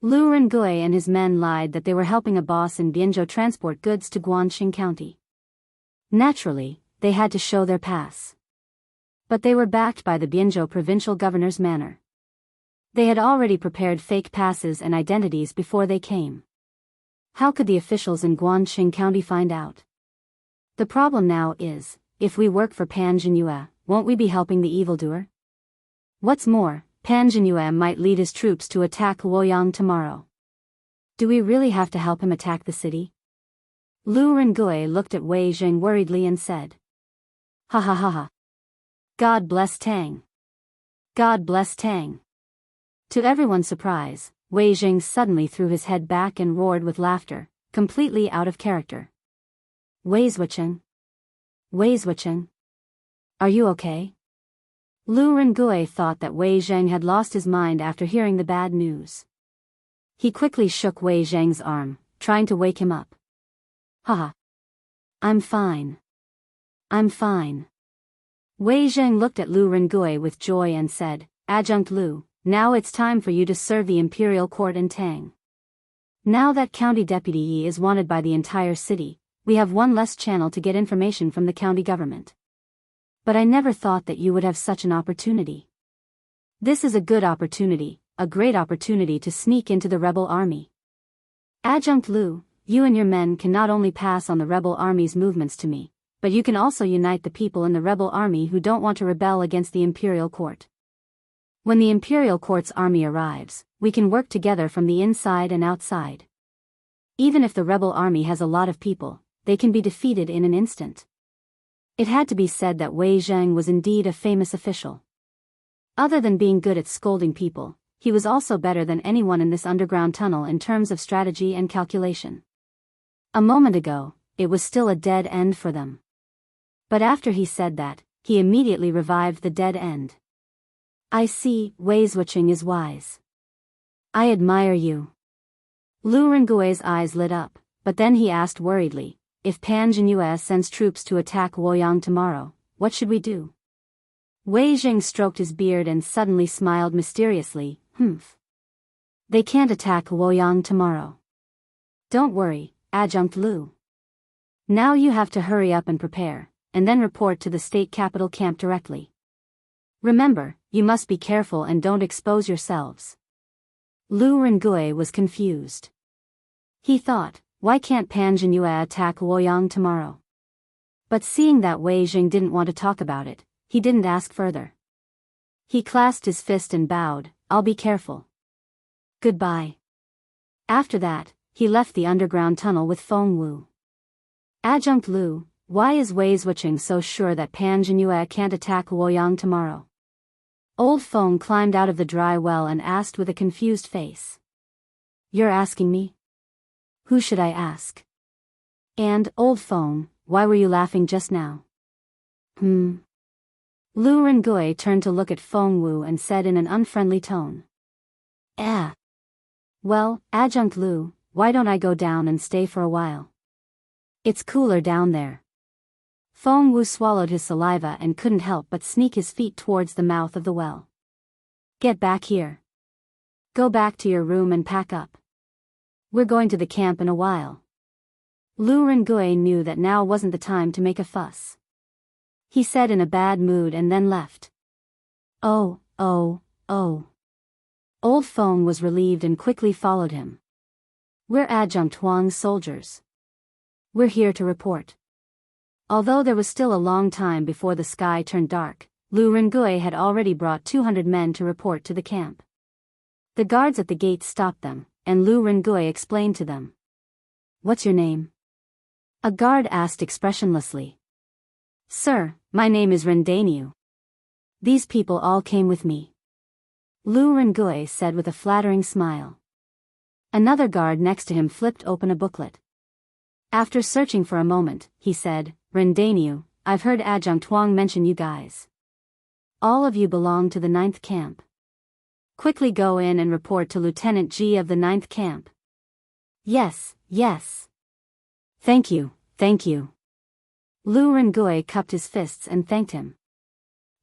Lu Rengui and his men lied that they were helping a boss in Biyao transport goods to Guangxing County. Naturally, they had to show their pass. But they were backed by the Biyao provincial governor's manor. They had already prepared fake passes and identities before they came. How could the officials in Guangxing County find out? The problem now is, if we work for Pan Jinyue, won't we be helping the evildoer? What's more, Pan Jinyue might lead his troops to attack Luoyang tomorrow. Do we really have to help him attack the city? Lu Rengui looked at Wei Jing worriedly and said. Ha ha ha ha. God bless Tang. God bless Tang. To everyone's surprise, Wei Jing suddenly threw his head back and roared with laughter, completely out of character. Wei Zhuqiang? Wei Zhuqiang? Are you okay? Lu Rengui thought that Wei Zhang had lost his mind after hearing the bad news. He quickly shook Wei Zhang's arm, trying to wake him up. Haha. I'm fine. I'm fine. Wei Zhang looked at Lu Rengui with joy and said, Adjunct Lu, now it's time for you to serve the imperial court in Tang. Now that County Deputy Yi is wanted by the entire city, we have one less channel to get information from the county government. But I never thought that you would have such an opportunity. This is a good opportunity, a great opportunity to sneak into the rebel army. Adjunct Lu, you and your men can not only pass on the rebel army's movements to me, but you can also unite the people in the rebel army who don't want to rebel against the imperial court. When the imperial court's army arrives, we can work together from the inside and outside. Even if the rebel army has a lot of people, they can be defeated in an instant. It had to be said that Wei Zhang was indeed a famous official. Other than being good at scolding people, he was also better than anyone in this underground tunnel in terms of strategy and calculation. A moment ago, it was still a dead end for them. But after he said that, he immediately revived the dead end. I see, Wei Zhuqiang is wise. I admire you. Lu Rengui's eyes lit up, but then he asked worriedly, if Pan Jinyue sends troops to attack Luoyang tomorrow, what should we do? Wei Jing stroked his beard and suddenly smiled mysteriously, They can't attack Luoyang tomorrow. Don't worry, Adjunct Lu. Now you have to hurry up and prepare, and then report to the state capital camp directly. Remember, you must be careful and don't expose yourselves. Lu Rengui was confused. He thought, why can't Pan Jinyue attack Luoyang tomorrow? But seeing that Wei Jing didn't want to talk about it, he didn't ask further. He clasped his fist and bowed, I'll be careful. Goodbye. After that, he left the underground tunnel with Feng Wu. Adjunct Lu, why is Wei Zhuqiang so sure that Pan Jinyue can't attack Luoyang tomorrow? Old Feng climbed out of the dry well and asked with a confused face. You're asking me? Who should I ask? And, Old Feng, why were you laughing just now? Lu Rengui turned to look at Feng Wu and said in an unfriendly tone. Well, Adjunct Lu, why don't I go down and stay for a while? It's cooler down there. Feng Wu swallowed his saliva and couldn't help but sneak his feet towards the mouth of the well. Get back here. Go back to your room and pack up. We're going to the camp in a while. Lu Rengui knew that now wasn't the time to make a fuss. He said in a bad mood and then left. Oh. Old Feng was relieved and quickly followed him. We're Adjunct Huang's soldiers. We're here to report. Although there was still a long time before the sky turned dark, Lu Rengui had already brought 200 men to report to the camp. The guards at the gate stopped them, and Lu Rengui explained to them. What's your name? A guard asked expressionlessly. Sir, my name is Rendaniu. These people all came with me. Lu Rengui said with a flattering smile. Another guard next to him flipped open a booklet. After searching for a moment, he said, Rendaniu, I've heard Adjunct Huang mention you guys. All of you belong to the 9th camp. Quickly go in and report to Lieutenant Ji of the 9th camp. Yes. Thank you. Lu Rengui cupped his fists and thanked him.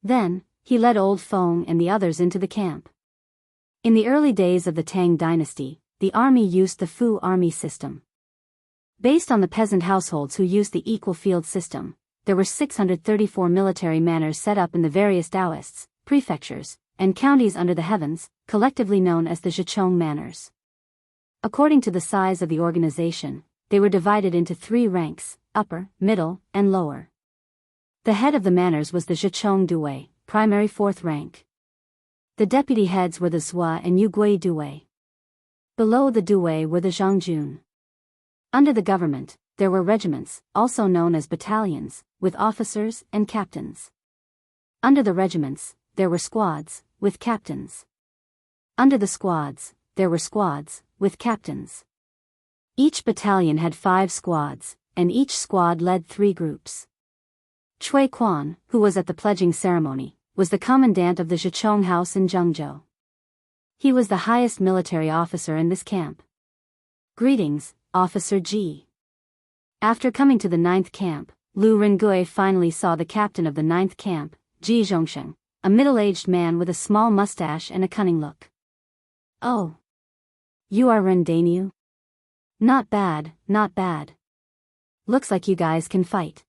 Then, he led Old Feng and the others into the camp. In the early days of the Tang dynasty, the army used the Fu army system. Based on the peasant households who used the equal field system, there were 634 military manors set up in the various Taoists, prefectures, and counties under the heavens, collectively known as the Zhichong manors. According to the size of the organization, they were divided into 3 ranks, upper, middle, and lower. The head of the manors was the Zhichong Dui, primary 4th rank. The deputy heads were the Zhua and Yugui Due. Below the Due were the Zhangjun. Under the government, there were regiments, also known as battalions, with officers and captains. Under the regiments, there were squads, with captains. Under the squads, there were squads, with captains. Each battalion had 5 squads, and each squad led 3 groups. Cui Quan, who was at the pledging ceremony, was the commandant of the Zhichong House in Jianghu. He was the highest military officer in this camp. Greetings, Officer Ji. After coming to the 9th camp, Lu Rengui finally saw the captain of the 9th camp, Ji Zhongsheng, a middle-aged man with a small mustache and a cunning look. Oh. You are Ren Dainyu? Not bad, not bad. Looks like you guys can fight.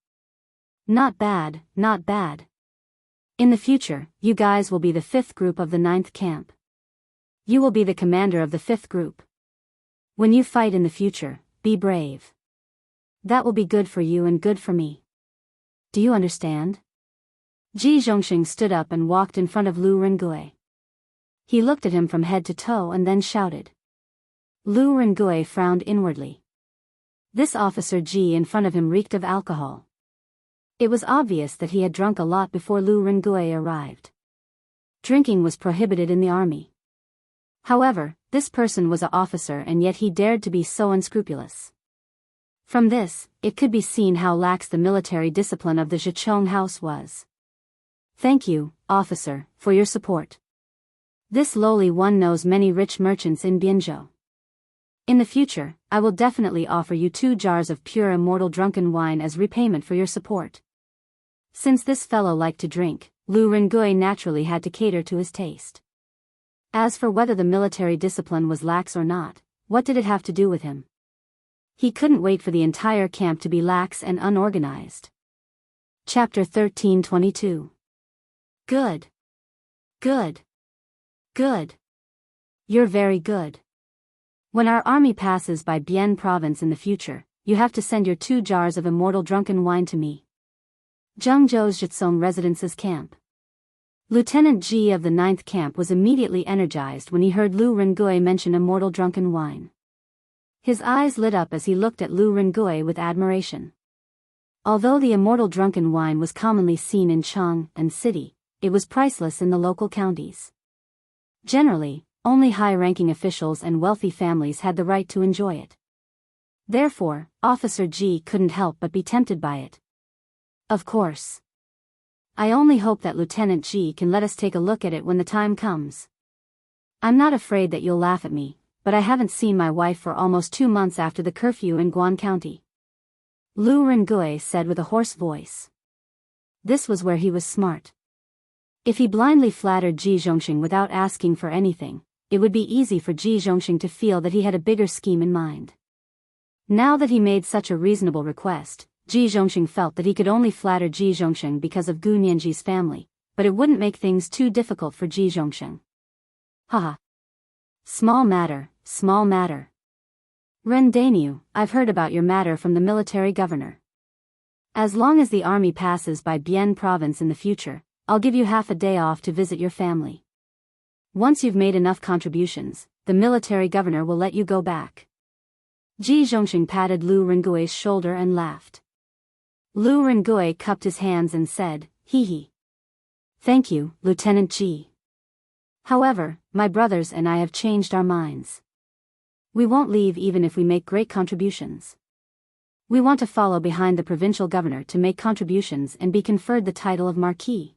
Not bad, not bad. In the future, you guys will be the 5th group of the 9th camp. You will be the commander of the 5th group. When you fight in the future, be brave. That will be good for you and good for me. Do you understand? Ji Zhongxing stood up and walked in front of Lu Rengui. He looked at him from head to toe and then shouted. Lu Rengui frowned inwardly. This officer Ji in front of him reeked of alcohol. It was obvious that he had drunk a lot before Lu Rengui arrived. Drinking was prohibited in the army. However, this person was an officer and yet he dared to be so unscrupulous. From this, it could be seen how lax the military discipline of the Zhichong House was. Thank you, officer, for your support. This lowly one knows many rich merchants in Biyao. In the future, I will definitely offer you 2 jars of pure immortal drunken wine as repayment for your support. Since this fellow liked to drink, Lu Rengui naturally had to cater to his taste. As for whether the military discipline was lax or not, what did it have to do with him? He couldn't wait for the entire camp to be lax and unorganized. Chapter 13:22. Good. Good. Good. You're very good. When our army passes by Bian province in the future, you have to send your 2 jars of immortal drunken wine to me. Zhengzhou's Jitsong Residence's camp. Lieutenant Ji of the 9th camp was immediately energized when he heard Lu Rengui mention immortal drunken wine. His eyes lit up as he looked at Lu Rengui with admiration. Although the immortal drunken wine was commonly seen in Chang and City, it was priceless in the local counties. Generally, only high-ranking officials and wealthy families had the right to enjoy it. Therefore, Officer Ji couldn't help but be tempted by it. Of course. I only hope that Lieutenant Ji can let us take a look at it when the time comes. I'm not afraid that you'll laugh at me, but I haven't seen my wife for almost 2 months after the curfew in Guan County. Lu Rengui said with a hoarse voice. This was where he was smart. If he blindly flattered Ji Zhongxing without asking for anything, it would be easy for Ji Zhongxing to feel that he had a bigger scheme in mind. Now that he made such a reasonable request, Ji Zhongxing felt that he could only flatter Ji Zhongxing because of Gu Nianji's family, but it wouldn't make things too difficult for Ji Zhongxing. Haha. Small matter, small matter. Ren Dainyu, I've heard about your matter from the military governor. As long as the army passes by Bian province in the future, I'll give you half a day off to visit your family. Once you've made enough contributions, the military governor will let you go back. Ji Zhongxing patted Lu Rengui's shoulder and laughed. Lu Rengui cupped his hands and said, hee hee. Thank you, Lieutenant Ji. However, my brothers and I have changed our minds. We won't leave even if we make great contributions. We want to follow behind the provincial governor to make contributions and be conferred the title of Marquis.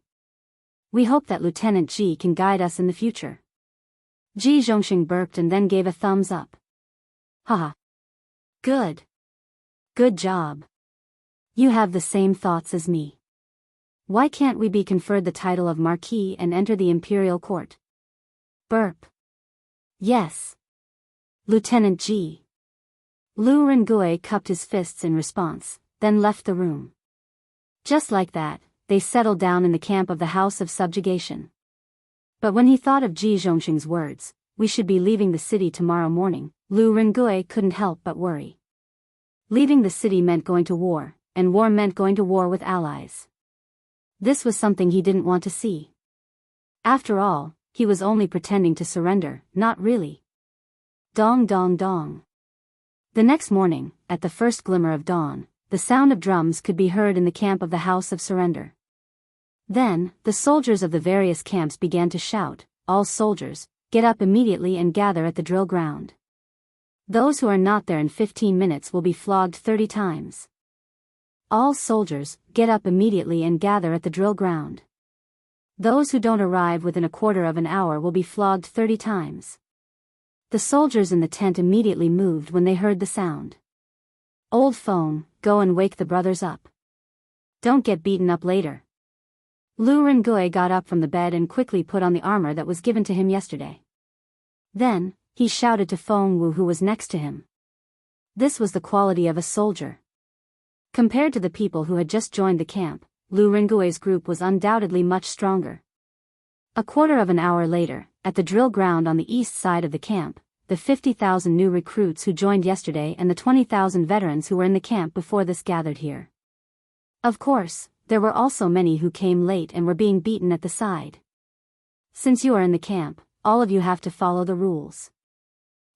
We hope that Lieutenant Ji can guide us in the future. Ji Zhongxing burped and then gave a thumbs up. Haha. Good. Good job. You have the same thoughts as me. Why can't we be conferred the title of Marquis and enter the imperial court? Burp. Yes. Lieutenant Ji. Lu Rengui cupped his fists in response, then left the room. Just like that, they settled down in the camp of the House of Subjugation. But when he thought of Ji Zhongxing's words, we should be leaving the city tomorrow morning, Lu Rengui couldn't help but worry. Leaving the city meant going to war, and war meant going to war with allies. This was something he didn't want to see. After all, he was only pretending to surrender, not really. Dong dong dong. The next morning, at the first glimmer of dawn, the sound of drums could be heard in the camp of the House of Surrender. Then, the soldiers of the various camps began to shout, "All soldiers, get up immediately and gather at the drill ground. Those who are not there in 15 minutes will be flogged 30 times. All soldiers, get up immediately and gather at the drill ground. Those who don't arrive within a quarter of an hour will be flogged 30 times." The soldiers in the tent immediately moved when they heard the sound. "Old phone, go and wake the brothers up. Don't get beaten up later." Lu Rengui got up from the bed and quickly put on the armor that was given to him yesterday. Then, he shouted to Feng Wu, who was next to him. This was the quality of a soldier. Compared to the people who had just joined the camp, Lu Rengui's group was undoubtedly much stronger. A quarter of an hour later, at the drill ground on the east side of the camp, the 50,000 new recruits who joined yesterday and the 20,000 veterans who were in the camp before this gathered here. Of course, there were also many who came late and were being beaten at the side. Since you are in the camp, all of you have to follow the rules.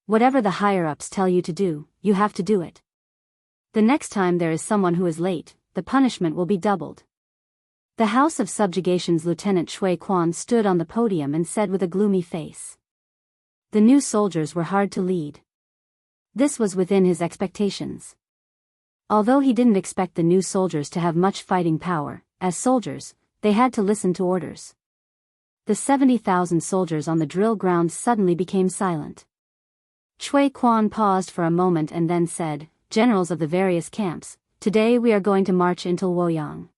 Whatever the higher-ups tell you to do, you have to do it. The next time there is someone who is late, the punishment will be doubled. The House of Subjugation's Lieutenant Shui Quan stood on the podium and said with a gloomy face. The new soldiers were hard to lead. This was within his expectations. Although he didn't expect the new soldiers to have much fighting power, as soldiers, they had to listen to orders. The 70,000 soldiers on the drill ground suddenly became silent. Shui Quan paused for a moment and then said, "Generals of the various camps, today we are going to march into Luoyang.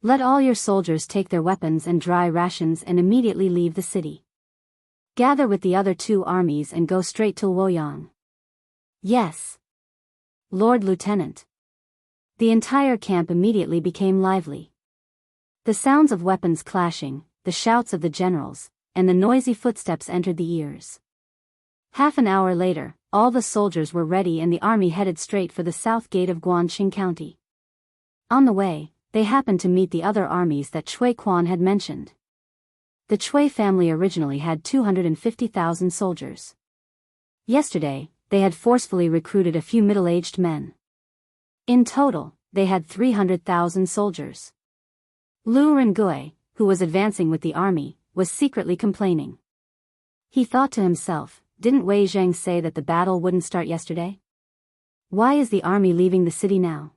Let all your soldiers take their weapons and dry rations and immediately leave the city. Gather with the other two armies and go straight to Luoyang." "Yes, Lord Lieutenant." The entire camp immediately became lively. The sounds of weapons clashing, the shouts of the generals, and the noisy footsteps entered the ears. Half an hour later, all the soldiers were ready and the army headed straight for the south gate of Guanqing County. On the way, they happened to meet the other armies that Shui Quan had mentioned. The Chui family originally had 250,000 soldiers. Yesterday, they had forcefully recruited a few middle-aged men. In total, they had 300,000 soldiers. Lu Rengui, who was advancing with the army, was secretly complaining. He thought to himself, didn't Wei Zheng say that the battle wouldn't start yesterday? Why is the army leaving the city now?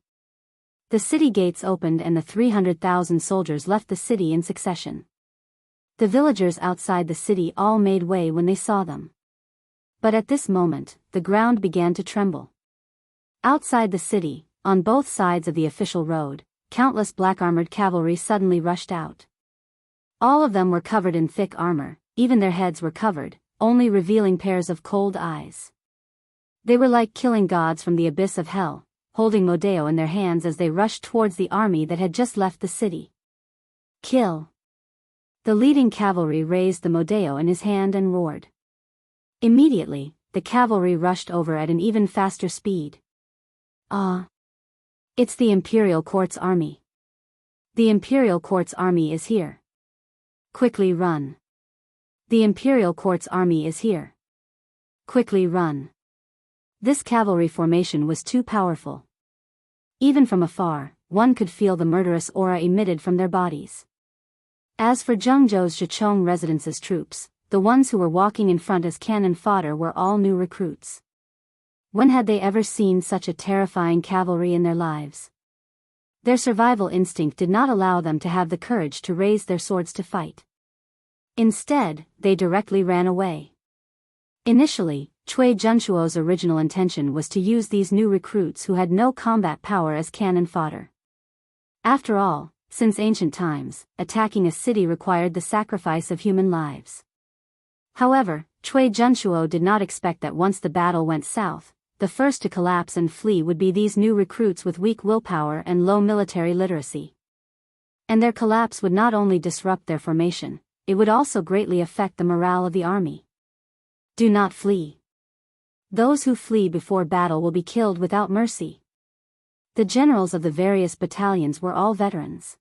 The city gates opened and the 300,000 soldiers left the city in succession. The villagers outside the city all made way when they saw them. But at this moment, the ground began to tremble. Outside the city, on both sides of the official road, countless black-armored cavalry suddenly rushed out. All of them were covered in thick armor, even their heads were covered, only revealing pairs of cold eyes. They were like killing gods from the abyss of hell, holding Modeo in their hands as they rushed towards the army that had just left the city. "Kill!" The leading cavalry raised the Modeo in his hand and roared. Immediately, the cavalry rushed over at an even faster speed. "Ah! It's the Imperial Court's army. The Imperial Court's army is here. Quickly run. The Imperial Court's army is here. Quickly run." This cavalry formation was too powerful. Even from afar, one could feel the murderous aura emitted from their bodies. As for Zhengzhou's Zhichong Residence's troops, the ones who were walking in front as cannon fodder were all new recruits. When had they ever seen such a terrifying cavalry in their lives? Their survival instinct did not allow them to have the courage to raise their swords to fight. Instead, they directly ran away. Initially, Cui Junshuo's original intention was to use these new recruits who had no combat power as cannon fodder. After all, since ancient times, attacking a city required the sacrifice of human lives. However, Cui Junshuo did not expect that once the battle went south, the first to collapse and flee would be these new recruits with weak willpower and low military literacy. And their collapse would not only disrupt their formation, it would also greatly affect the morale of the army. Do not flee. Those who flee before battle will be killed without mercy. The generals of the various battalions were all veterans.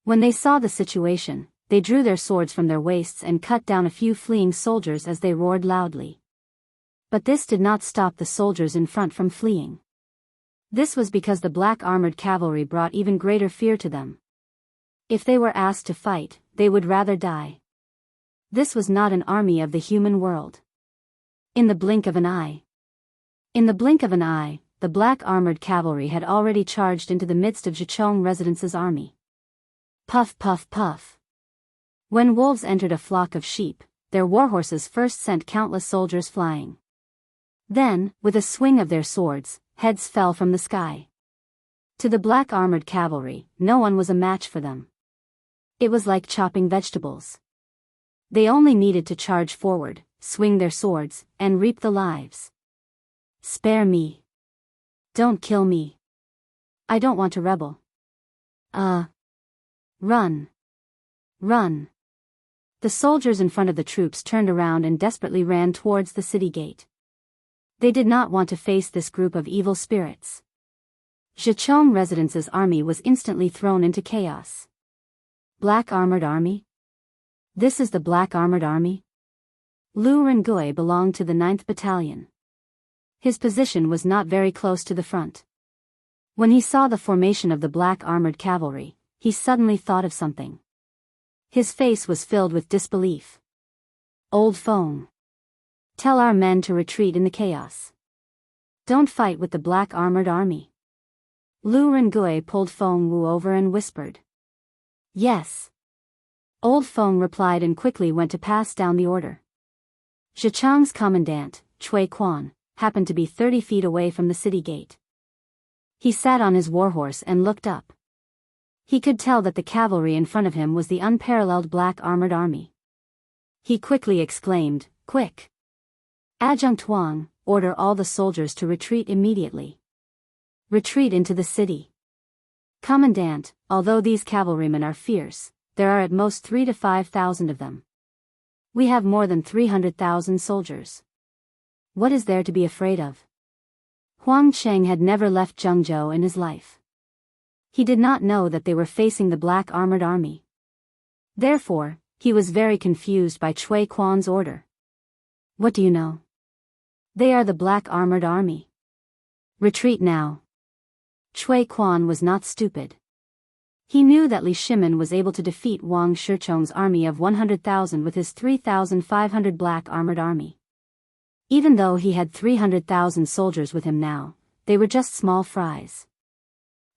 When they saw the situation, they drew their swords from their waists and cut down a few fleeing soldiers as they roared loudly. But this did not stop the soldiers in front from fleeing. This was because the black armored cavalry brought even greater fear to them. If they were asked to fight, they would rather die. This was not an army of the human world. In the blink of an eye. In the blink of an eye, the black armored cavalry had already charged into the midst of Jianghu Residence's army. Puff puff puff. When wolves entered a flock of sheep, their warhorses first sent countless soldiers flying. Then, with a swing of their swords, heads fell from the sky. To the black armored cavalry, no one was a match for them. It was like chopping vegetables. They only needed to charge forward, swing their swords, and reap the lives. Spare me. Don't kill me. I don't want to rebel. Run. Run. The soldiers in front of the troops turned around and desperately ran towards the city gate. They did not want to face this group of evil spirits. Jianghu Residence's army was instantly thrown into chaos. Black Armored Army? This is the Black Armored Army? Lu Rengui belonged to the 9th Battalion. His position was not very close to the front. When he saw the formation of the Black Armored Cavalry, he suddenly thought of something. His face was filled with disbelief. Old Feng. Tell our men to retreat in the chaos. Don't fight with the Black Armored Army. Lu Rengui pulled Feng Wu over and whispered. Yes. Old Feng replied and quickly went to pass down the order. Jianghu's commandant, Cui Quan, happened to be 30 feet away from the city gate. He sat on his warhorse and looked up. He could tell that the cavalry in front of him was the unparalleled Black Armored Army. He quickly exclaimed, Quick! Adjutant Wang, order all the soldiers to retreat immediately. Retreat into the city. Commandant, although these cavalrymen are fierce, there are at most 3,000 to 5,000 of them. We have more than 300,000 soldiers. What is there to be afraid of? Huang Cheng had never left Jianghu in his life. He did not know that they were facing the Black Armored Army. Therefore, he was very confused by Cui Quan's order. What do you know? They are the Black Armored Army. Retreat now. Cui Quan was not stupid. He knew that Li Shimin was able to defeat Wang Shicheng's army of 100,000 with his 3,500 Black Armored Army. Even though he had 300,000 soldiers with him now, they were just small fries.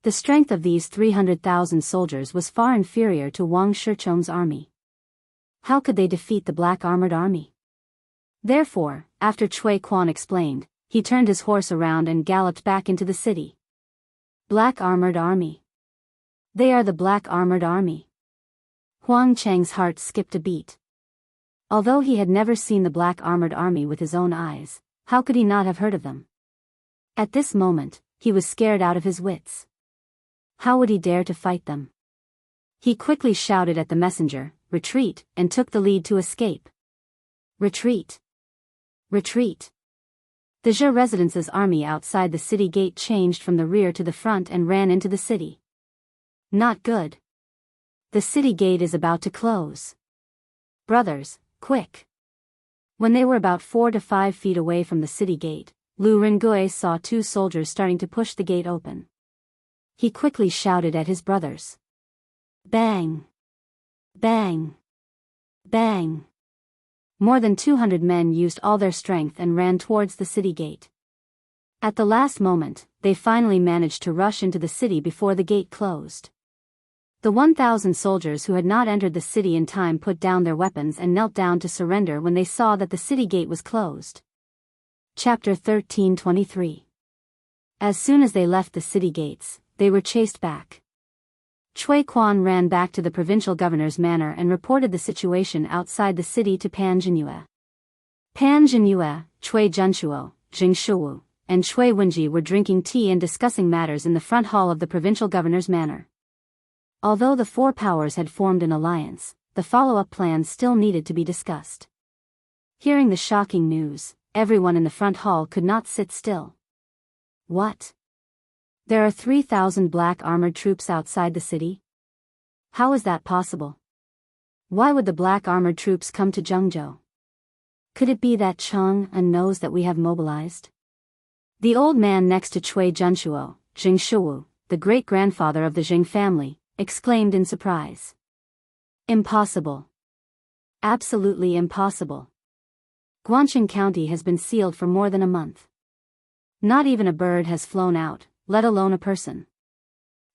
The strength of these 300,000 soldiers was far inferior to Wang Shicheng's army. How could they defeat the Black Armored Army? Therefore, after Cui Quan explained, he turned his horse around and galloped back into the city. Black Armored Army. They are the Black Armored Army. Huang Cheng's heart skipped a beat. Although he had never seen the Black Armored Army with his own eyes, how could he not have heard of them? At this moment, he was scared out of his wits. How would he dare to fight them? He quickly shouted at the messenger, Retreat, and took the lead to escape. Retreat! Retreat! The Zhe Residence's army outside the city gate changed from the rear to the front and ran into the city. Not good. The city gate is about to close. Brothers, quick! When they were about 4 to 5 feet away from the city gate, Lu Rengui saw 2 soldiers starting to push the gate open. He quickly shouted at his brothers. Bang! Bang! Bang! More than 200 men used all their strength and ran towards the city gate. At the last moment, they finally managed to rush into the city before the gate closed. The 1,000 soldiers who had not entered the city in time put down their weapons and knelt down to surrender when they saw that the city gate was closed. Chapter 13:23. As soon as they left the city gates, they were chased back. Cui Quan ran back to the provincial governor's manor and reported the situation outside the city to Pan Jinyue. Pan Jinyue, Cui Junshuo, Jing Shuwu, and Cui Wenji were drinking tea and discussing matters in the front hall of the provincial governor's manor. Although the 4 powers had formed an alliance, the follow-up plans still needed to be discussed. Hearing the shocking news, everyone in the front hall could not sit still. What? There are 3,000 black armored troops outside the city? How is that possible? Why would the black armored troops come to Jianghu? Could it be that Chang'an knows that we have mobilized? The old man next to Cui Junshuo, Jing Shuwu, the great-grandfather of the Jing family, exclaimed in surprise. Impossible. Absolutely impossible. Guangxing County has been sealed for more than a month. Not even a bird has flown out, let alone a person.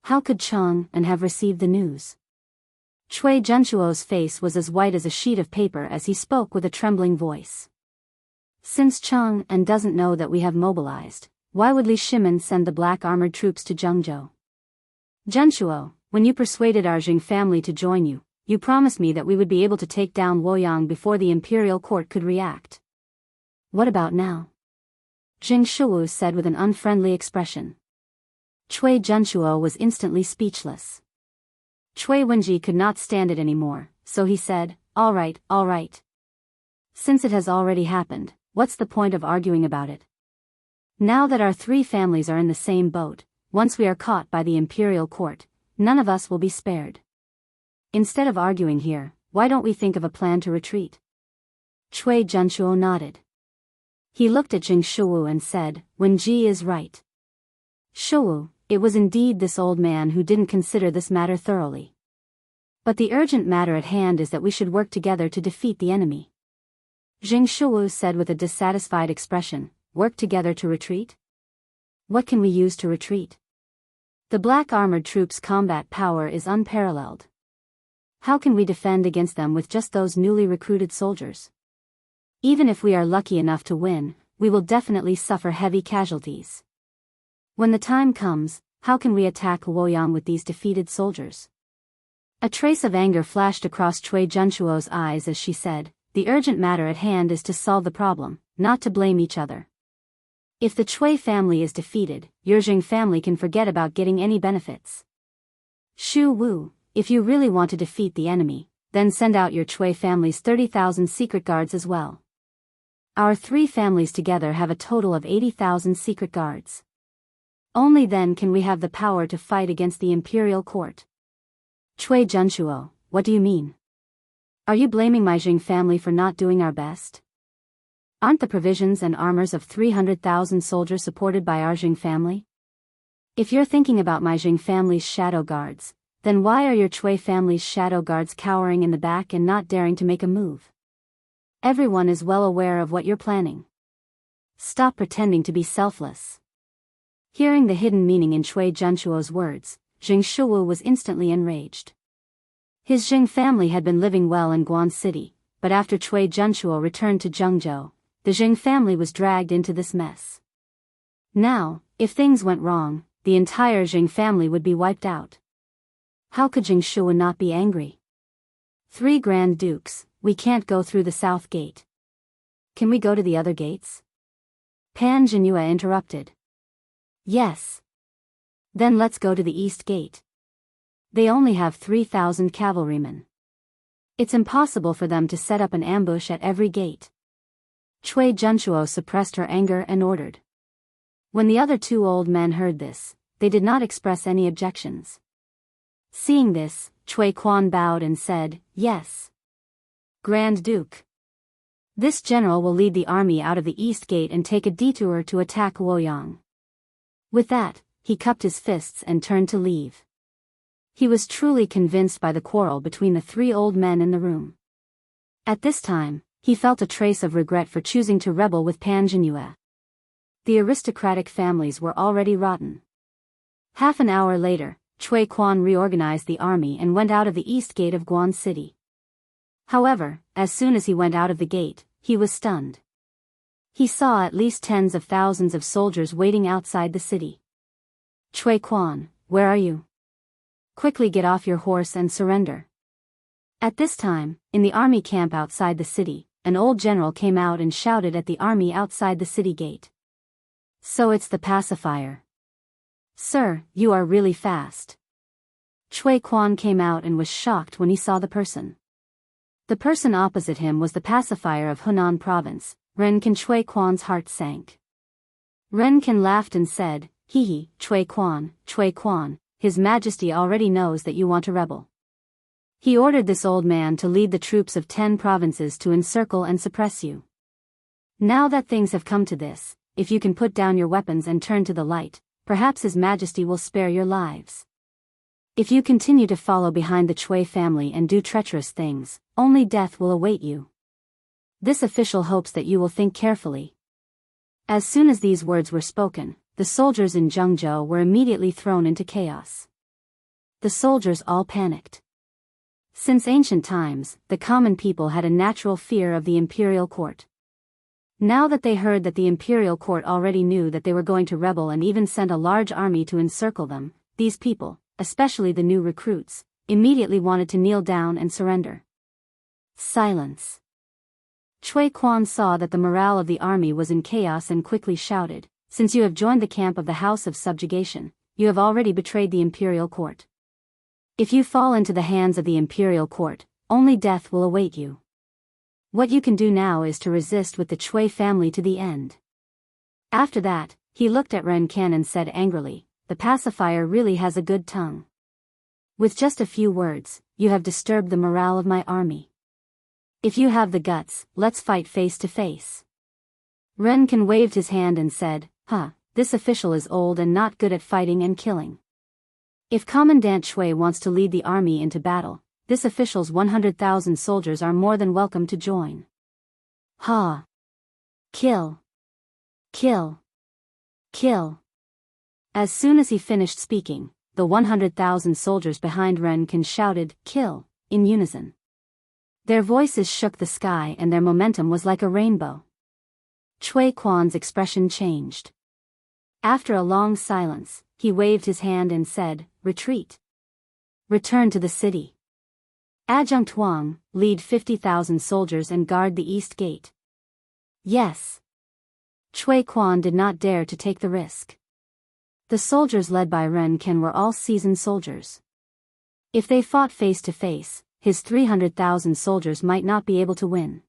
How could Chang'an have received the news? Cui Junshuo's face was as white as a sheet of paper as he spoke with a trembling voice. Since Chang'an doesn't know that we have mobilized, why would Li Shimin send the black armored troops to Jianghu? Junshuo, when you persuaded our Jing family to join you, you promised me that we would be able to take down Luoyang before the imperial court could react. What about now? Jing Shuwu said with an unfriendly expression. Cui Junshuo was instantly speechless. Cui Wenji could not stand it anymore, so he said, all right. Since it has already happened, what's the point of arguing about it? Now that our three families are in the same boat, once we are caught by the imperial court, none of us will be spared. Instead of arguing here, why don't we think of a plan to retreat? Cui Junshuo nodded. He looked at Jing Shuwu and said, Wenji is right. Shuwu, it was indeed this old man who didn't consider this matter thoroughly. But the urgent matter at hand is that we should work together to defeat the enemy. Jing Shuwu said with a dissatisfied expression, work together to retreat? What can we use to retreat? The black armored troops' combat power is unparalleled. How can we defend against them with just those newly recruited soldiers? Even if we are lucky enough to win, we will definitely suffer heavy casualties. When the time comes, how can we attack Luoyang with these defeated soldiers? A trace of anger flashed across Cui Junshuo's eyes as she said, the urgent matter at hand is to solve the problem, not to blame each other. If the Cui family is defeated, your Jing family can forget about getting any benefits. Shu Wu, if you really want to defeat the enemy, then send out your Cui family's 30,000 secret guards as well. Our three families together have a total of 80,000 secret guards. Only then can we have the power to fight against the imperial court. Cui Junshuo, what do you mean? Are you blaming my Jing family for not doing our best? Aren't the provisions and armors of 300,000 soldiers supported by our Jing family? If you're thinking about my Jing family's shadow guards, then why are your Cui family's shadow guards cowering in the back and not daring to make a move? Everyone is well aware of what you're planning. Stop pretending to be selfless. Hearing the hidden meaning in Cui Junshuo's words, Jing Shuwu was instantly enraged. His Jing family had been living well in Guan City, but after Cui Junshuo returned to Jianghu, the Jing family was dragged into this mess. Now, if things went wrong, the entire Jing family would be wiped out. How could Jing Shuwu not be angry? 3 Grand Dukes, we can't go through the south gate. Can we go to the other gates? Pan Jinhua interrupted. Yes. Then let's go to the east gate. They only have 3,000 cavalrymen. It's impossible for them to set up an ambush at every gate. Cui Junshuo suppressed her anger and ordered. When the other 2 old men heard this, they did not express any objections. Seeing this, Cui Quan bowed and said, yes. Grand Duke. This general will lead the army out of the east gate and take a detour to attack Luoyang. With that, he cupped his fists and turned to leave. He was truly convinced by the quarrel between the 3 old men in the room. At this time, he felt a trace of regret for choosing to rebel with Pan Jinhua. The aristocratic families were already rotten. Half an hour later, Cui Quan reorganized the army and went out of the east gate of Guan City. However, as soon as he went out of the gate, he was stunned. He saw at least tens of thousands of soldiers waiting outside the city. Cui Quan, where are you? Quickly get off your horse and surrender. At this time, in the army camp outside the city, an old general came out and shouted at the army outside the city gate. So it's the pacifier. Sir, you are really fast. Cui Quan came out and was shocked when he saw the person. The person opposite him was the pacifier of Hunan province. Renkin. Cui Quan's heart sank. Renkin laughed and said, hee hee, Cui Quan, His Majesty already knows that you want to rebel. He ordered this old man to lead the troops of 10 provinces to encircle and suppress you. Now that things have come to this, if you can put down your weapons and turn to the light, perhaps His Majesty will spare your lives. If you continue to follow behind the Chui family and do treacherous things, only death will await you. This official hopes that you will think carefully. As soon as these words were spoken, the soldiers in Jianghu were immediately thrown into chaos. The soldiers all panicked. Since ancient times, the common people had a natural fear of the imperial court. Now that they heard that the imperial court already knew that they were going to rebel and even sent a large army to encircle them, these people, especially the new recruits, immediately wanted to kneel down and surrender. Silence. Chui Quan saw that the morale of the army was in chaos and quickly shouted, "Since you have joined the camp of the House of Subjugation, you have already betrayed the imperial court. If you fall into the hands of the imperial court, only death will await you. What you can do now is to resist with the Chui family to the end." After that, he looked at Ren Kan and said angrily, "The pacifier really has a good tongue. With just a few words, you have disturbed the morale of my army. If you have the guts, let's fight face to face." Ren Kan waved his hand and said, This official is old and not good at fighting and killing. If Commandant Chui wants to lead the army into battle, this official's 100,000 soldiers are more than welcome to join. Ha! Kill! Kill! Kill! As soon as he finished speaking, the 100,000 soldiers behind Ren Kan shouted, "Kill!" in unison. Their voices shook the sky and their momentum was like a rainbow. Chui Quan's expression changed. After a long silence, he waved his hand and said, "Retreat. Return to the city. Adjunct Wang, lead 50,000 soldiers and guard the east gate." Yes. Chui Quan did not dare to take the risk. The soldiers led by Ren Kan were all seasoned soldiers. If they fought face to face, his 300,000 soldiers might not be able to win.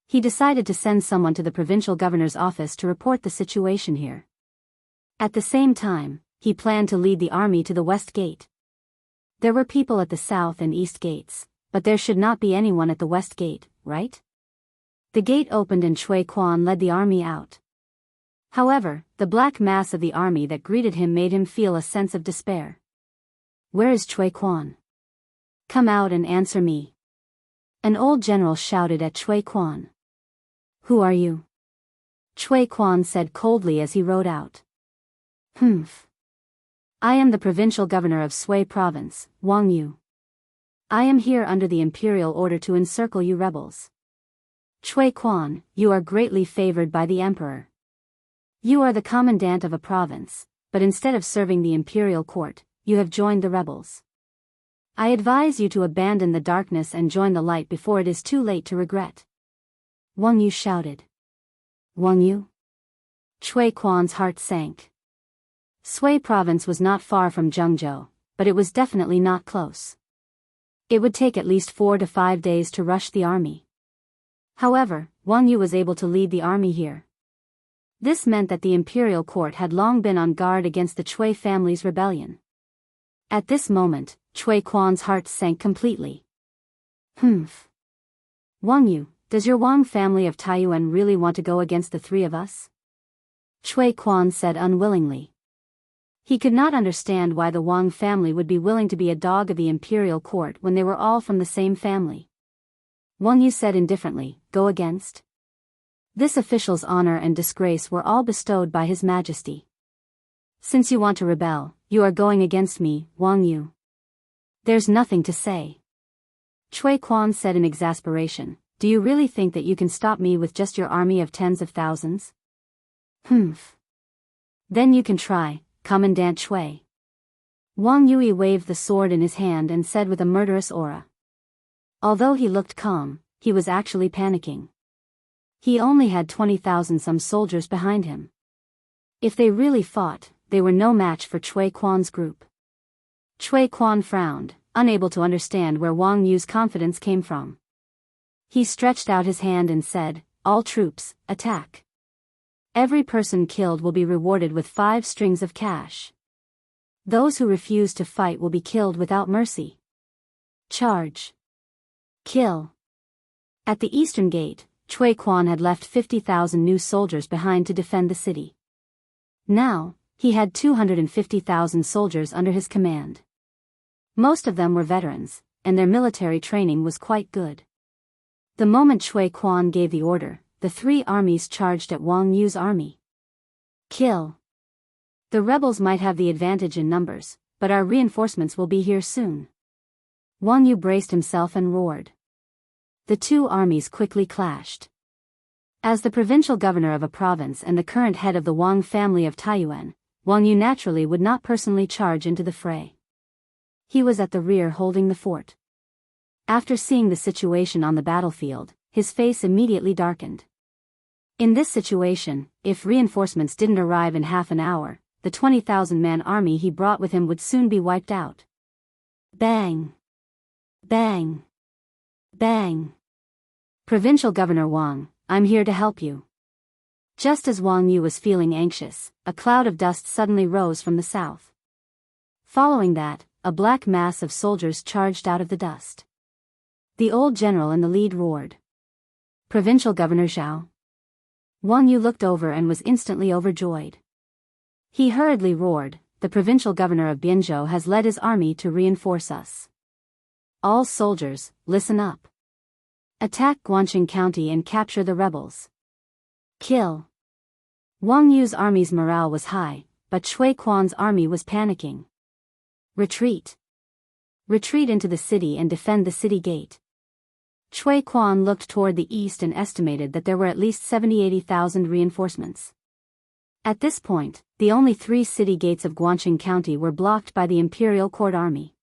He decided to send someone to the provincial governor's office to report the situation here. At the same time, he planned to lead the army to the west gate. There were people at the south and east gates, but there should not be anyone at the west gate, right? The gate opened and Chui Quan led the army out. However, the black mass of the army that greeted him made him feel a sense of despair. "Where is Chui Quan? Come out and answer me." An old general shouted at Chui Quan. "Who are you?" Chui Quan said coldly as he rode out. I am the provincial governor of Sui province, Wang Yu. I am here under the imperial order to encircle you rebels. Chui Quan, you are greatly favored by the emperor. You are the commandant of a province, but instead of serving the imperial court, you have joined the rebels. I advise you to abandon the darkness and join the light before it is too late to regret." Wang Yu shouted. "Wang Yu?" Chui Quan's heart sank. Sui province was not far from Jianghu, but it was definitely not close. It would take at least 4 to 5 days to rush the army. However, Wang Yu was able to lead the army here. This meant that the imperial court had long been on guard against the Chui family's rebellion. At this moment, Chui Quan's heart sank completely. Wang Yu, does your Wang family of Taiyuan really want to go against the three of us?" Chui Quan said unwillingly. He could not understand why the Wang family would be willing to be a dog of the imperial court when they were all from the same family. Wang Yu said indifferently, "Go against?" This official's honor and disgrace were all bestowed by His Majesty. "Since you want to rebel, you are going against me, Wang Yu. There's nothing to say." Chui Quan said in exasperation, "Do you really think that you can stop me with just your army of tens of thousands?" Then you can try, Commandant Chui." Wang Yui waved the sword in his hand and said with a murderous aura. Although he looked calm, he was actually panicking. He only had 20,000 some soldiers behind him. If they really fought, they were no match for Chui Quan's group. Chui Quan frowned, unable to understand where Wang Yu's confidence came from. He stretched out his hand and said, "All troops, attack. Every person killed will be rewarded with 5 strings of cash. Those who refuse to fight will be killed without mercy." Charge. Kill. At the eastern gate, Cui Quan had left 50,000 new soldiers behind to defend the city. Now, he had 250,000 soldiers under his command. Most of them were veterans, and their military training was quite good. The moment Cui Quan gave the order, the three armies charged at Wang Yu's army. Kill. The rebels might have the advantage in numbers, but our reinforcements will be here soon. Wang Yu braced himself and roared. The two armies quickly clashed. As the provincial governor of a province and the current head of the Wang family of Taiyuan, Wang Yu naturally would not personally charge into the fray. He was at the rear holding the fort. After seeing the situation on the battlefield, his face immediately darkened. In this situation, if reinforcements didn't arrive in half an hour, the 20,000-man army he brought with him would soon be wiped out. Bang! Bang! Bang! Provincial Governor Wang, I'm here to help you. Just as Wang Yu was feeling anxious, a cloud of dust suddenly rose from the south. Following that, a black mass of soldiers charged out of the dust. The old general in the lead roared. Provincial Governor Zhao. Wang Yu looked over and was instantly overjoyed. He hurriedly roared, the provincial governor of Biyao has led his army to reinforce us. All soldiers, listen up. Attack Guangqing County and capture the rebels. Kill. Wang Yu's army's morale was high, but Cui Quan's army was panicking. Retreat. Retreat into the city and defend the city gate. Cui Quan looked toward the east and estimated that there were at least 70,000-80,000 reinforcements. At this point, the only 3 city gates of Guangqing County were blocked by the Imperial Court Army.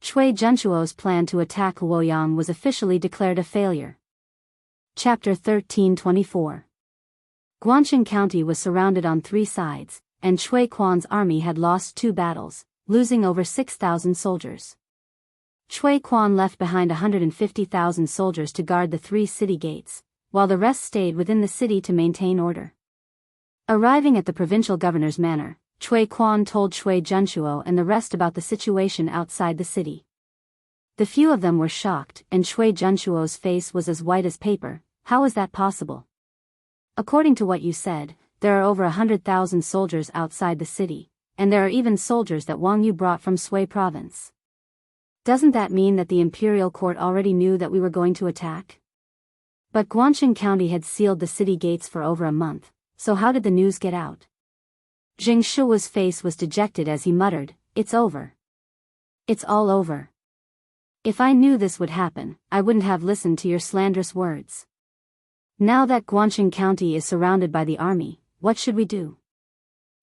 Cui Junchuo's plan to attack Luoyang was officially declared a failure. Chapter 1324. Guangqing County was surrounded on 3 sides, and Cui Quan's army had lost 2 battles, losing over 6,000 soldiers. Cui Quan left behind 150,000 soldiers to guard the 3 city gates, while the rest stayed within the city to maintain order. Arriving at the provincial governor's manor, Cui Quan told Cui Junchuo and the rest about the situation outside the city. The few of them were shocked, and Cui Junchuo's face was as white as paper. How is that possible? According to what you said, there are over 100,000 soldiers outside the city, and there are even soldiers that Wang Yu brought from Sui province. Doesn't that mean that the imperial court already knew that we were going to attack? But Guangqing County had sealed the city gates for over a month, so how did the news get out? Jing Shuo's face was dejected as he muttered, "It's over. It's all over. If I knew this would happen, I wouldn't have listened to your slanderous words. Now that Guangqing County is surrounded by the army, what should we do?"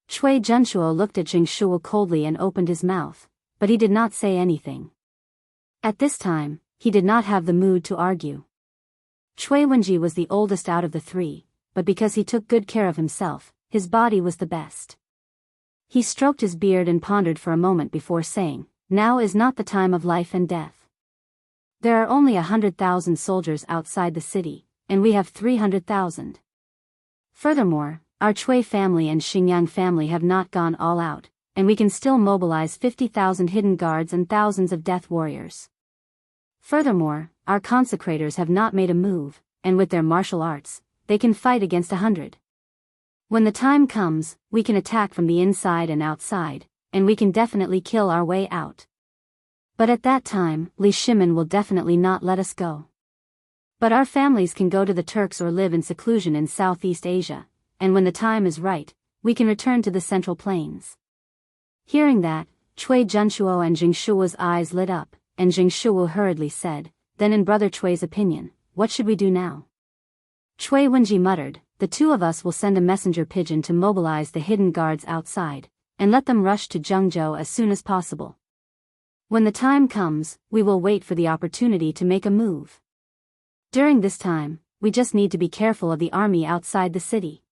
Cui Junchuo looked at Jing Shuo coldly and opened his mouth, but he did not say anything. At this time, he did not have the mood to argue. Cui Wenji was the oldest out of the 3, but because he took good care of himself, his body was the best. He stroked his beard and pondered for a moment before saying, "Now is not the time of life and death. There are only 100,000 soldiers outside the city, and we have 300,000. Furthermore, our Cui family and Xingyang family have not gone all out, and we can still mobilize 50,000 hidden guards and thousands of death warriors. Furthermore, our consecrators have not made a move, and with their martial arts, they can fight against 100. When the time comes, we can attack from the inside and outside, and we can definitely kill our way out. But at that time, Li Shimin will definitely not let us go. But our families can go to the Turks or live in seclusion in Southeast Asia, and when the time is right, we can return to the Central Plains." Hearing that, Cui Junchuo and Jing Shuo's eyes lit up, and Jing Shuo hurriedly said, "Then in Brother Cui's opinion, what should we do now?" Cui Wenji muttered, "The 2 of us will send a messenger pigeon to mobilize the hidden guards outside, and let them rush to Zhengzhou as soon as possible. When the time comes, we will wait for the opportunity to make a move. During this time, we just need to be careful of the army outside the city.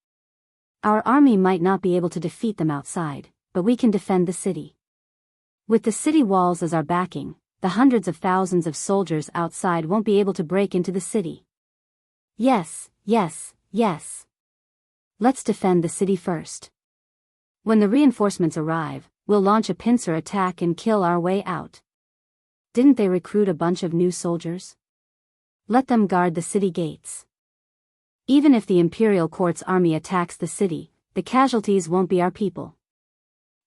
Our army might not be able to defeat them outside, but we can defend the city. With the city walls as our backing, the hundreds of thousands of soldiers outside won't be able to break into the city. Yes, yes, yes. Let's defend the city first. When the reinforcements arrive, we'll launch a pincer attack and kill our way out." Didn't they recruit a bunch of new soldiers? Let them guard the city gates. Even if the imperial court's army attacks the city, the casualties won't be our people.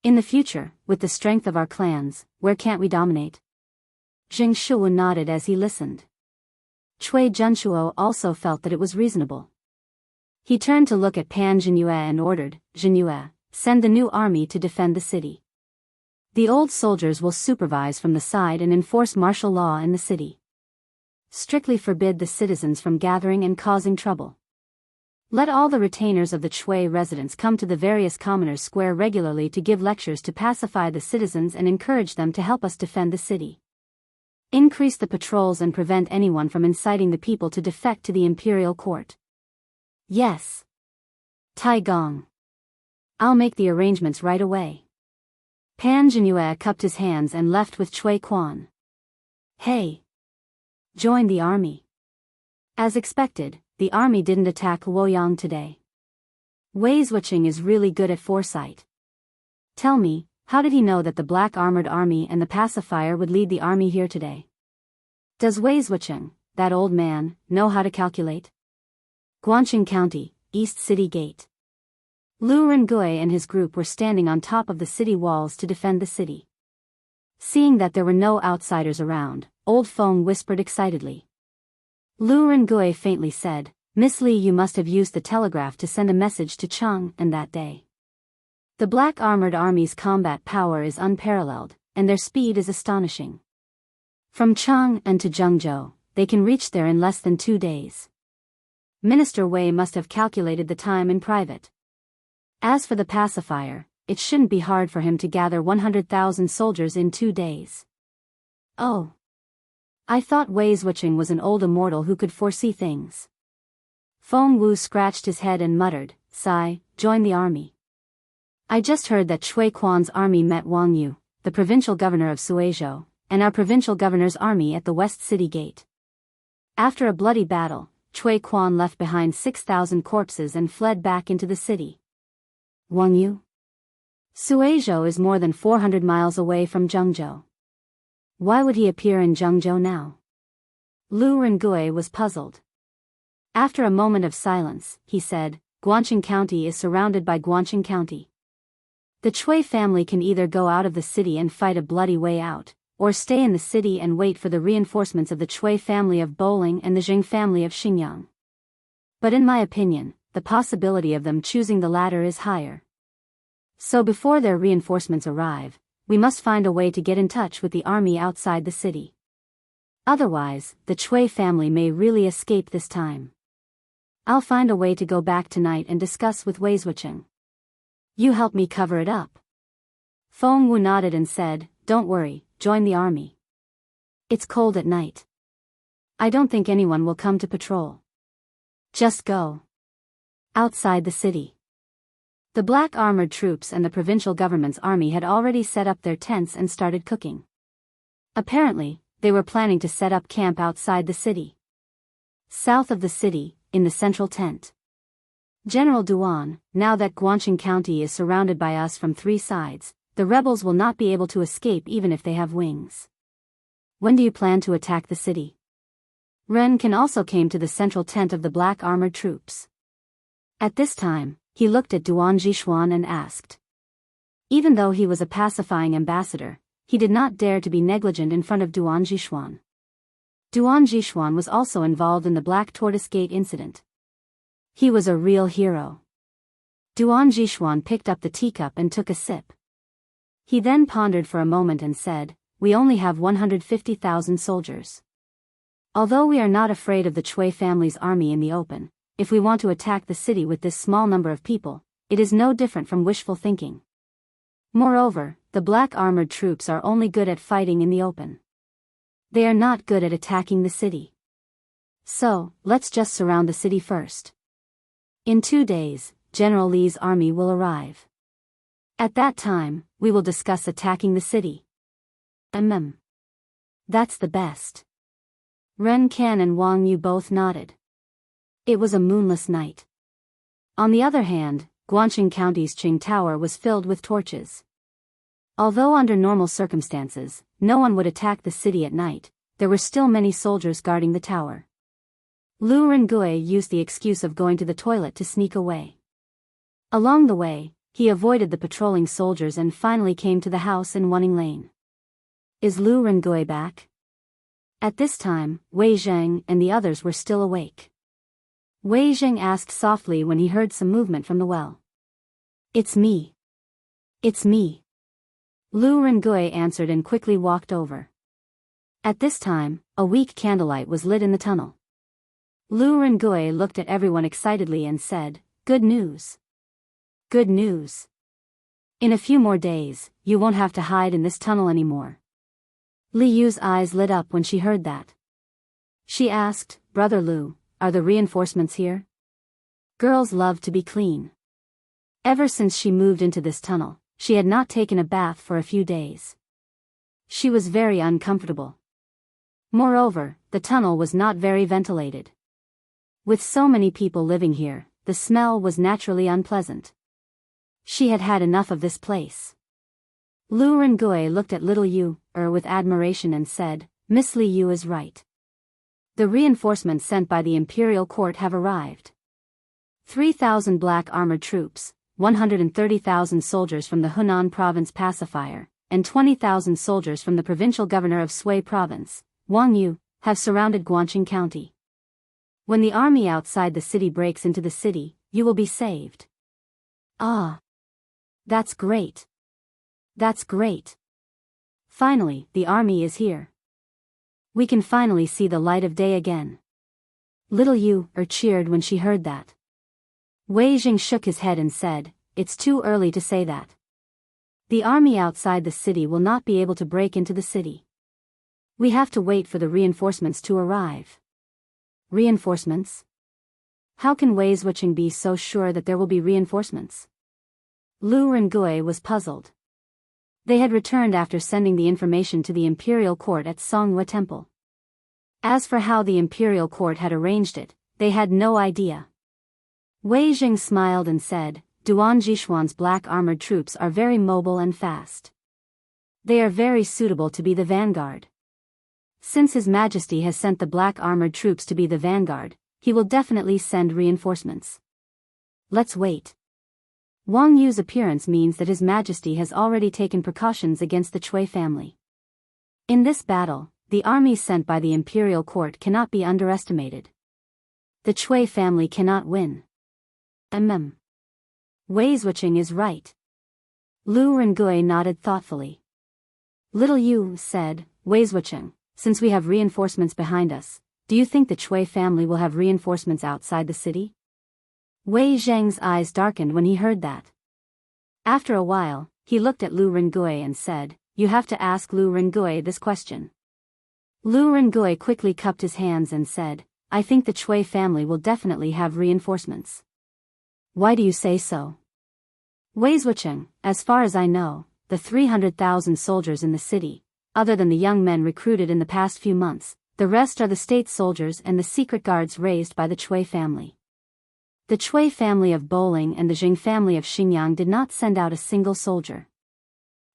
In the future, with the strength of our clans, where can't we dominate? Zheng Shuo nodded as he listened. Cui Junshuo also felt that it was reasonable. He turned to look at Pan Zhenyue and ordered, Zhenyue, send the new army to defend the city. The old soldiers will supervise from the side and enforce martial law in the city. Strictly forbid the citizens from gathering and causing trouble. Let all the retainers of the Chui residents come to the various commoners' square regularly to give lectures to pacify the citizens and encourage them to help us defend the city. Increase the patrols and prevent anyone from inciting the people to defect to the imperial court. Yes. Tai Gong. I'll make the arrangements right away. Pan Zhenyue cupped his hands and left with Cui Quan. Hey. Join the army. As expected, the army didn't attack Luoyang today. Wei Zhuqing is really good at foresight. Tell me, how did he know that the black armored army and the pacifier would lead the army here today? Does Wei Zhuqing, that old man, know how to calculate? Guangqing County, East City Gate. Lu Rengui and his group were standing on top of the city walls to defend the city. Seeing that there were no outsiders around, Old Feng whispered excitedly. Lu Rengui faintly said, Miss Li, you must have used the telegraph to send a message to Cheng and that day. The black armored army's combat power is unparalleled, and their speed is astonishing. From Cheng and to Zhengzhou, they can reach there in less than 2 days. Minister Wei must have calculated the time in private. As for the pacifier, it shouldn't be hard for him to gather 100,000 soldiers in 2 days. Oh. I thought Wei Zhuqing was an old immortal who could foresee things. Feng Wu scratched his head and muttered, sigh, join the army. I just heard that Cui Quan's army met Wang Yu, the provincial governor of Suizhou, and our provincial governor's army at the West City Gate. After a bloody battle, Cui Quan left behind 6,000 corpses and fled back into the city. Wang Yu? Suizhou is more than 400 miles away from Zhengzhou. Why would he appear in Zhengzhou now? Lu Rengui was puzzled. After a moment of silence, he said, Guangqing County is surrounded by Guangqing County. The Cui family can either go out of the city and fight a bloody way out, or stay in the city and wait for the reinforcements of the Cui family of Bowling and the Jing family of Xinjiang. But in my opinion, the possibility of them choosing the latter is higher. So before their reinforcements arrive, we must find a way to get in touch with the army outside the city. Otherwise, the Cui family may really escape this time. I'll find a way to go back tonight and discuss with Wei Zhuqing. You help me cover it up. Feng Wu nodded and said, don't worry, join the army. It's cold at night. I don't think anyone will come to patrol. Just go. Outside the city. The black armored troops and the provincial government's army had already set up their tents and started cooking. Apparently, they were planning to set up camp outside the city. South of the city, in the central tent. General Duan, now that Guangqing County is surrounded by us from 3 sides, the rebels will not be able to escape even if they have wings. When do you plan to attack the city? Ren Kan also came to the central tent of the black armored troops. At this time, he looked at Duan Jishuan and asked. Even though he was a pacifying ambassador, he did not dare to be negligent in front of Duan Jishuan. Duan Jishuan was also involved in the Black Tortoise Gate incident. He was a real hero. Duan Jishuan picked up the teacup and took a sip. He then pondered for a moment and said, we only have 150,000 soldiers. Although we are not afraid of the Cui family's army in the open, if we want to attack the city with this small number of people, it is no different from wishful thinking. Moreover, the black armored troops are only good at fighting in the open. They are not good at attacking the city. So, let's just surround the city first. In 2 days, General Li's army will arrive. At that time, we will discuss attacking the city. That's the best. Ren Kan and Wang Yu both nodded. It was a moonless night. On the other hand, Guangqing County's Qing Tower was filled with torches. Although under normal circumstances, no one would attack the city at night, there were still many soldiers guarding the tower. Lu Rengui used the excuse of going to the toilet to sneak away. Along the way, he avoided the patrolling soldiers and finally came to the house in Wanning Lane. Is Lu Rengui back? At this time, Wei Zheng and the others were still awake. Wei Zheng asked softly when he heard some movement from the well. It's me. It's me. Lu Rengui answered and quickly walked over. At this time, a weak candlelight was lit in the tunnel. Lu Rengui looked at everyone excitedly and said, "Good news. Good news. In a few more days, you won't have to hide in this tunnel anymore." Li Yu's eyes lit up when she heard that. She asked, "Brother Lu, are the reinforcements here?" Girls love to be clean. Ever since she moved into this tunnel, she had not taken a bath for a few days. She was very uncomfortable. Moreover, the tunnel was not very ventilated. With so many people living here, the smell was naturally unpleasant. She had had enough of this place. Lu Rengui looked at little Yu with admiration and said, "Miss Li Yu is right. The reinforcements sent by the imperial court have arrived. 3,000 black armored troops, 130,000 soldiers from the Hunan province pacifier, and 20,000 soldiers from the provincial governor of Sui province, Wang Yu, have surrounded Guangqing County. When the army outside the city breaks into the city, you will be saved." "Ah. That's great. That's great. Finally, the army is here. We can finally see the light of day again." Little Yu cheered when she heard that. Wei Jing shook his head and said, "It's too early to say that. The army outside the city will not be able to break into the city. We have to wait for the reinforcements to arrive." "Reinforcements? How can Wei Zhuqing be so sure that there will be reinforcements?" Lu Rengui was puzzled. They had returned after sending the information to the imperial court at Songhua Temple. As for how the imperial court had arranged it, they had no idea. Wei Jing smiled and said, "Duan Jishuan's black armored troops are very mobile and fast. They are very suitable to be the vanguard. Since His Majesty has sent the black armored troops to be the vanguard, he will definitely send reinforcements. Let's wait." Wang Yu's appearance means that His Majesty has already taken precautions against the Chui family. In this battle, the armies sent by the imperial court cannot be underestimated. The Chui family cannot win. Wei Zhuqing is right. Lu Rengui nodded thoughtfully. Little Yu said, "Wei Zhuqing, since we have reinforcements behind us, do you think the Chui family will have reinforcements outside the city?" Wei Zheng's eyes darkened when he heard that. After a while, he looked at Lu Rengui and said, "You have to ask Lu Rengui this question." Lu Rengui quickly cupped his hands and said, "I think the Chui family will definitely have reinforcements." "Why do you say so?" "Wei Zhuqing, as far as I know, the 300,000 soldiers in the city, other than the young men recruited in the past few months, the rest are the state soldiers and the secret guards raised by the Chui family. The Chui family of Bowling and the Jing family of Xingyang did not send out a single soldier.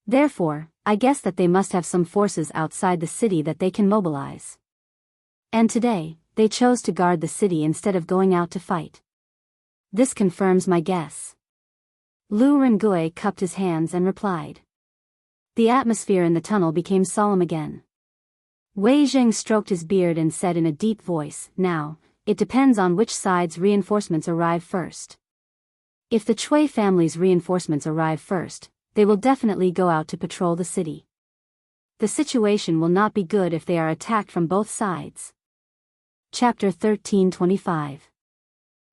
Therefore, I guess that they must have some forces outside the city that they can mobilize. And today, they chose to guard the city instead of going out to fight. This confirms my guess." Lu Rengui cupped his hands and replied. The atmosphere in the tunnel became solemn again. Wei Jing stroked his beard and said in a deep voice, "Now, it depends on which side's reinforcements arrive first. If the Chui family's reinforcements arrive first, they will definitely go out to patrol the city. The situation will not be good if they are attacked from both sides." Chapter 13:25.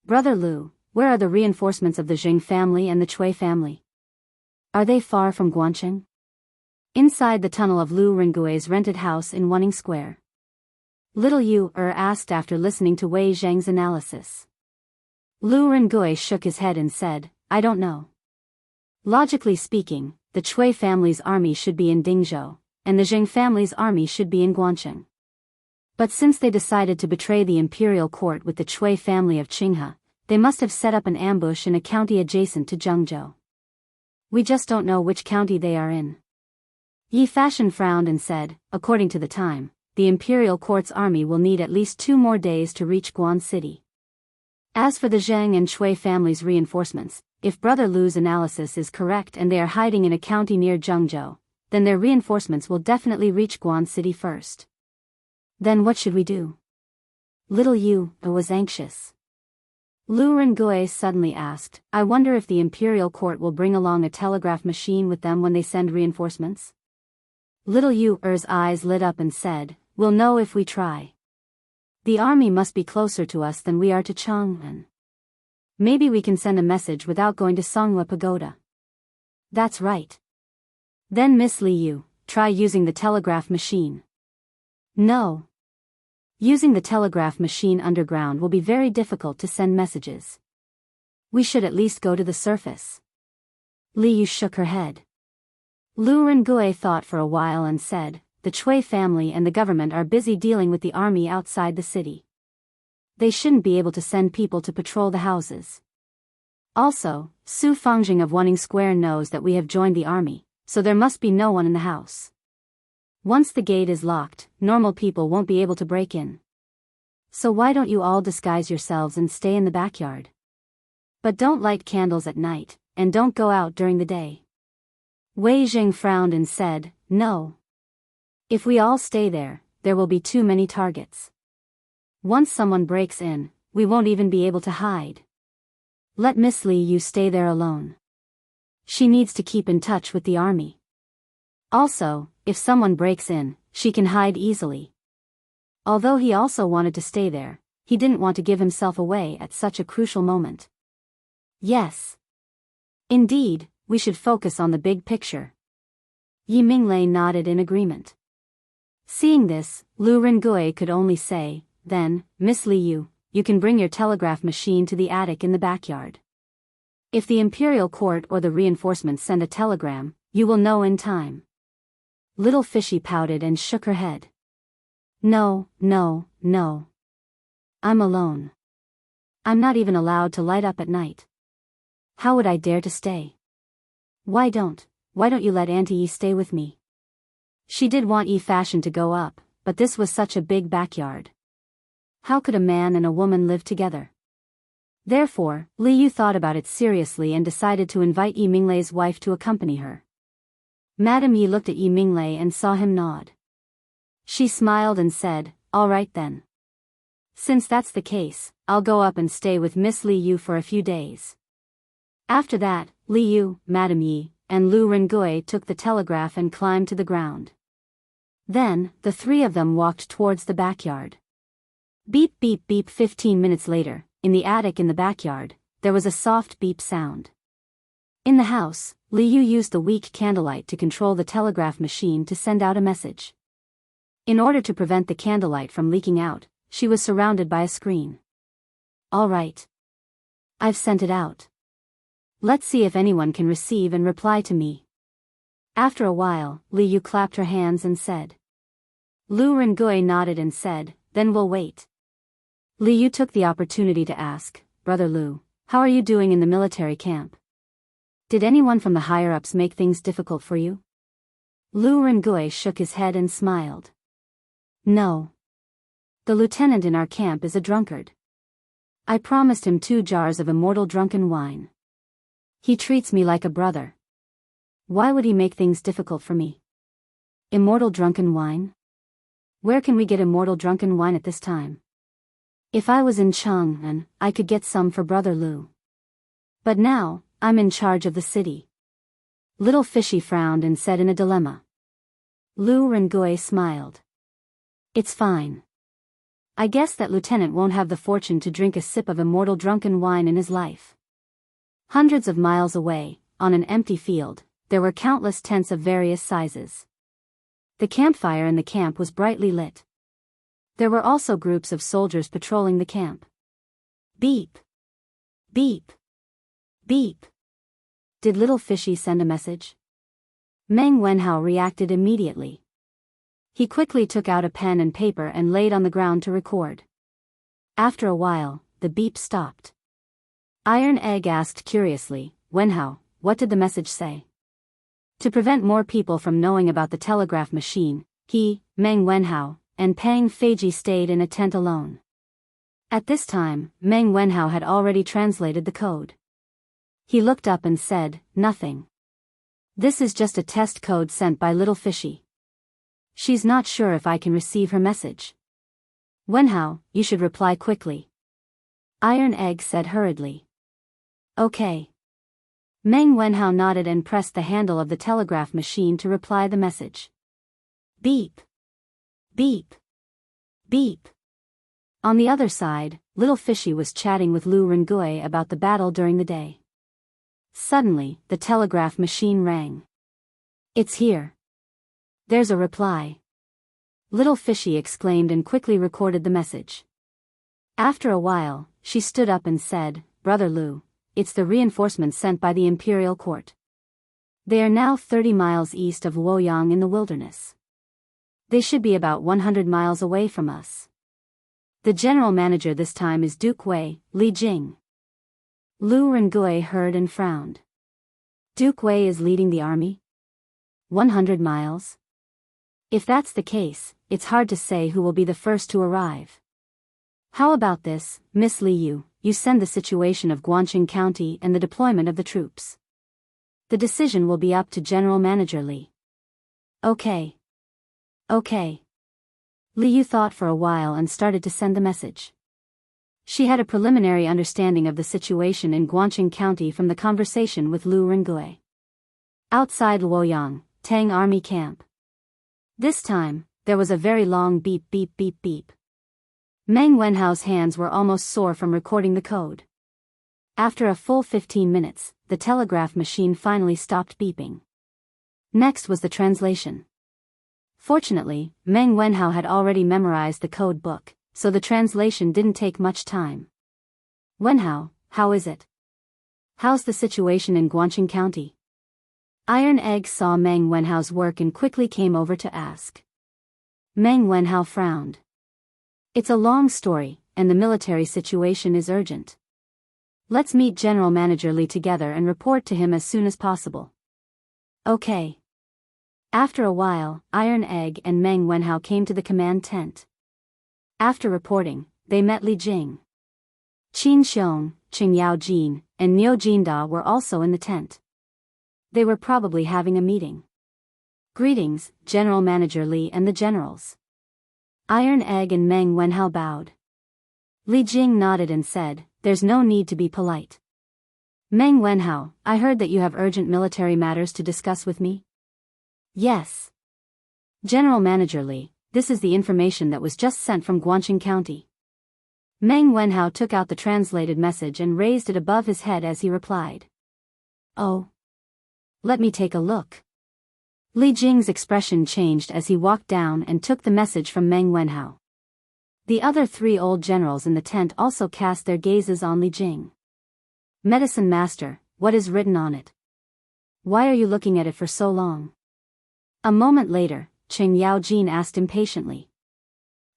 Brother Lu, where are the reinforcements of the Jing family and the Chui family? Are they far from Guangqing? Inside the tunnel of Lu Rengui's rented house in Wanning Square. Little Yu asked after listening to Wei Zheng's analysis. Lu Rengui shook his head and said, "I don't know. Logically speaking, the Chui family's army should be in Dingzhou, and the Jing family's army should be in Guangqing. But since they decided to betray the imperial court with the Chui family of Qinghe, they must have set up an ambush in a county adjacent to Zhengzhou. We just don't know which county they are in." Yi Fashion frowned and said, according to the time, the imperial court's army will need at least 2 more days to reach Guan City. As for the Zheng and Shui families' reinforcements, if Brother Lu's analysis is correct and they are hiding in a county near Jianghu, then their reinforcements will definitely reach Guan City first. Then what should we do? Little Yu was anxious. Lu Rengui suddenly asked, I wonder if the imperial court will bring along a telegraph machine with them when they send reinforcements? Little Yu's eyes lit up and said, we'll know if we try. The army must be closer to us than we are to Chang'an. Maybe we can send a message without going to Songhua Pagoda. That's right. Then Miss Li Yu, try using the telegraph machine. No. Using the telegraph machine underground will be very difficult to send messages. We should at least go to the surface. Li Yu shook her head. Lu Rengui thought for a while and said, the Chui family and the government are busy dealing with the army outside the city. They shouldn't be able to send people to patrol the houses. Also, Su Fengjing of Wanning Square knows that we have joined the army, so there must be no one in the house. Once the gate is locked, normal people won't be able to break in. So why don't you all disguise yourselves and stay in the backyard? But don't light candles at night, and don't go out during the day. Wei Jing frowned and said, no. If we all stay there, there will be too many targets. Once someone breaks in, we won't even be able to hide. Let Miss Li Yu stay there alone. She needs to keep in touch with the army. Also, if someone breaks in, she can hide easily. Although he also wanted to stay there, he didn't want to give himself away at such a crucial moment. Yes. Indeed, we should focus on the big picture. Yi Minglei nodded in agreement. Seeing this, Lu Rengui could only say, then, Miss Li Yu, you can bring your telegraph machine to the attic in the backyard. If the imperial court or the reinforcements send a telegram, you will know in time. Little Fishy pouted and shook her head. No, no, no. I'm alone. I'm not even allowed to light up at night. How would I dare to stay? Why don't you let Auntie Yi stay with me? She did want Yi Fashion to go up, but this was such a big backyard. How could a man and a woman live together? Therefore, Li Yu thought about it seriously and decided to invite Yi Minglei's wife to accompany her. Madame Yi looked at Yi Minglei and saw him nod. She smiled and said, all right then. Since that's the case, I'll go up and stay with Miss Li Yu for a few days. After that, Li Yu, Madame Yi, and Lu Rengui took the telegraph and climbed to the ground. Then, the 3 of them walked towards the backyard. Beep beep beep. 15 minutes later, in the attic in the backyard, there was a soft beep sound. In the house, Li Yu used the weak candlelight to control the telegraph machine to send out a message. In order to prevent the candlelight from leaking out, she was surrounded by a screen. All right. I've sent it out. Let's see if anyone can receive and reply to me. After a while, Li Yu clapped her hands and said. Lu Rengui nodded and said, then we'll wait. Li Yu took the opportunity to ask, Brother Lu, how are you doing in the military camp? Did anyone from the higher-ups make things difficult for you? Lu Rengui shook his head and smiled. No. The lieutenant in our camp is a drunkard. I promised him 2 jars of immortal drunken wine. He treats me like a brother. Why would he make things difficult for me? Immortal drunken wine? Where can we get immortal drunken wine at this time? If I was in Chang'an, I could get some for Brother Lu. But now, I'm in charge of the city. Little Fishy frowned and said in a dilemma. Lu Rengui smiled. It's fine. I guess that lieutenant won't have the fortune to drink a sip of immortal drunken wine in his life. Hundreds of miles away, on an empty field, there were countless tents of various sizes. The campfire in the camp was brightly lit. There were also groups of soldiers patrolling the camp. Beep. Beep. Beep. Did Little Fishy send a message? Meng Wenhao reacted immediately. He quickly took out a pen and paper and laid on the ground to record. After a while, the beep stopped. Iron Egg asked curiously, Wenhao, what did the message say? To prevent more people from knowing about the telegraph machine, he, Meng Wenhao, and Pang Feiji stayed in a tent alone. At this time, Meng Wenhao had already translated the code. He looked up and said, "Nothing. This is just a test code sent by Little Fishy. She's not sure if I can receive her message. Wenhao, you should reply quickly." Iron Egg said hurriedly. "Okay." Meng Wenhao nodded and pressed the handle of the telegraph machine to reply the message. Beep. Beep. Beep. On the other side, Little Fishy was chatting with Lu Rengui about the battle during the day. Suddenly, the telegraph machine rang. "It's here." "There's a reply." Little Fishy exclaimed and quickly recorded the message. After a while, she stood up and said, "Brother Lu, it's the reinforcements sent by the imperial court. They are now 30 miles east of Luoyang in the wilderness. They should be about 100 miles away from us. The general manager this time is Duke Wei, Li Jing." Lu Rengui heard and frowned. "Duke Wei is leading the army? 100 miles? If that's the case, it's hard to say who will be the first to arrive. How about this, Miss Li Yu, you send the situation of Guangqing County and the deployment of the troops. The decision will be up to General Manager Li." "Okay. Okay." Li Yu thought for a while and started to send the message. She had a preliminary understanding of the situation in Guangqing County from the conversation with Lu Rengui. Outside Luoyang, Tang Army Camp. This time, there was a very long beep beep beep beep. Meng Wenhao's hands were almost sore from recording the code. After a full 15 minutes, the telegraph machine finally stopped beeping. Next was the translation. Fortunately, Meng Wenhao had already memorized the code book, so the translation didn't take much time. "Wenhao, how is it? How's the situation in Guangqing County?" Iron Egg saw Meng Wenhao's work and quickly came over to ask. Meng Wenhao frowned. "It's a long story, and the military situation is urgent. Let's meet General Manager Li together and report to him as soon as possible." "Okay." After a while, Iron Egg and Meng Wenhao came to the command tent. After reporting, they met Li Jing. Qin Xiong, Qing Yao Jin, and Niu Jinda were also in the tent. They were probably having a meeting. "Greetings, General Manager Li and the generals." Iron Egg and Meng Wenhao bowed. Li Jing nodded and said, "There's no need to be polite. Meng Wenhao, I heard that you have urgent military matters to discuss with me?" "Yes. General Manager Li, this is the information that was just sent from Guangqing County." Meng Wenhao took out the translated message and raised it above his head as he replied. "Oh. Let me take a look." Li Jing's expression changed as he walked down and took the message from Meng Wenhao. The other 3 old generals in the tent also cast their gazes on Li Jing. "Medicine Master, what is written on it? Why are you looking at it for so long?" A moment later, Qing Yao Jin asked impatiently.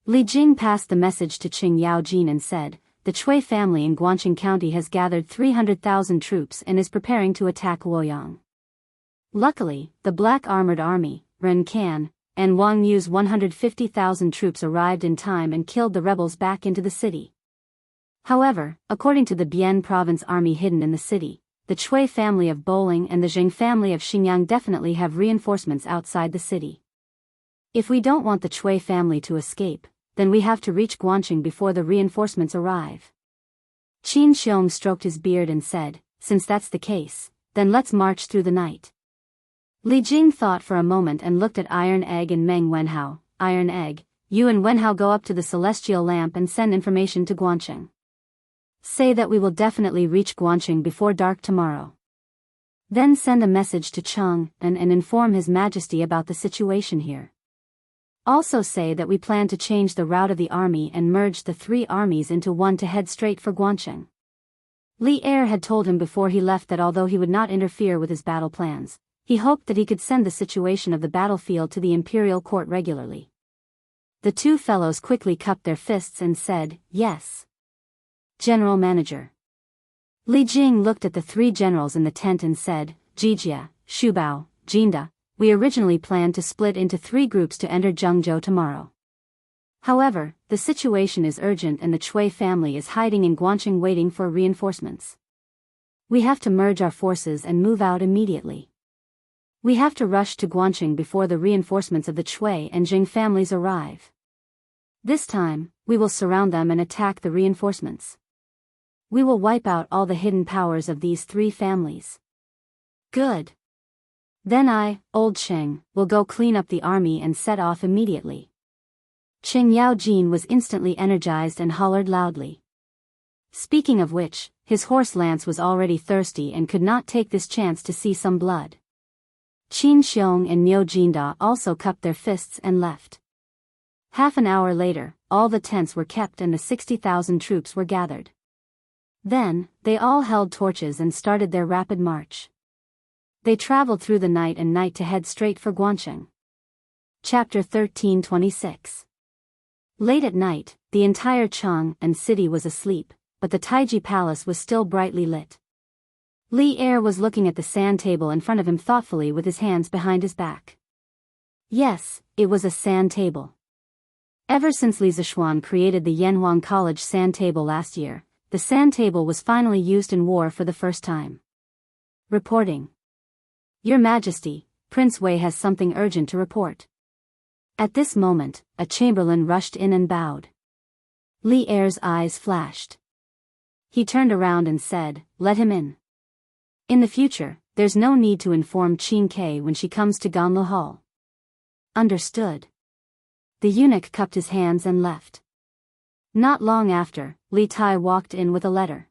Li Jing passed the message to Qing Yao Jin and said, "The Chui family in Guangqing County has gathered 300,000 troops and is preparing to attack Luoyang. Luckily, the Black Armored Army, Ren Kan, and Wang Yu's 150,000 troops arrived in time and killed the rebels back into the city. However, according to the Bian Province Army hidden in the city, the Chui family of Bowling and the Zheng family of Xinjiang definitely have reinforcements outside the city. If we don't want the Chui family to escape, then we have to reach Guangqing before the reinforcements arrive." Qin Xiong stroked his beard and said, "Since that's the case, then let's march through the night." Li Jing thought for a moment and looked at Iron Egg and Meng Wenhao. "Iron Egg, you and Wenhao go up to the Celestial Lamp and send information to Guangqing. Say that we will definitely reach Guangqing before dark tomorrow. Then send a message to Cheng and inform His Majesty about the situation here. Also say that we plan to change the route of the army and merge the 3 armies into one to head straight for Guangqing." Li Er had told him before he left that although he would not interfere with his battle plans, he hoped that he could send the situation of the battlefield to the imperial court regularly. The 2 fellows quickly cupped their fists and said, "Yes, General Manager." Li Jing looked at the 3 generals in the tent and said, "Jijia, Shubao, Jinda, we originally planned to split into 3 groups to enter Jianghu tomorrow. However, the situation is urgent and the Chui family is hiding in Guanqing waiting for reinforcements. We have to merge our forces and move out immediately. We have to rush to Guanqing before the reinforcements of the Chui and Jing families arrive. This time, we will surround them and attack the reinforcements. We will wipe out all the hidden powers of these 3 families. Good. Then I, old Cheng, will go clean up the army and set off immediately. Cheng Yao Jin was instantly energized and hollered loudly. Speaking of which, his horse Lance was already thirsty and could not take this chance to see some blood. Qin Xiong and Niu Jinda also cupped their fists and left. Half an hour later, all the tents were kept and the 60,000 troops were gathered. Then, they all held torches and started their rapid march. They traveled through the night and night to head straight for Guanqing. Chapter 1326. Late at night, the entire Chang'an city was asleep, but the Taiji palace was still brightly lit. Li Er was looking at the sand table in front of him thoughtfully with his hands behind his back. Yes, it was a sand table. Ever since Li Zishuan created the Yanhuang College sand table last year, the sand table was finally used in war for the first time. Reporting. Your Majesty, Prince Wei has something urgent to report. At this moment, a chamberlain rushed in and bowed. Li Er's eyes flashed. He turned around and said, "Let him in. In the future, there's no need to inform Qin Ke when she comes to Ganlu Hall." Understood. The eunuch cupped his hands and left. Not long after, Li Tai walked in with a letter.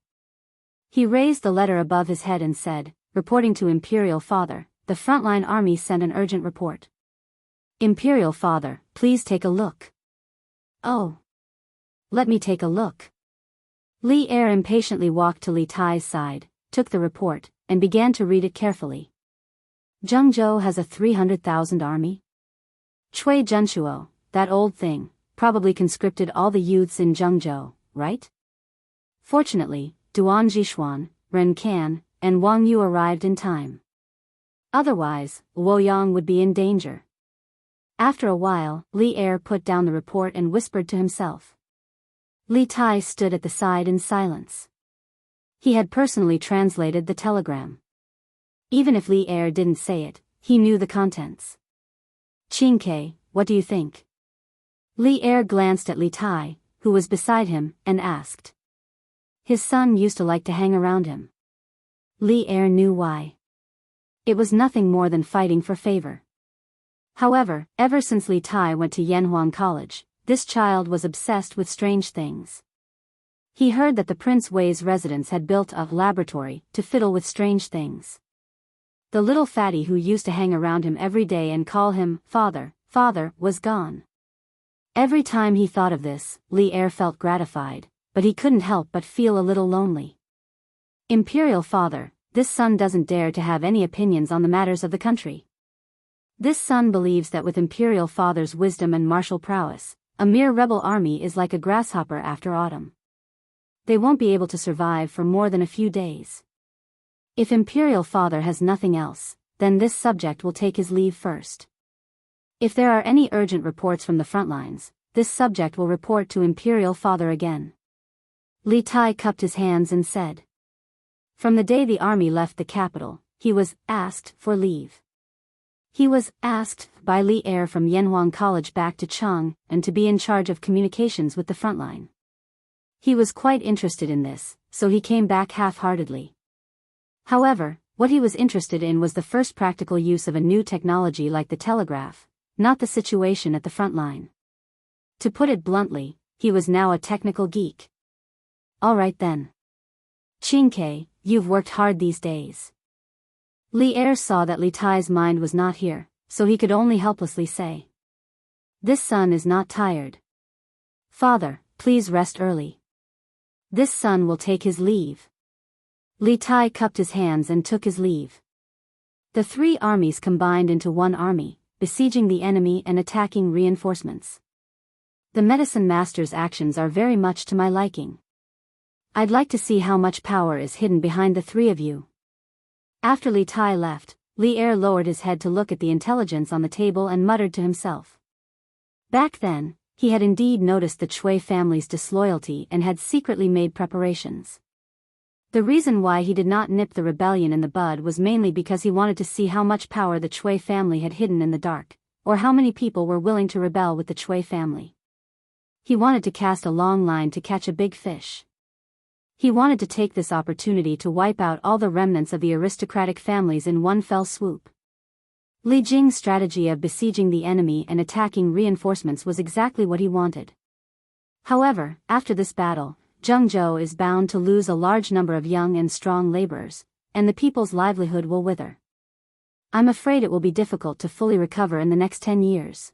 He raised the letter above his head and said, "Reporting to Imperial Father, the frontline army sent an urgent report." "Imperial Father, please take a look." "Oh. Let me take a look." Li Er impatiently walked to Li Tai's side, took the report, and began to read it carefully. Jianghu has a 300,000 army? Chui Zhenshuo, that old thing, probably conscripted all the youths in Jianghu, right? Fortunately, Duan Jishuan, Ren Kan, and Wang Yu arrived in time. Otherwise, Luoyang would be in danger. After a while, Li Er put down the report and whispered to himself. Li Tai stood at the side in silence. He had personally translated the telegram. Even if Li Er didn't say it, he knew the contents. "Qin Ke, what do you think?" Li Er glanced at Li Tai, who was beside him, and asked. His son used to like to hang around him. Li Er knew why. It was nothing more than fighting for favor. However, ever since Li Tai went to Yanhuang College, this child was obsessed with strange things. He heard that the Prince Wei's residence had built a laboratory to fiddle with strange things. The little fatty who used to hang around him every day and call him "Father, Father" was gone. Every time he thought of this, Li Er felt gratified, but he couldn't help but feel a little lonely. "Imperial Father, this son doesn't dare to have any opinions on the matters of the country. This son believes that with Imperial Father's wisdom and martial prowess, a mere rebel army is like a grasshopper after autumn. They won't be able to survive for more than a few days. If Imperial Father has nothing else, then this subject will take his leave first. If there are any urgent reports from the front lines, this subject will report to Imperial Father again." Li Tai cupped his hands and said. From the day the army left the capital, he was asked for leave. He was asked by Li Er from Yanhuang College back to Chang and to be in charge of communications with the front line. He was quite interested in this, so he came back half-heartedly. However, what he was interested in was the first practical use of a new technology like the telegraph, not the situation at the front line. To put it bluntly, he was now a technical geek. "All right then. Qin Ke, you've worked hard these days." Li Er saw that Li Tai's mind was not here, so he could only helplessly say. "This son is not tired. Father, please rest early. This son will take his leave." Li Tai cupped his hands and took his leave. The 3 armies combined into one army, besieging the enemy and attacking reinforcements. The medicine master's actions are very much to my liking. I'd like to see how much power is hidden behind the 3 of you. After Li Tai left, Li Er lowered his head to look at the intelligence on the table and muttered to himself. Back then, he had indeed noticed the Chui family's disloyalty and had secretly made preparations. The reason why he did not nip the rebellion in the bud was mainly because he wanted to see how much power the Chui family had hidden in the dark, or how many people were willing to rebel with the Chui family. He wanted to cast a long line to catch a big fish. He wanted to take this opportunity to wipe out all the remnants of the aristocratic families in one fell swoop. Li Jing's strategy of besieging the enemy and attacking reinforcements was exactly what he wanted. However, after this battle, Jianghu is bound to lose a large number of young and strong laborers, and the people's livelihood will wither. I'm afraid it will be difficult to fully recover in the next 10 years.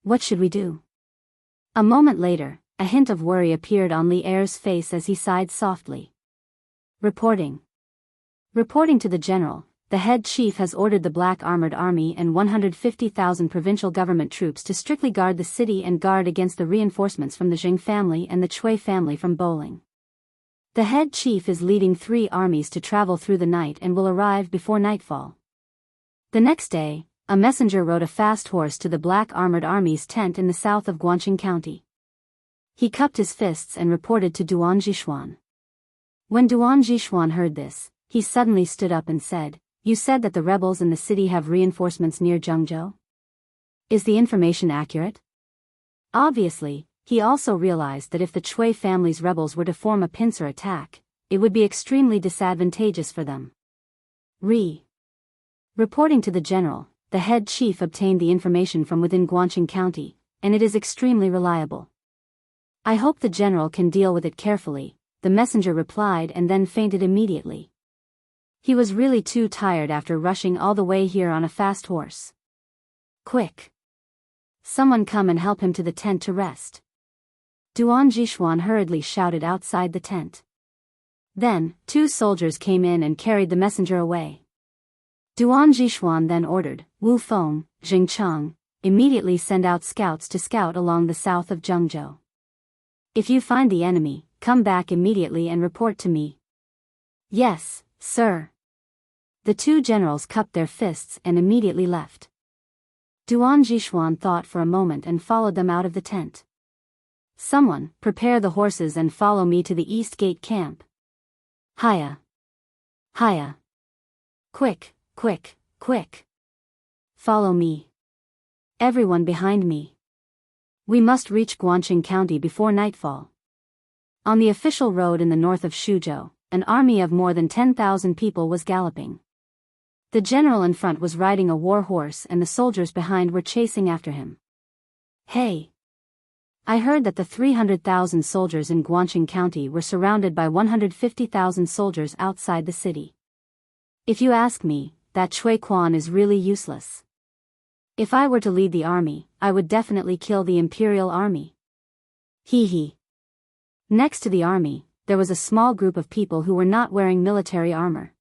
What should we do? A moment later, a hint of worry appeared on Li Er's face as he sighed softly. Reporting to the general, the head chief has ordered the Black Armored Army and 150,000 provincial government troops to strictly guard the city and guard against the reinforcements from the Jing family and the Chui family from Bowling. The head chief is leading 3 armies to travel through the night and will arrive before nightfall. The next day, a messenger rode a fast horse to the Black Armored Army's tent in the south of Guangqing County. He cupped his fists and reported to Duan Jishuan. When Duan Jishuan heard this, he suddenly stood up and said, "You said that the rebels in the city have reinforcements near Jianghu? Is the information accurate?" Obviously, he also realized that if the Chui family's rebels were to form a pincer attack, it would be extremely disadvantageous for them. Reporting to the general, the head chief obtained the information from within Guangqing County, and it is extremely reliable. I hope the general can deal with it carefully, the messenger replied and then fainted immediately. He was really too tired after rushing all the way here on a fast horse. Quick! Someone come and help him to the tent to rest. Duan Jishuan hurriedly shouted outside the tent. Then, 2 soldiers came in and carried the messenger away. Duan Jishuan then ordered, Wu Feng, Jing Cheng, immediately send out scouts to scout along the south of Jianghu. If you find the enemy, come back immediately and report to me. Yes, sir. The 2 generals cupped their fists and immediately left. Duan Jishuan thought for a moment and followed them out of the tent. Someone, prepare the horses and follow me to the East Gate camp. Hiya! Hiya! Quick, quick, quick! Follow me. Everyone behind me. We must reach Guangqing County before nightfall. On the official road in the north of Shuzhou, an army of more than 10,000 people was galloping. The general in front was riding a war horse and the soldiers behind were chasing after him. Hey! I heard that the 300,000 soldiers in Guangqing County were surrounded by 150,000 soldiers outside the city. If you ask me, that Chui Quan is really useless. If I were to lead the army, I would definitely kill the imperial army. Hee hee. Next to the army, there was a small group of people who were not wearing military armor.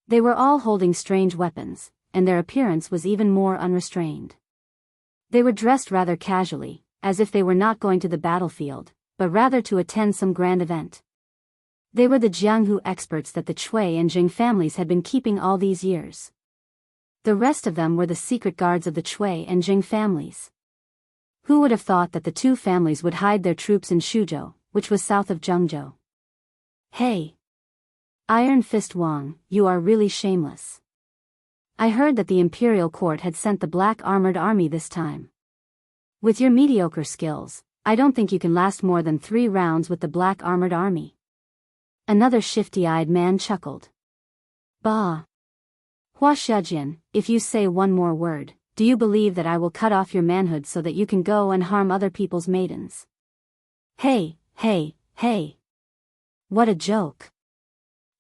They were all holding strange weapons, and their appearance was even more unrestrained. They were dressed rather casually, as if they were not going to the battlefield, but rather to attend some grand event. They were the Jianghu experts that the Chui and Jing families had been keeping all these years. The rest of them were the secret guards of the Chui and Jing families. Who would have thought that the 2 families would hide their troops in Shuzhou, which was south of Jianghu? Hey! Iron Fist Wang, you are really shameless. I heard that the imperial court had sent the Black Armored Army this time. With your mediocre skills, I don't think you can last more than 3 rounds with the Black Armored Army. Another shifty-eyed man chuckled. Bah! Huaxiajian, if you say one more word, do you believe that I will cut off your manhood so that you can go and harm other people's maidens? Hey, hey, hey! What a joke!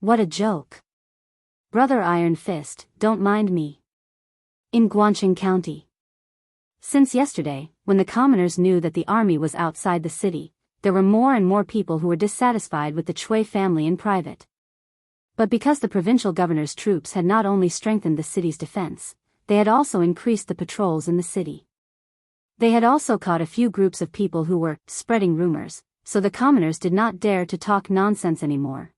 What a joke! Brother Iron Fist, don't mind me. In Guangqing County. Since yesterday, when the commoners knew that the army was outside the city, there were more and more people who were dissatisfied with the Chui family in private. But because the provincial governor's troops had not only strengthened the city's defense, they had also increased the patrols in the city. They had also caught a few groups of people who were spreading rumors, so the commoners did not dare to talk nonsense anymore.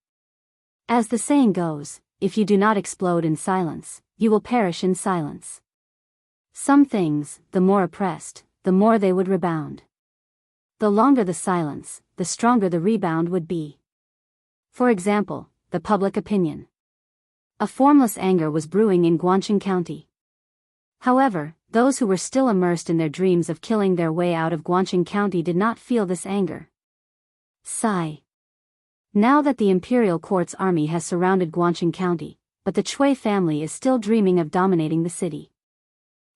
As the saying goes, if you do not explode in silence, you will perish in silence. Some things, the more oppressed, the more they would rebound. The longer the silence, the stronger the rebound would be. For example, the public opinion. A formless anger was brewing in Guangxing County. However, those who were still immersed in their dreams of killing their way out of Guangxing County did not feel this anger. Sigh. Now that the imperial court's army has surrounded Guangxing County, but the Chui family is still dreaming of dominating the city.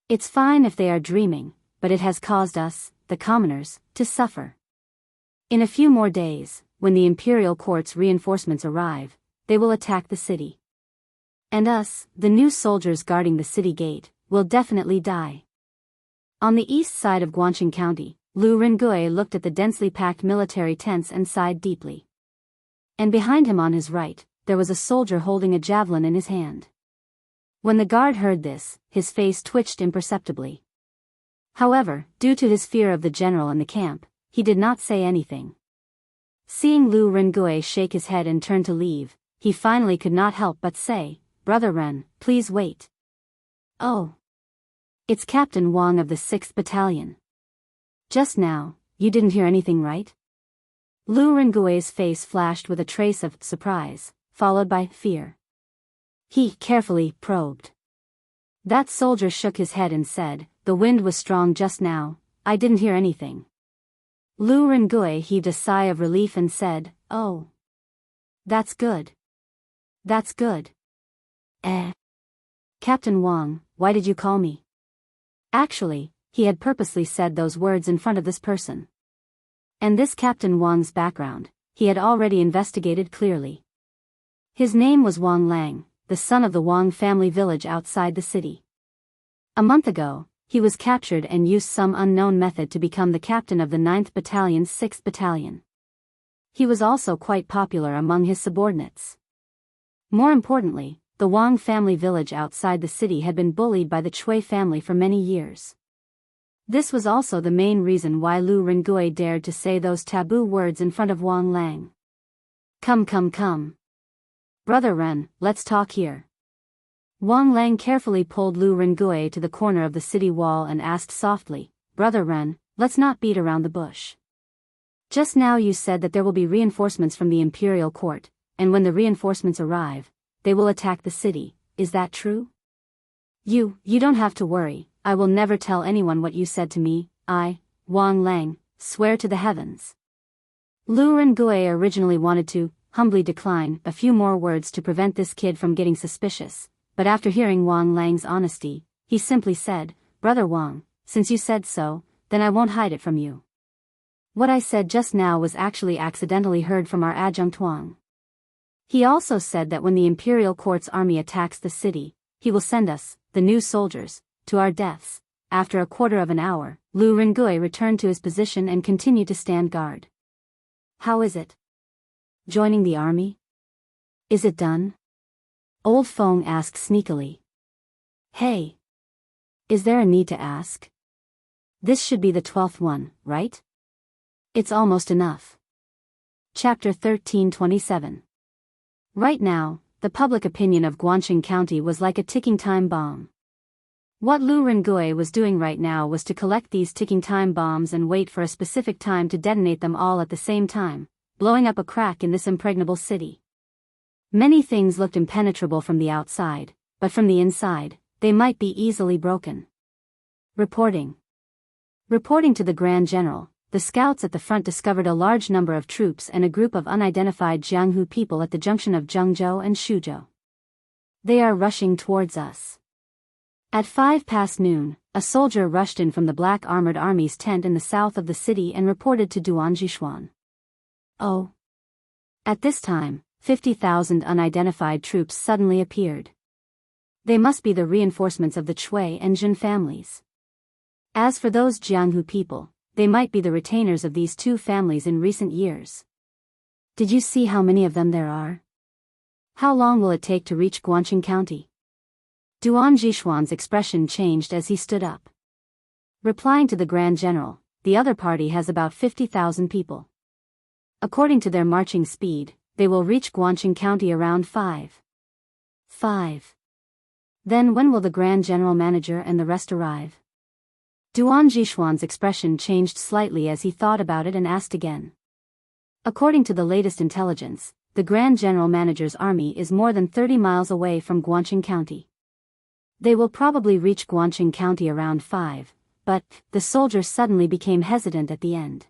It's fine if they are dreaming, but it has caused us, the commoners, to suffer. In a few more days, when the imperial court's reinforcements arrive, they will attack the city. And us, the new soldiers guarding the city gate, will definitely die. On the east side of Guangxing County, Lu Rengui looked at the densely packed military tents and sighed deeply. And behind him on his right, there was a soldier holding a javelin in his hand. When the guard heard this, his face twitched imperceptibly. However, due to his fear of the general in the camp, he did not say anything. Seeing Lu Rengui shake his head and turn to leave, he finally could not help but say, "Brother Ren, please wait." "Oh. It's Captain Wang of the 6th Battalion. Just now, you didn't hear anything, right?" Lu Rengui's face flashed with a trace of surprise, followed by fear. He carefully probed. That soldier shook his head and said, "The wind was strong just now, I didn't hear anything." Lu Rengui heaved a sigh of relief and said, "Oh. That's good. That's good." Captain Wang, why did you call me?" Actually, he had purposely said those words in front of this person. And this Captain Wang's background, he had already investigated clearly. His name was Wang Lang, the son of the Wang family village outside the city. A month ago, he was captured and used some unknown method to become the captain of the 9th Battalion's 6th Battalion. He was also quite popular among his subordinates. More importantly, the Wang family village outside the city had been bullied by the Chui family for many years. This was also the main reason why Lu Rengui dared to say those taboo words in front of Wang Lang. Come. Brother Ren, let's talk here." Wang Lang carefully pulled Lu Rengui to the corner of the city wall and asked softly, "Brother Ren, let's not beat around the bush. Just now you said that there will be reinforcements from the imperial court, and when the reinforcements arrive, they will attack the city, is that true?" You don't have to worry, I will never tell anyone what you said to me, I, Wang Lang, swear to the heavens." Lu Rengui originally wanted to, humbly decline a few more words to prevent this kid from getting suspicious, but after hearing Wang Lang's honesty, he simply said, "Brother Wang, since you said so, then I won't hide it from you. What I said just now was actually accidentally heard from our adjunct Wang. He also said that when the imperial court's army attacks the city, he will send us, the new soldiers, to our deaths." After a quarter of an hour, Lu Rengui returned to his position and continued to stand guard. "How is it? Joining the army? Is it done?" Old Feng asked sneakily. "Hey. Is there a need to ask? This should be the 12th one, right? It's almost enough." Chapter 1327. Right now, the public opinion of Guangxing County was like a ticking time bomb. What Lu Rengui was doing right now was to collect these ticking time bombs and wait for a specific time to detonate them all at the same time, blowing up a crack in this impregnable city. Many things looked impenetrable from the outside, but from the inside, they might be easily broken. Reporting to the Grand General, the scouts at the front discovered a large number of troops and a group of unidentified Jianghu people at the junction of Zhengzhou and Shuzhou. "They are rushing towards us." At 5 past noon, a soldier rushed in from the Black Armored Army's tent in the south of the city and reported to Duan Jishuan. "Oh." At this time, 50,000 unidentified troops suddenly appeared. They must be the reinforcements of the Chui and Jin families. As for those Jianghu people, they might be the retainers of these two families in recent years. Did you see how many of them there are? How long will it take to reach Guangxing County? Duan Jishuan's expression changed as he stood up. Replying to the Grand General, the other party has about 50,000 people. According to their marching speed, they will reach Guangxing County around 5. Then when will the Grand General Manager and the rest arrive? Duan Jishuan's expression changed slightly as he thought about it and asked again. According to the latest intelligence, the Grand General Manager's army is more than 30 miles away from Guangqing County. They will probably reach Guangqing County around 5, but the soldier suddenly became hesitant at the end.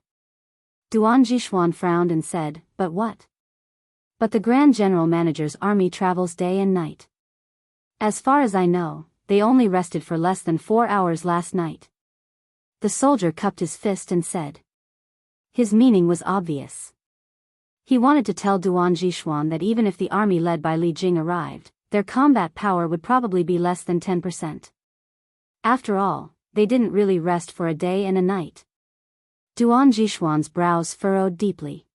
Duan Jishuan frowned and said, "But what?" "But the Grand General Manager's army travels day and night. As far as I know, they only rested for less than 4 hours last night." The soldier cupped his fist and said. His meaning was obvious. He wanted to tell Duan Jishuan that even if the army led by Li Jing arrived, their combat power would probably be less than 10%. After all, they didn't really rest for a day and a night. Duan Jishuan's brows furrowed deeply.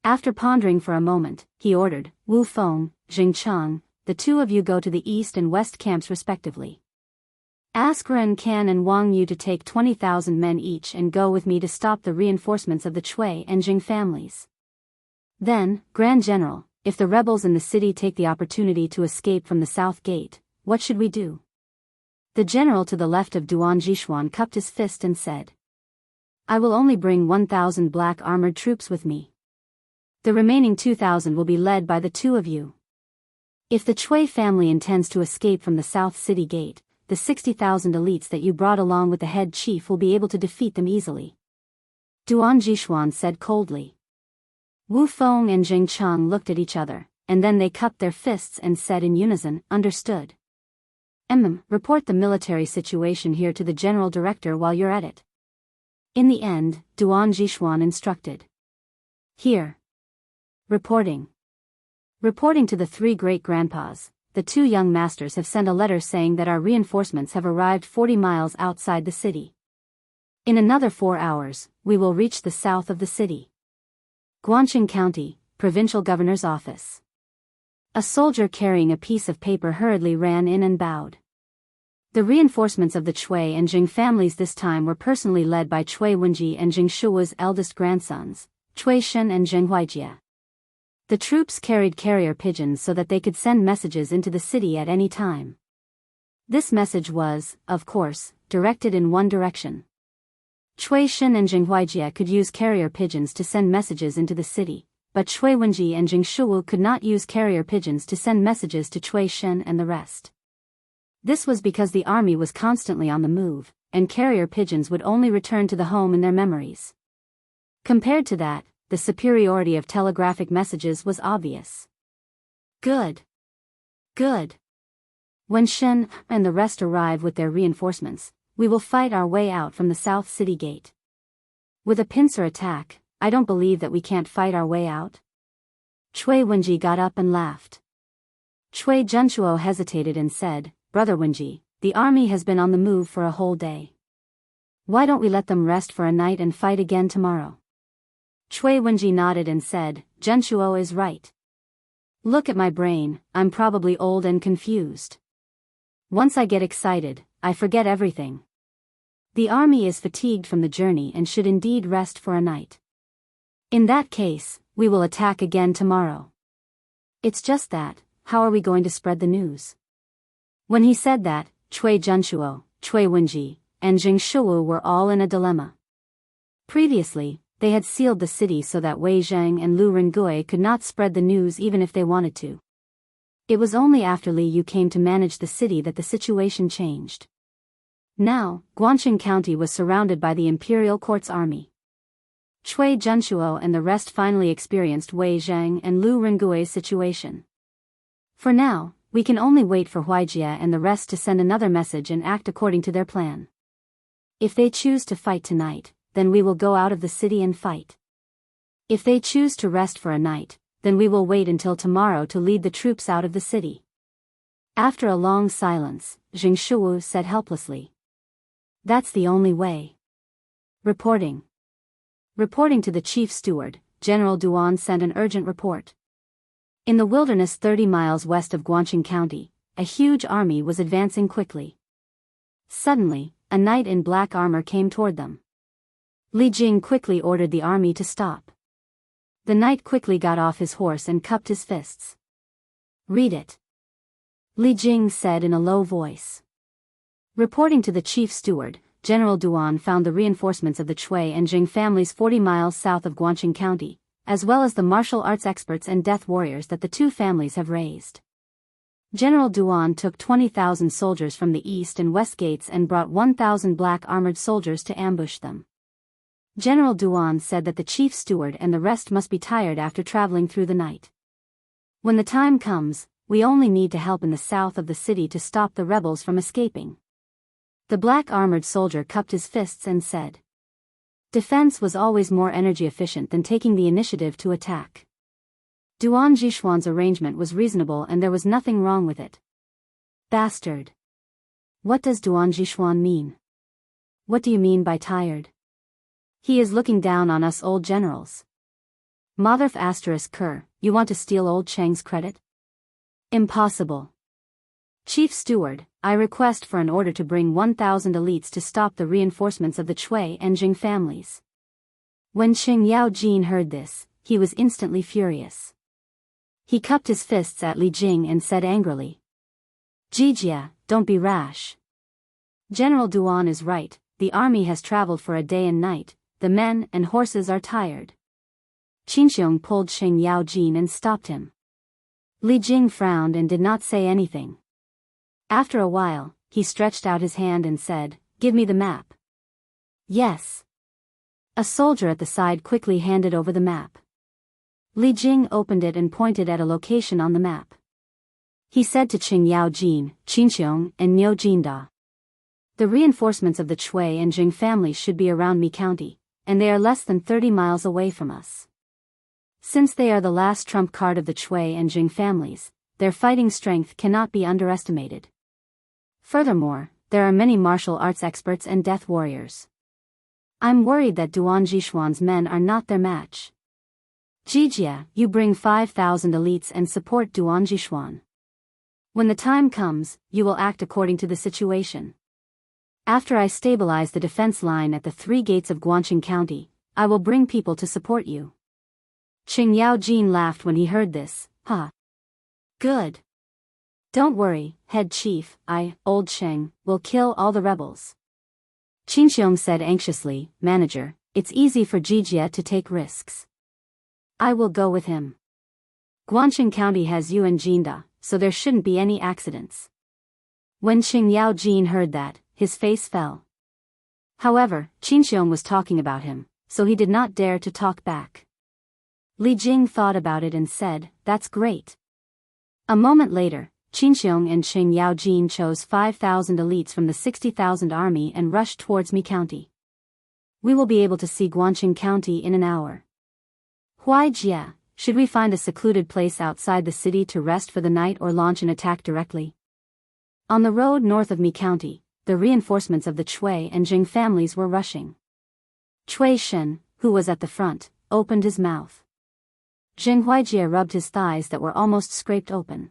After pondering for a moment, he ordered, "Wu Feng, Jing Chang, the two of you go to the east and west camps respectively. Ask Ren Kan and Wang Yu to take 20,000 men each and go with me to stop the reinforcements of the Chui and Jing families. Then, Grand General, if the rebels in the city take the opportunity to escape from the south gate, what should we do?" The general to the left of Duan Jishuan cupped his fist and said, "I will only bring 1,000 black armored troops with me. The remaining 2,000 will be led by the two of you. If the Chui family intends to escape from the south city gate, the 60,000 elites that you brought along with the head chief will be able to defeat them easily." Duan Jishuan said coldly. Wu Feng and Jing Chang looked at each other, and then they cupped their fists and said in unison, "Understood. Report the military situation here to the general director while you're at it." In the end, Duan Jishuan instructed. "Here. Reporting. Reporting to the three great-grandpas, the two young masters have sent a letter saying that our reinforcements have arrived 40 miles outside the city. In another 4 hours, we will reach the south of the city. Guangqing County, Provincial Governor's Office." A soldier carrying a piece of paper hurriedly ran in and bowed. The reinforcements of the Chui and Jing families this time were personally led by Chui Wenji and Jing Shuo's eldest grandsons, Chui Shen and Zheng Huijie. The troops carried carrier pigeons so that they could send messages into the city at any time. This message was, of course, directed in one direction. Chui Shen and Zheng Huijie could use carrier pigeons to send messages into the city, but Chui Wenji and Jing Shuo could not use carrier pigeons to send messages to Chui Shen and the rest. This was because the army was constantly on the move, and carrier pigeons would only return to the home in their memories. Compared to that, the superiority of telegraphic messages was obvious. Good. Good. When Shen and the rest arrive with their reinforcements, we will fight our way out from the south city gate. With a pincer attack, I don't believe that we can't fight our way out." Chui Wenji got up and laughed. Chui Junchuo hesitated and said, "Brother Wenji, the army has been on the move for a whole day. Why don't we let them rest for a night and fight again tomorrow?" Chui Wenji nodded and said, "Junchuo is right. Look at my brain, I'm probably old and confused. Once I get excited, I forget everything. The army is fatigued from the journey and should indeed rest for a night. In that case, we will attack again tomorrow. It's just that, how are we going to spread the news?" When he said that, Chui Junchuo, Chui Wenji, and Jing Shuo were all in a dilemma. Previously, they had sealed the city so that Wei Zheng and Lu Rengui could not spread the news even if they wanted to. It was only after Li Yu came to manage the city that the situation changed. Now, Guangqing County was surrounded by the imperial court's army. Chui Junchuo and the rest finally experienced Wei Zheng and Lu Rengui's situation. For now, we can only wait for Huijie and the rest to send another message and act according to their plan. If they choose to fight tonight, then we will go out of the city and fight. If they choose to rest for a night, then we will wait until tomorrow to lead the troops out of the city." After a long silence, Jing Shuo said helplessly, "That's the only way." Reporting. Reporting to the chief steward, General Duan sent an urgent report. In the wilderness 30 miles west of Guangqing County, a huge army was advancing quickly. Suddenly, a knight in black armor came toward them. Li Jing quickly ordered the army to stop. The knight quickly got off his horse and cupped his fists. "Read it." Li Jing said in a low voice. Reporting to the chief steward, General Duan found the reinforcements of the Chui and Jing families 40 miles south of Guangqing County, as well as the martial arts experts and death warriors that the two families have raised. General Duan took 20,000 soldiers from the east and west gates and brought 1,000 black armored soldiers to ambush them. General Duan said that the chief steward and the rest must be tired after traveling through the night. When the time comes, we only need to help in the south of the city to stop the rebels from escaping. The black armored soldier cupped his fists and said. Defense was always more energy efficient than taking the initiative to attack. Duan Jishuan's arrangement was reasonable and there was nothing wrong with it. Bastard. What does Duan Jishuan mean? What do you mean by tired? He is looking down on us old generals. Motherf *Ker, you want to steal old Cheng's credit? Impossible. Chief Steward, I request for an order to bring 1,000 elites to stop the reinforcements of the Chui and Jing families. When Qing Yao Jin heard this, he was instantly furious. He cupped his fists at Li Jing and said angrily. Jijia, don't be rash. General Duan is right, the army has traveled for a day and night, the men and horses are tired. Qinxiong pulled Qing Yao Jin and stopped him. Li Jing frowned and did not say anything. After a while, he stretched out his hand and said, Give me the map. Yes. A soldier at the side quickly handed over the map. Li Jing opened it and pointed at a location on the map. He said to Qing Yao Jin, Qinxiong, and Niu Jinda. The reinforcements of the Chui and Jing families should be around Mi County, and they are less than 30 miles away from us. Since they are the last trump card of the Chui and Jing families, their fighting strength cannot be underestimated. Furthermore, there are many martial arts experts and death warriors. I'm worried that Duan Jishuan's men are not their match. Jijia, you bring 5,000 elites and support Duan Jishuan. When the time comes, you will act according to the situation. After I stabilize the defense line at the 3 gates of Guangqing County, I will bring people to support you. Qing Yao Jin laughed when he heard this. Ha. Good. Don't worry, head chief, old Cheng, will kill all the rebels. Qinxiong said anxiously, Manager, it's easy for Jijia to take risks. I will go with him. Guangqing County has you and Jinda, so there shouldn't be any accidents. When Qing Yao Jin heard that, his face fell. However, Qinxiong was talking about him, so he did not dare to talk back. Li Jing thought about it and said, That's great. A moment later, Qinxiong and Qing Yao Jin chose 5,000 elites from the 60,000 army and rushed towards Mi County. We will be able to see Guangqing County in an hour. Huaijia, should we find a secluded place outside the city to rest for the night or launch an attack directly? On the road north of Mi County, the reinforcements of the Chui and Jing families were rushing. Cui Shen, who was at the front, opened his mouth. Zheng Huaijia rubbed his thighs that were almost scraped open.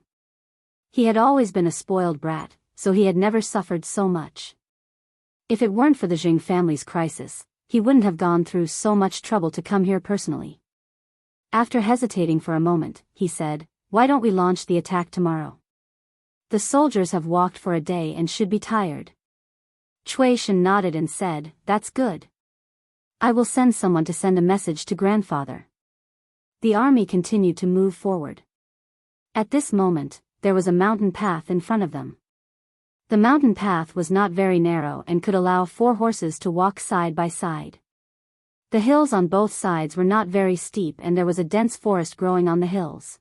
He had always been a spoiled brat, so he had never suffered so much. If it weren't for the Jing family's crisis, he wouldn't have gone through so much trouble to come here personally. After hesitating for a moment, he said, Why don't we launch the attack tomorrow? The soldiers have walked for a day and should be tired. Cui Shen nodded and said, That's good. I will send someone to send a message to grandfather. The army continued to move forward. At this moment, there was a mountain path in front of them. The mountain path was not very narrow and could allow 4 horses to walk side by side. The hills on both sides were not very steep and there was a dense forest growing on the hills.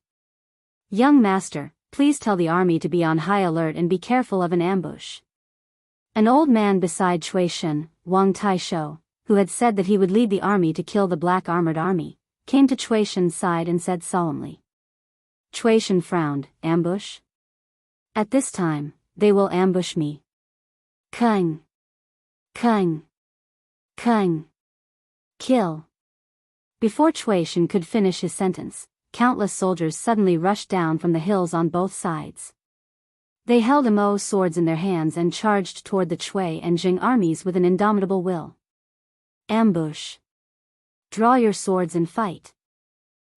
Young master, please tell the army to be on high alert and be careful of an ambush. An old man beside Cui Shen, Wang Taishou, who had said that he would lead the army to kill the black armored army, came to Cui Shen's side and said solemnly. Cui Shen frowned, Ambush? At this time, they will ambush me. Kung. Kung. Kung. Kill. Before Cui Shen could finish his sentence, countless soldiers suddenly rushed down from the hills on both sides. They held Mo swords in their hands and charged toward the Chui and Jing armies with an indomitable will. Ambush. Draw your swords and fight.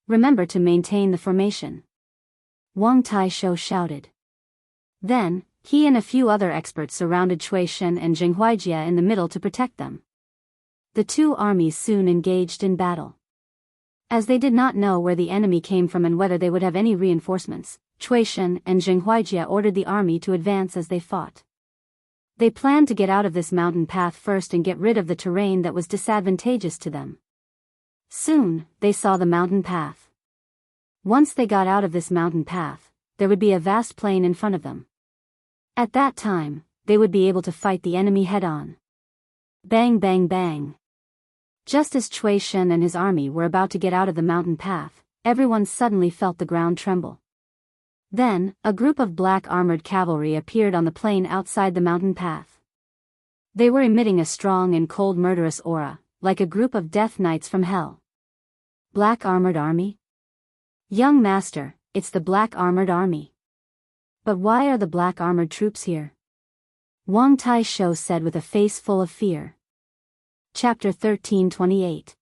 Remember to maintain the formation. Wang Taishou shouted. Then, he and a few other experts surrounded Cui Shen and Jing Huaijie in the middle to protect them. The two armies soon engaged in battle. As they did not know where the enemy came from and whether they would have any reinforcements, Cui Shen and Jing Huaijie ordered the army to advance as they fought. They planned to get out of this mountain path first and get rid of the terrain that was disadvantageous to them. Soon, they saw the mountain path. Once they got out of this mountain path, there would be a vast plain in front of them. At that time, they would be able to fight the enemy head-on. Bang bang bang. Just as Cui Shen and his army were about to get out of the mountain path, everyone suddenly felt the ground tremble. Then, a group of black armored cavalry appeared on the plain outside the mountain path. They were emitting a strong and cold murderous aura, like a group of death knights from hell. Black armored army? Young master, it's the black armored army. But why are the black armored troops here? Wang Taisho said with a face full of fear. Chapter 1328.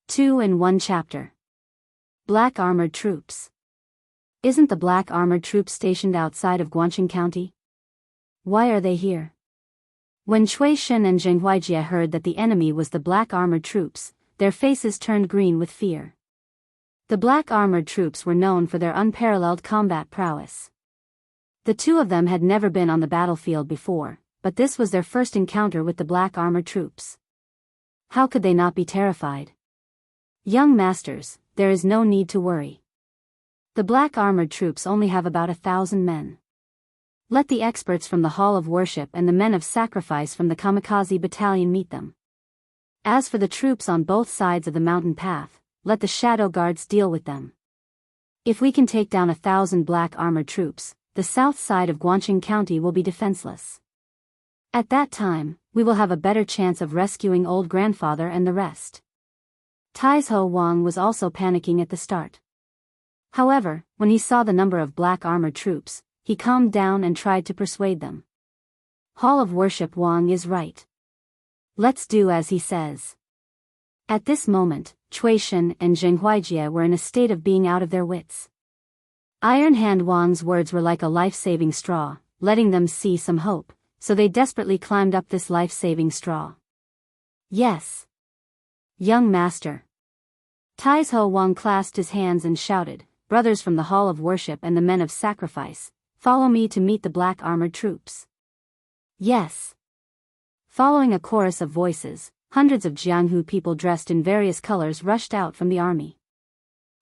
2 in 1 chapter. Black armored troops. Isn't the black armored troops stationed outside of Guangxing County? Why are they here? When Cui Shen and Jing Huaijie heard that the enemy was the black armored troops, their faces turned green with fear. The black armored troops were known for their unparalleled combat prowess. The two of them had never been on the battlefield before, but this was their first encounter with the black armored troops. How could they not be terrified? Young masters, there is no need to worry. The black armored troops only have about 1,000 men. Let the experts from the Hall of Worship and the men of sacrifice from the Kamikaze battalion meet them. As for the troops on both sides of the mountain path, let the shadow guards deal with them. If we can take down 1,000 black armored troops, the south side of Guangxing County will be defenseless. At that time, we will have a better chance of rescuing old grandfather and the rest. Taizhou Wang was also panicking at the start. However, when he saw the number of black armored troops, he calmed down and tried to persuade them. Hall of Worship Wang is right. Let's do as he says. At this moment, Cui Shen and Jing Huaijie were in a state of being out of their wits. Iron Hand Wang's words were like a life-saving straw, letting them see some hope, so they desperately climbed up this life-saving straw. Yes. Young master. Taizhou Wang clasped his hands and shouted, "Brothers from the Hall of Worship and the men of sacrifice, follow me to meet the black armored troops." Yes. Following a chorus of voices, hundreds of Jianghu people dressed in various colors rushed out from the army.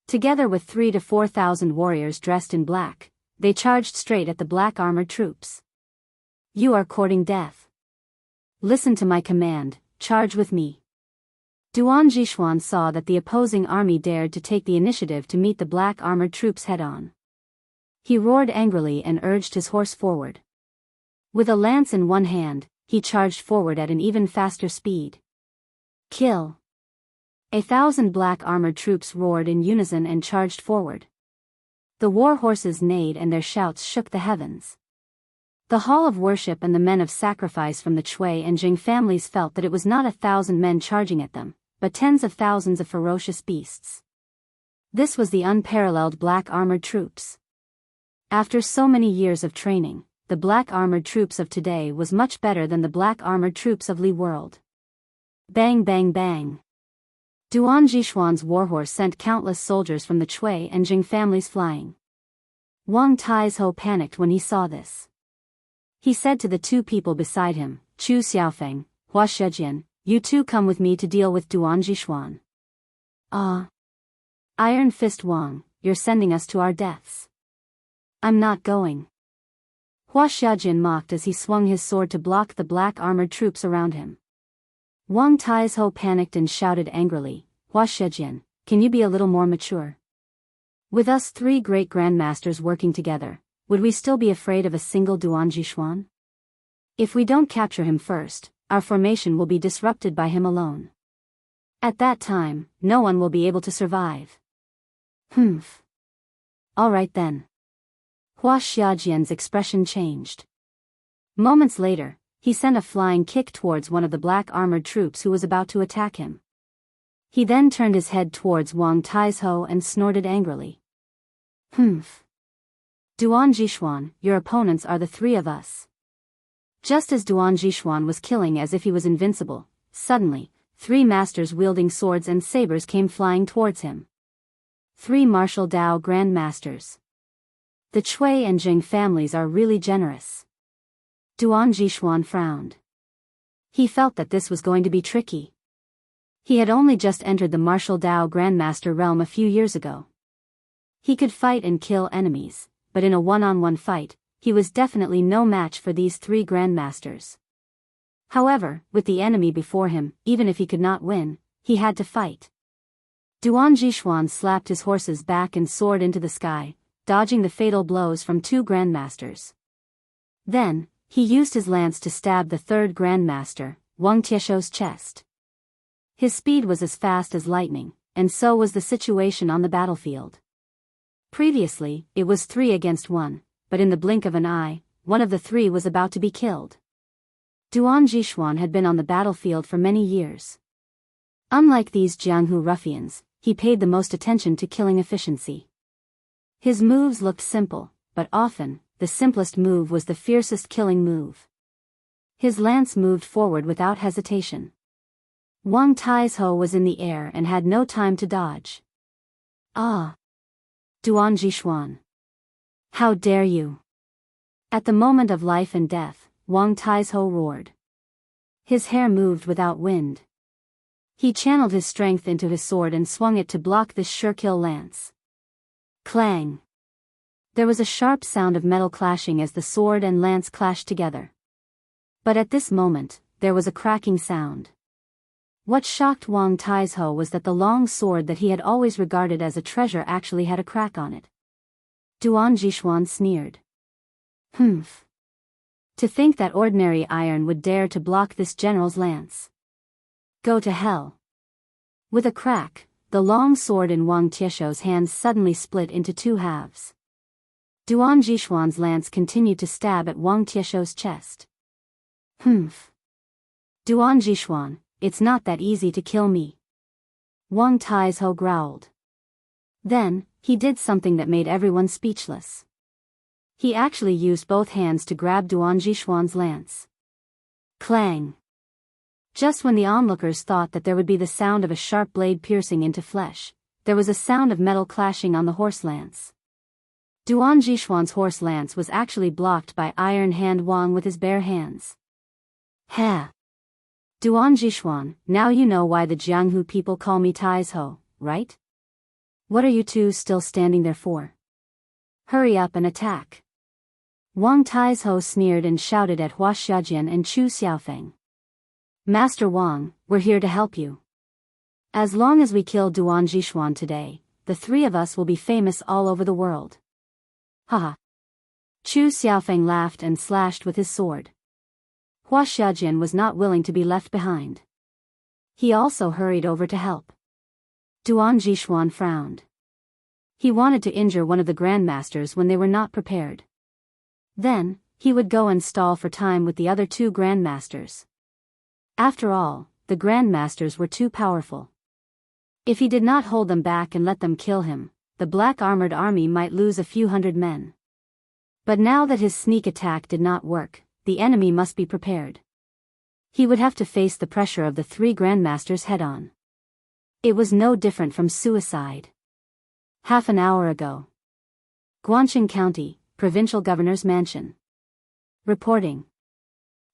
Together with 3,000 to 4,000 warriors dressed in black, they charged straight at the black armored troops. You are courting death. Listen to my command, charge with me. Duan Jishuan saw that the opposing army dared to take the initiative to meet the black armored troops head-on. He roared angrily and urged his horse forward. With a lance in one hand, he charged forward at an even faster speed. Kill! 1,000 black armored troops roared in unison and charged forward. The war horses neighed and their shouts shook the heavens. The Hall of Worship and the men of sacrifice from the Cui and Jing families felt that it was not 1,000 men charging at them, but tens of thousands of ferocious beasts. This was the unparalleled black armored troops. After so many years of training, the black armored troops of today was much better than the black armored troops of Li World. Bang bang bang. Duan Jishuan's warhorse sent countless soldiers from the Cui and Jing families flying. Wang Taizhou panicked when he saw this. He said to the two people beside him, Chu Xiaofeng, Hua Shejian, you two come with me to deal with Duan Jishuan. Ah. Iron Fist Wang, you're sending us to our deaths. I'm not going. Hua Xiajian mocked as he swung his sword to block the black armored troops around him. Wang Taizhou panicked and shouted angrily, Hua Shejian, can you be a little more mature? With us 3 great grandmasters working together, would we still be afraid of a single Duan Jishuan? If we don't capture him first, our formation will be disrupted by him alone. At that time, no one will be able to survive. Humph. All right then. Hua Xiajian's expression changed. Moments later, he sent a flying kick towards one of the black armored troops who was about to attack him. He then turned his head towards Wang Taizhou and snorted angrily. Humph. Duan Jishuan, your opponents are the three of us. Just as Duan Jishuan was killing as if he was invincible, suddenly, 3 masters wielding swords and sabers came flying towards him. 3 martial Dao Grand Masters. The Chui and Jing families are really generous. Duan Jishuan frowned. He felt that this was going to be tricky. He had only just entered the martial Dao Grandmaster realm a few years ago. He could fight and kill enemies, but in a one-on-one fight, he was definitely no match for these 3 Grandmasters. However, with the enemy before him, even if he could not win, he had to fight. Duan Jishuan slapped his horse's back and soared into the sky, dodging the fatal blows from 2 Grandmasters. Then, he used his lance to stab the 3rd Grandmaster, Wang Tiesho's chest. His speed was as fast as lightning, and so was the situation on the battlefield. Previously, it was 3 against 1, but in the blink of an eye, one of the 3 was about to be killed. Duan Jishuan had been on the battlefield for many years. Unlike these Jianghu ruffians, he paid the most attention to killing efficiency. His moves looked simple, but often, the simplest move was the fiercest killing move. His lance moved forward without hesitation. Wang Taizhou was in the air and had no time to dodge. Ah! Duan Jishuan. How dare you! At the moment of life and death, Wang Taizhou roared. His hair moved without wind. He channeled his strength into his sword and swung it to block this sure-kill lance. Clang! There was a sharp sound of metal clashing as the sword and lance clashed together. But at this moment, there was a cracking sound. What shocked Wang Taizhou was that the long sword that he had always regarded as a treasure actually had a crack on it. Duan Jishuan sneered. Humph. To think that ordinary iron would dare to block this general's lance. Go to hell. With a crack, the long sword in Wang Tiesho's hands suddenly split into 2 halves. Duan Jishuan's lance continued to stab at Wang Tiesho's chest. Humph. Duan Jishuan, it's not that easy to kill me. Wang Taizhou growled. Then, he did something that made everyone speechless. He actually used both hands to grab Duan Jishuan's lance. Clang! Just when the onlookers thought that there would be the sound of a sharp blade piercing into flesh, there was a sound of metal clashing on the horse lance. Duan Jishuan's horse lance was actually blocked by Iron Hand Wang with his bare hands. Ha! Duan Jishuan, now you know why the Jianghu people call me Taizhou, right? What are you 2 still standing there for? Hurry up and attack. Wang Taizhou sneered and shouted at Hua Xiaojian and Chu Xiaofeng. Master Wang, we're here to help you. As long as we kill Duan Jishuan today, the 3 of us will be famous all over the world. Haha. Chu Xiaofeng laughed and slashed with his sword. Hua Xiaojian was not willing to be left behind. He also hurried over to help. Duan Jishuan frowned. He wanted to injure one of the Grandmasters when they were not prepared. Then, he would go and stall for time with the other 2 Grandmasters. After all, the Grandmasters were too powerful. If he did not hold them back and let them kill him, the black armored army might lose a few hundred men. But now that his sneak attack did not work, the enemy must be prepared. He would have to face the pressure of the 3 Grandmasters head-on. It was no different from suicide. Half an hour ago. Guangqing County, Provincial Governor's Mansion. Reporting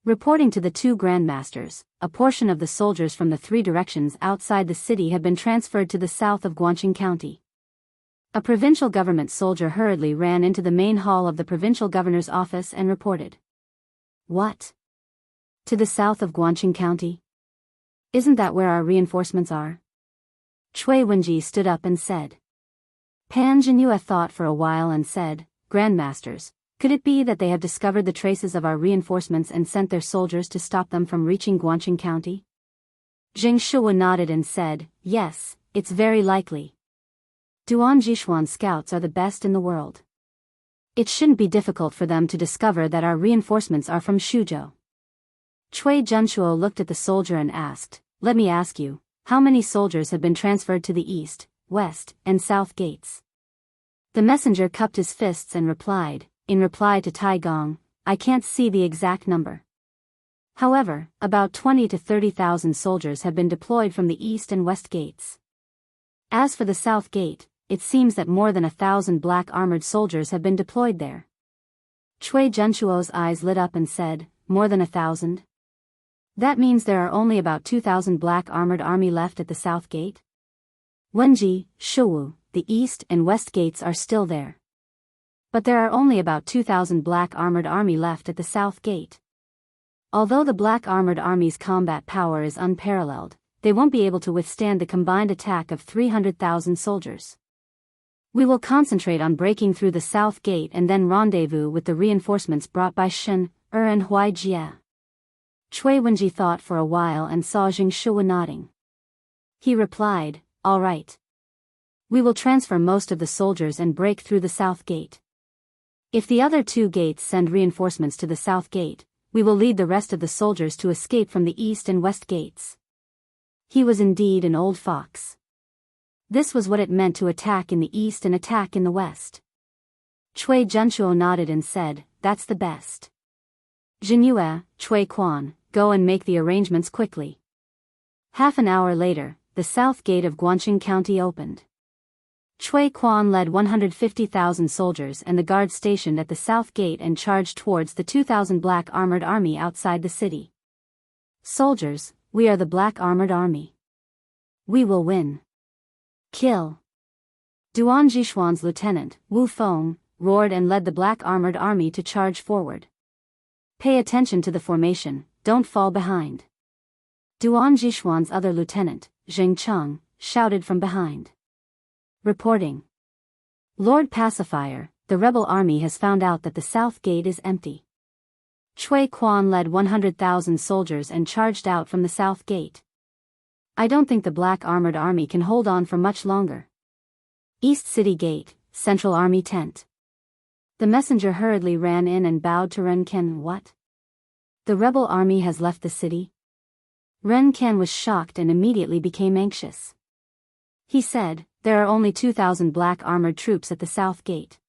to the 2 Grandmasters, a portion of the soldiers from the 3 directions outside the city have been transferred to the south of Guangqing County. A provincial government soldier hurriedly ran into the main hall of the provincial governor's office and reported. What? To the south of Guangqing County? Isn't that where our reinforcements are? Cui Wenji stood up and said. Pan Zhenyue thought for a while and said, Grandmasters, could it be that they have discovered the traces of our reinforcements and sent their soldiers to stop them from reaching Guangqing County? Zheng Shuo nodded and said, yes, it's very likely. Duan Jishuan scouts are the best in the world. It shouldn't be difficult for them to discover that our reinforcements are from Shuzhou. Cui Junshuo looked at the soldier and asked, let me ask you, how many soldiers have been transferred to the east, west, and south gates? The messenger cupped his fists and replied, in reply to Tai Gong, I can't see the exact number. However, about 20 to 30,000 soldiers have been deployed from the east and west gates. As for the south gate, it seems that more than 1,000 black armored soldiers have been deployed there. Cui Zhenchuo's eyes lit up and said, more than 1,000? That means there are only about 2,000 black armored army left at the south gate? Wenji, Shuwu, the east and west gates are still there. But there are only about 2,000 black armored army left at the south gate. Although the black armored army's combat power is unparalleled, they won't be able to withstand the combined attack of 300,000 soldiers. We will concentrate on breaking through the south gate and then rendezvous with the reinforcements brought by Shen, and Huaijie. Cui Wenji thought for a while and saw Jing Shuwu nodding. He replied, all right. We will transfer most of the soldiers and break through the south gate. If the other two gates send reinforcements to the south gate, we will lead the rest of the soldiers to escape from the east and west gates. He was indeed an old fox. This was what it meant to attack in the east and attack in the west. Cui Zhenchuo nodded and said, that's the best. Jinyue, Cui Quan, go and make the arrangements quickly. Half an hour later, the south gate of Guangqing County opened. Cui Quan led 150,000 soldiers and the guards stationed at the south gate and charged towards the 2,000 black armored army outside the city. Soldiers, we are the black armored army. We will win. Kill. Duan Jishuan's lieutenant, Wu Feng, roared and led the black armored army to charge forward. Pay attention to the formation, don't fall behind. Duan Jishuan's other lieutenant, Zheng Cheng, shouted from behind. Reporting. Lord Pacifier, the rebel army has found out that the south gate is empty. Cui Quan led 100,000 soldiers and charged out from the south gate. I don't think the black armored army can hold on for much longer. East City Gate, Central Army Tent. The messenger hurriedly ran in and bowed to Ren Ken. What? The rebel army has left the city? Ren Ken was shocked and immediately became anxious. He said, there are only 2,000 black armored troops at the south gate.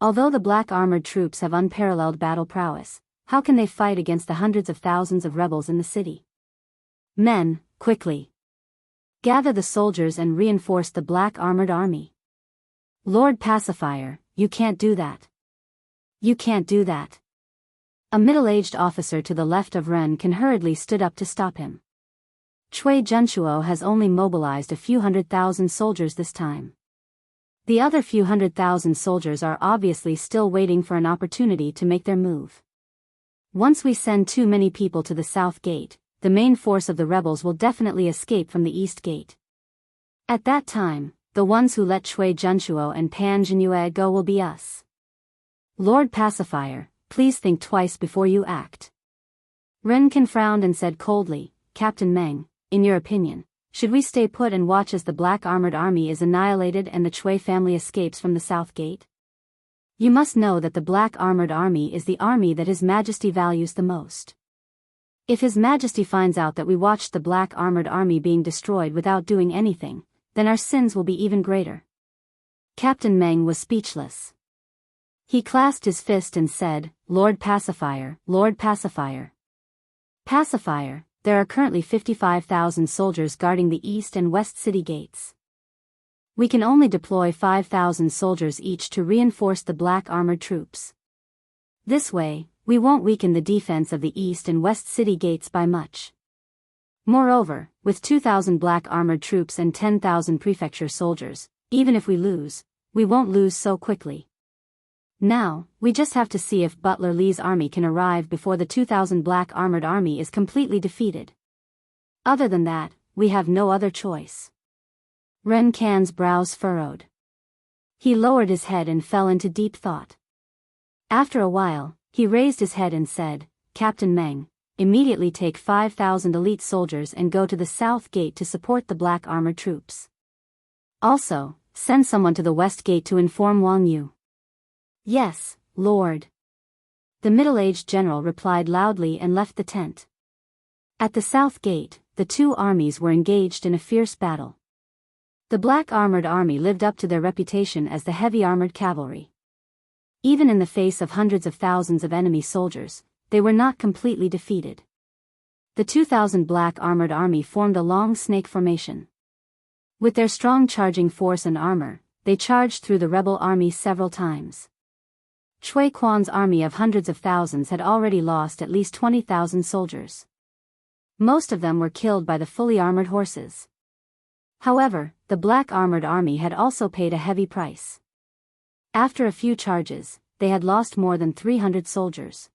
Although the black armored troops have unparalleled battle prowess, how can they fight against the hundreds of thousands of rebels in the city? Men, quickly. Gather the soldiers and reinforce the black armored army. Lord Pacifier, you can't do that. You can't do that. A middle-aged officer to the left of Ren Ken hurriedly stood up to stop him. Cui Zhenchuo has only mobilized a few 100,000 soldiers this time. The other few 100,000 soldiers are obviously still waiting for an opportunity to make their move. Once we send too many people to the south gate, the main force of the rebels will definitely escape from the east gate. At that time, the ones who let Cui Zhenchuo and Pan Jinyue go will be us. Lord Pacifier, please think twice before you act. Ren Ken frowned and said coldly, Captain Meng, in your opinion, should we stay put and watch as the black armored army is annihilated and the Cui family escapes from the south gate? You must know that the black armored army is the army that His Majesty values the most. If His Majesty finds out that we watched the black armored army being destroyed without doing anything, then our sins will be even greater. Captain Meng was speechless. He clasped his fist and said, Lord Pacifier, Lord Pacifier. Pacifier, there are currently 55,000 soldiers guarding the east and west city gates. We can only deploy 5,000 soldiers each to reinforce the black armored troops. This way, we won't weaken the defense of the east and west city gates by much. Moreover, with 2,000 black armored troops and 10,000 prefecture soldiers, even if we lose, we won't lose so quickly. Now, we just have to see if Butler Lee's army can arrive before the 2,000 black armored army is completely defeated. Other than that, we have no other choice. Ren Can's brows furrowed. He lowered his head and fell into deep thought. After a while, he raised his head and said, Captain Meng, immediately take 5,000 elite soldiers and go to the south gate to support the black armored troops. Also, send someone to the west gate to inform Wang Yu. Yes, Lord. The middle-aged general replied loudly and left the tent. At the south gate, the two armies were engaged in a fierce battle. The black armored army lived up to their reputation as the heavy armored cavalry. Even in the face of hundreds of thousands of enemy soldiers, they were not completely defeated. The 2,000 black armored army formed a long snake formation. With their strong charging force and armor, they charged through the rebel army several times. Cui Quan's army of hundreds of thousands had already lost at least 20,000 soldiers. Most of them were killed by the fully armored horses. However, the black armored army had also paid a heavy price. After a few charges, they had lost more than 300 soldiers.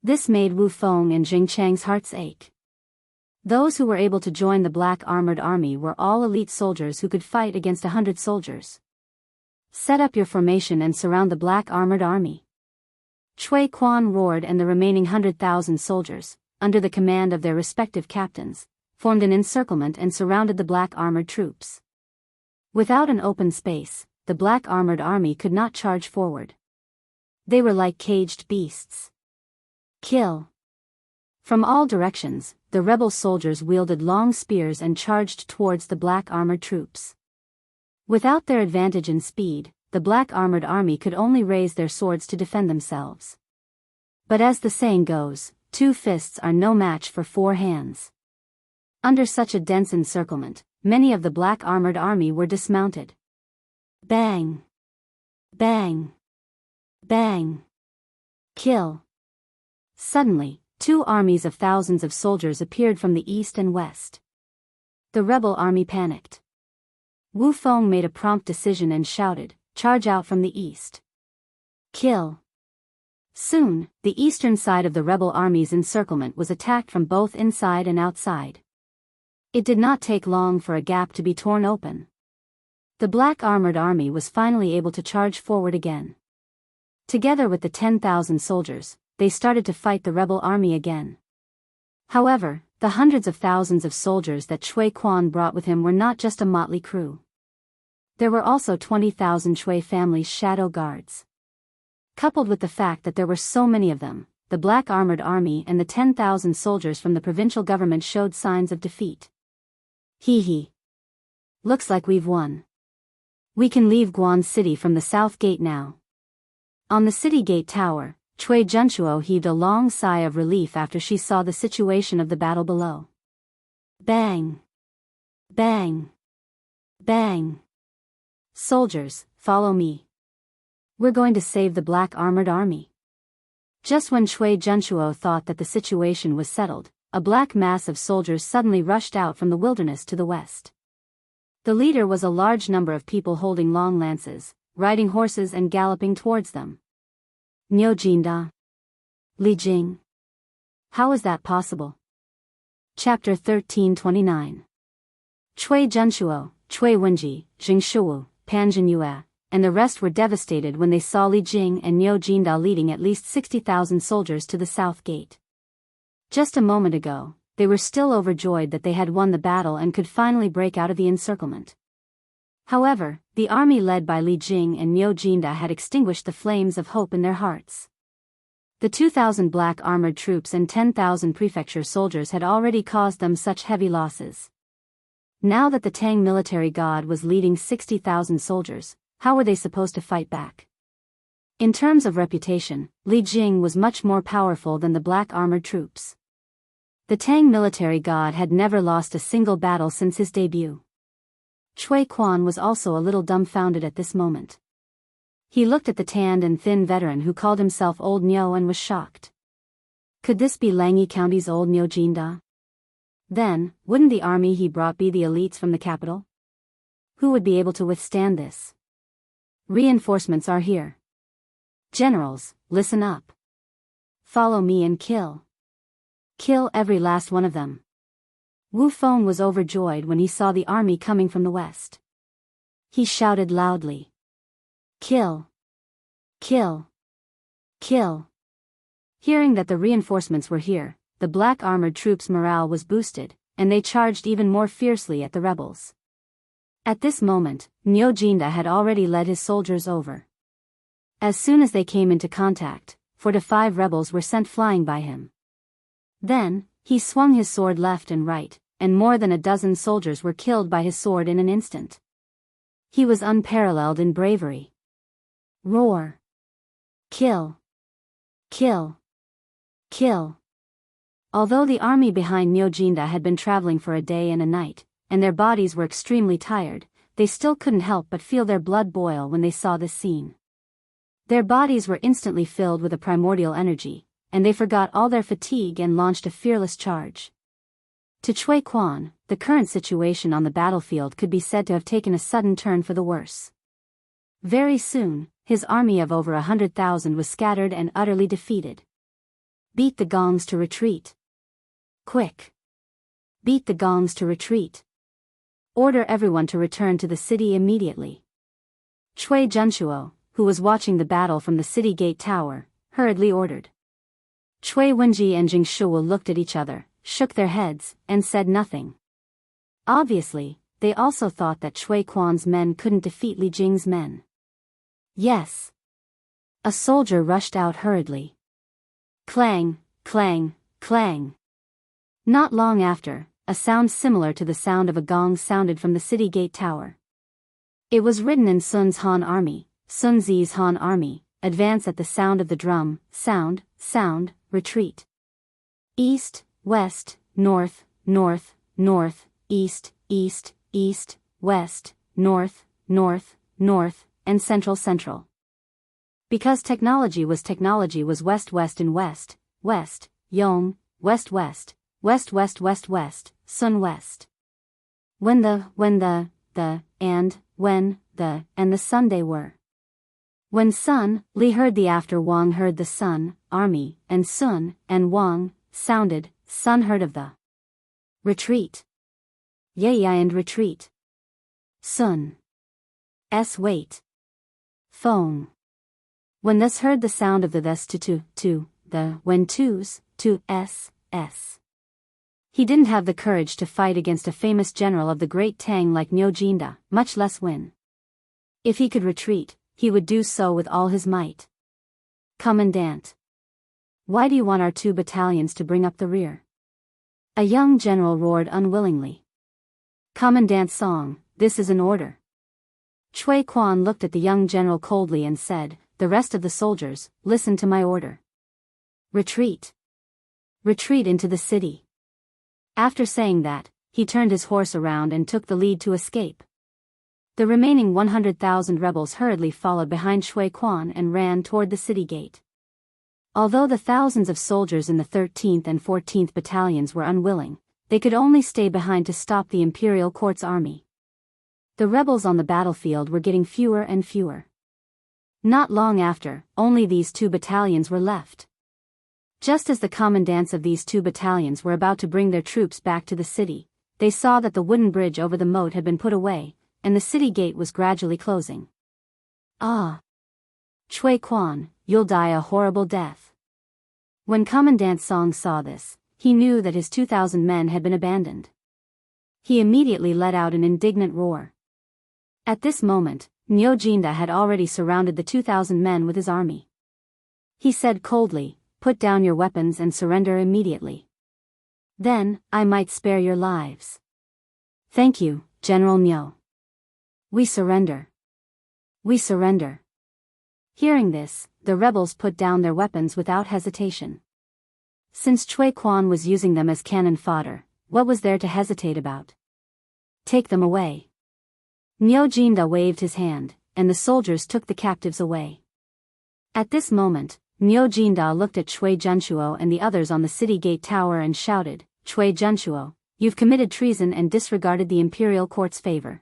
This made Wu Feng and Jing Chang's hearts ache. Those who were able to join the black armored army were all elite soldiers who could fight against 100 soldiers. Set up your formation and surround the black armored army. Cui Quan roared, and the remaining 100,000 soldiers, under the command of their respective captains, formed an encirclement and surrounded the black armored troops. Without an open space, the black armored army could not charge forward. They were like caged beasts. Kill! From all directions, the rebel soldiers wielded long spears and charged towards the black armored troops. Without their advantage in speed, the black armored army could only raise their swords to defend themselves. But as the saying goes, 2 fists are no match for 4 hands. Under such a dense encirclement, many of the black armored army were dismounted. Bang! Bang! Bang! Kill! Suddenly, 2 armies of thousands of soldiers appeared from the east and west. The rebel army panicked. Wu Feng made a prompt decision and shouted, "Charge out from the east! Kill!" Soon, the eastern side of the rebel army's encirclement was attacked from both inside and outside. It did not take long for a gap to be torn open. The black armored army was finally able to charge forward again. Together with the 10,000 soldiers, they started to fight the rebel army again. However, the hundreds of thousands of soldiers that Cui Quan brought with him were not just a motley crew. There were also 20,000 Cui family's shadow guards. Coupled with the fact that there were so many of them, the black armored army and the 10,000 soldiers from the provincial government showed signs of defeat. Hee hee. Looks like we've won. We can leave Guan City from the south gate now. On the city gate tower, Cui Junchuo heaved a long sigh of relief after she saw the situation of the battle below. Bang! Bang! Bang! Soldiers, follow me. We're going to save the black armored army. Just when Cui Junchuo thought that the situation was settled, a black mass of soldiers suddenly rushed out from the wilderness to the west. The leader was a large number of people holding long lances, riding horses and galloping towards them. Niu Jinda. Li Jing. How is that possible? Chapter 1329. Cui Junchuo, Cui Wenji, Jing Shuwu, Pan Jinyue, and the rest were devastated when they saw Li Jing and Niu Jinda leading at least 60,000 soldiers to the south gate. Just a moment ago, they were still overjoyed that they had won the battle and could finally break out of the encirclement. However, the army led by Li Jing and Niu Jinda had extinguished the flames of hope in their hearts. The 2,000 black armored troops and 10,000 prefecture soldiers had already caused them such heavy losses. Now that the Tang military god was leading 60,000 soldiers, how were they supposed to fight back? In terms of reputation, Li Jing was much more powerful than the black armored troops. The Tang military god had never lost a single battle since his debut. Cui Quan was also a little dumbfounded at this moment. He looked at the tanned and thin veteran who called himself Old Niu and was shocked. Could this be Langyi County's old Niu Jinda? Then, wouldn't the army he brought be the elites from the capital? Who would be able to withstand this? Reinforcements are here. Generals, listen up. Follow me and kill. Kill every last one of them. Wu Feng was overjoyed when he saw the army coming from the west. He shouted loudly. Kill! Kill! Kill! Hearing that the reinforcements were here, the black armored troops' morale was boosted, and they charged even more fiercely at the rebels. At this moment, Niu Jinda had already led his soldiers over. As soon as they came into contact, 4 to 5 rebels were sent flying by him. Then, he swung his sword left and right, and more than a dozen soldiers were killed by his sword in an instant. He was unparalleled in bravery. Roar. Kill. Kill. Kill. Although the army behind Nyojinda had been traveling for a day and a night, and their bodies were extremely tired, they still couldn't help but feel their blood boil when they saw this scene. Their bodies were instantly filled with a primordial energy, and they forgot all their fatigue and launched a fearless charge. To Cui Quan, the current situation on the battlefield could be said to have taken a sudden turn for the worse. Very soon, his army of over 100,000 was scattered and utterly defeated. Beat the gongs to retreat. Quick! Beat the gongs to retreat. Order everyone to return to the city immediately. Cui Junshuo, who was watching the battle from the city gate tower, hurriedly ordered. Cui Wenji and Jing Shuo looked at each other, shook their heads, and said nothing. Obviously, they also thought that Cui Quan's men couldn't defeat Li Jing's men. Yes. A soldier rushed out hurriedly. Clang, clang, clang. Not long after, a sound similar to the sound of a gong sounded from the city gate tower. It was written in Sun's Han army, Sun Zi's Han army, advance at the sound of the drum, sound, sound, retreat. East, west, north, north, north, east, east, east, west, north, north, north, and central central. Because technology was west west and west, west, yong, west west, west west west west, sun west. When the, and, when, the, and the Sunday were. When Sun, Li heard the after Wang heard the Sun, army, and Sun, and Wang, sounded, Sun heard of the retreat. Yei and retreat. Sun. S wait. Phone. When thus heard the sound of the thus to, the, when twos, to, s. He didn't have the courage to fight against a famous general of the great Tang like Nyojinda, much less win. If he could retreat, he would do so with all his might. Commandant. Why do you want our 2 battalions to bring up the rear? A young general roared unwillingly. Commandant Song, this is an order. Cui Quan looked at the young general coldly and said, the rest of the soldiers, listen to my order. Retreat. Retreat into the city. After saying that, he turned his horse around and took the lead to escape. The remaining 100,000 rebels hurriedly followed behind Cui Quan and ran toward the city gate. Although the thousands of soldiers in the 13th and 14th battalions were unwilling, they could only stay behind to stop the imperial court's army. The rebels on the battlefield were getting fewer and fewer. Not long after, only these 2 battalions were left. Just as the commandants of these 2 battalions were about to bring their troops back to the city, they saw that the wooden bridge over the moat had been put away, and the city gate was gradually closing. Ah! Cui Quan, you'll die a horrible death. When Commandant Song saw this, he knew that his 2,000 men had been abandoned. He immediately let out an indignant roar. At this moment, Nyojinda had already surrounded the 2,000 men with his army. He said coldly, put down your weapons and surrender immediately. Then, I might spare your lives. Thank you, General Nyo. We surrender. We surrender. Hearing this, the rebels put down their weapons without hesitation. Since Cui Quan was using them as cannon fodder, what was there to hesitate about? Take them away. Nyojinda waved his hand, and the soldiers took the captives away. At this moment, Nyojinda looked at Cui Junshuo and the others on the city gate tower and shouted, Cui Junshuo, you've committed treason and disregarded the imperial court's favor.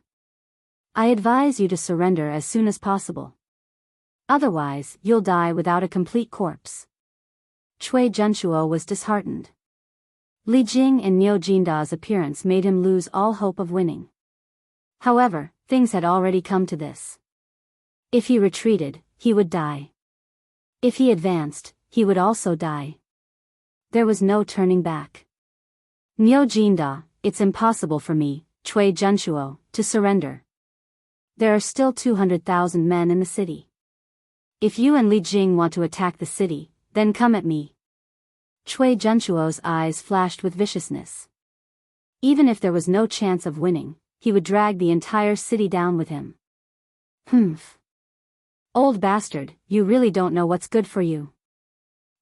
I advise you to surrender as soon as possible. Otherwise, you'll die without a complete corpse. Cui Junshuo was disheartened. Li Jing and Nyojinda's appearance made him lose all hope of winning. However, things had already come to this. If he retreated, he would die. If he advanced, he would also die. There was no turning back. Nyojinda, it's impossible for me, Cui Junshuo, to surrender. There are still 200,000 men in the city. If you and Li Jing want to attack the city, then come at me. Cui Junshuo's eyes flashed with viciousness. Even if there was no chance of winning, he would drag the entire city down with him. Humph. Old bastard, you really don't know what's good for you.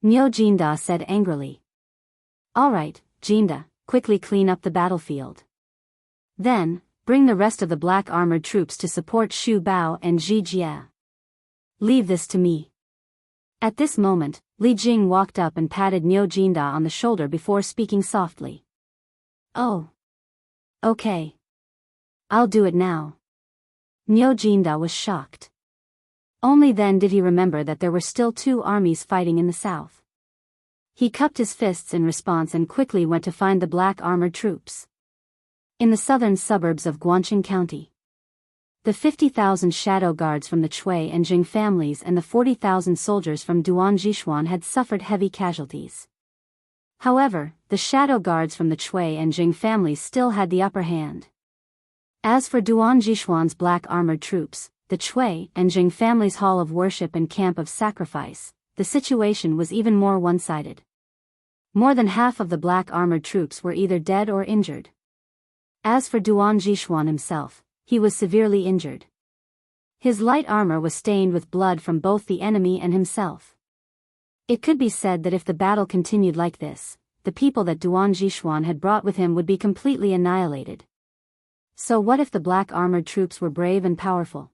Niu Jinda said angrily. All right, Jinda, quickly clean up the battlefield. Then, bring the rest of the black armored troops to support Xu Bao and Ji Jie. Leave this to me. At this moment, Li Jing walked up and patted Niu Jinda on the shoulder before speaking softly. Oh. Okay. I'll do it now. Niu Jinda was shocked. Only then did he remember that there were still two armies fighting in the south. He cupped his fists in response and quickly went to find the black armored troops. In the southern suburbs of Guangqing County, the 50,000 shadow guards from the Chui and Jing families and the 40,000 soldiers from Duan Jishuan had suffered heavy casualties. However, the shadow guards from the Chui and Jing families still had the upper hand. As for Duan Jishuan's black armored troops, the Chui and Jing families' hall of worship and camp of sacrifice, the situation was even more one-sided. More than half of the black armored troops were either dead or injured. As for Duan Jishuan himself, he was severely injured. His light armor was stained with blood from both the enemy and himself. It could be said that if the battle continued like this, the people that Duan Jishuan had brought with him would be completely annihilated. So what if the black armored troops were brave and powerful?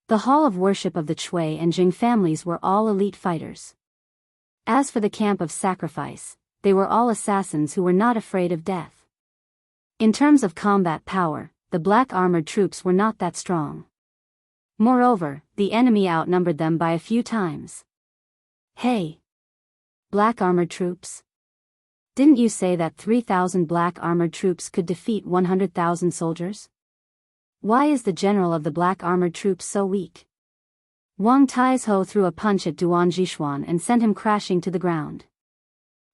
The hall of worship of the Chui and Jing families were all elite fighters. As for the camp of sacrifice, they were all assassins who were not afraid of death. In terms of combat power, the black armored troops were not that strong. Moreover, the enemy outnumbered them by a few times. Hey! Black armored troops? Didn't you say that 3,000 black armored troops could defeat 100,000 soldiers? Why is the general of the black armored troops so weak? Wang Taizhou threw a punch at Duan Jishuan and sent him crashing to the ground.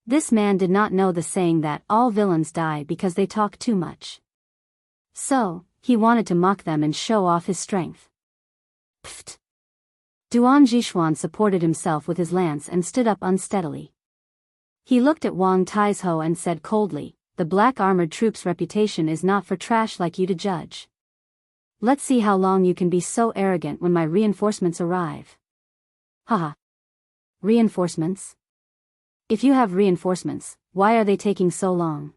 This man did not know the saying that all villains die because they talk too much. So, he wanted to mock them and show off his strength. Pfft! Duan Jishuan supported himself with his lance and stood up unsteadily. He looked at Wang Taizhou and said coldly, "The black armored troops' reputation is not for trash like you to judge. Let's see how long you can be so arrogant when my reinforcements arrive." Haha. Reinforcements? If you have reinforcements, why are they taking so long?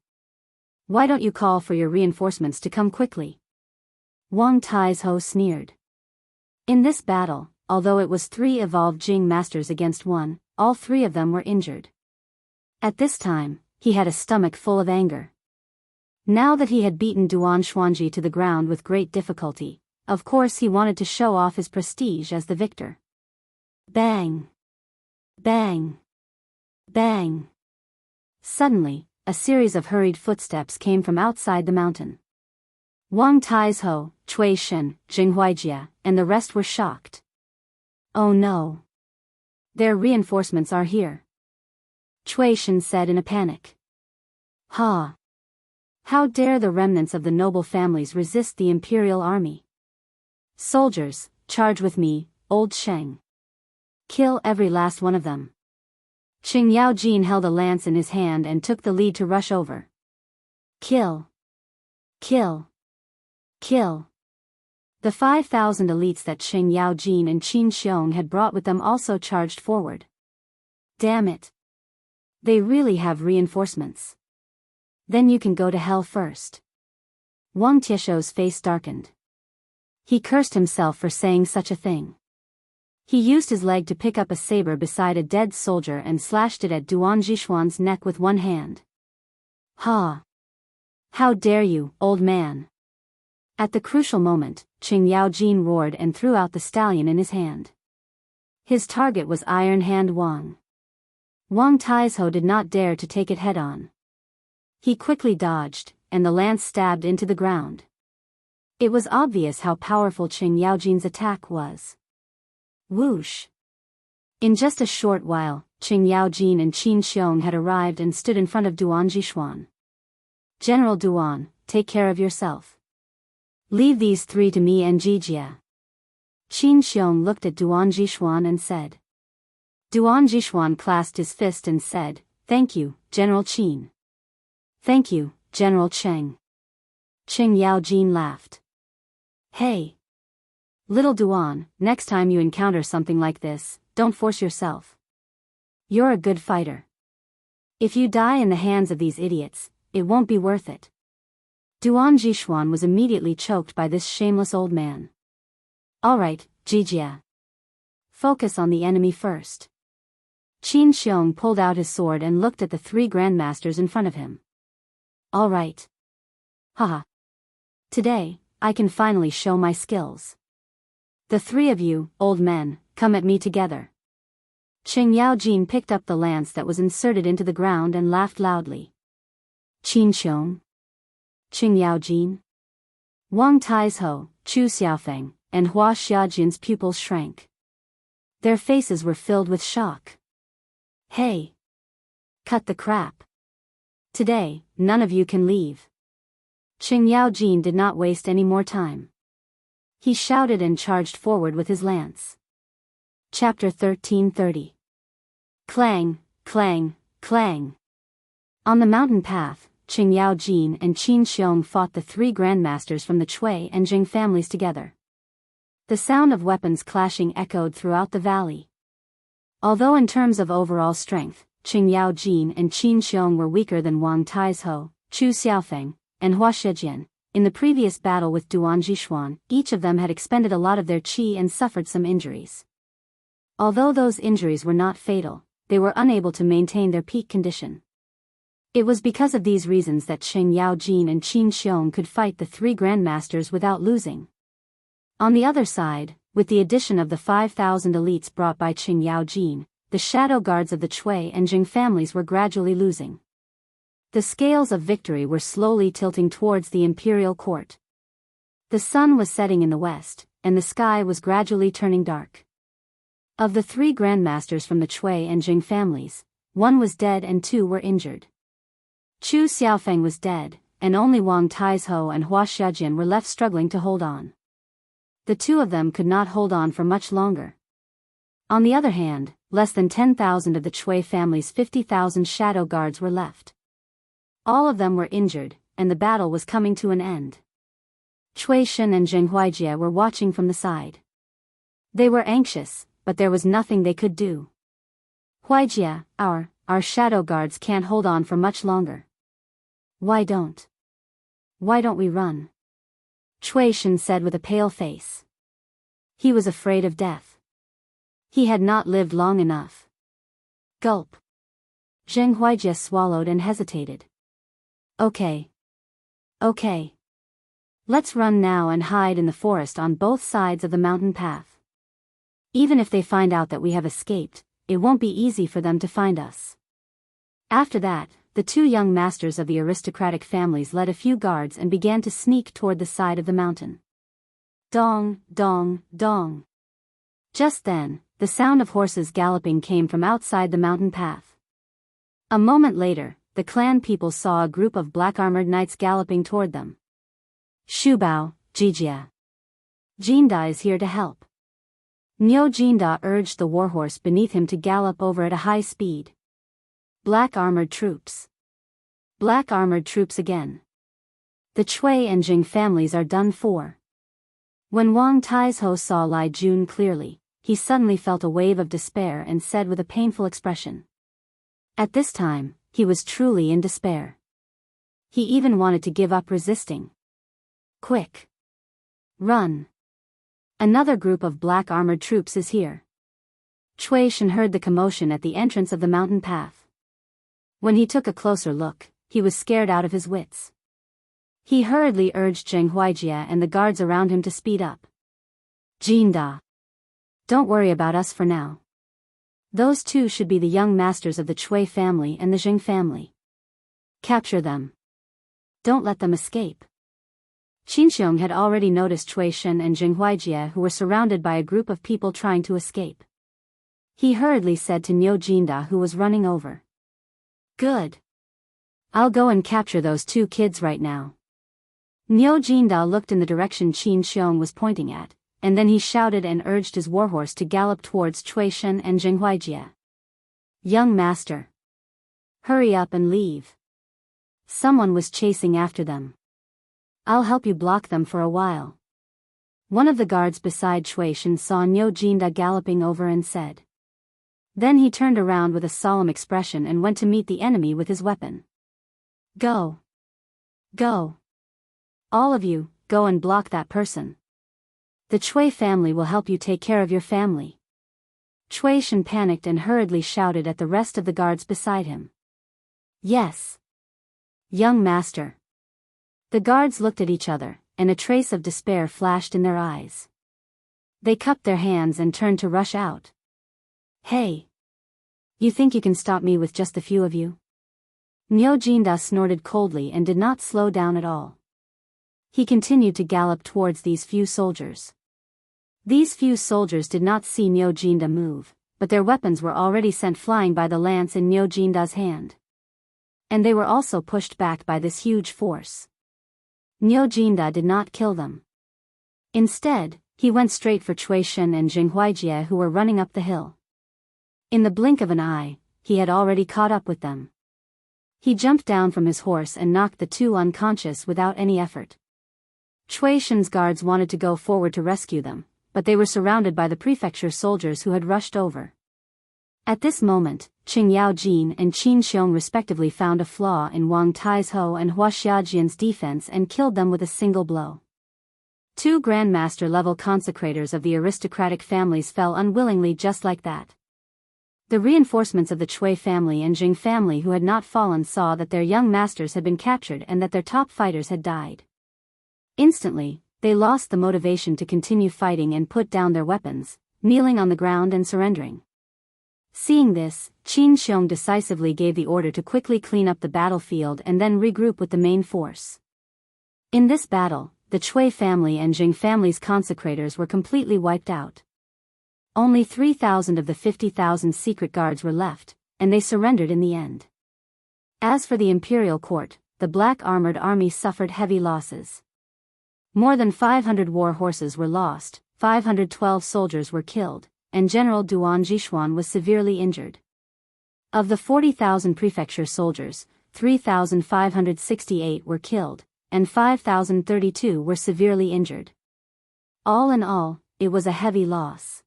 Why don't you call for your reinforcements to come quickly? Wang Taizhou sneered. In this battle, although it was 3 evolved Jing masters against 1, all 3 of them were injured. At this time, he had a stomach full of anger. Now that he had beaten Duan Xuanji to the ground with great difficulty, of course he wanted to show off his prestige as the victor. Bang! Bang! Bang! Suddenly, a series of hurried footsteps came from outside the mountain. Wang Taizhou, Cui Shen, Jing Huaijia, and the rest were shocked. Oh no! Their reinforcements are here. Cui Shen said in a panic. Ha! How dare the remnants of the noble families resist the imperial army? Soldiers, charge with me, old Sheng. Kill every last one of them. Qing Yaojin held a lance in his hand and took the lead to rush over. Kill! Kill! Kill! The 5,000 elites that Qing Yaojin and Qin Xiong had brought with them also charged forward. Damn it! They really have reinforcements. Then you can go to hell first. Wang Tieshou's face darkened. He cursed himself for saying such a thing. He used his leg to pick up a saber beside a dead soldier and slashed it at Duan Jishuan's neck with one hand. Ha! How dare you, old man! At the crucial moment, Qing Yaojin roared and threw out the stallion in his hand. His target was Iron Hand Wang. Wang Taizhou did not dare to take it head-on. He quickly dodged, and the lance stabbed into the ground. It was obvious how powerful Qing Yaojin's attack was. Whoosh! In just a short while, Qing Yaojin and Qin Xiong had arrived and stood in front of Duan Jishuan. General Duan, take care of yourself. Leave these 3 to me and Jijia. Qin Xiong looked at Duan Jishuan and said. Duan Jishuan clasped his fist and said, "Thank you, General Qin." "Thank you, General Cheng." Qing Yaojin laughed. "Hey! Little Duan, next time you encounter something like this, don't force yourself. You're a good fighter. If you die in the hands of these idiots, it won't be worth it. Duan Jishuan was immediately choked by this shameless old man. Alright, Jijia. Focus on the enemy first. Qin Xiong pulled out his sword and looked at the three grandmasters in front of him. Alright. Haha. Today, I can finally show my skills. The three of you, old men, come at me together. Qing Yaojin picked up the lance that was inserted into the ground and laughed loudly. Qin Xiong. Qing Yaojin. Wang Taizhou, Chu Xiaofeng, and Hua Xiaojin's pupils shrank. Their faces were filled with shock. Hey! Cut the crap. Today, none of you can leave. Qing Yaojin did not waste any more time. He shouted and charged forward with his lance. Chapter 1330. Clang, clang, clang. On the mountain path, Qing Yaojin and Qin Xiong fought the three grandmasters from the Chui and Jing families together. The sound of weapons clashing echoed throughout the valley. Although in terms of overall strength, Qing Yaojin and Qin Xiong were weaker than Wang Taizhou, Chu Xiaofeng, and Hua Shijian, in the previous battle with Duan Jishuan, each of them had expended a lot of their qi and suffered some injuries. Although those injuries were not fatal, they were unable to maintain their peak condition. It was because of these reasons that Qing Yaojin and Qin Xiong could fight the three grandmasters without losing. On the other side, with the addition of the 5,000 elites brought by Qing Yaojin, the shadow guards of the Chui and Jing families were gradually losing. The scales of victory were slowly tilting towards the imperial court. The sun was setting in the west, and the sky was gradually turning dark. Of the three grandmasters from the Chui and Jing families, one was dead and two were injured. Chu Xiaofeng was dead, and only Wang Taizhou and Hua Xiajian were left struggling to hold on. The two of them could not hold on for much longer. On the other hand, less than 10,000 of the Chui family's 50,000 shadow guards were left. All of them were injured, and the battle was coming to an end. Cui Shen and Zheng Huijie were watching from the side. They were anxious, but there was nothing they could do. Huijie, our shadow guards can't hold on for much longer. Why don't we run? Cui Shen said with a pale face. He was afraid of death. He had not lived long enough. Gulp. Zheng Huijie swallowed and hesitated. Okay. Let's run now and hide in the forest on both sides of the mountain path. Even if they find out that we have escaped, it won't be easy for them to find us. After that, the two young masters of the aristocratic families led a few guards and began to sneak toward the side of the mountain. Dong, dong, dong. Just then, the sound of horses galloping came from outside the mountain path. A moment later, the clan people saw a group of black-armored knights galloping toward them. Shubao, Jijia. Jinda is here to help. Niu Jinda urged the warhorse beneath him to gallop over at a high speed. Black-armored troops. Black-armored troops again. The Chui and Jing families are done for. When Wang Taizhou saw Lai Jun clearly, he suddenly felt a wave of despair and said with a painful expression. At this time, he was truly in despair. He even wanted to give up resisting. Quick! Run! Another group of black-armored troops is here. Cui Shen heard the commotion at the entrance of the mountain path. When he took a closer look, he was scared out of his wits. He hurriedly urged Zheng Huijie and the guards around him to speed up. Jinda! Don't worry about us for now. Those two should be the young masters of the Chui family and the Jing family. Capture them. Don't let them escape. Qin Xiong had already noticed Cui Shen and Zheng Huijie who were surrounded by a group of people trying to escape. He hurriedly said to Niu Jinda who was running over. Good. I'll go and capture those two kids right now. Niu Jinda looked in the direction Qin Xiong was pointing at, and then he shouted and urged his warhorse to gallop towards Cui Shen and Zheng Huijie. Young master. Hurry up and leave. Someone was chasing after them. I'll help you block them for a while. One of the guards beside Cui Shen saw Niu Jinda galloping over and said. Then he turned around with a solemn expression and went to meet the enemy with his weapon. Go. Go. All of you, go and block that person. The Cui family will help you take care of your family. Cui Shen panicked and hurriedly shouted at the rest of the guards beside him. Yes. Young master. The guards looked at each other, and a trace of despair flashed in their eyes. They cupped their hands and turned to rush out. Hey! You think you can stop me with just a few of you? Niu Jinda snorted coldly and did not slow down at all. He continued to gallop towards these few soldiers. These few soldiers did not see Niu Jinda move, but their weapons were already sent flying by the lance in Niu Jinda's hand. And they were also pushed back by this huge force. Niu Jinda did not kill them. Instead, he went straight for Cui Shen and Jinghuijie, who were running up the hill. In the blink of an eye, he had already caught up with them. He jumped down from his horse and knocked the two unconscious without any effort. Cui Shen's guards wanted to go forward to rescue them, but they were surrounded by the prefecture soldiers who had rushed over. At this moment, Qing Yaojin and Qin Xiong respectively found a flaw in Wang Taizhou and Hua Xiajian's defense and killed them with a single blow. Two grandmaster-level consecrators of the aristocratic families fell unwillingly just like that. The reinforcements of the Cui family and Jing family who had not fallen saw that their young masters had been captured and that their top fighters had died. Instantly, they lost the motivation to continue fighting and put down their weapons, kneeling on the ground and surrendering. Seeing this, Qin Xiong decisively gave the order to quickly clean up the battlefield and then regroup with the main force. In this battle, the Cui family and Jing family's consecrators were completely wiped out. Only 3,000 of the 50,000 secret guards were left, and they surrendered in the end. As for the imperial court, the black armored army suffered heavy losses. More than 500 war horses were lost, 512 soldiers were killed, and General Duan Jishuan was severely injured. Of the 40,000 prefecture soldiers, 3,568 were killed, and 5,032 were severely injured. All in all, it was a heavy loss.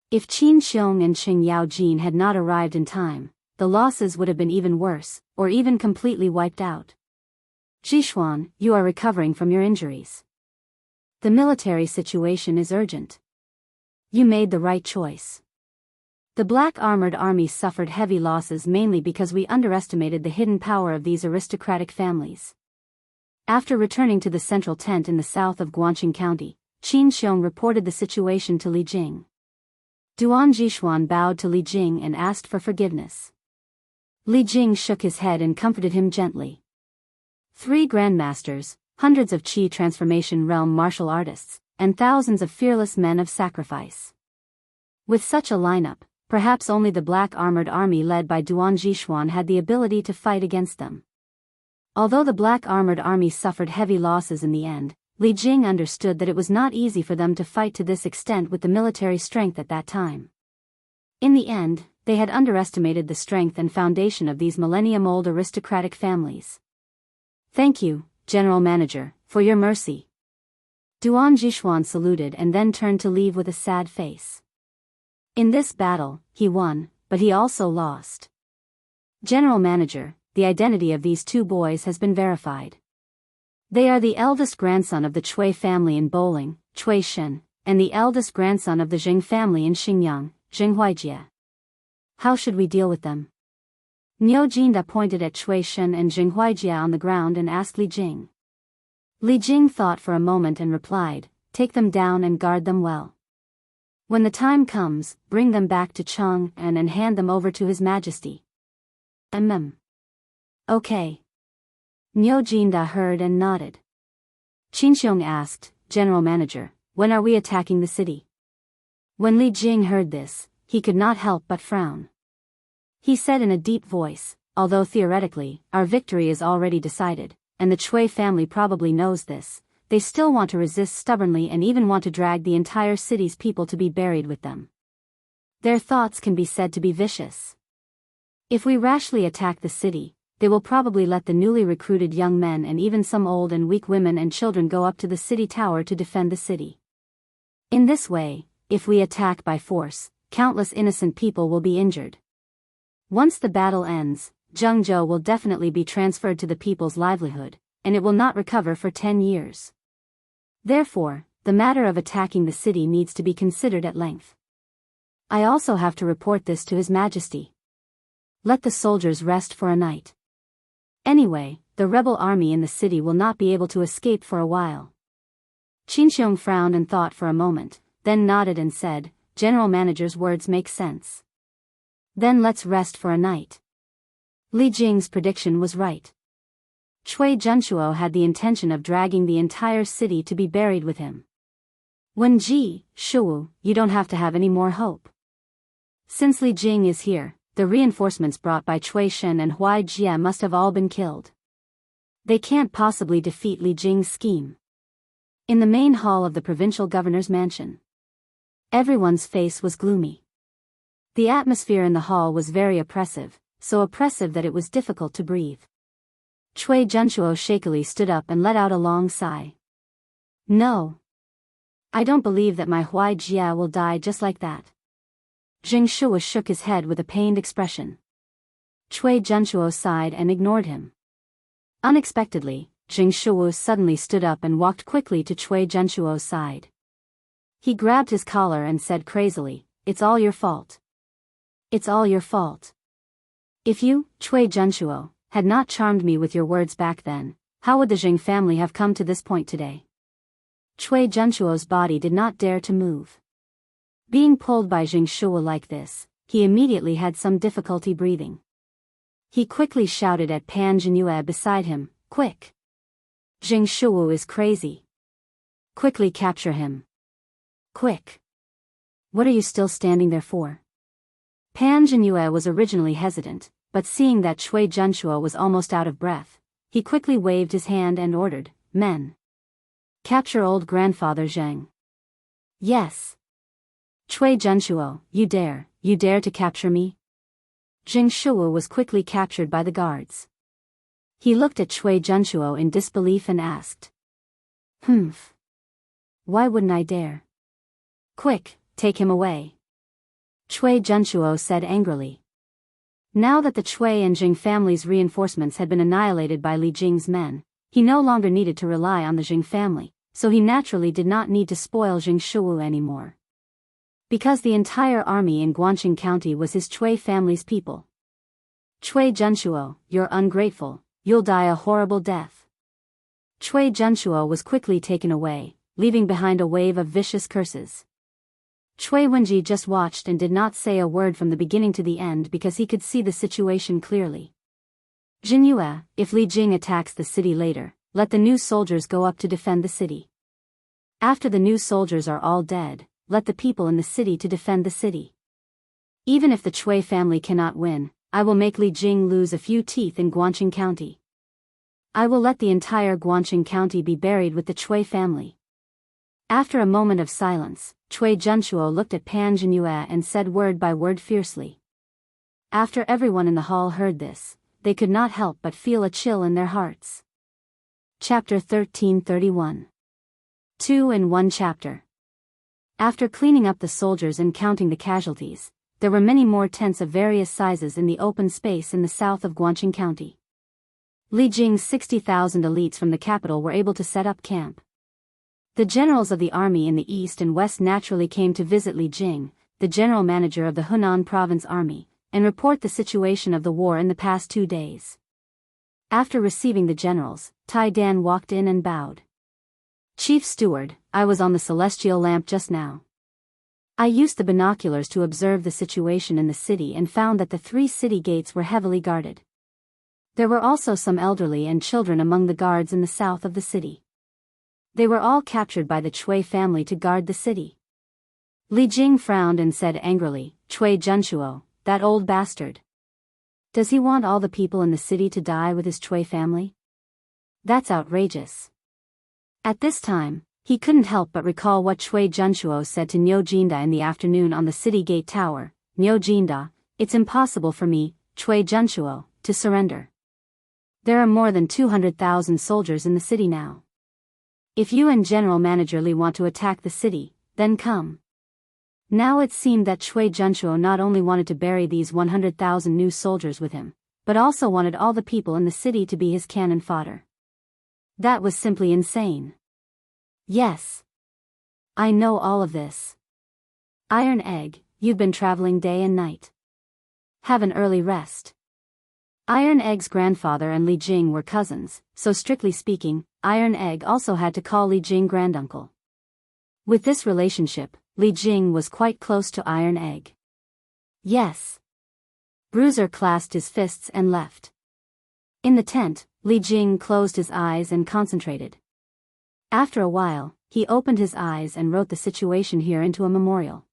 If Qin Xiong and Qing Yaojin had not arrived in time, the losses would have been even worse, or even completely wiped out. Jishuan, you are recovering from your injuries. The military situation is urgent. You made the right choice. The black armored army suffered heavy losses mainly because we underestimated the hidden power of these aristocratic families. After returning to the central tent in the south of Guangqing County, Qin Xiong reported the situation to Li Jing. Duan Jishuan bowed to Li Jing and asked for forgiveness. Li Jing shook his head and comforted him gently. 3 grandmasters, hundreds of Qi transformation realm martial artists, and thousands of fearless men of sacrifice. With such a lineup, perhaps only the black armored army led by Duan Jishuan had the ability to fight against them. Although the black armored army suffered heavy losses in the end, Li Jing understood that it was not easy for them to fight to this extent with the military strength at that time. In the end, they had underestimated the strength and foundation of these millennium-old aristocratic families. Thank you, General Manager, for your mercy. Duan Jishuan saluted and then turned to leave with a sad face. In this battle, he won, but he also lost. General Manager, the identity of these 2 boys has been verified. They are the eldest grandson of the Cui family in Bowling, Cui Shen, and the eldest grandson of the Jing family in Xingyang, Jinghuijie. How should we deal with them? Niu Jinda pointed at Cui Shen and Jinghuijie on the ground and asked Li Jing. Li Jing thought for a moment and replied, take them down and guard them well. When the time comes, bring them back to Chang'an and hand them over to His Majesty. Okay. Niu Jinda heard and nodded. Qin Xiong asked, General Manager, when are we attacking the city? When Li Jing heard this, he could not help but frown. He said in a deep voice, although theoretically, our victory is already decided, and the Cui family probably knows this, they still want to resist stubbornly and even want to drag the entire city's people to be buried with them. Their thoughts can be said to be vicious. If we rashly attack the city, they will probably let the newly recruited young men and even some old and weak women and children go up to the city tower to defend the city. In this way, if we attack by force, countless innocent people will be injured. Once the battle ends, Jianghu will definitely be transferred to the people's livelihood, and it will not recover for 10 years. Therefore, the matter of attacking the city needs to be considered at length. I also have to report this to His Majesty. Let the soldiers rest for a night. Anyway, the rebel army in the city will not be able to escape for a while. Qinxiong frowned and thought for a moment, then nodded and said, General Manager's words make sense. Then let's rest for a night. Li Jing's prediction was right. Cui Junchuo had the intention of dragging the entire city to be buried with him. When Ji, Shu, you don't have to have any more hope. Since Li Jing is here, the reinforcements brought by Cui Shen and Huai Jie must have all been killed. They can't possibly defeat Li Jing's scheme. In the main hall of the provincial governor's mansion, everyone's face was gloomy. The atmosphere in the hall was very oppressive, so oppressive that it was difficult to breathe. Cui Junchuo shakily stood up and let out a long sigh. No. I don't believe that my Huai Jie will die just like that. Jing Shu shook his head with a pained expression. Cui Junchuo sighed and ignored him. Unexpectedly, Jing Shu suddenly stood up and walked quickly to Cui Junchuo's side. He grabbed his collar and said crazily, It's all your fault. It's all your fault. If you, Cui Junchuo, had not charmed me with your words back then, how would the Jing family have come to this point today? Cui Junchuo's body did not dare to move. Being pulled by Jing Shu like this, he immediately had some difficulty breathing. He quickly shouted at Pan Jinyue beside him, Quick! Jing Shu is crazy. Quickly capture him. Quick! What are you still standing there for? Pan Jinyue was originally hesitant, but seeing that Cui Junchuo was almost out of breath, he quickly waved his hand and ordered, Men! Capture old grandfather Zhang. Yes! Cui Junchuo, you dare to capture me? Jing Shu was quickly captured by the guards. He looked at Cui Junchuo in disbelief and asked. Humph. Why wouldn't I dare? Quick, take him away. Cui Junchuo said angrily. Now that the Cui and Jing family's reinforcements had been annihilated by Li Jing's men, he no longer needed to rely on the Jing family, so he naturally did not need to spoil Jing Shu anymore. Because the entire army in Guangqing County was his Cui family's people. Cui Junchuo, you're ungrateful, you'll die a horrible death. Cui Junchuo was quickly taken away, leaving behind a wave of vicious curses. Cui Wenji just watched and did not say a word from the beginning to the end because he could see the situation clearly. Jinyue, if Li Jing attacks the city later, let the new soldiers go up to defend the city. After the new soldiers are all dead, let the people in the city to defend the city. Even if the Cui family cannot win, I will make Li Jing lose a few teeth in Guangqing County. I will let the entire Guangqing County be buried with the Cui family. After a moment of silence, Cui Junchuo looked at Pan Jinyue and said word by word fiercely. After everyone in the hall heard this, they could not help but feel a chill in their hearts. Chapter 1331. 2 in 1 chapter. After cleaning up the soldiers and counting the casualties, there were many more tents of various sizes in the open space in the south of Guangqing County. Li Jing's 60,000 elites from the capital were able to set up camp. The generals of the army in the east and west naturally came to visit Li Jing, the general manager of the Hunan province army, and report the situation of the war in the past 2 days. After receiving the generals, Tai Dan walked in and bowed. Chief Steward, I was on the celestial lamp just now. I used the binoculars to observe the situation in the city and found that the 3 city gates were heavily guarded. There were also some elderly and children among the guards in the south of the city. They were all captured by the Cui family to guard the city. Li Jing frowned and said angrily, Cui Junchuo, that old bastard. Does he want all the people in the city to die with his Cui family? That's outrageous. At this time, he couldn't help but recall what Cui Junchuo said to Niu Jinda in the afternoon on the city gate tower. Niu Jinda, it's impossible for me, Cui Junchuo, to surrender. There are more than 200,000 soldiers in the city now. If you and General Manager Li want to attack the city, then come. Now it seemed that Cui Junchuo not only wanted to bury these 100,000 new soldiers with him, but also wanted all the people in the city to be his cannon fodder. That was simply insane. Yes. I know all of this. Iron Egg, you've been traveling day and night. Have an early rest. Iron Egg's grandfather and Li Jing were cousins, so strictly speaking, Iron Egg also had to call Li Jing granduncle. With this relationship, Li Jing was quite close to Iron Egg. Yes. Bruiser clasped his fists and left. In the tent, Li Jing closed his eyes and concentrated. After a while, he opened his eyes and wrote the situation here into a memorial.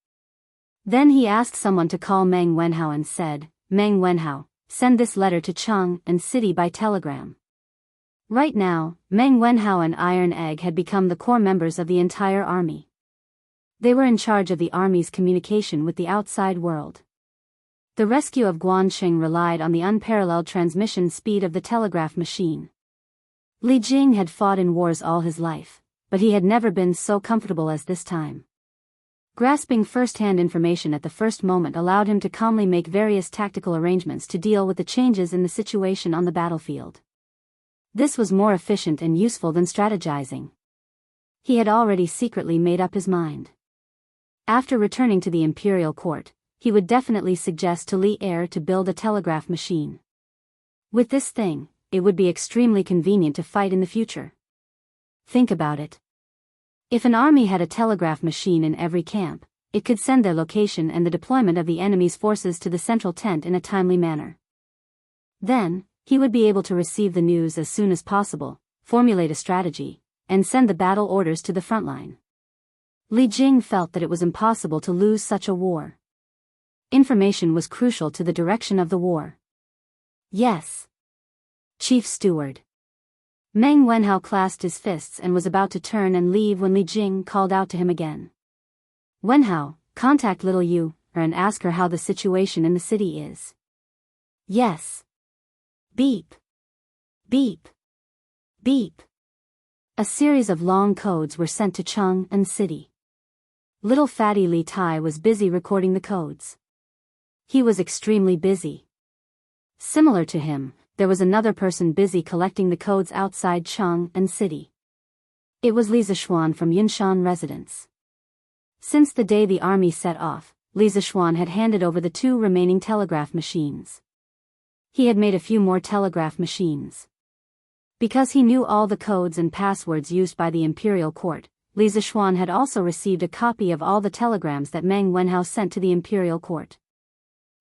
Then he asked someone to call Meng Wenhao and said, Meng Wenhao, send this letter to Cheng and City by telegram. Right now, Meng Wenhao and Iron Egg had become the core members of the entire army. They were in charge of the army's communication with the outside world. The rescue of Guanqing relied on the unparalleled transmission speed of the telegraph machine. Li Jing had fought in wars all his life, but he had never been so comfortable as this time. Grasping first-hand information at the first moment allowed him to calmly make various tactical arrangements to deal with the changes in the situation on the battlefield. This was more efficient and useful than strategizing. He had already secretly made up his mind. After returning to the imperial court, he would definitely suggest to Li Er to build a telegraph machine. With this thing, it would be extremely convenient to fight in the future. Think about it. If an army had a telegraph machine in every camp, it could send their location and the deployment of the enemy's forces to the central tent in a timely manner. Then, he would be able to receive the news as soon as possible, formulate a strategy, and send the battle orders to the front line. Li Jing felt that it was impossible to lose such a war. Information was crucial to the direction of the war. Yes. Chief Steward. Meng Wenhao clasped his fists and was about to turn and leave when Li Jing called out to him again. Wenhao, contact little Yu, and ask her how the situation in the city is. Yes. Beep. Beep. Beep. A series of long codes were sent to Cheng and City. Little fatty Li Tai was busy recording the codes. He was extremely busy. Similar to him, there was another person busy collecting the codes outside Cheng and City. It was Li Zishuan from Yunshan residence. Since the day the army set off, Li Zishuan had handed over the 2 remaining telegraph machines. He had made a few more telegraph machines. Because he knew all the codes and passwords used by the imperial court, Li Zishuan had also received a copy of all the telegrams that Meng Wenhao sent to the imperial court.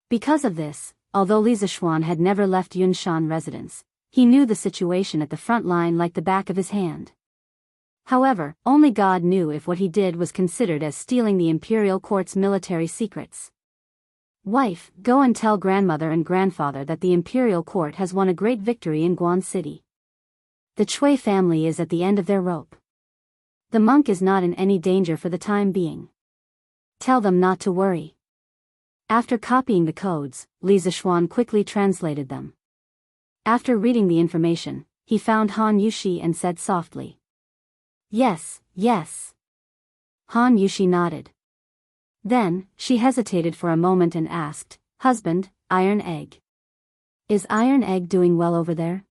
Because of this, although Li Zishuan had never left Yunshan residence, he knew the situation at the front line like the back of his hand. However, only God knew if what he did was considered as stealing the imperial court's military secrets. Wife, go and tell grandmother and grandfather that the imperial court has won a great victory in Guan City. The Cui family is at the end of their rope. The monk is not in any danger for the time being. Tell them not to worry. After copying the codes, Li Zishuan quickly translated them. After reading the information, he found Han Yushi and said softly, Yes, yes. Han Yushi nodded. Then, she hesitated for a moment and asked, Husband, Iron Egg. Is Iron Egg doing well over there?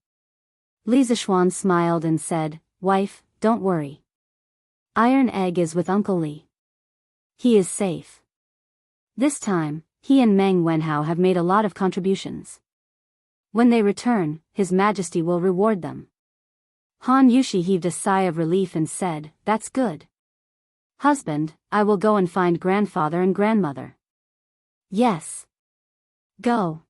Li Zishuan smiled and said, Wife, don't worry. Iron Egg is with Uncle Li. He is safe. This time, he and Meng Wenhao have made a lot of contributions. When they return, His Majesty will reward them. Han Yushi heaved a sigh of relief and said, That's good. Husband, I will go and find grandfather and grandmother. Yes. Go.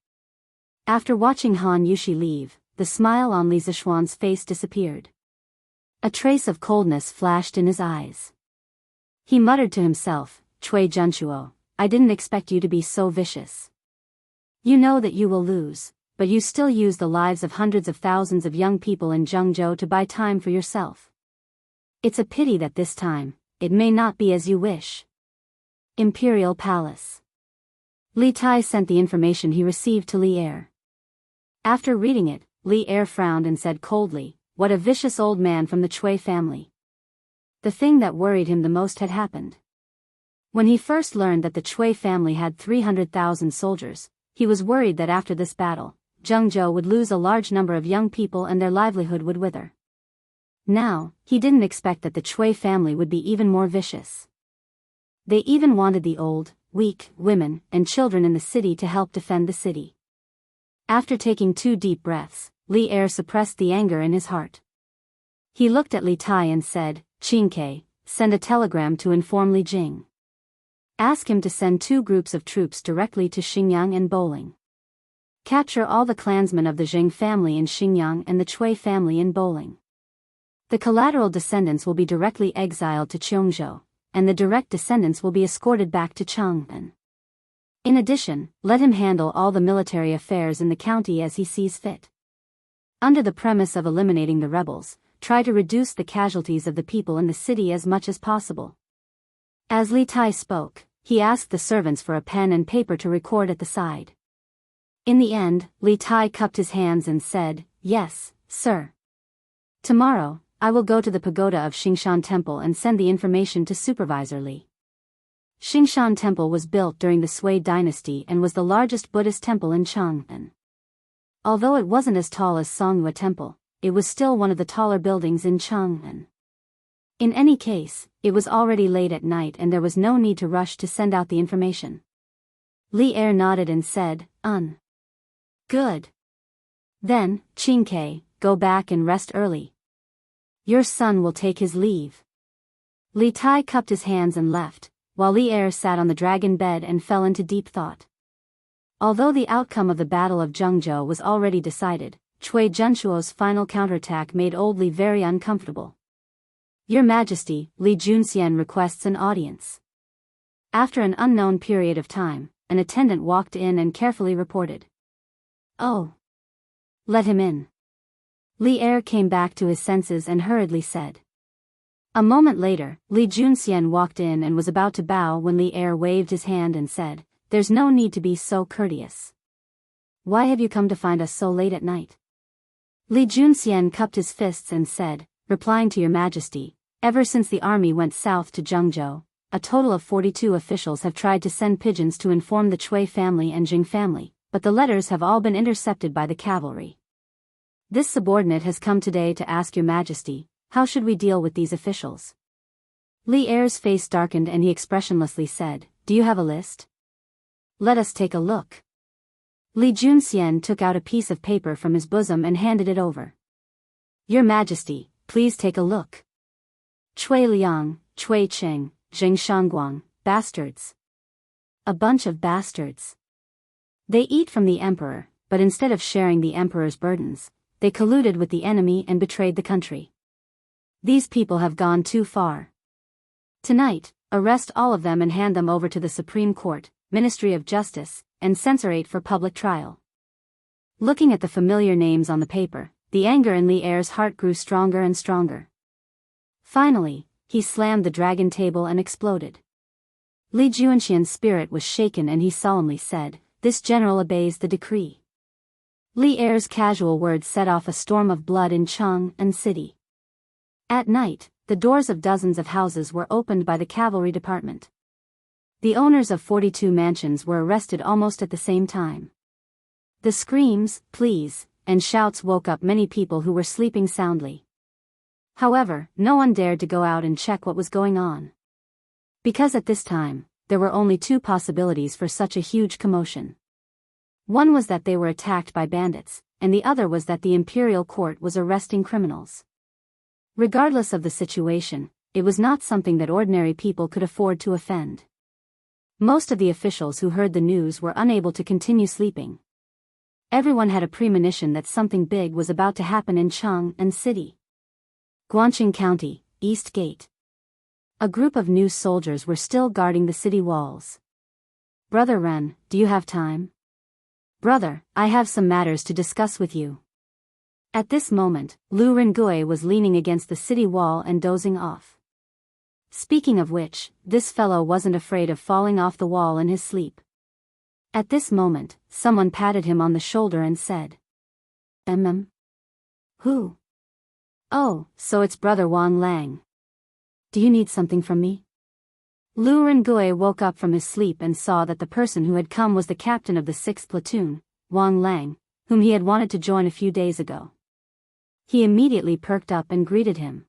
After watching Han Yushi leave, the smile on Li Zishuan's face disappeared. A trace of coldness flashed in his eyes. He muttered to himself, Cui Junchuo, I didn't expect you to be so vicious. You know that you will lose, but you still use the lives of hundreds of thousands of young people in Jianghu to buy time for yourself. It's a pity that this time, it may not be as you wish. Imperial Palace. Li Tai sent the information he received to Li Er. After reading it, Li Er frowned and said coldly, What a vicious old man from the Cui family. The thing that worried him the most had happened. When he first learned that the Chui family had 300,000 soldiers, he was worried that after this battle, Jianghu would lose a large number of young people and their livelihood would wither. Now, he didn't expect that the Chui family would be even more vicious. They even wanted the old, weak, women, and children in the city to help defend the city. After taking 2 deep breaths, Li Er suppressed the anger in his heart. He looked at Li Tai and said, "Qingke, send a telegram to inform Li Jing. Ask him to send 2 groups of troops directly to Xinjiang and Bowling. Capture all the clansmen of the Jing family in Xinjiang and the Chui family in Bowling. The collateral descendants will be directly exiled to Cheongzhou, and the direct descendants will be escorted back to Chang'an. In addition, let him handle all the military affairs in the county as he sees fit. Under the premise of eliminating the rebels, try to reduce the casualties of the people in the city as much as possible." As Li Tai spoke, he asked the servants for a pen and paper to record at the side. In the end, Li Tai cupped his hands and said, "Yes, sir. Tomorrow, I will go to the pagoda of Xingshan Temple and send the information to Supervisor Li." Xingshan Temple was built during the Sui dynasty and was the largest Buddhist temple in Chang'an. Although it wasn't as tall as Songhua Temple, it was still one of the taller buildings in Chang'an. In any case, it was already late at night and there was no need to rush to send out the information. Li Er nodded and said, "Good. Then, Qingke, go back and rest early. Your son will take his leave." Li Tai cupped his hands and left, while Li Er sat on the dragon bed and fell into deep thought. Although the outcome of the Battle of Jianghu was already decided, Cui Junshuo's final counterattack made old Li very uncomfortable. "Your Majesty, Li Junxian requests an audience." After an unknown period of time, an attendant walked in and carefully reported. "Oh. Let him in." Li Er came back to his senses and hurriedly said. A moment later, Li Junxian walked in and was about to bow when Li Er waved his hand and said, "There's no need to be so courteous. Why have you come to find us so late at night?" Li Junxian cupped his fists and said, "Replying to your Majesty, ever since the army went south to Jianghu, a total of 42 officials have tried to send pigeons to inform the Chui family and Jing family, but the letters have all been intercepted by the cavalry. This subordinate has come today to ask your Majesty, how should we deal with these officials?" Li Er's face darkened and he expressionlessly said, "Do you have a list? Let us take a look." Li Junxian took out a piece of paper from his bosom and handed it over. "Your Majesty, please take a look. Chui Liang, Chui Qing, Jing Shangguang, bastards. A bunch of bastards. They eat from the emperor, but instead of sharing the emperor's burdens, they colluded with the enemy and betrayed the country. These people have gone too far. Tonight, arrest all of them and hand them over to the Supreme Court, Ministry of Justice, and censorate for public trial." Looking at the familiar names on the paper, the anger in Li Er's heart grew stronger and stronger. Finally, he slammed the dragon table and exploded. Li Junxian's spirit was shaken and he solemnly said, "This general obeys the decree." Li Er's casual words set off a storm of blood in Chang'an City. At night, the doors of dozens of houses were opened by the cavalry department. The owners of 42 mansions were arrested almost at the same time. The screams, pleas, and shouts woke up many people who were sleeping soundly. However, no one dared to go out and check what was going on. Because at this time, there were only 2 possibilities for such a huge commotion. One was that they were attacked by bandits, and the other was that the imperial court was arresting criminals. Regardless of the situation, it was not something that ordinary people could afford to offend. Most of the officials who heard the news were unable to continue sleeping. Everyone had a premonition that something big was about to happen in Chang'an City. Guangqing County, East Gate. A group of new soldiers were still guarding the city walls. "Brother Ren, do you have time?" "Brother, I have some matters to discuss with you." At this moment, Lu Rengui was leaning against the city wall and dozing off. Speaking of which, this fellow wasn't afraid of falling off the wall in his sleep. At this moment, someone patted him on the shoulder and said, Who? "Oh, so it's Brother Wang Lang. Do you need something from me?" Lu Rengui woke up from his sleep and saw that the person who had come was the captain of the 6th platoon, Wang Lang, whom he had wanted to join a few days ago. He immediately perked up and greeted him.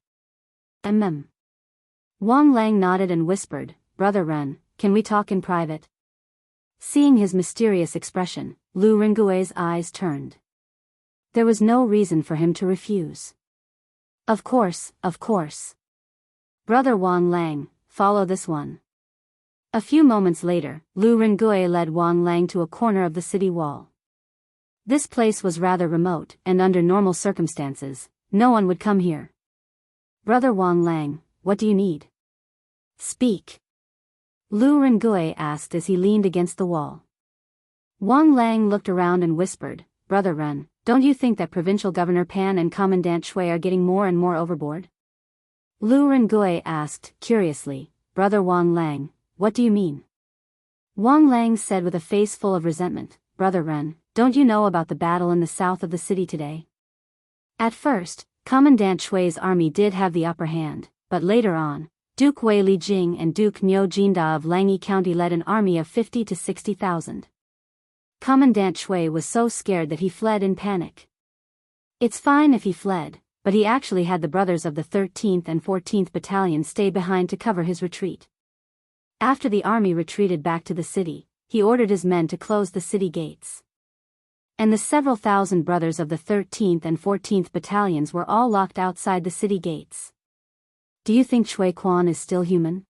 Wang Lang nodded and whispered, "Brother Ren, can we talk in private?" Seeing his mysterious expression, Lu Rengui's eyes turned. There was no reason for him to refuse. Of course. Brother Wang Lang, follow this one." A few moments later, Lu Rengui led Wang Lang to a corner of the city wall. This place was rather remote, and under normal circumstances, no one would come here. "Brother Wang Lang, what do you need?" "Speak." Lu Rengui asked as he leaned against the wall. Wang Lang looked around and whispered, "Brother Ren, don't you think that Provincial Governor Pan and Commandant Shui are getting more and more overboard?" Lu Rengui asked, curiously, "Brother Wang Lang, what do you mean?" Wang Lang said with a face full of resentment, "Brother Ren, don't you know about the battle in the south of the city today? At first, Commandant Shui's army did have the upper hand, but later on, Duke Wei Lijing and Duke Niu Jinda of Langyi County led an army of 50 to 60,000. Commandant Shui was so scared that he fled in panic. It's fine if he fled, but he actually had the brothers of the 13th and 14th Battalions stay behind to cover his retreat. After the army retreated back to the city, he ordered his men to close the city gates. And the several thousand brothers of the 13th and 14th Battalions were all locked outside the city gates. Do you think Shui Quan is still human?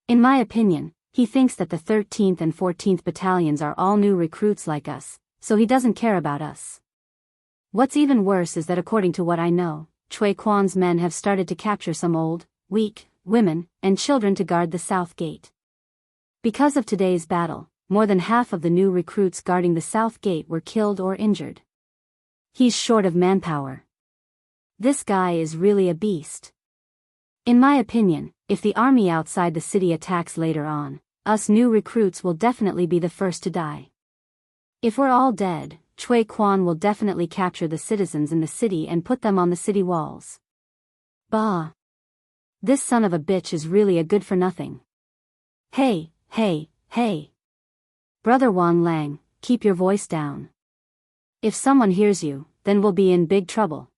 In my opinion, he thinks that the 13th and 14th Battalions are all new recruits like us, so he doesn't care about us. What's even worse is that according to what I know, Shui Quan's men have started to capture some old, weak, women, and children to guard the south gate. Because of today's battle, more than half of the new recruits guarding the south gate were killed or injured. He's short of manpower. This guy is really a beast. In my opinion, if the army outside the city attacks later on, us new recruits will definitely be the first to die. If we're all dead, Shui Quan will definitely capture the citizens in the city and put them on the city walls. Bah! This son of a bitch is really a good for nothing. Hey! Brother Wang Lang, keep your voice down. If someone hears you, then we'll be in big trouble.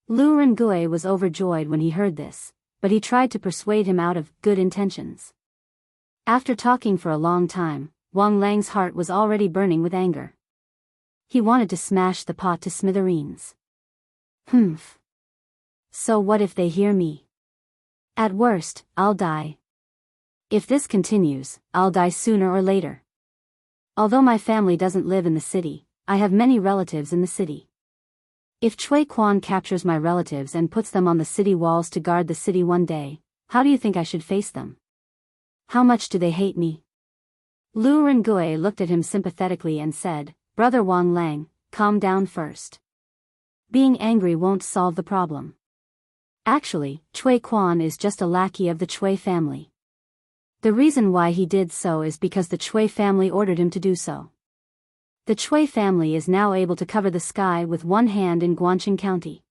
Lu Rengui was overjoyed when he heard this, but he tried to persuade him out of good intentions. After talking for a long time, Wang Lang's heart was already burning with anger. He wanted to smash the pot to smithereens. So what if they hear me? At worst, I'll die. If this continues, I'll die sooner or later. Although my family doesn't live in the city, I have many relatives in the city. If Shui Quan captures my relatives and puts them on the city walls to guard the city one day, how do you think I should face them? How much do they hate me? Lu Rengui looked at him sympathetically and said, "Brother Wang Lang, calm down first. Being angry won't solve the problem. Actually, Shui Quan is just a lackey of the Shui family. The reason why he did so is because the Shui family ordered him to do so. The Shui family is now able to cover the sky with one hand in Guangqing County.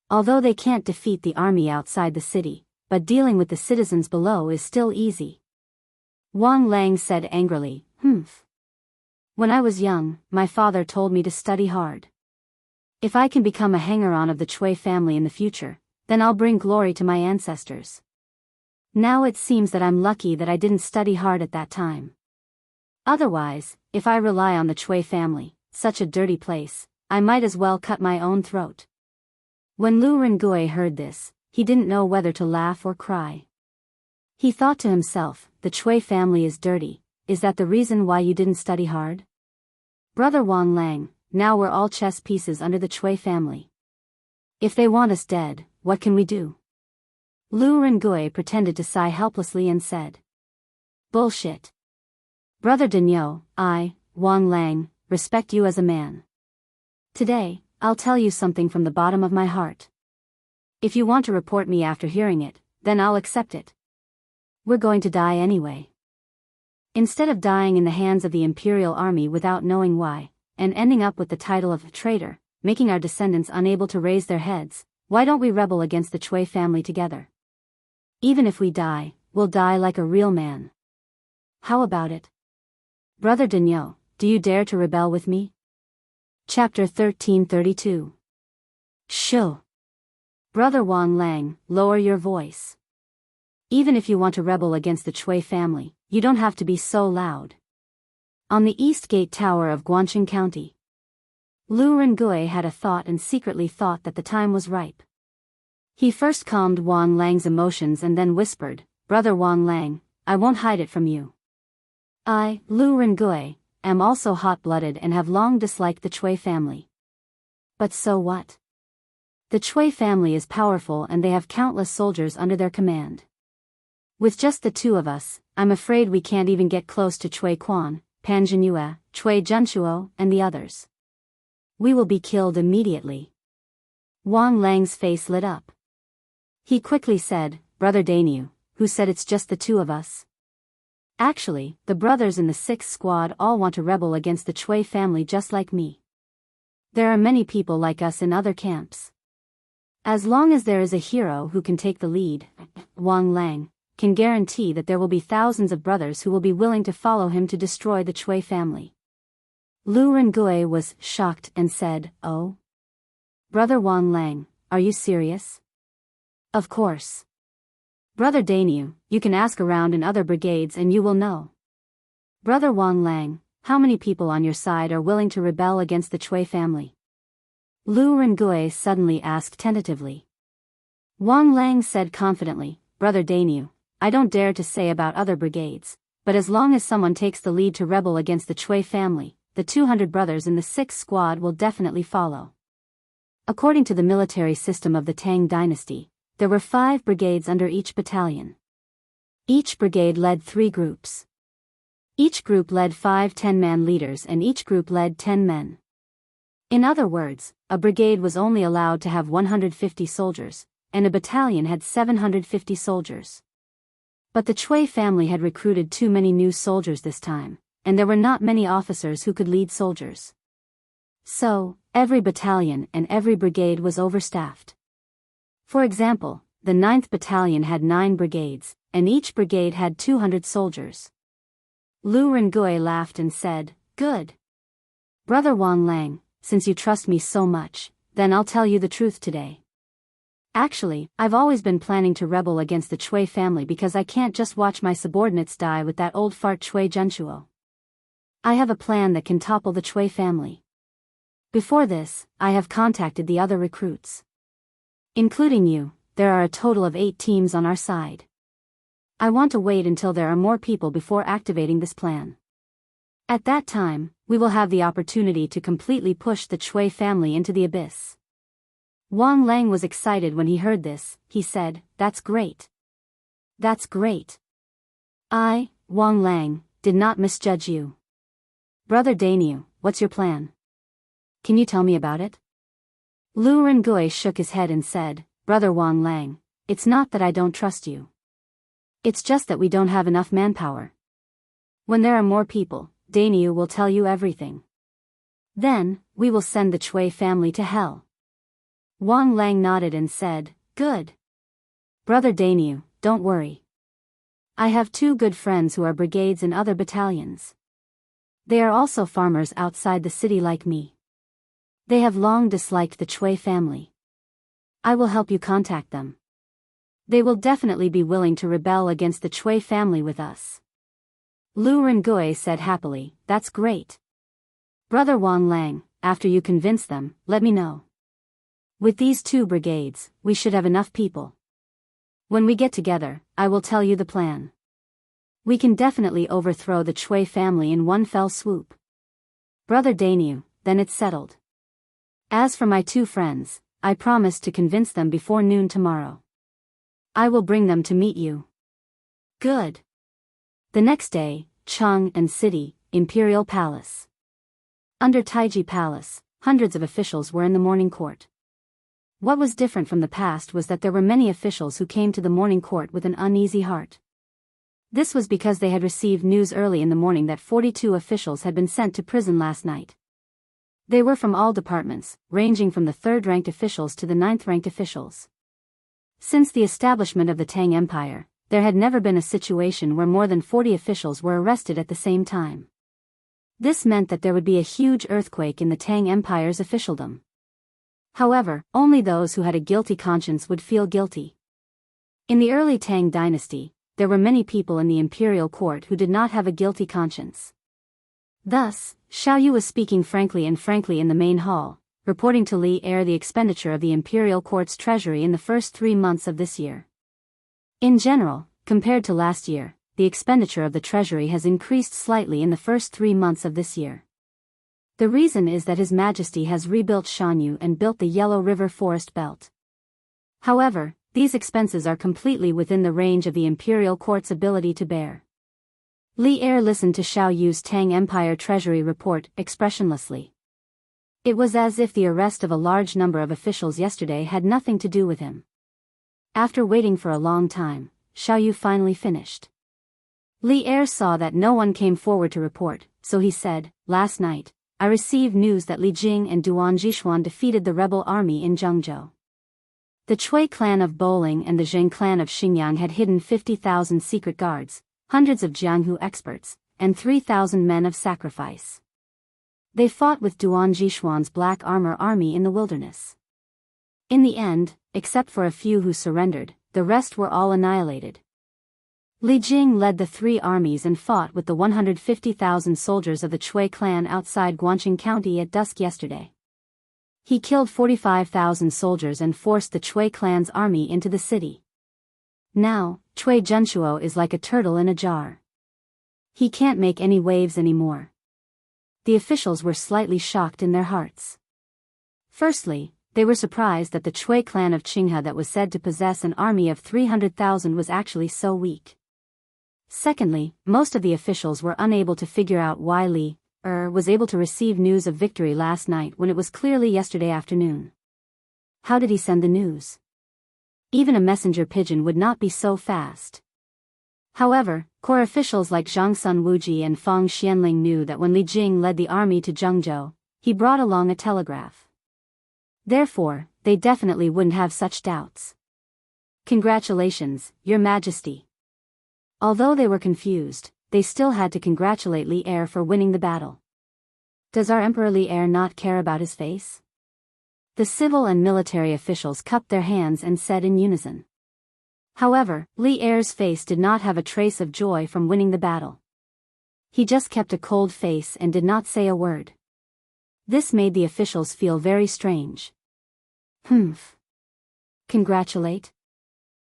Although they can't defeat the army outside the city, but dealing with the citizens below is still easy." Wang Lang said angrily, When I was young, my father told me to study hard. If I can become a hanger-on of the Shui family in the future, then I'll bring glory to my ancestors. Now it seems that I'm lucky that I didn't study hard at that time. Otherwise, if I rely on the Shui family, such a dirty place, I might as well cut my own throat. When Lu Rengui heard this, he didn't know whether to laugh or cry. He thought to himself, the Shui family is dirty. Is that the reason why you didn't study hard? Brother Wang Lang, now we're all chess pieces under the Shui family. If they want us dead, what can we do? Lu Rengui pretended to sigh helplessly and said, "Bullshit. Brother Dinyo, I, Wang Lang, respect you as a man. Today, I'll tell you something from the bottom of my heart. If you want to report me after hearing it, then I'll accept it. We're going to die anyway. Instead of dying in the hands of the Imperial Army without knowing why, and ending up with the title of traitor, making our descendants unable to raise their heads, why don't we rebel against the Shui family together? Even if we die, will die like a real man. How about it? Brother Dinyo, do you dare to rebel with me? Chapter 1332. Shoo. Brother Wang Lang, lower your voice. Even if you want to rebel against the Chui family, you don't have to be so loud. On the East Gate Tower of Guangxing County, Lu Rengui had a thought and secretly thought that the time was ripe. He first calmed Wang Lang's emotions and then whispered, Brother Wang Lang, I won't hide it from you. I, Lu Rengui, am also hot-blooded and have long disliked the Chui family. But so what? The Chui family is powerful and they have countless soldiers under their command. With just the two of us, I'm afraid we can't even get close to Chui Quan, Pan Jinyue, Chui Junchuo, and the others. We will be killed immediately. Wang Lang's face lit up. He quickly said, Brother Dainyu, who said it's just the two of us? Actually, the brothers in the 6th squad all want to rebel against the Chui family just like me. There are many people like us in other camps. As long as there is a hero who can take the lead, Wang Lang can guarantee that there will be thousands of brothers who will be willing to follow him to destroy the Chui family. Lu Rengui was shocked and said, Oh? Brother Wang Lang, are you serious? Of course. Brother Dainyu, you can ask around in other brigades and you will know. Brother Wang Lang, how many people on your side are willing to rebel against the Chui family? Lu Rengui suddenly asked tentatively. Wang Lang said confidently, Brother Dainyu, I don't dare to say about other brigades, but as long as someone takes the lead to rebel against the Chui family, the 200 brothers in the 6th squad will definitely follow. According to the military system of the Tang dynasty, there were 5 brigades under each battalion. Each brigade led 3 groups. Each group led 5 10-man leaders and each group led 10 men. In other words, a brigade was only allowed to have 150 soldiers, and a battalion had 750 soldiers. But the Chui family had recruited too many new soldiers this time, and there were not many officers who could lead soldiers. So, every battalion and every brigade was overstaffed. For example, the 9th Battalion had 9 brigades, and each brigade had 200 soldiers. Lu Rengui laughed and said, Good. Brother Wang Lang, since you trust me so much, then I'll tell you the truth today. Actually, I've always been planning to rebel against the Chui family because I can't just watch my subordinates die with that old fart Chui Junchuo. I have a plan that can topple the Chui family. Before this, I have contacted the other recruits. Including you, there are a total of 8 teams on our side. I want to wait until there are more people before activating this plan. At that time, we will have the opportunity to completely push the Chui family into the abyss. Wang Lang was excited when he heard this. He said, That's great. That's great. I, Wang Lang, did not misjudge you. Brother Dainyu, what's your plan? Can you tell me about it? Lu Rengui shook his head and said, Brother Wang Lang, it's not that I don't trust you. It's just that we don't have enough manpower. When there are more people, Dainyu will tell you everything. Then, we will send the Chui family to hell. Wang Lang nodded and said, Good. Brother Dainyu, don't worry. I have 2 good friends who are brigades in other battalions. They are also farmers outside the city like me. They have long disliked the Chui family. I will help you contact them. They will definitely be willing to rebel against the Chui family with us. Lu Rengui said happily, That's great. Brother Wang Lang, after you convince them, let me know. With these 2 brigades, we should have enough people. When we get together, I will tell you the plan. We can definitely overthrow the Chui family in one fell swoop. Brother Dainyu, then it's settled. As for my 2 friends, I promise to convince them before noon tomorrow. I will bring them to meet you. Good. The next day, Chang and City, Imperial Palace. Under Taiji Palace, hundreds of officials were in the morning court. What was different from the past was that there were many officials who came to the morning court with an uneasy heart. This was because they had received news early in the morning that 42 officials had been sent to prison last night. They were from all departments, ranging from the 3rd-ranked officials to the 9th-ranked officials. Since the establishment of the Tang Empire, there had never been a situation where more than 40 officials were arrested at the same time. This meant that there would be a huge earthquake in the Tang Empire's officialdom. However, only those who had a guilty conscience would feel guilty. In the early Tang dynasty, there were many people in the imperial court who did not have a guilty conscience. Thus, Xiao Yu was speaking frankly in the main hall, reporting to Li Er the expenditure of the imperial court's treasury in the first 3 months of this year. In general, compared to last year, the expenditure of the treasury has increased slightly in the first 3 months of this year. The reason is that His Majesty has rebuilt Shanyu and built the Yellow River Forest Belt. However, these expenses are completely within the range of the imperial court's ability to bear. Li Er listened to Xiao Yu's Tang Empire Treasury report expressionlessly. It was as if the arrest of a large number of officials yesterday had nothing to do with him. After waiting for a long time, Xiao Yu finally finished. Li Er saw that no one came forward to report, so he said, "Last night, I received news that Li Jing and Duan Jishuan defeated the rebel army in Jianghu. The Chui clan of Bowling and the Zheng clan of Xingyang had hidden 50,000 secret guards, hundreds of Jianghu experts, and 3,000 men of sacrifice. They fought with Duan Jishuan's black armor army in the wilderness. In the end, except for a few who surrendered, the rest were all annihilated. Li Jing led the 3 armies and fought with the 150,000 soldiers of the Chui clan outside Guangqing County at dusk yesterday. He killed 45,000 soldiers and forced the Chui clan's army into the city. Now, Chui Junchuo is like a turtle in a jar. He can't make any waves anymore." The officials were slightly shocked in their hearts. Firstly, they were surprised that the Chui clan of Qinghe that was said to possess an army of 300,000 was actually so weak. Secondly, most of the officials were unable to figure out why Li Er was able to receive news of victory last night when it was clearly yesterday afternoon. How did he send the news? Even a messenger pigeon would not be so fast. However, core officials like Zhang Sun Wuji and Fang Xianling knew that when Li Jing led the army to Zhengzhou, he brought along a telegraph. Therefore, they definitely wouldn't have such doubts. "Congratulations, Your Majesty." Although they were confused, they still had to congratulate Li Er for winning the battle. Does our Emperor Li Er not care about his face? The civil and military officials cupped their hands and said in unison. However, Li Er's face did not have a trace of joy from winning the battle. He just kept a cold face and did not say a word. This made the officials feel very strange. "Humph. Congratulate?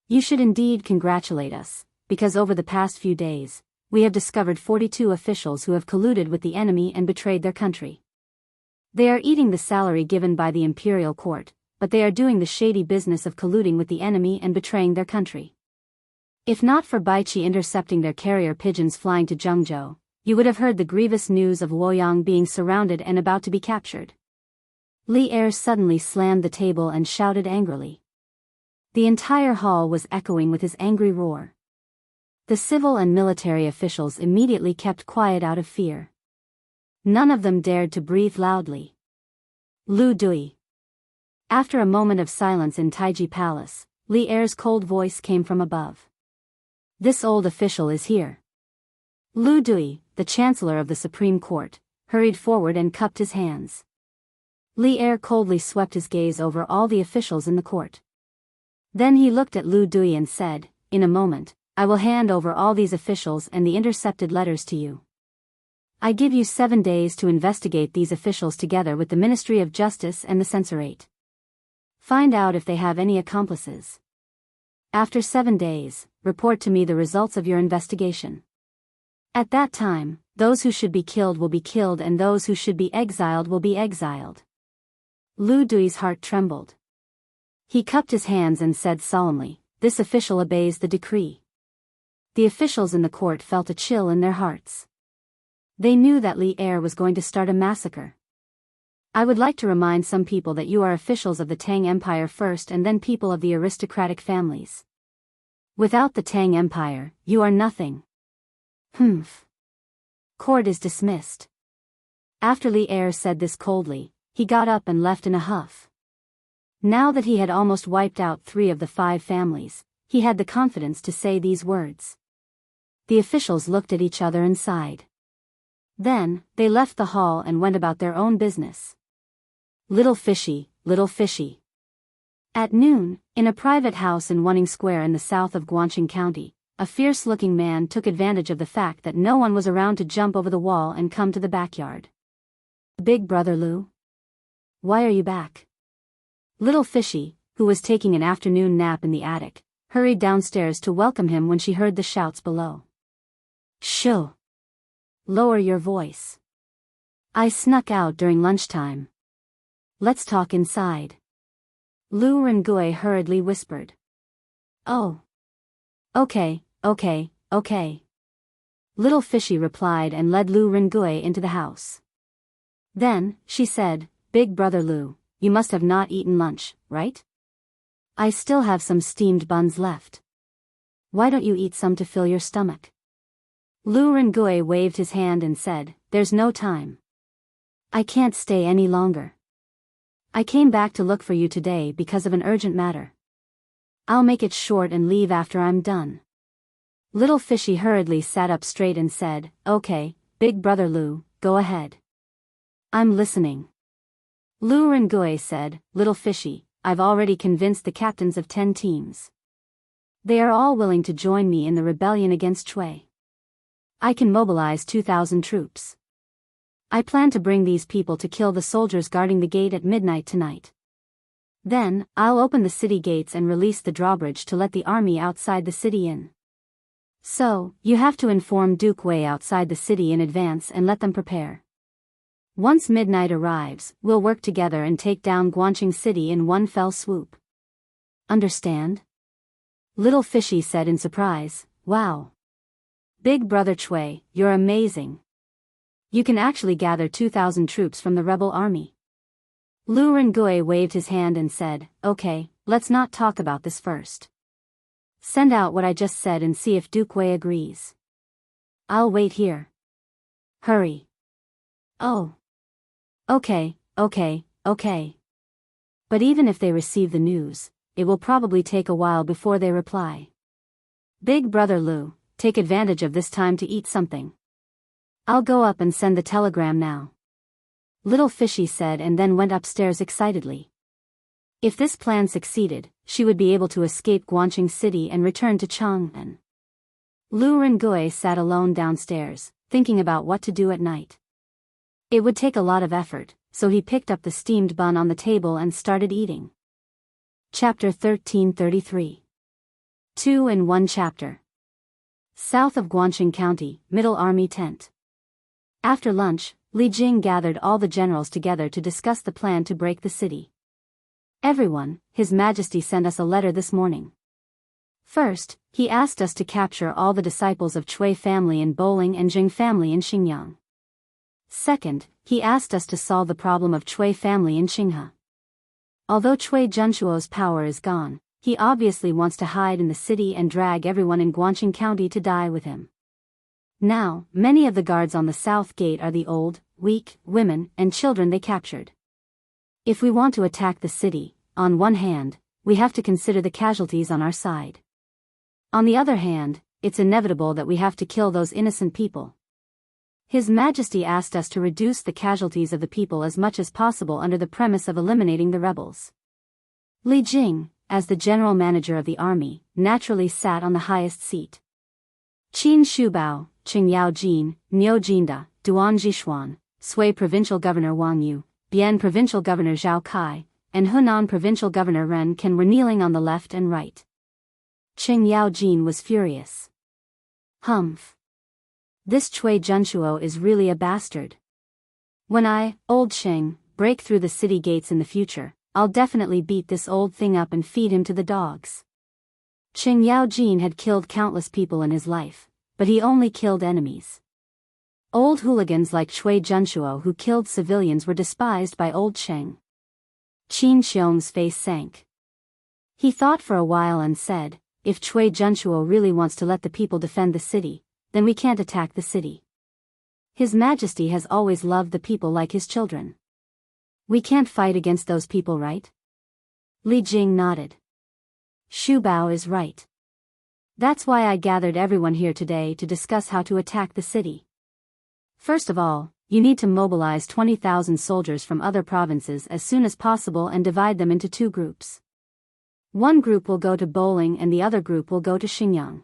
You should indeed congratulate us, because over the past few days, we have discovered 42 officials who have colluded with the enemy and betrayed their country. They are eating the salary given by the imperial court, but they are doing the shady business of colluding with the enemy and betraying their country. If not for Baiqi intercepting their carrier pigeons flying to Zhengzhou, you would have heard the grievous news of Luoyang being surrounded and about to be captured." Li Er suddenly slammed the table and shouted angrily. The entire hall was echoing with his angry roar. The civil and military officials immediately kept quiet out of fear. None of them dared to breathe loudly. "Lu Dui." After a moment of silence in Taiji Palace, Li Er's cold voice came from above. "This old official is here." Lu Dui, the Chancellor of the Supreme Court, hurried forward and cupped his hands. Li Er coldly swept his gaze over all the officials in the court. Then he looked at Lu Dui and said, "In a moment, I will hand over all these officials and the intercepted letters to you. I give you 7 days to investigate these officials together with the Ministry of Justice and the Censorate. Find out if they have any accomplices. After 7 days, report to me the results of your investigation. At that time, those who should be killed will be killed and those who should be exiled will be exiled." Lu Dui's heart trembled. He cupped his hands and said solemnly, "This official obeys the decree." The officials in the court felt a chill in their hearts. They knew that Li Er was going to start a massacre. "I would like to remind some people that you are officials of the Tang Empire first and then people of the aristocratic families. Without the Tang Empire, you are nothing." "Humph. Court is dismissed." After Li Er said this coldly, he got up and left in a huff. Now that he had almost wiped out 3 of the 5 families, he had the confidence to say these words. The officials looked at each other and sighed. Then, they left the hall and went about their own business. Little fishy, little fishy. At noon, in a private house in Wuning Square in the south of Guangqing County, a fierce-looking man took advantage of the fact that no one was around to jump over the wall and come to the backyard. Big brother Lu? Why are you back? Little fishy, who was taking an afternoon nap in the attic, hurried downstairs to welcome him when she heard the shouts below. Shoo! Lower your voice. I snuck out during lunchtime. Let's talk inside. Lu Rengui hurriedly whispered. Oh. Okay. Little fishy replied and led Lu Rengui into the house. Then, she said, Big brother Lu, you must have not eaten lunch, right? I still have some steamed buns left. Why don't you eat some to fill your stomach? Lu Rengui waved his hand and said, There's no time. I can't stay any longer. I came back to look for you today because of an urgent matter. I'll make it short and leave after I'm done. Little fishy hurriedly sat up straight and said, Okay, Big brother Lu, go ahead. I'm listening. Lu Rengui said, Little fishy, I've already convinced the captains of 10 teams. They are all willing to join me in the rebellion against Chui. I can mobilize 2,000 troops. I plan to bring these people to kill the soldiers guarding the gate at midnight tonight. Then, I'll open the city gates and release the drawbridge to let the army outside the city in. So, you have to inform Duke Wei outside the city in advance and let them prepare. Once midnight arrives, we'll work together and take down Guangqing City in one fell swoop. Understand? Little fishy said in surprise, Wow. Big brother Chui, you're amazing. You can actually gather 2,000 troops from the rebel army. Lu Rengui waved his hand and said, Okay, let's not talk about this first. Send out what I just said and see if Duke Wei agrees. I'll wait here. Hurry. Oh. Okay. But even if they receive the news, it will probably take a while before they reply. Big brother Lu, take advantage of this time to eat something. I'll go up and send the telegram now. Little fishy said and then went upstairs excitedly. If this plan succeeded, she would be able to escape Guangqing City and return to Chang'an. Lu Rengui sat alone downstairs, thinking about what to do at night. It would take a lot of effort, so he picked up the steamed bun on the table and started eating. Chapter 1333. 2 in 1 chapter. South of Guangqing County, Middle Army Tent. After lunch, Li Jing gathered all the generals together to discuss the plan to break the city. Everyone, His Majesty sent us a letter this morning. First, he asked us to capture all the disciples of Chui family in Bowling and Jing family in Xinjiang. Second, he asked us to solve the problem of Chui family in Qinghe. Although Chui Zhenshuo's power is gone, he obviously wants to hide in the city and drag everyone in Guangqing County to die with him. Now, many of the guards on the south gate are the old, weak, women, and children they captured. If we want to attack the city, on one hand, we have to consider the casualties on our side. On the other hand, it's inevitable that we have to kill those innocent people. His Majesty asked us to reduce the casualties of the people as much as possible under the premise of eliminating the rebels. Li Jing, as the general manager of the army, naturally sat on the highest seat. Qin Shubao, Qing Yaojin, Niu Jinda, Duan Jishuan, Sui Provincial Governor Wang Yu, Bian Provincial Governor Zhao Kai, and Hunan Provincial Governor Ren Kan were kneeling on the left and right. Qing Yaojin was furious. Humph. This Chui Zhenshuo is really a bastard. When I, old Qing, break through the city gates in the future, I'll definitely beat this old thing up and feed him to the dogs. Qing Yaojin had killed countless people in his life, but he only killed enemies. Old hooligans like Chui Zhenshuo who killed civilians were despised by old Qing. Qin Xiong's face sank. He thought for a while and said, if Chui Zhenshuo really wants to let the people defend the city, then we can't attack the city. His Majesty has always loved the people like his children. We can't fight against those people, right? Li Jing nodded. Shubao is right. That's why I gathered everyone here today to discuss how to attack the city. First of all, you need to mobilize 20,000 soldiers from other provinces as soon as possible and divide them into two groups. One group will go to Bowling and the other group will go to Xinjiang.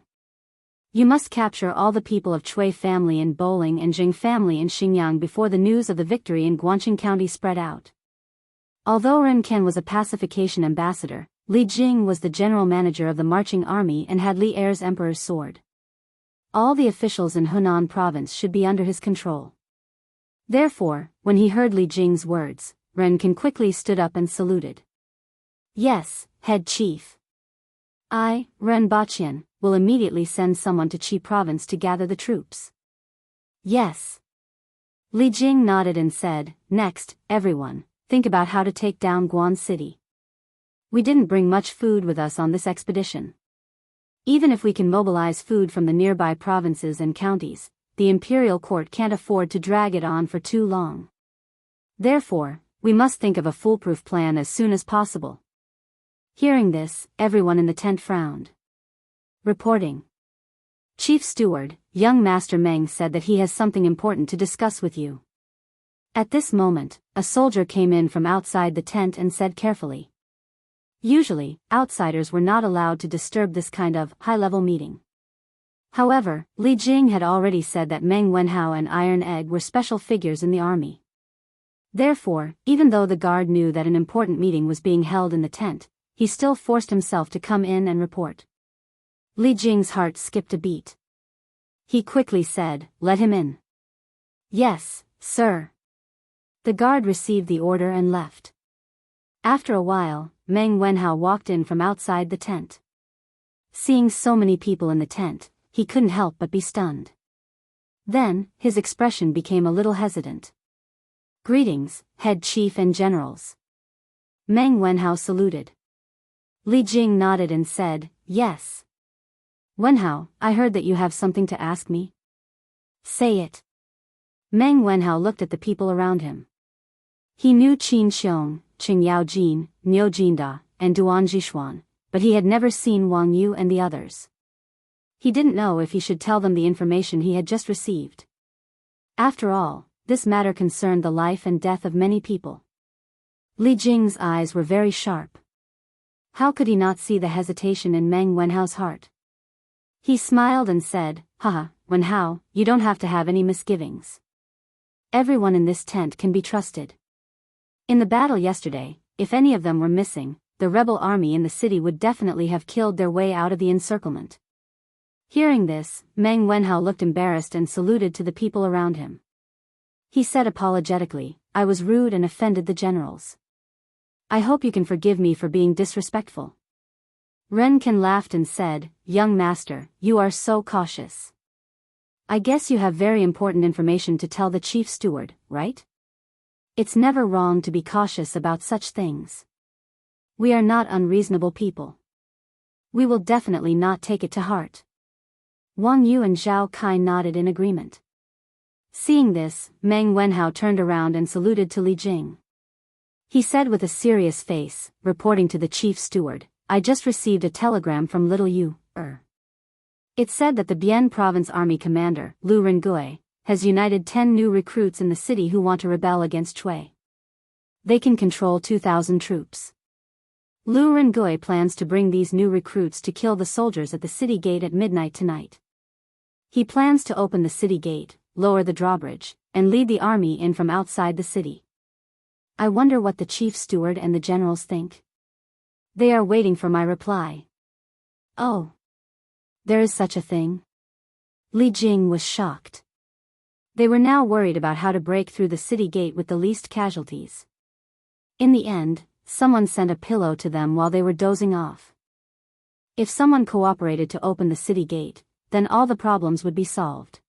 You must capture all the people of Chui family in Bowling and Jing family in Xinjiang before the news of the victory in Guangqing County spread out. Although Ren Ken was a pacification ambassador, Li Jing was the general manager of the marching army and had Li Er's emperor's sword. All the officials in Hunan province should be under his control. Therefore, when he heard Li Jing's words, Ren Ken quickly stood up and saluted. Yes, head chief. I, Ren Baqian, will immediately send someone to Qi province to gather the troops. Yes. Li Jing nodded and said, next, everyone, think about how to take down Guan City. We didn't bring much food with us on this expedition. Even if we can mobilize food from the nearby provinces and counties, the imperial court can't afford to drag it on for too long. Therefore, we must think of a foolproof plan as soon as possible. Hearing this, everyone in the tent frowned. Reporting. Chief Steward, young Master Meng said that he has something important to discuss with you. At this moment, a soldier came in from outside the tent and said carefully. Usually, outsiders were not allowed to disturb this kind of high-level meeting. However, Li Jing had already said that Meng Wenhao and Iron Egg were special figures in the army. Therefore, even though the guard knew that an important meeting was being held in the tent, he still forced himself to come in and report. Li Jing's heart skipped a beat. He quickly said, "Let him in." "Yes, sir." The guard received the order and left. After a while, Meng Wenhao walked in from outside the tent. Seeing so many people in the tent, he couldn't help but be stunned. Then, his expression became a little hesitant. "Greetings, head chief and generals." Meng Wenhao saluted. Li Jing nodded and said, "Yes." "Wenhao, I heard that you have something to ask me." "Say it." Meng Wenhao looked at the people around him. He knew Qin Xiong, Qing Yaojin, Niu Jinda, and Duan Jishuan, but he had never seen Wang Yu and the others. He didn't know if he should tell them the information he had just received. After all, this matter concerned the life and death of many people. Li Jing's eyes were very sharp. How could he not see the hesitation in Meng Wenhao's heart? He smiled and said, "Haha, Wenhao, you don't have to have any misgivings. Everyone in this tent can be trusted. In the battle yesterday, if any of them were missing, the rebel army in the city would definitely have killed their way out of the encirclement." Hearing this, Meng Wenhao looked embarrassed and saluted to the people around him. He said apologetically, "I was rude and offended the generals. I hope you can forgive me for being disrespectful." Ren Ken laughed and said, "Young master, you are so cautious. I guess you have very important information to tell the chief steward, right? It's never wrong to be cautious about such things. We are not unreasonable people. We will definitely not take it to heart." Wang Yu and Zhao Kai nodded in agreement. Seeing this, Meng Wenhao turned around and saluted to Li Jing. He said with a serious face, reporting to the chief steward, "I just received a telegram from Little Yu. It said that the Bian province army commander, Lu Rengui, has united 10 new recruits in the city who want to rebel against Chui. They can control 2,000 troops. Lu Rengui plans to bring these new recruits to kill the soldiers at the city gate at midnight tonight. He plans to open the city gate, lower the drawbridge, and lead the army in from outside the city. I wonder what the chief steward and the generals think. They are waiting for my reply." "Oh. There is such a thing?" Li Jing was shocked. They were now worried about how to break through the city gate with the least casualties. In the end, someone sent a pillow to them while they were dozing off. If someone cooperated to open the city gate, then all the problems would be solved.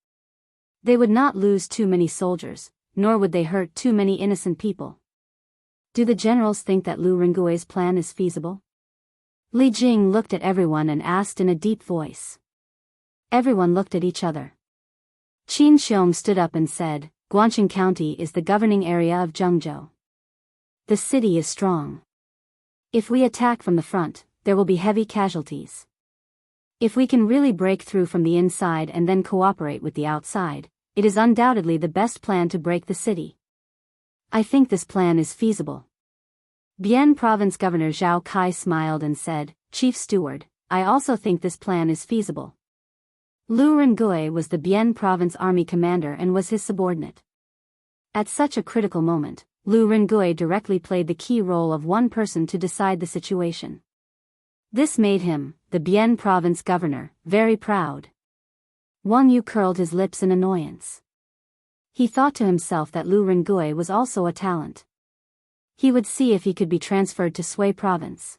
They would not lose too many soldiers, nor would they hurt too many innocent people. Do the generals think that Lu Rengui's plan is feasible? Li Jing looked at everyone and asked in a deep voice. Everyone looked at each other. Qin Xiong stood up and said, "Guangqing County is the governing area of Jianghu. The city is strong. If we attack from the front, there will be heavy casualties. If we can really break through from the inside and then cooperate with the outside, it is undoubtedly the best plan to break the city. I think this plan is feasible. Bian Province Governor Zhao Kai smiled and said, Chief Steward, I also think this plan is feasible. Lu Rengui was the Bian Province Army commander and was his subordinate. At such a critical moment, Lu Rengui directly played the key role of one person to decide the situation. This made him, the Bian Province governor, very proud. Wang Yu curled his lips in annoyance. He thought to himself that Lu Rengui was also a talent. He would see if he could be transferred to Sui Province.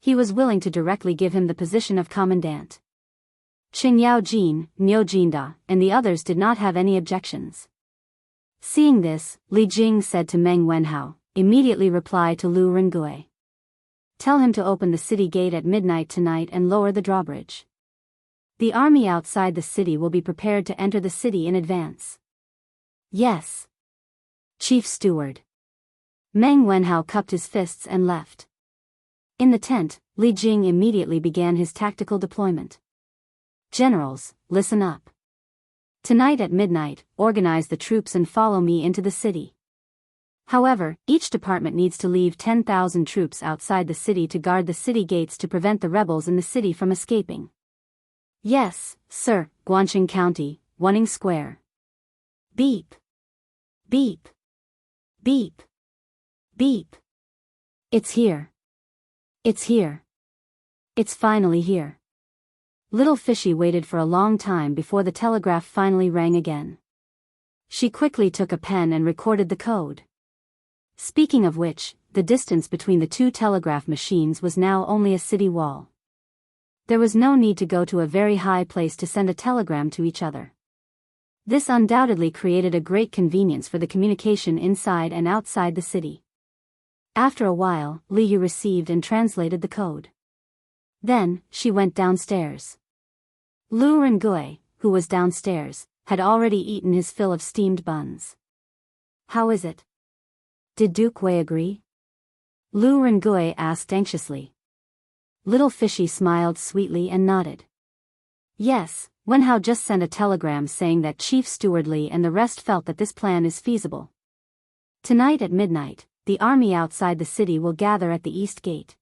He was willing to directly give him the position of commandant. Qing Yaojin, Niu Jinda, and the others did not have any objections. Seeing this, Li Jing said to Meng Wenhao, immediately reply to Lu Rengui. Tell him to open the city gate at midnight tonight and lower the drawbridge. The army outside the city will be prepared to enter the city in advance. Yes. Chief Steward. Meng Wenhao cupped his fists and left. In the tent, Li Jing immediately began his tactical deployment. Generals, listen up. Tonight at midnight, organize the troops and follow me into the city. However, each department needs to leave 10,000 troops outside the city to guard the city gates to prevent the rebels in the city from escaping. Yes, sir, Guangqing County, Wanning Square. Beep. Beep. Beep. Beep. It's here. It's here. It's finally here. Little Fishy waited for a long time before the telegraph finally rang again. She quickly took a pen and recorded the code. Speaking of which, the distance between the two telegraph machines was now only a city wall. There was no need to go to a very high place to send a telegram to each other. This undoubtedly created a great convenience for the communication inside and outside the city. After a while, Li Yu received and translated the code. Then, she went downstairs. Lu Rengui, who was downstairs, had already eaten his fill of steamed buns. How is it? Did Duke Wei agree? Lu Rengui asked anxiously. Little Fishy smiled sweetly and nodded. Yes, Wenhao just sent a telegram saying that Chief Steward Li and the rest felt that this plan is feasible. Tonight at midnight, the army outside the city will gather at the east gate.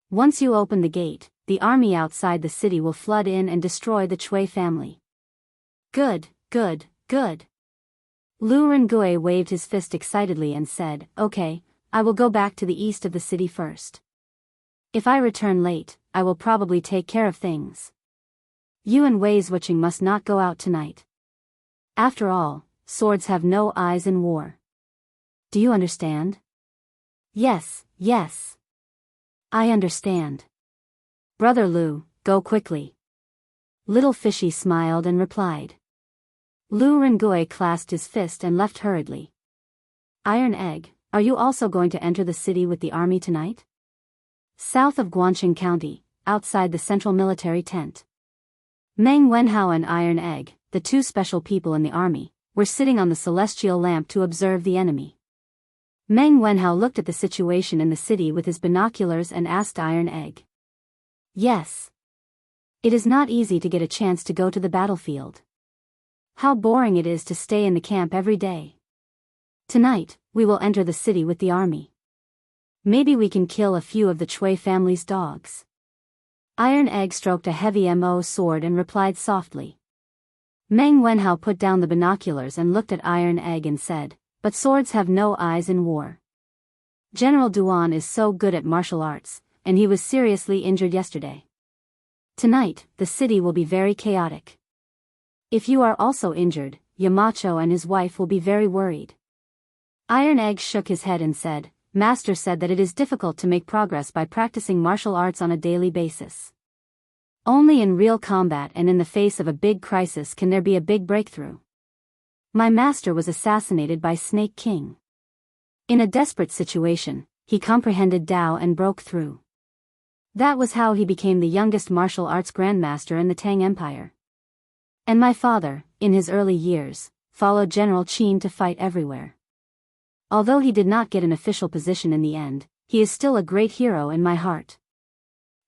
Once you open the gate, the army outside the city will flood in and destroy the Chui family. Good, good, good. Lu Rengui waved his fist excitedly and said, Okay, I will go back to the east of the city first. If I return late, I will probably take care of things. You and Wei Zhuqing must not go out tonight. After all, swords have no eyes in war. Do you understand? Yes, yes. I understand. Brother Lu, go quickly. Little Fishy smiled and replied. Lu Rengui clasped his fist and left hurriedly. Iron Egg, are you also going to enter the city with the army tonight? South of Guangqing County, outside the central military tent. Meng Wenhao and Iron Egg, the two special people in the army, were sitting on the celestial lamp to observe the enemy. Meng Wenhao looked at the situation in the city with his binoculars and asked Iron Egg. Yes. It is not easy to get a chance to go to the battlefield. How boring it is to stay in the camp every day. Tonight, we will enter the city with the army. Maybe we can kill a few of the Chui family's dogs. Iron Egg stroked a heavy mo sword and replied softly. Meng Wenhao put down the binoculars and looked at Iron Egg and said, But swords have no eyes in war. General Duan is so good at martial arts, and he was seriously injured yesterday. Tonight, the city will be very chaotic. If you are also injured, Yamacho and his wife will be very worried. Iron Egg shook his head and said, Master said that it is difficult to make progress by practicing martial arts on a daily basis. Only in real combat and in the face of a big crisis can there be a big breakthrough. My master was assassinated by Snake King. In a desperate situation, he comprehended Dao and broke through. That was how he became the youngest martial arts grandmaster in the Tang Empire. And my father, in his early years, followed General Qin to fight everywhere. Although he did not get an official position in the end, he is still a great hero in my heart.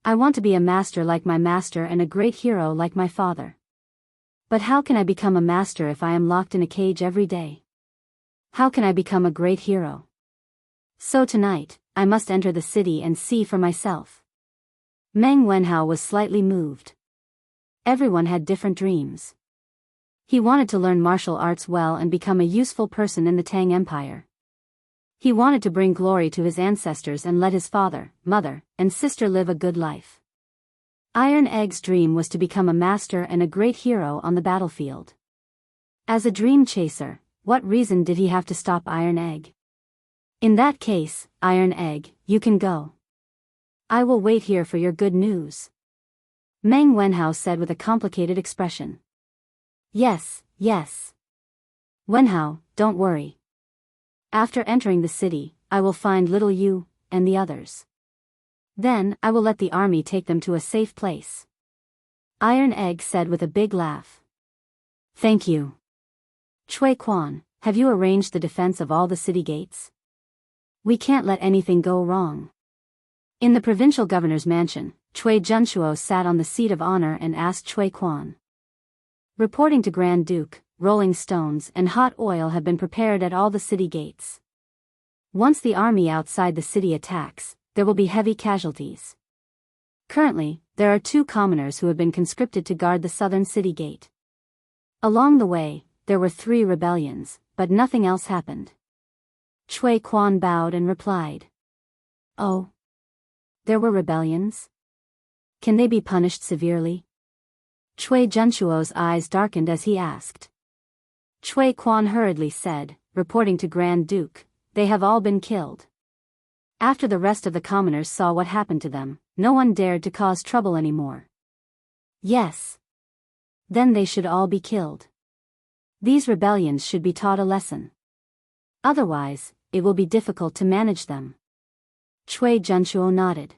I want to be a master like my master and a great hero like my father. But how can I become a master if I am locked in a cage every day? How can I become a great hero? So tonight, I must enter the city and see for myself. Meng Wenhao was slightly moved. Everyone had different dreams. He wanted to learn martial arts well and become a useful person in the Tang Empire. He wanted to bring glory to his ancestors and let his father, mother, and sister live a good life. Iron Egg's dream was to become a master and a great hero on the battlefield. As a dream chaser, what reason did he have to stop Iron Egg? In that case, Iron Egg, you can go. I will wait here for your good news. Meng Wenhao said with a complicated expression. Yes, yes. Wenhao, don't worry. After entering the city, I will find little you, and the others. Then, I will let the army take them to a safe place. Iron Egg said with a big laugh. Thank you. Cui Quan, have you arranged the defense of all the city gates? We can't let anything go wrong. In the provincial governor's mansion, Cui Junshuo sat on the seat of honor and asked Cui Quan. Reporting to Grand Duke, rolling stones and hot oil have been prepared at all the city gates. Once the army outside the city attacks, there will be heavy casualties. Currently, there are 2 commoners who have been conscripted to guard the southern city gate. Along the way, there were 3 rebellions, but nothing else happened. Cui Quan bowed and replied. Oh. There were rebellions? Can they be punished severely? Cui Junshuo's eyes darkened as he asked. Cui Quan hurriedly said, reporting to Grand Duke, they have all been killed. After the rest of the commoners saw what happened to them, no one dared to cause trouble anymore. Yes. Then they should all be killed. These rebellions should be taught a lesson. Otherwise, it will be difficult to manage them. Cui Junshuo nodded.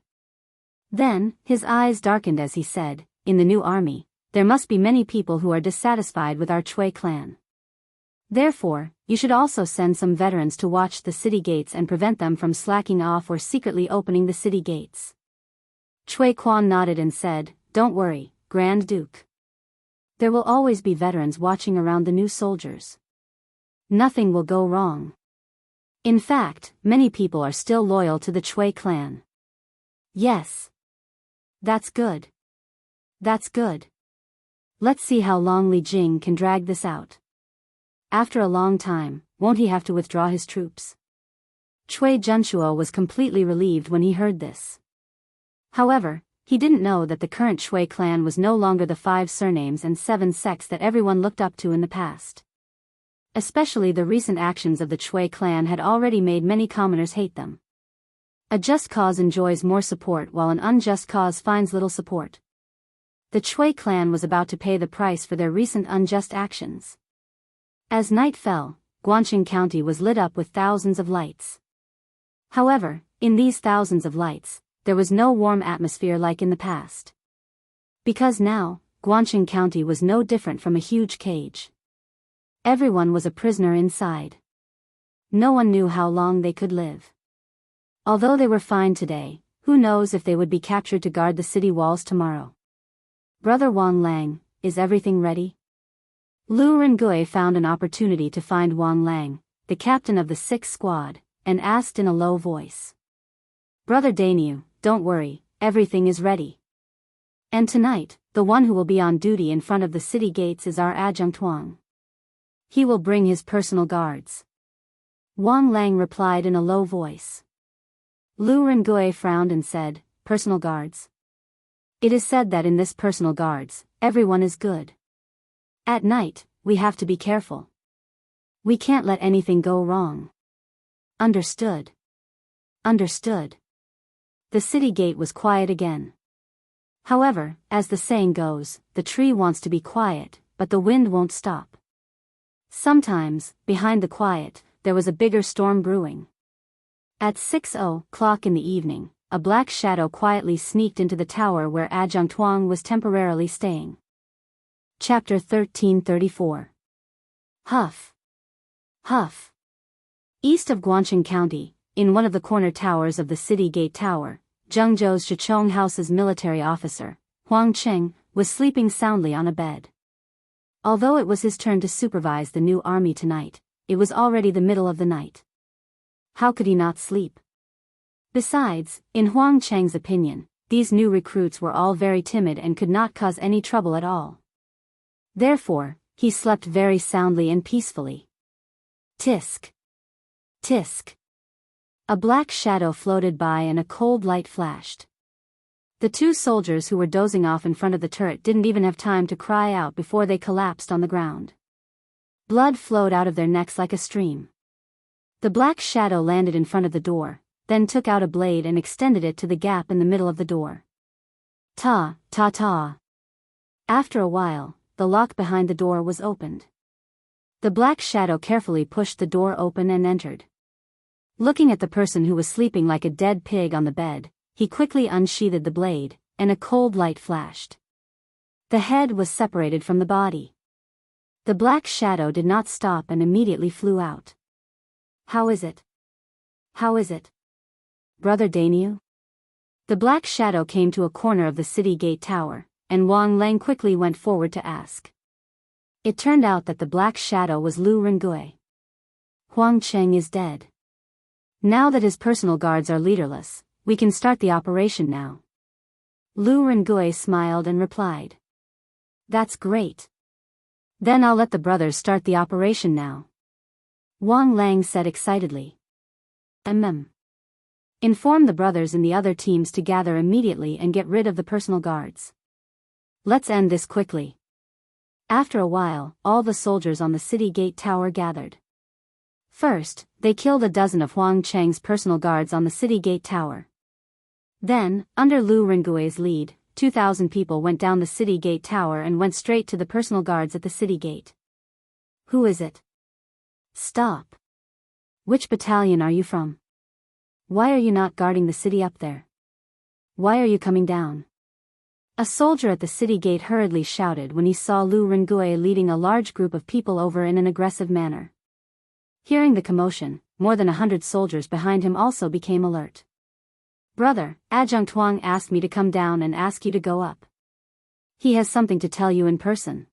Then, his eyes darkened as he said, in the new army, there must be many people who are dissatisfied with our Cui clan. Therefore, you should also send some veterans to watch the city gates and prevent them from slacking off or secretly opening the city gates. Cui Quan nodded and said, don't worry, Grand Duke. There will always be veterans watching around the new soldiers. Nothing will go wrong. In fact, many people are still loyal to the Cui clan. Yes. That's good. That's good. Let's see how long Li Jing can drag this out. After a long time, won't he have to withdraw his troops? Cui Junshuo was completely relieved when he heard this. However, he didn't know that the current Cui clan was no longer the 5 surnames and 7 sects that everyone looked up to in the past. Especially the recent actions of the Cui clan had already made many commoners hate them. A just cause enjoys more support while an unjust cause finds little support. The Cui clan was about to pay the price for their recent unjust actions. As night fell, Guangxing County was lit up with thousands of lights. However, in these thousands of lights, there was no warm atmosphere like in the past. Because now, Guangxing County was no different from a huge cage. Everyone was a prisoner inside. No one knew how long they could live. Although they were fine today, who knows if they would be captured to guard the city walls tomorrow. Brother Wang Lang, is everything ready? Lu Rengui found an opportunity to find Wang Lang, the captain of the 6th squad, and asked in a low voice. Brother Dainu, don't worry, everything is ready. And tonight, the one who will be on duty in front of the city gates is our adjunct Wang. He will bring his personal guards. Wang Lang replied in a low voice. Lu Rengui frowned and said, personal guards? It is said that in this personal guards, everyone is good. At night, we have to be careful. We can't let anything go wrong. Understood. Understood. The city gate was quiet again. However, as the saying goes, the tree wants to be quiet, but the wind won't stop. Sometimes, behind the quiet, there was a bigger storm brewing. At 6:00 in the evening, a black shadow quietly sneaked into the tower where Adjunct Wang was temporarily staying. Chapter 1334. Huff. Huff. East of Guangxing County, in one of the corner towers of the city gate tower, Zhengzhou's Shichong House's military officer, Huang Cheng, was sleeping soundly on a bed. Although it was his turn to supervise the new army tonight, it was already the middle of the night. How could he not sleep? Besides, in Huang Cheng's opinion, these new recruits were all very timid and could not cause any trouble at all. Therefore, he slept very soundly and peacefully. Tisk. Tisk. A black shadow floated by and a cold light flashed. The two soldiers who were dozing off in front of the turret didn't even have time to cry out before they collapsed on the ground. Blood flowed out of their necks like a stream. The black shadow landed in front of the door, then took out a blade and extended it to the gap in the middle of the door. Ta, ta ta. After a while, the lock behind the door was opened. The black shadow carefully pushed the door open and entered. Looking at the person who was sleeping like a dead pig on the bed, he quickly unsheathed the blade, and a cold light flashed. The head was separated from the body. The black shadow did not stop and immediately flew out. How is it? How is it? Brother Daniel? The black shadow came to a corner of the city gate tower, and Wang Lang quickly went forward to ask. It turned out that the black shadow was Lu Rengui. Huang Cheng is dead. Now that his personal guards are leaderless, we can start the operation now. Lu Rengui smiled and replied. That's great. Then I'll let the brothers start the operation now. Wang Lang said excitedly. Inform the brothers in the other teams to gather immediately and get rid of the personal guards. Let's end this quickly. After a while, all the soldiers on the city gate tower gathered. First, they killed a dozen of Huang Cheng's personal guards on the city gate tower. Then, under Lu Rengui's lead, 2,000 people went down the city gate tower and went straight to the personal guards at the city gate. Who is it? Stop. Which battalion are you from? Why are you not guarding the city up there? Why are you coming down? A soldier at the city gate hurriedly shouted when he saw Lu Rengui leading a large group of people over in an aggressive manner. Hearing the commotion, more than 100 soldiers behind him also became alert. Brother, Adjunct Huang asked me to come down and ask you to go up. He has something to tell you in person.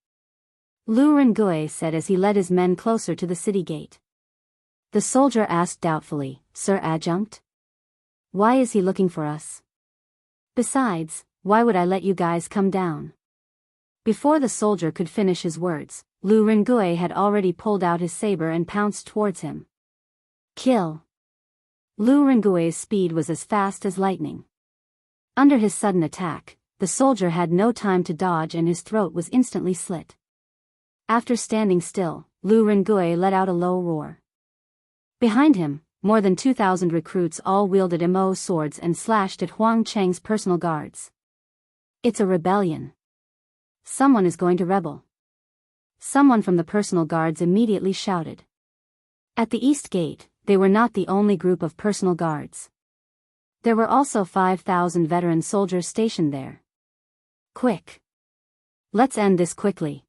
Lu Rengui said as he led his men closer to the city gate. The soldier asked doubtfully, Sir Adjunct? Why is he looking for us? Besides, why would I let you guys come down? Before the soldier could finish his words, Lu Rengui had already pulled out his saber and pounced towards him. Kill! Lu Rengui's speed was as fast as lightning. Under his sudden attack, the soldier had no time to dodge and his throat was instantly slit. After standing still, Lu Rengui let out a low roar. Behind him, more than 2,000 recruits all wielded Mo swords and slashed at Huang Cheng's personal guards. It's a rebellion. Someone is going to rebel. Someone from the personal guards immediately shouted. At the east gate, they were not the only group of personal guards. There were also 5,000 veteran soldiers stationed there. Quick! Let's end this quickly.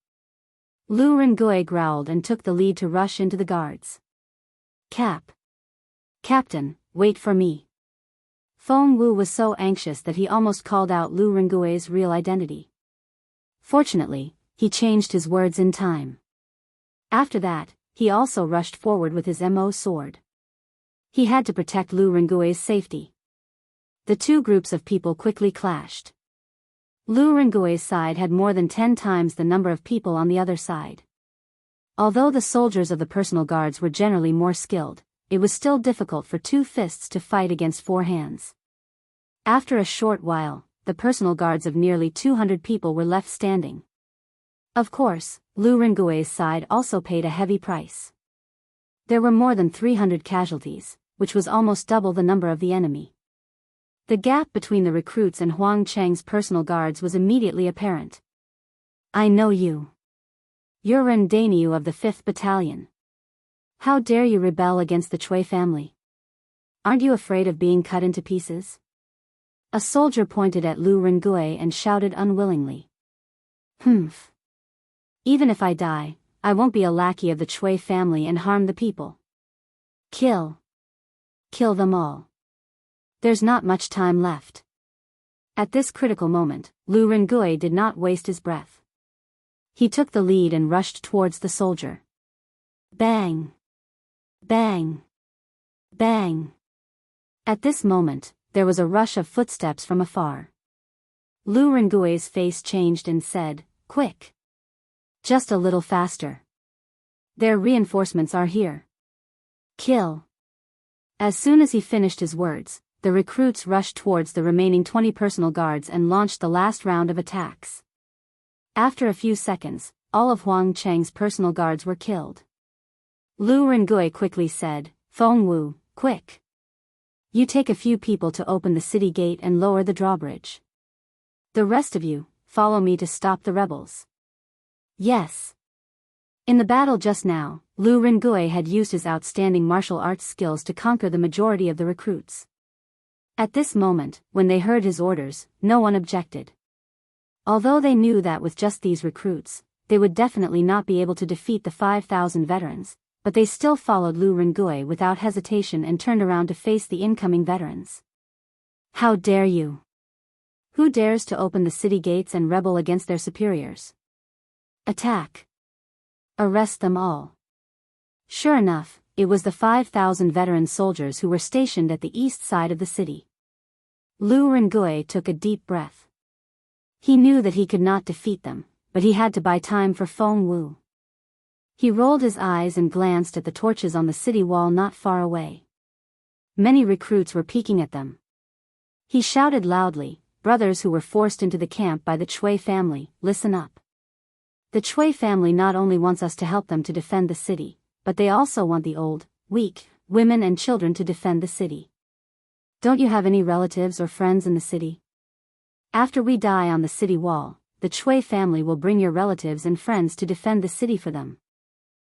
Lu Rengui growled and took the lead to rush into the guards. Captain, wait for me. Feng Wu was so anxious that he almost called out Lu Rengui's real identity. Fortunately, he changed his words in time. After that, he also rushed forward with his Mo sword. He had to protect Lu Rengui's safety. The two groups of people quickly clashed. Lu Rengui's side had more than 10 times the number of people on the other side. Although the soldiers of the personal guards were generally more skilled, it was still difficult for 2 fists to fight against 4 hands. After a short while, the personal guards of nearly 200 people were left standing. Of course, Lu Rengui's side also paid a heavy price. There were more than 300 casualties, which was almost double the number of the enemy. The gap between the recruits and Huang Cheng's personal guards was immediately apparent. I know you. You're Ren Dainyu of the 5th Battalion. How dare you rebel against the Chui family? Aren't you afraid of being cut into pieces? A soldier pointed at Lu Rengui and shouted unwillingly. Humph. Even if I die, I won't be a lackey of the Chui family and harm the people. Kill. Kill them all. There's not much time left. At this critical moment, Lu Rengui did not waste his breath. He took the lead and rushed towards the soldier. Bang! Bang! Bang! At this moment, there was a rush of footsteps from afar. Lu Rengui's face changed and said, "Quick! Just a little faster. Their reinforcements are here. Kill!" As soon as he finished his words, the recruits rushed towards the remaining 20 personal guards and launched the last round of attacks. After a few seconds, all of Huang Cheng's personal guards were killed. Lu Rengui quickly said, "Feng Wu, quick! You take a few people to open the city gate and lower the drawbridge. The rest of you, follow me to stop the rebels." Yes. In the battle just now, Lu Rengui had used his outstanding martial arts skills to conquer the majority of the recruits. At this moment, when they heard his orders, no one objected. Although they knew that with just these recruits, they would definitely not be able to defeat the 5,000 veterans, but they still followed Lu Rengui without hesitation and turned around to face the incoming veterans. "How dare you? Who dares to open the city gates and rebel against their superiors? Attack! Arrest them all." Sure enough, it was the 5,000 veteran soldiers who were stationed at the east side of the city. Lu Rengui took a deep breath. He knew that he could not defeat them, but he had to buy time for Feng Wu. He rolled his eyes and glanced at the torches on the city wall not far away. Many recruits were peeking at them. He shouted loudly, "Brothers who were forced into the camp by the Chui family, listen up. The Chui family not only wants us to help them to defend the city, but they also want the old, weak, women and children to defend the city. Don't you have any relatives or friends in the city? After we die on the city wall, the Chui family will bring your relatives and friends to defend the city for them.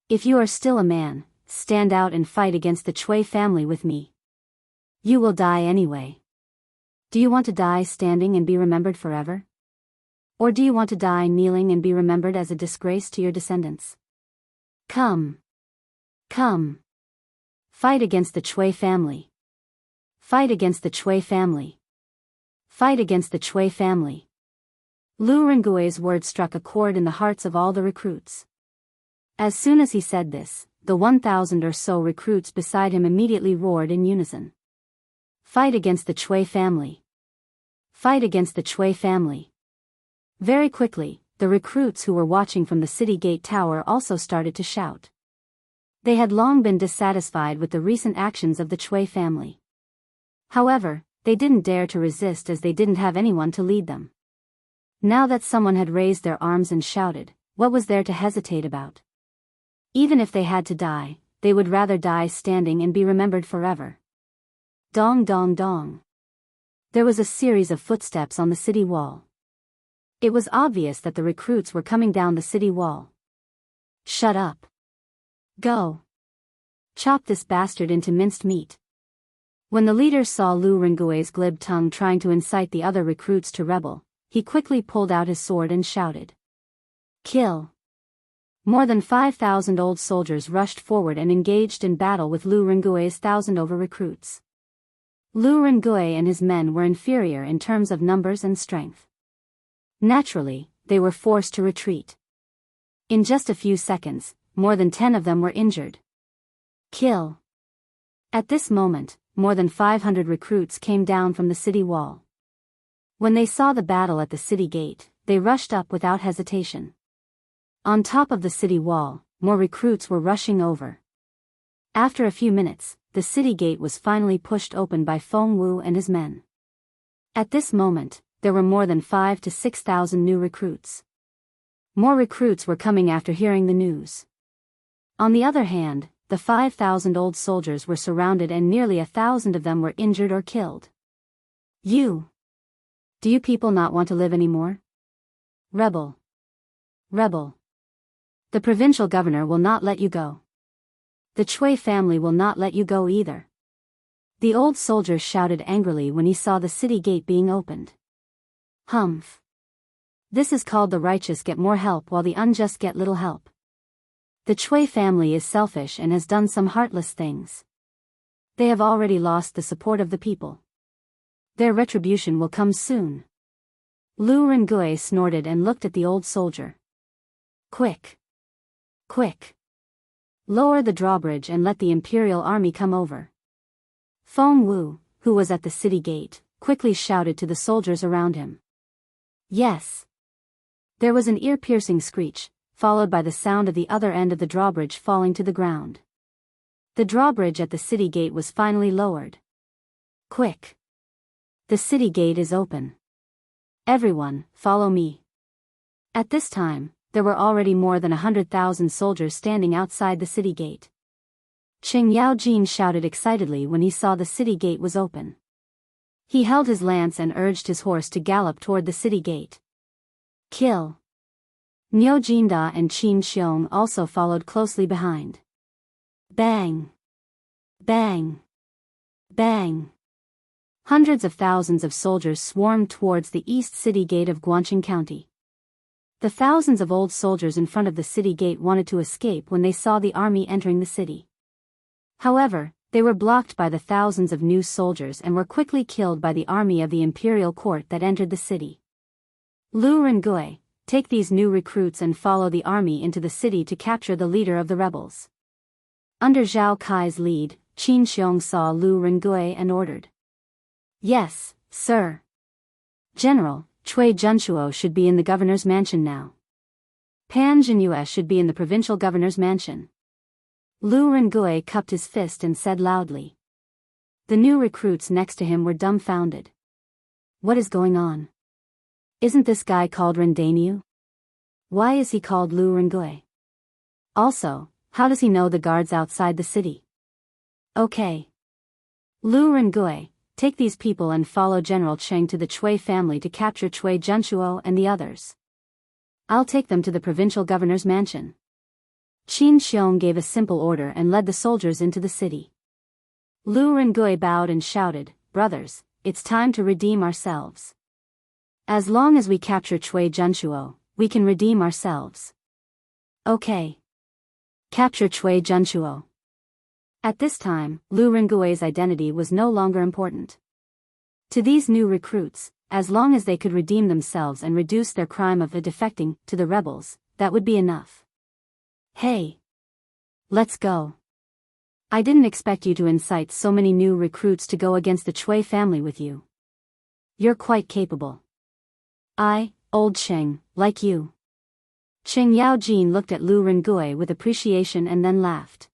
If you are still a man, stand out and fight against the Chui family with me. You will die anyway. Do you want to die standing and be remembered forever? Or do you want to die kneeling and be remembered as a disgrace to your descendants? Come. Come. Fight against the Chui family. Fight against the Chui family. Fight against the Chui family." Lu Rengui's words struck a chord in the hearts of all the recruits. As soon as he said this, the 1,000 or so recruits beside him immediately roared in unison. "Fight against the Chui family. Fight against the Chui family." Very quickly, the recruits who were watching from the city gate tower also started to shout. They had long been dissatisfied with the recent actions of the Chui family. However, they didn't dare to resist as they didn't have anyone to lead them. Now that someone had raised their arms and shouted, what was there to hesitate about? Even if they had to die, they would rather die standing and be remembered forever. Dong dong dong. There was a series of footsteps on the city wall. It was obvious that the recruits were coming down the city wall. "Shut up. Go. Chop this bastard into minced meat." When the leader saw Lu Rengui's glib tongue trying to incite the other recruits to rebel, he quickly pulled out his sword and shouted, "Kill!" More than 5,000 old soldiers rushed forward and engaged in battle with Lu Rengui's 1,000 over recruits. Lu Rengui and his men were inferior in terms of numbers and strength. Naturally, they were forced to retreat. In just a few seconds, more than 10 of them were injured. Kill! At this moment, more than 500 recruits came down from the city wall. When they saw the battle at the city gate, they rushed up without hesitation. On top of the city wall, more recruits were rushing over. After a few minutes, the city gate was finally pushed open by Feng Wu and his men. At this moment, there were more than 5,000 to 6,000 new recruits. More recruits were coming after hearing the news. On the other hand, the 5,000 old soldiers were surrounded and nearly 1,000 of them were injured or killed. Do you people not want to live anymore? Rebel! Rebel! The provincial governor will not let you go. The Chui family will not let you go either. The old soldier shouted angrily when he saw the city gate being opened. Humph! This is called the righteous get more help while the unjust get little help. The Chui family is selfish and has done some heartless things. They have already lost the support of the people. Their retribution will come soon. Lu Rengui snorted and looked at the old soldier. Quick! Quick! Lower the drawbridge and let the Imperial Army come over. Feng Wu, who was at the city gate, quickly shouted to the soldiers around him. Yes! There was an ear-piercing screech, followed by the sound of the other end of the drawbridge falling to the ground. The drawbridge at the city gate was finally lowered. Quick! The city gate is open. Everyone, follow me. At this time, there were already more than 100,000 soldiers standing outside the city gate. Qing Yaojin shouted excitedly when he saw the city gate was open. He held his lance and urged his horse to gallop toward the city gate. Kill! Niu Jinda and Qin Xiong also followed closely behind. Bang! Bang! Bang! Hundreds of thousands of soldiers swarmed towards the east city gate of Guangqing County. The thousands of old soldiers in front of the city gate wanted to escape when they saw the army entering the city. However, they were blocked by the thousands of new soldiers and were quickly killed by the army of the imperial court that entered the city. Lu Rengui, take these new recruits and follow the army into the city to capture the leader of the rebels. Under Zhao Kai's lead, Qin Xiong saw Lu Rengui and ordered. Yes, sir. General, Cui Junshuo should be in the governor's mansion now. Pan Zhenyue should be in the provincial governor's mansion. Lu Rengui cupped his fist and said loudly. The new recruits next to him were dumbfounded. What is going on? Isn't this guy called Rendainu? Why is he called Lu Rengui? Also, how does he know the guards outside the city? Okay. Lu Rengui, take these people and follow General Cheng to the Cui family to capture Cui Junshuo and the others. I'll take them to the provincial governor's mansion. Qin Xiong gave a simple order and led the soldiers into the city. Lu Rengui bowed and shouted, Brothers, it's time to redeem ourselves. As long as we capture Cui Junshuo, we can redeem ourselves. Okay. Capture Cui Junshuo. At this time, Lu Rengui's identity was no longer important. To these new recruits, as long as they could redeem themselves and reduce their crime of defecting to the rebels, that would be enough. Hey! Let's go. I didn't expect you to incite so many new recruits to go against the Cui family with you. You're quite capable. Old Cheng, like you. Qing Yaojin looked at Lu Rengui with appreciation and then laughed.